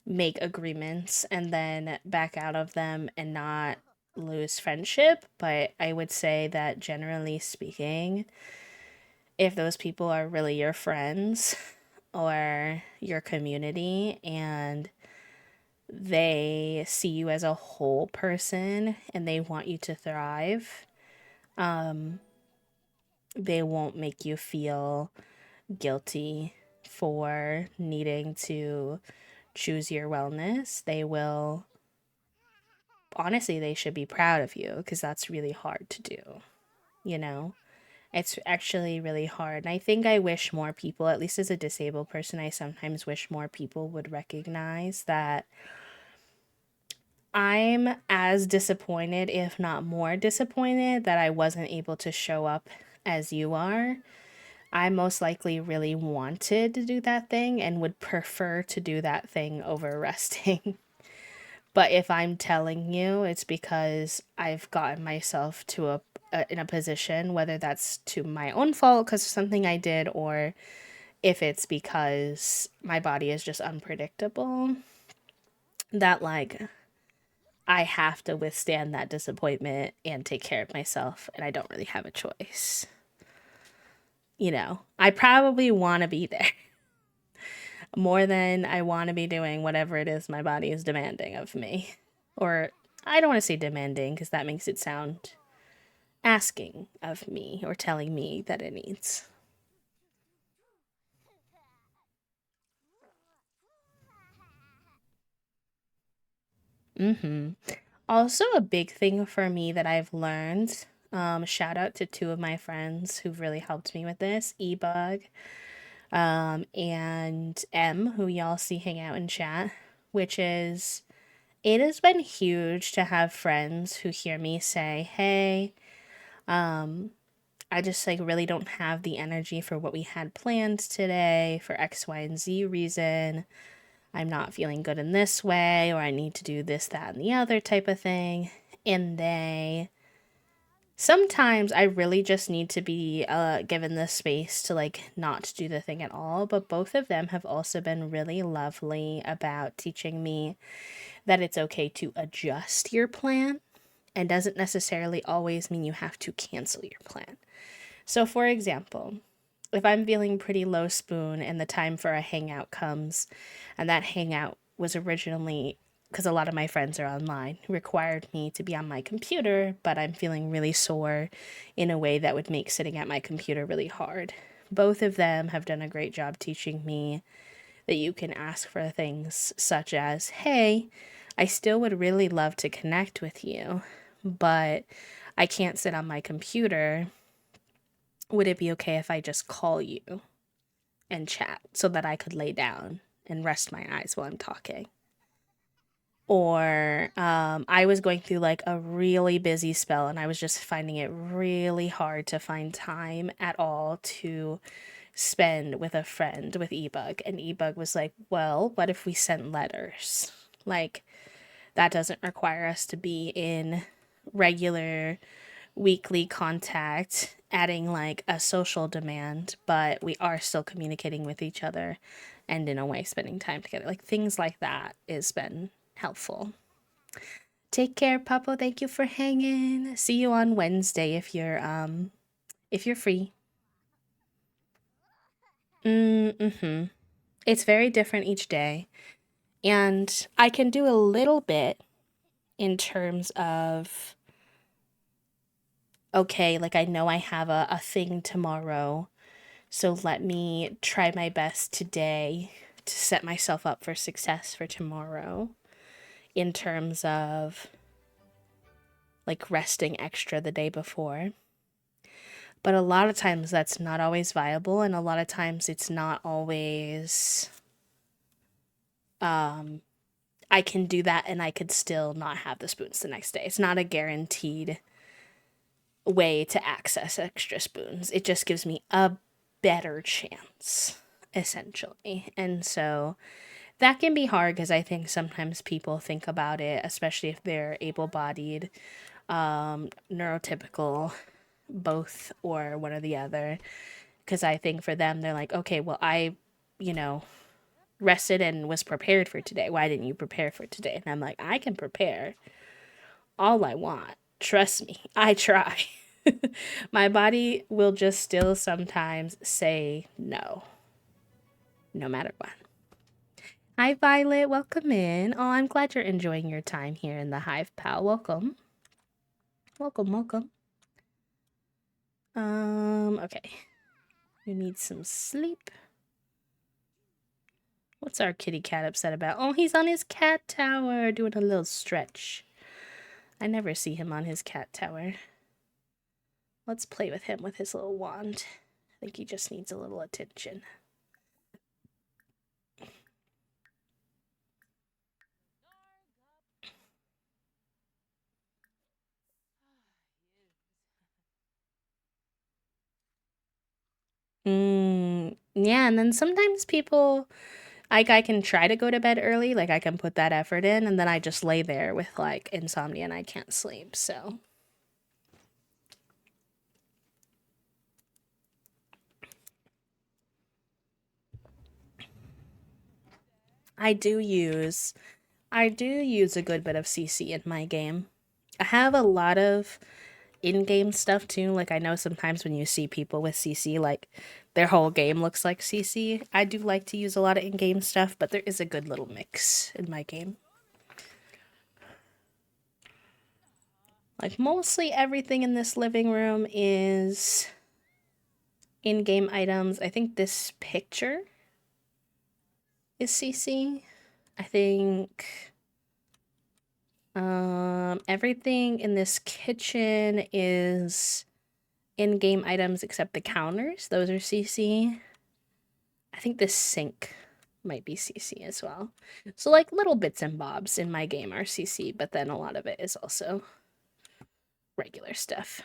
make agreements and then back out of them and not lose friendship. But I would say that generally speaking, if those people are really your friends or your community, and They see you as a whole person and they want you to thrive. Um, they won't make you feel guilty for needing to choose your wellness. They will, honestly, they should be proud of you because that's really hard to do, you know? It's actually really hard. And I think I wish more people, at least as a disabled person, I sometimes wish more people would recognize that I'm as disappointed, if not more disappointed, that I wasn't able to show up as you are. I most likely really wanted to do that thing and would prefer to do that thing over resting. But if I'm telling you, it's because I've gotten myself to in a position, whether that's to my own fault because of something I did, or if it's because my body is just unpredictable, that like I have to withstand that disappointment and take care of myself, and I don't really have a choice. I probably want to be there more than I want to be doing whatever it is my body is demanding of me. Or I don't want to say demanding because that makes it sound asking of me or telling me that it needs. Mm-hmm. Also, a big thing for me that I've learned, shout out to two of my friends who've really helped me with this, Ebug and M, who y'all see hang out in chat, which is it has been huge to have friends who hear me say, hey, um, I just like really don't have the energy for what we had planned today for X, Y, and Z reason. I'm not feeling good in this way, or I need to do this, that, and the other type of thing. And they sometimes I really just need to be given the space to like not do the thing at all. But both of them have also been really lovely about teaching me that it's okay to adjust your plan and doesn't necessarily always mean you have to cancel your plan. So, for example, if I'm feeling pretty low spoon and the time for a hangout comes, and that hangout was originally because a lot of my friends are online, required me to be on my computer, but I'm feeling really sore in a way that would make sitting at my computer really hard. Both of them have done a great job teaching me that you can ask for things such as, hey, I still would really love to connect with you, but I can't sit on my computer. Would it be okay if I just call you and chat so that I could lay down and rest my eyes while I'm talking? Or I was going through like a really busy spell and I was just finding it really hard to find time at all to spend with a friend with Ebug. And Ebug was like, well, what if we sent letters? Like, that doesn't require us to be in regular weekly contact, adding like a social demand, but we are still communicating with each other and in a way spending time together. Like things like that has been helpful. Take care, Papa. Thank you for hanging. See you on Wednesday if you're free. Mm-hmm. It's very different each day. And I can do a little bit in terms of okay, like I know I have a thing tomorrow. So let me try my best today to set myself up for success for tomorrow in terms of like resting extra the day before. But a lot of times that's not always viable, and a lot of times it's not always um I can do that and I could still not have the spoons the next day. It's not a guaranteed way to access extra spoons. It just gives me a better chance, essentially. And so that can be hard because I think sometimes people think about it, especially if they're able bodied, neurotypical, both or one or the other. Because I think for them, they're like, okay, well, you know, rested and was prepared for today. Why didn't you prepare for today? And I'm like, I can prepare all I want. Trust me, I try. My body will just still sometimes say no, no matter what. Hi, Violet. Welcome in. Oh, I'm glad you're enjoying your time here in the Hive, pal. Welcome. Welcome, welcome. Okay. You need some sleep. What's our kitty cat upset about? Oh, he's on his cat tower doing a little stretch. I never see him on his cat tower. Let's play with him with his little wand. I think he just needs a little attention. Yeah, and then sometimes people, like, I can try to go to bed early, like, I can put that effort in, and then I just lay there with, like, insomnia and I can't sleep, so. I do use a good bit of CC in my game. I have a lot of in-game stuff too. Like I know sometimes when you see people with CC, like their whole game looks like CC. I do like to use a lot of in-game stuff, but there is a good little mix in my game. Like mostly everything in this living room is in-game items. I think this picture is CC. I think everything in this kitchen is in-game items except the counters. Those are CC. I think this sink might be CC as well. So like little bits and bobs in my game are CC, but then a lot of it is also regular stuff.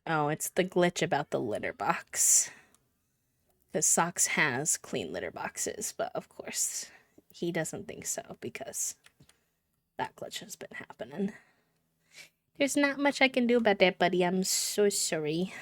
Oh, it's the glitch about the litter box. Because Socks has clean litter boxes, but of course he doesn't think so because that glitch has been happening. There's not much I can do about that, buddy. I'm so sorry.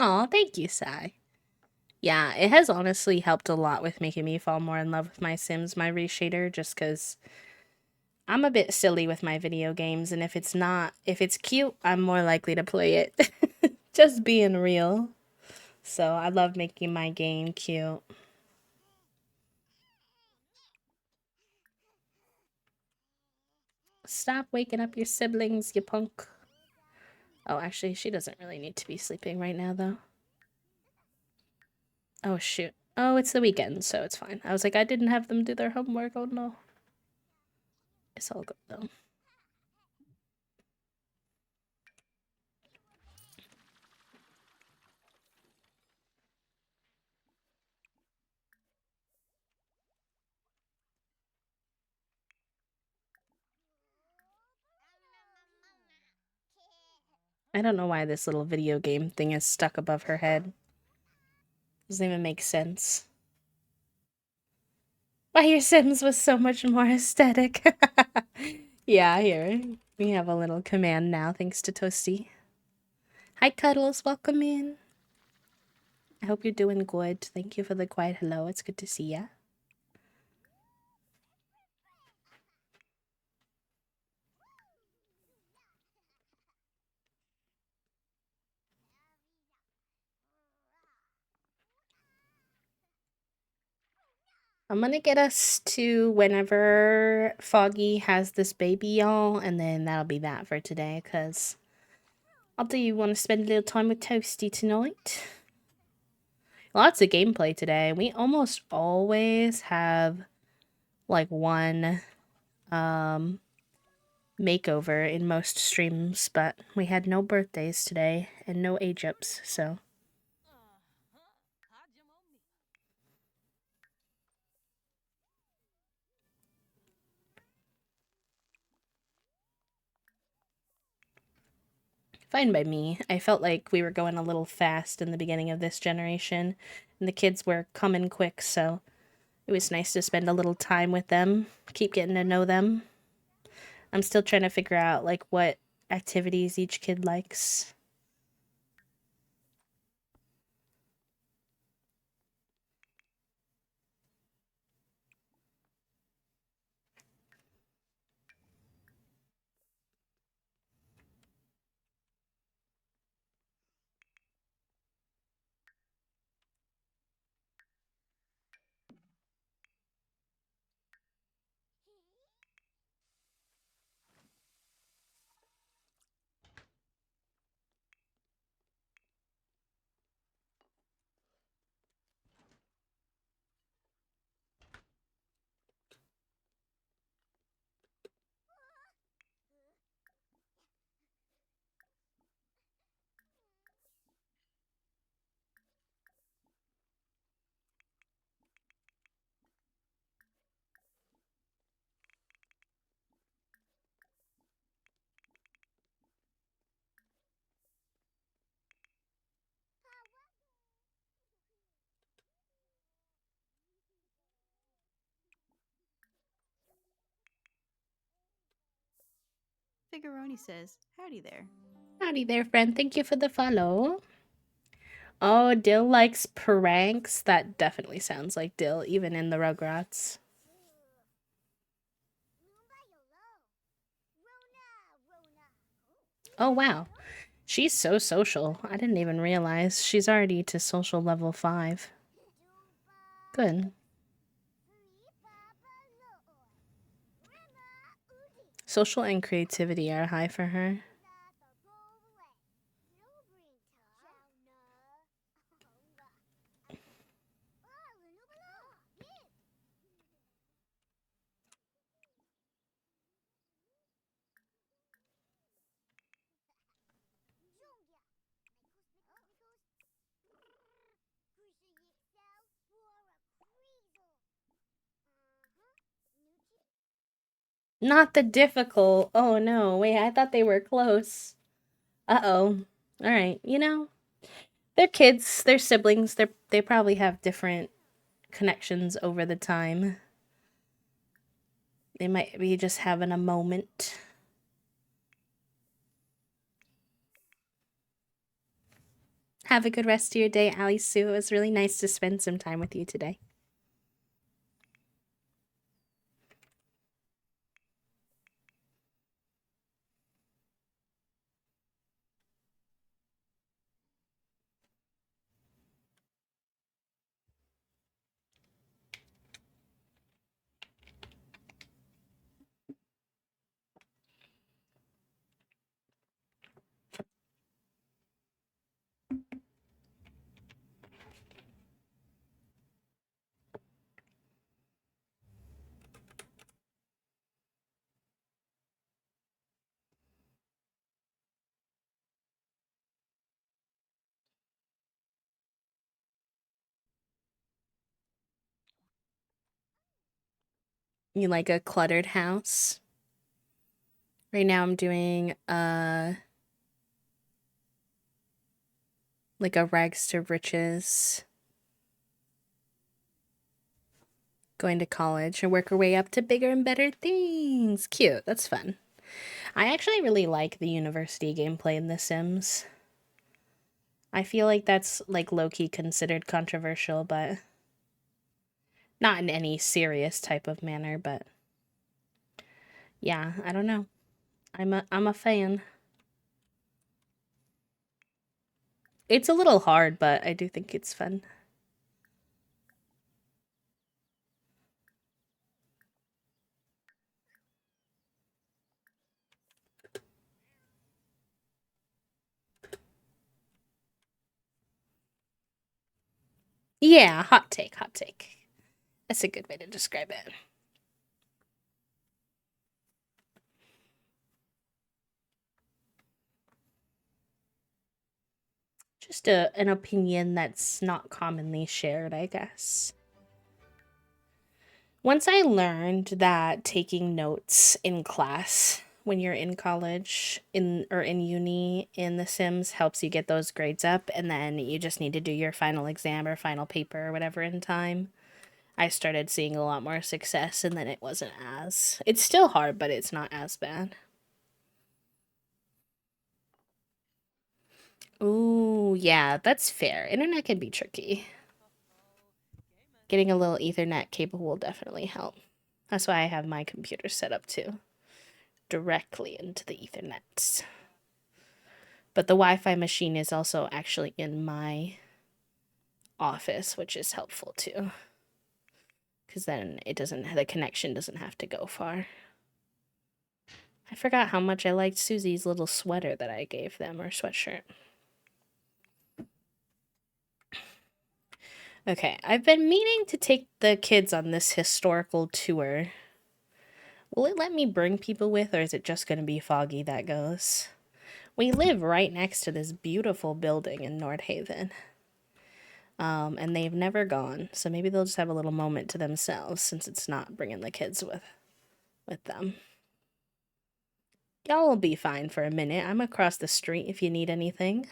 Aw, thank you, Sai. Yeah, it has honestly helped a lot with making me fall more in love with my Sims, my reshader, just because I'm a bit silly with my video games, and if it's cute, I'm more likely to play it. Just being real. So I love making my game cute. Stop waking up your siblings, you punk. Oh, actually, she doesn't really need to be sleeping right now, though. Oh, shoot. Oh, it's the weekend, so it's fine. I was like, I didn't have them do their homework. Oh, no. It's all good, though. I don't know why this little video game thing is stuck above her head. Doesn't even make sense. Why your Sims was so much more aesthetic. Yeah, here. We have a little command now, thanks to Toasty. Hi, Cuddles. Welcome in. I hope you're doing good. Thank you for the quiet hello. It's good to see ya. I'm gonna get us to whenever Foggy has this baby, y'all, and then that'll be that for today, because I'll do you want to spend a little time with Toasty tonight? Lots of gameplay today. We almost always have like one makeover in most streams, but we had no birthdays today and no age ups, so. Fine by me. I felt like we were going a little fast in the beginning of this generation, and the kids were coming quick, so it was nice to spend a little time with them, keep getting to know them. I'm still trying to figure out like what activities each kid likes. Figuroni says, "Howdy there." Howdy there, friend. Thank you for the follow. Oh, Dill likes pranks. That definitely sounds like Dill, even in the Rugrats. Oh, wow. She's so social. I didn't even realize. She's already to social level 5. Good. Social and creativity are high for her. Not the difficult. Oh no, wait, I thought they were close. Uh-oh. All right, they're kids, they're siblings. They probably have different connections over the time. They might be just having a moment. Have a good rest of your day, Ali Sue. It was really nice to spend some time with you today. You like a cluttered house? Right now I'm doing like a rags to riches. Going to college and work our way up to bigger and better things. Cute. That's fun. I actually really like the university gameplay in The Sims. I feel like that's like low-key considered controversial, but not in any serious type of manner, but yeah, I don't know. I'm a fan. It's a little hard, but I do think it's fun. Yeah, hot take, hot take. That's a good way to describe it. Just an opinion that's not commonly shared, I guess. Once I learned that taking notes in class when you're in college in uni in The Sims helps you get those grades up, and then you just need to do your final exam or final paper or whatever in time. I started seeing a lot more success, and then it wasn't as. It's still hard, but it's not as bad. Ooh, yeah, that's fair. Internet can be tricky. Getting a little Ethernet cable will definitely help. That's why I have my computer set up too, directly into the Ethernet. But the Wi-Fi machine is also actually in my office, which is helpful too. Because then the connection doesn't have to go far. I forgot how much I liked Susie's little sweater that I gave them, or sweatshirt. Okay, I've been meaning to take the kids on this historical tour. Will it let me bring people with, or is it just going to be Foggy that goes? We live right next to this beautiful building in Nordhaven. And they've never gone, so maybe they'll just have a little moment to themselves since it's not bringing the kids with them. Y'all will be fine for a minute. I'm across the street if you need anything.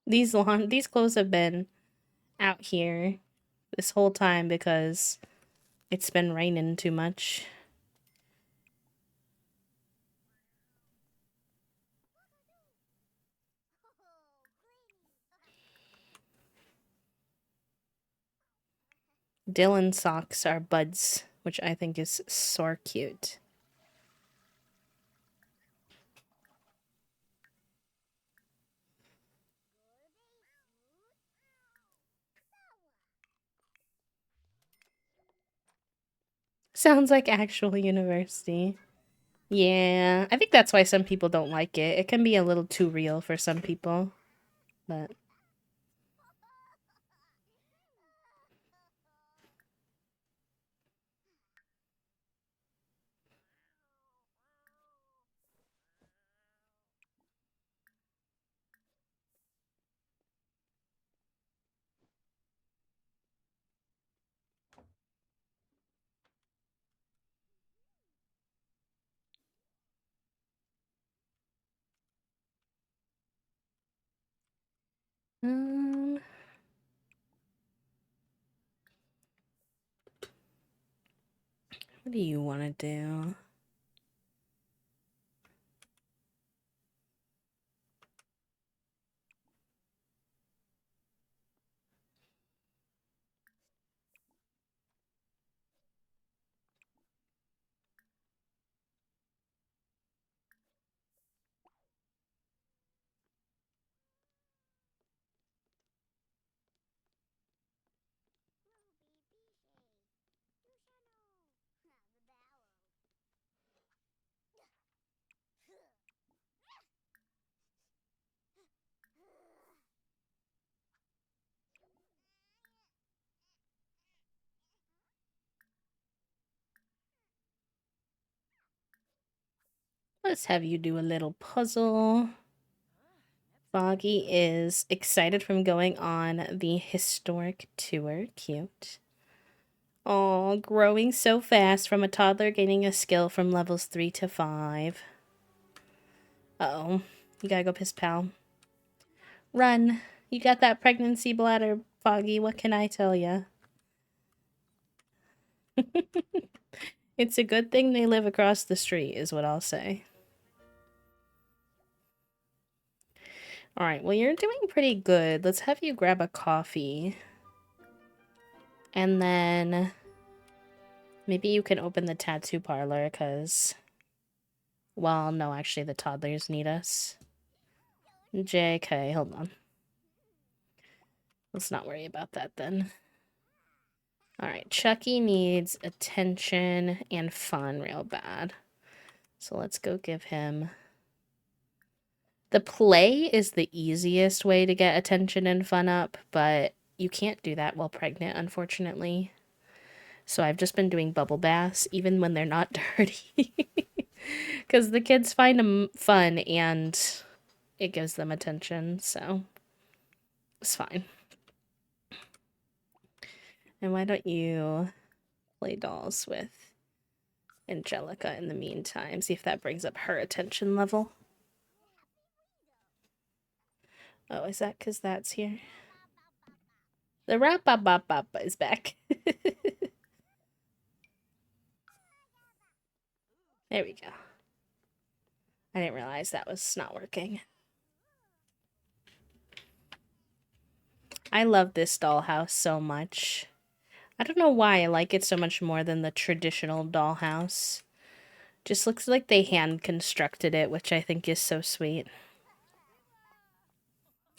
These clothes have been out here this whole time because it's been raining too much. Dylan's socks are buds, which I think is so cute. Sounds like actual university. Yeah, I think that's why some people don't like it. It can be a little too real for some people, but um what do you want to do? Let's have you do a little puzzle. Foggy is excited from going on the historic tour. Cute. Oh, growing so fast from a toddler gaining a skill from levels 3 to 5. Uh-oh. You gotta go piss pal. Run. You got that pregnancy bladder, Foggy. What can I tell ya? It's a good thing they live across the street, is what I'll say. Alright, well, you're doing pretty good. Let's have you grab a coffee. And then maybe you can open the tattoo parlor, because... Well, no, actually, the toddlers need us. JK, hold on. Let's not worry about that then. Alright, Chucky needs attention and fun real bad. So let's go give him... The play is the easiest way to get attention and fun up, but you can't do that while pregnant, unfortunately. So I've just been doing bubble baths, even when they're not dirty. Because the kids find them fun and it gives them attention, so it's fine. And why don't you play dolls with Angelica in the meantime? See if that brings up her attention level. Oh, is that because that's here? The rap-bop-bop-bop is back. There we go. I didn't realize that was not working. I love this dollhouse so much. I don't know why I like it so much more than the traditional dollhouse. Just looks like they hand constructed it, which I think is so sweet.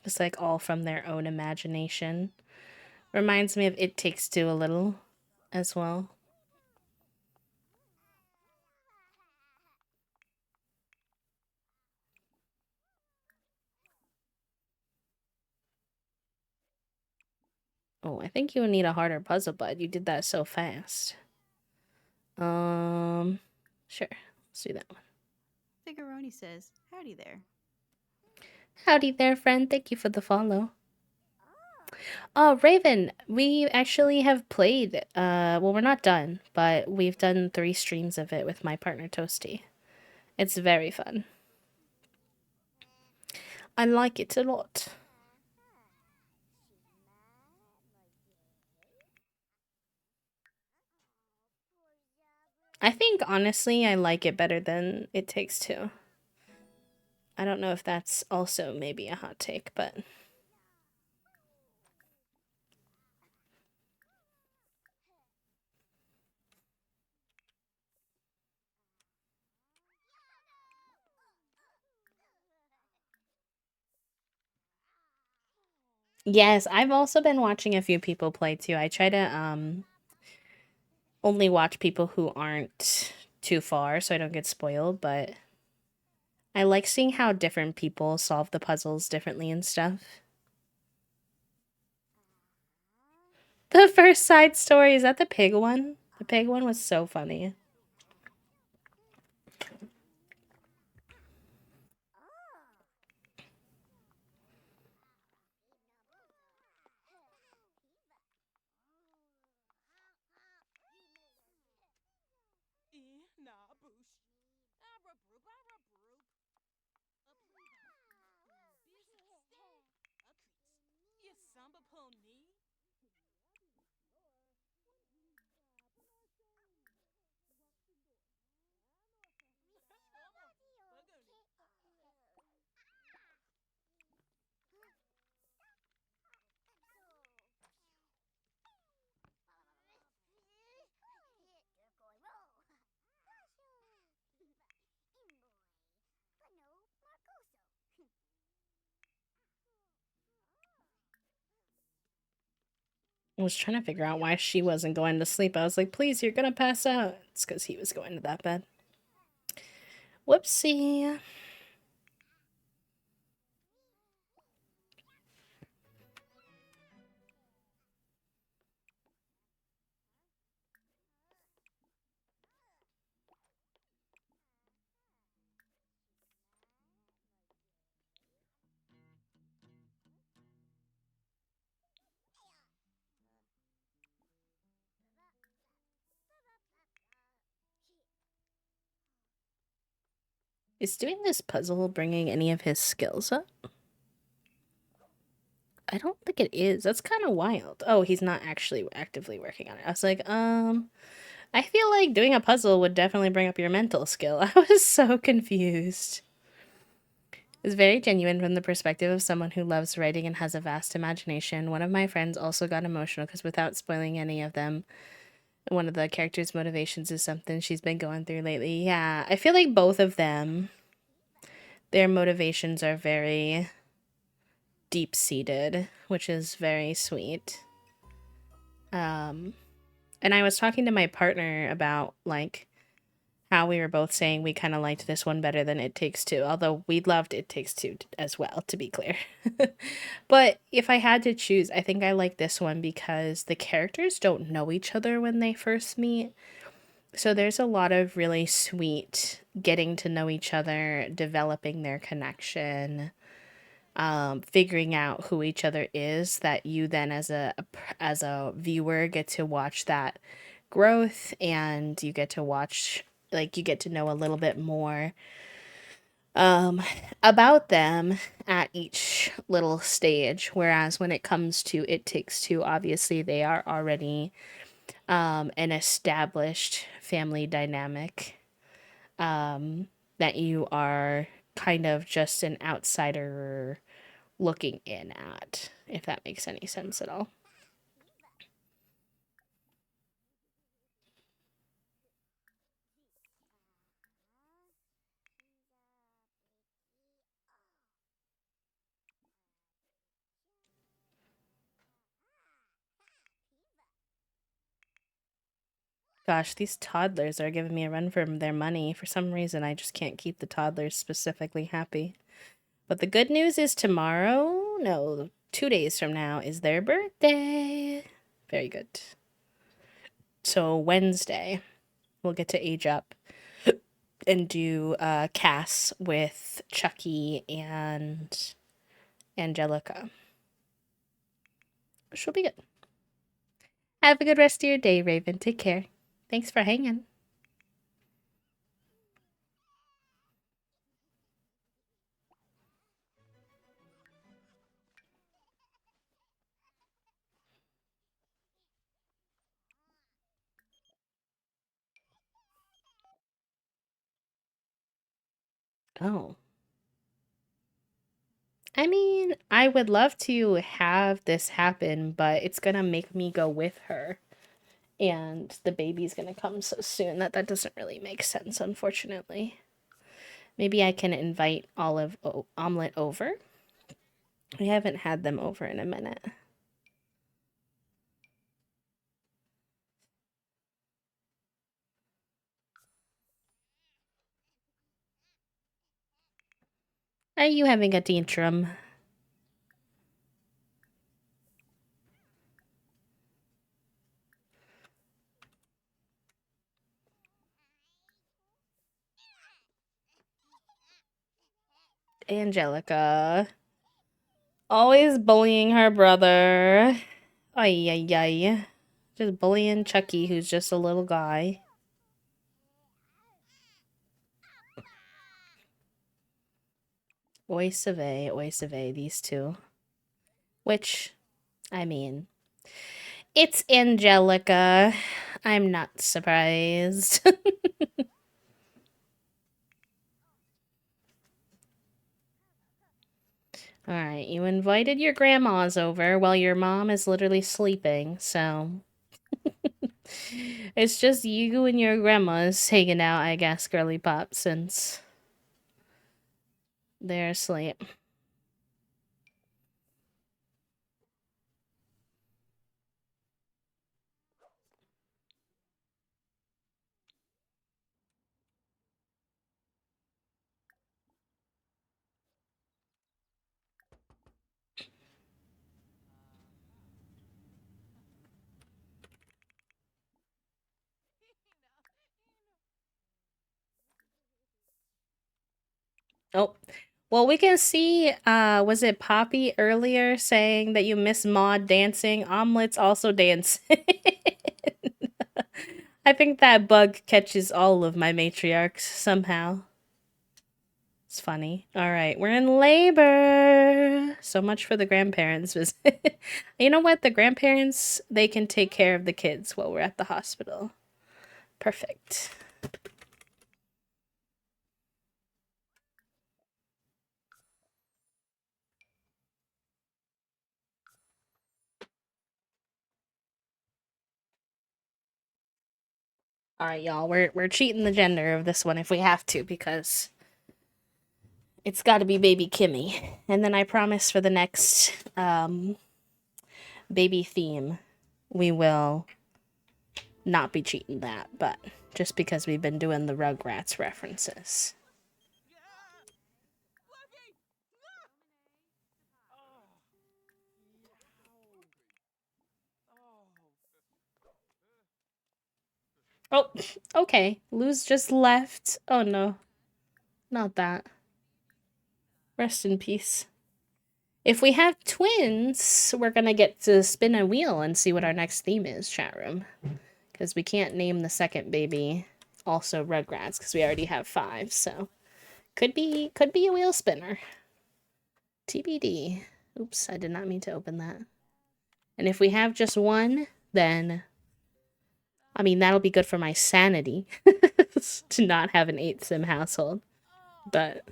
It's like all from their own imagination. Reminds me of It Takes Two a little as well. Oh, I think you would need a harder puzzle, bud. You did that so fast. Sure. Let's do that one. Figuroni says, howdy there. Howdy there, friend. Thank you for the follow. Oh, Raven, we actually have played, well, we're not done, but we've done 3 streams of it with my partner, Toasty. It's very fun. I like it a lot. I think, honestly, I like it better than It Takes Two. I don't know if that's also maybe a hot take, but... Yes, I've also been watching a few people play too. I try to only watch people who aren't too far so I don't get spoiled, but I like seeing how different people solve the puzzles differently and stuff. The first side story, is that the pig one? The pig one was so funny. I was trying to figure out why she wasn't going to sleep. I was like, please, you're gonna pass out. It's because he was going to that bed. Whoopsie. Is doing this puzzle bringing any of his skills up? I don't think it is. That's kind of wild. Oh, he's not actually actively working on it. I was like, I feel like doing a puzzle would definitely bring up your mental skill. I was so confused. It's very genuine from the perspective of someone who loves writing and has a vast imagination. One of my friends also got emotional because without spoiling any of them, one of the characters' motivations is something she's been going through lately. Yeah, I feel like both of them, their motivations are very deep-seated, which is very sweet. And I was talking to my partner about, like, how we were both saying we kind of liked this one better than It Takes Two, although we loved It Takes Two as well, to be clear. But if I had to choose, I think I like this one because the characters don't know each other when they first meet. So there's a lot of really sweet getting to know each other, developing their connection, figuring out who each other is, that you then as a viewer get to watch that growth, and you get to watch, like, you get to know a little bit more um about them at each little stage. Whereas when it comes to It Takes Two, obviously they are already an established family dynamic, that you are kind of just an outsider looking in at, if that makes any sense at all. Gosh, these toddlers are giving me a run for their money. For some reason, I just can't keep the toddlers specifically happy. But the good news is tomorrow, no, 2 days from now, is their birthday. Very good. So Wednesday, we'll get to age up and do Cass with Chucky and Angelica. She'll be good. Have a good rest of your day, Raven. Take care. Thanks for hanging. Oh. I mean, I would love to have this happen, but it's gonna make me go with her. And the baby's gonna come so soon that doesn't really make sense, unfortunately. Maybe I can invite Omelet over. We haven't had them over in a minute. Are you having a tantrum? Angelica. Always bullying her brother. Ay, ay, ay. Just bullying Chucky, who's just a little guy. Oy save, these two. Which, I mean, it's Angelica. I'm not surprised. Alright, you invited your grandmas over while your mom is literally sleeping, so. It's just you and your grandmas hanging out, I guess, girly pop, since they're asleep. Oh, well, we can see, was it Poppy earlier saying that you miss Maud dancing? Omelet's also dancing. I think that bug catches all of my matriarchs somehow. It's funny. All right, we're in labor. So much for the grandparents visit. You know what? The grandparents, they can take care of the kids while we're at the hospital. Perfect. All right, y'all. We're cheating the gender of this one if we have to, because it's got to be baby Kimmy. And then I promise for the next baby theme, we will not be cheating that, but just because we've been doing the Rugrats references. Oh, okay. Luz just left. Oh no. Not that. Rest in peace. If we have twins, we're gonna get to spin a wheel and see what our next theme is, chat room. Because we can't name the second baby also Rugrats, because we already have 5, so could be a wheel spinner. TBD. Oops, I did not mean to open that. And if we have just one, then I mean that'll be good for my sanity to not have an 8 sim household. But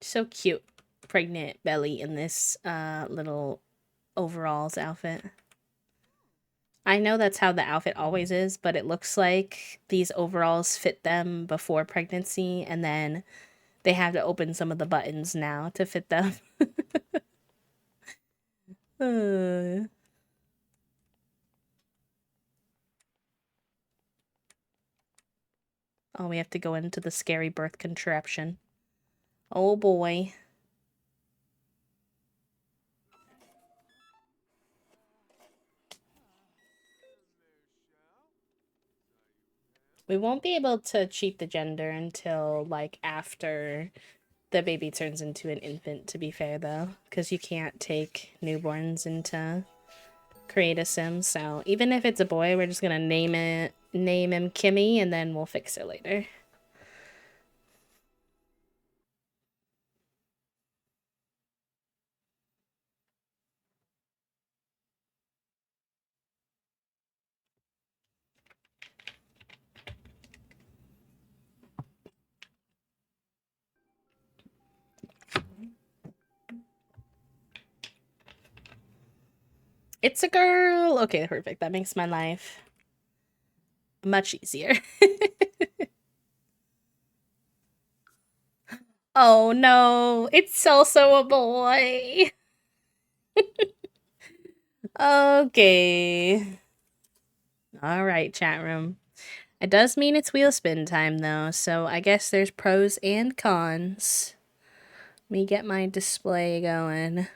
so cute, pregnant Belly in this little overalls outfit. I know that's how the outfit always is, but it looks like these overalls fit them before pregnancy, and then they have to open some of the buttons now to fit them. Oh, we have to go into the scary birth contraption. Oh boy. We won't be able to cheat the gender until, like, after the baby turns into an infant, to be fair, though. Because you can't take newborns into create a sim, so even if it's a boy, we're just gonna name him Kimmy, and then we'll fix it later. It's a girl! Okay, perfect. That makes my life much easier. Oh no, it's also a boy. Okay. Alright, chat room. It does mean it's wheel spin time though, so I guess there's pros and cons. Let me get my display going.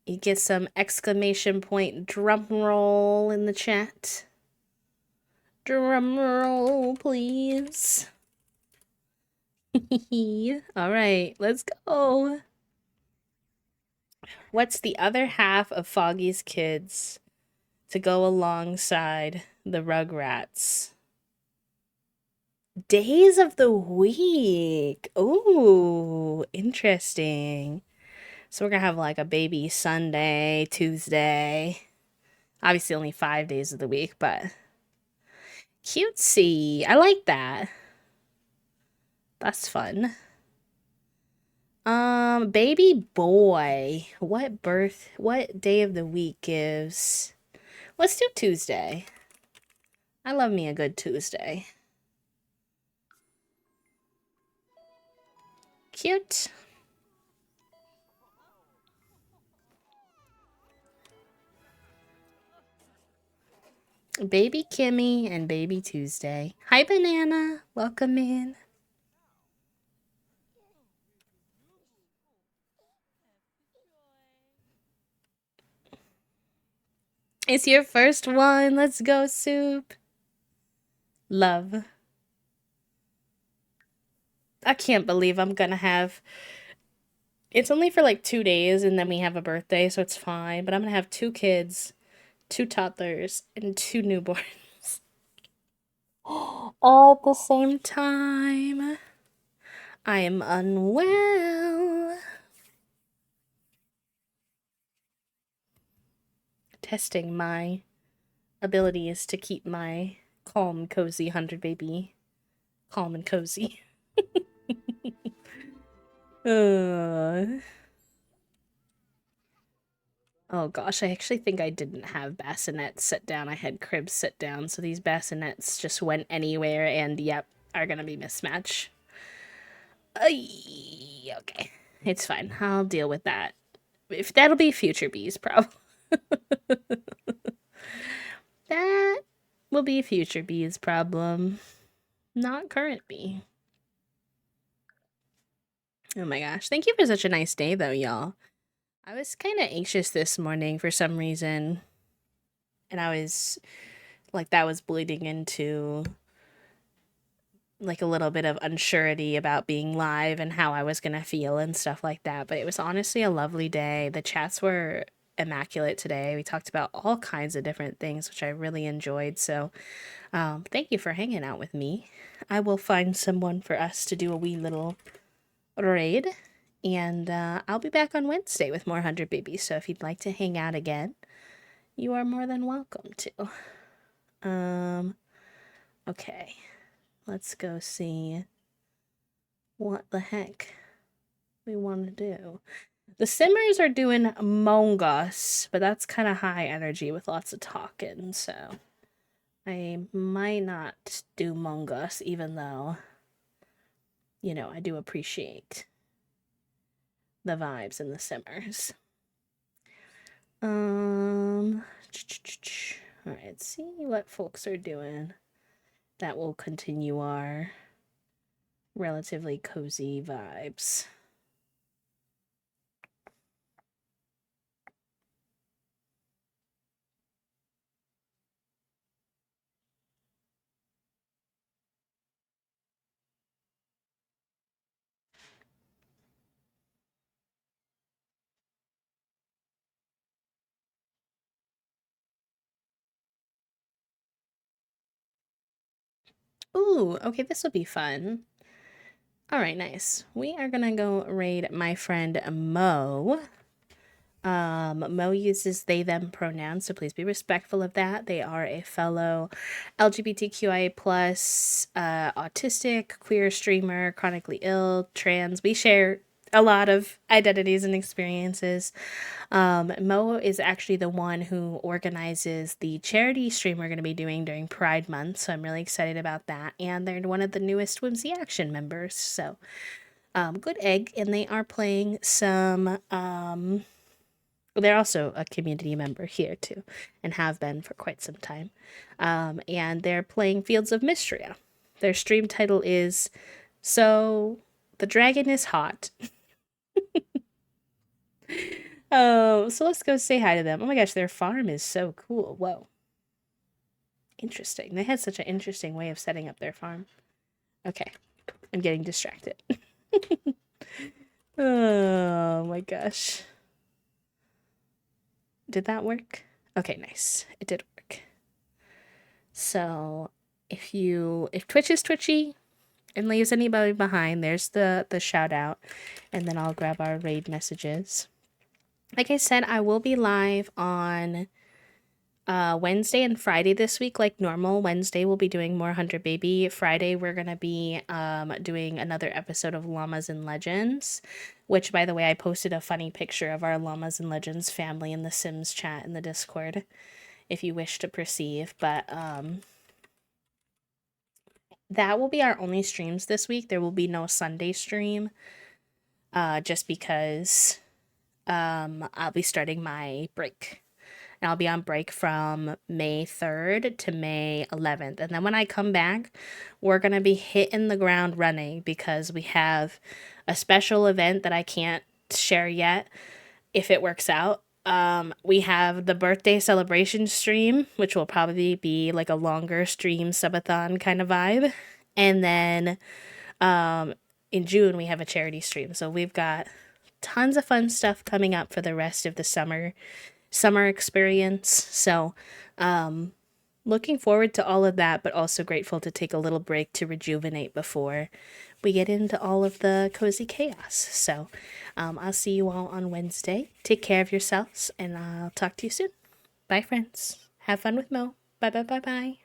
You get some exclamation point drum roll in the chat. Drum roll, please. All right, let's go. What's the other half of Foggy's Kids to go alongside the Rugrats? Days of the week. Ooh, interesting. So we're gonna have like a baby Sunday, Tuesday. Obviously only 5 days of the week, but cutesy. I like that. That's fun. Baby boy. What day of the week gives? Let's do Tuesday. I love me a good Tuesday. Cute. Baby Kimmy and Baby Tuesday. Hi, Banana. Welcome in. It's your first one. Let's go, Soup. Love. I can't believe I'm gonna have... It's only for like 2 days and then we have a birthday, so it's fine. But I'm gonna have 2 kids, 2 toddlers, and 2 newborns. All at the same time. I am unwell. Testing my abilities to keep my calm, cozy 100 baby calm and cozy. Oh gosh, I actually think I didn't have bassinets set down. I had cribs set down, so these bassinets just went anywhere and, yep, are gonna be mismatched. Okay, it's fine. I'll deal with that. If that'll be future bees problem. That will be future bees problem, not current bee. Oh my gosh. Thank you for such a nice day though, y'all. I was kind of anxious this morning for some reason. And I was like, that was bleeding into like a little bit of unsurety about being live and how I was going to feel and stuff like that. But it was honestly a lovely day. The chats were immaculate today. We talked about all kinds of different things, which I really enjoyed. So, thank you for hanging out with me. I will find someone for us to do a wee little raid. And I'll be back on Wednesday with more 100 Babies. So if you'd like to hang out again, you are more than welcome to. Okay. Let's go see what the heck we want to do. The Simmers are doing Among Us, but that's kind of high energy with lots of talking, so I might not do Among Us, even though, you know, I do appreciate the vibes in the Simmers. All right, let's see what folks are doing. That will continue our relatively cozy vibes. Ooh, okay, this will be fun. All right, nice. We are gonna go raid my friend Mo. Mo uses they them pronouns, so please be respectful of that. They are a fellow LGBTQIA plus autistic, queer streamer, chronically ill, trans. We share a lot of identities and experiences. Mo is actually the one who organizes the charity stream we're going to be doing during Pride Month, so I'm really excited about that. And they're one of the newest Whimsy Action members, so good egg. And they are playing some. They're also a community member here too, and have been for quite some time. And they're playing Fields of Mystria. Their stream title is "So the Dragon is Hot." Oh, so let's go say hi to them. Oh my gosh, their farm is so cool. Whoa. Interesting. They had such an interesting way of setting up their farm. Okay, I'm getting distracted. Oh my gosh. Did that work? Okay, nice. It did work. So, if Twitch is twitchy and leaves anybody behind, there's the shout out, and then I'll grab our raid messages. Like I said, I will be live on Wednesday and Friday this week, like normal. Wednesday we'll be doing more 100 Baby. Friday we're gonna be doing another episode of Llamas and Legends, which, by the way, I posted a funny picture of our Llamas and Legends family in the Sims chat in the Discord, if you wish to perceive. But that will be our only streams this week. There will be no Sunday stream, just because I'll be starting my break. And I'll be on break from May 3rd to May 11th. And then when I come back, we're going to be hitting the ground running because we have a special event that I can't share yet if it works out. We have the birthday celebration stream, which will probably be like a longer stream subathon kind of vibe. And then in June, we have a charity stream. So we've got tons of fun stuff coming up for the rest of the summer experience. So, looking forward to all of that, but also grateful to take a little break to rejuvenate before we get into all of the cozy chaos. So, I'll see you all on Wednesday. Take care of yourselves, and I'll talk to you soon. Bye, friends. Have fun with Mo. Bye, bye, bye, bye.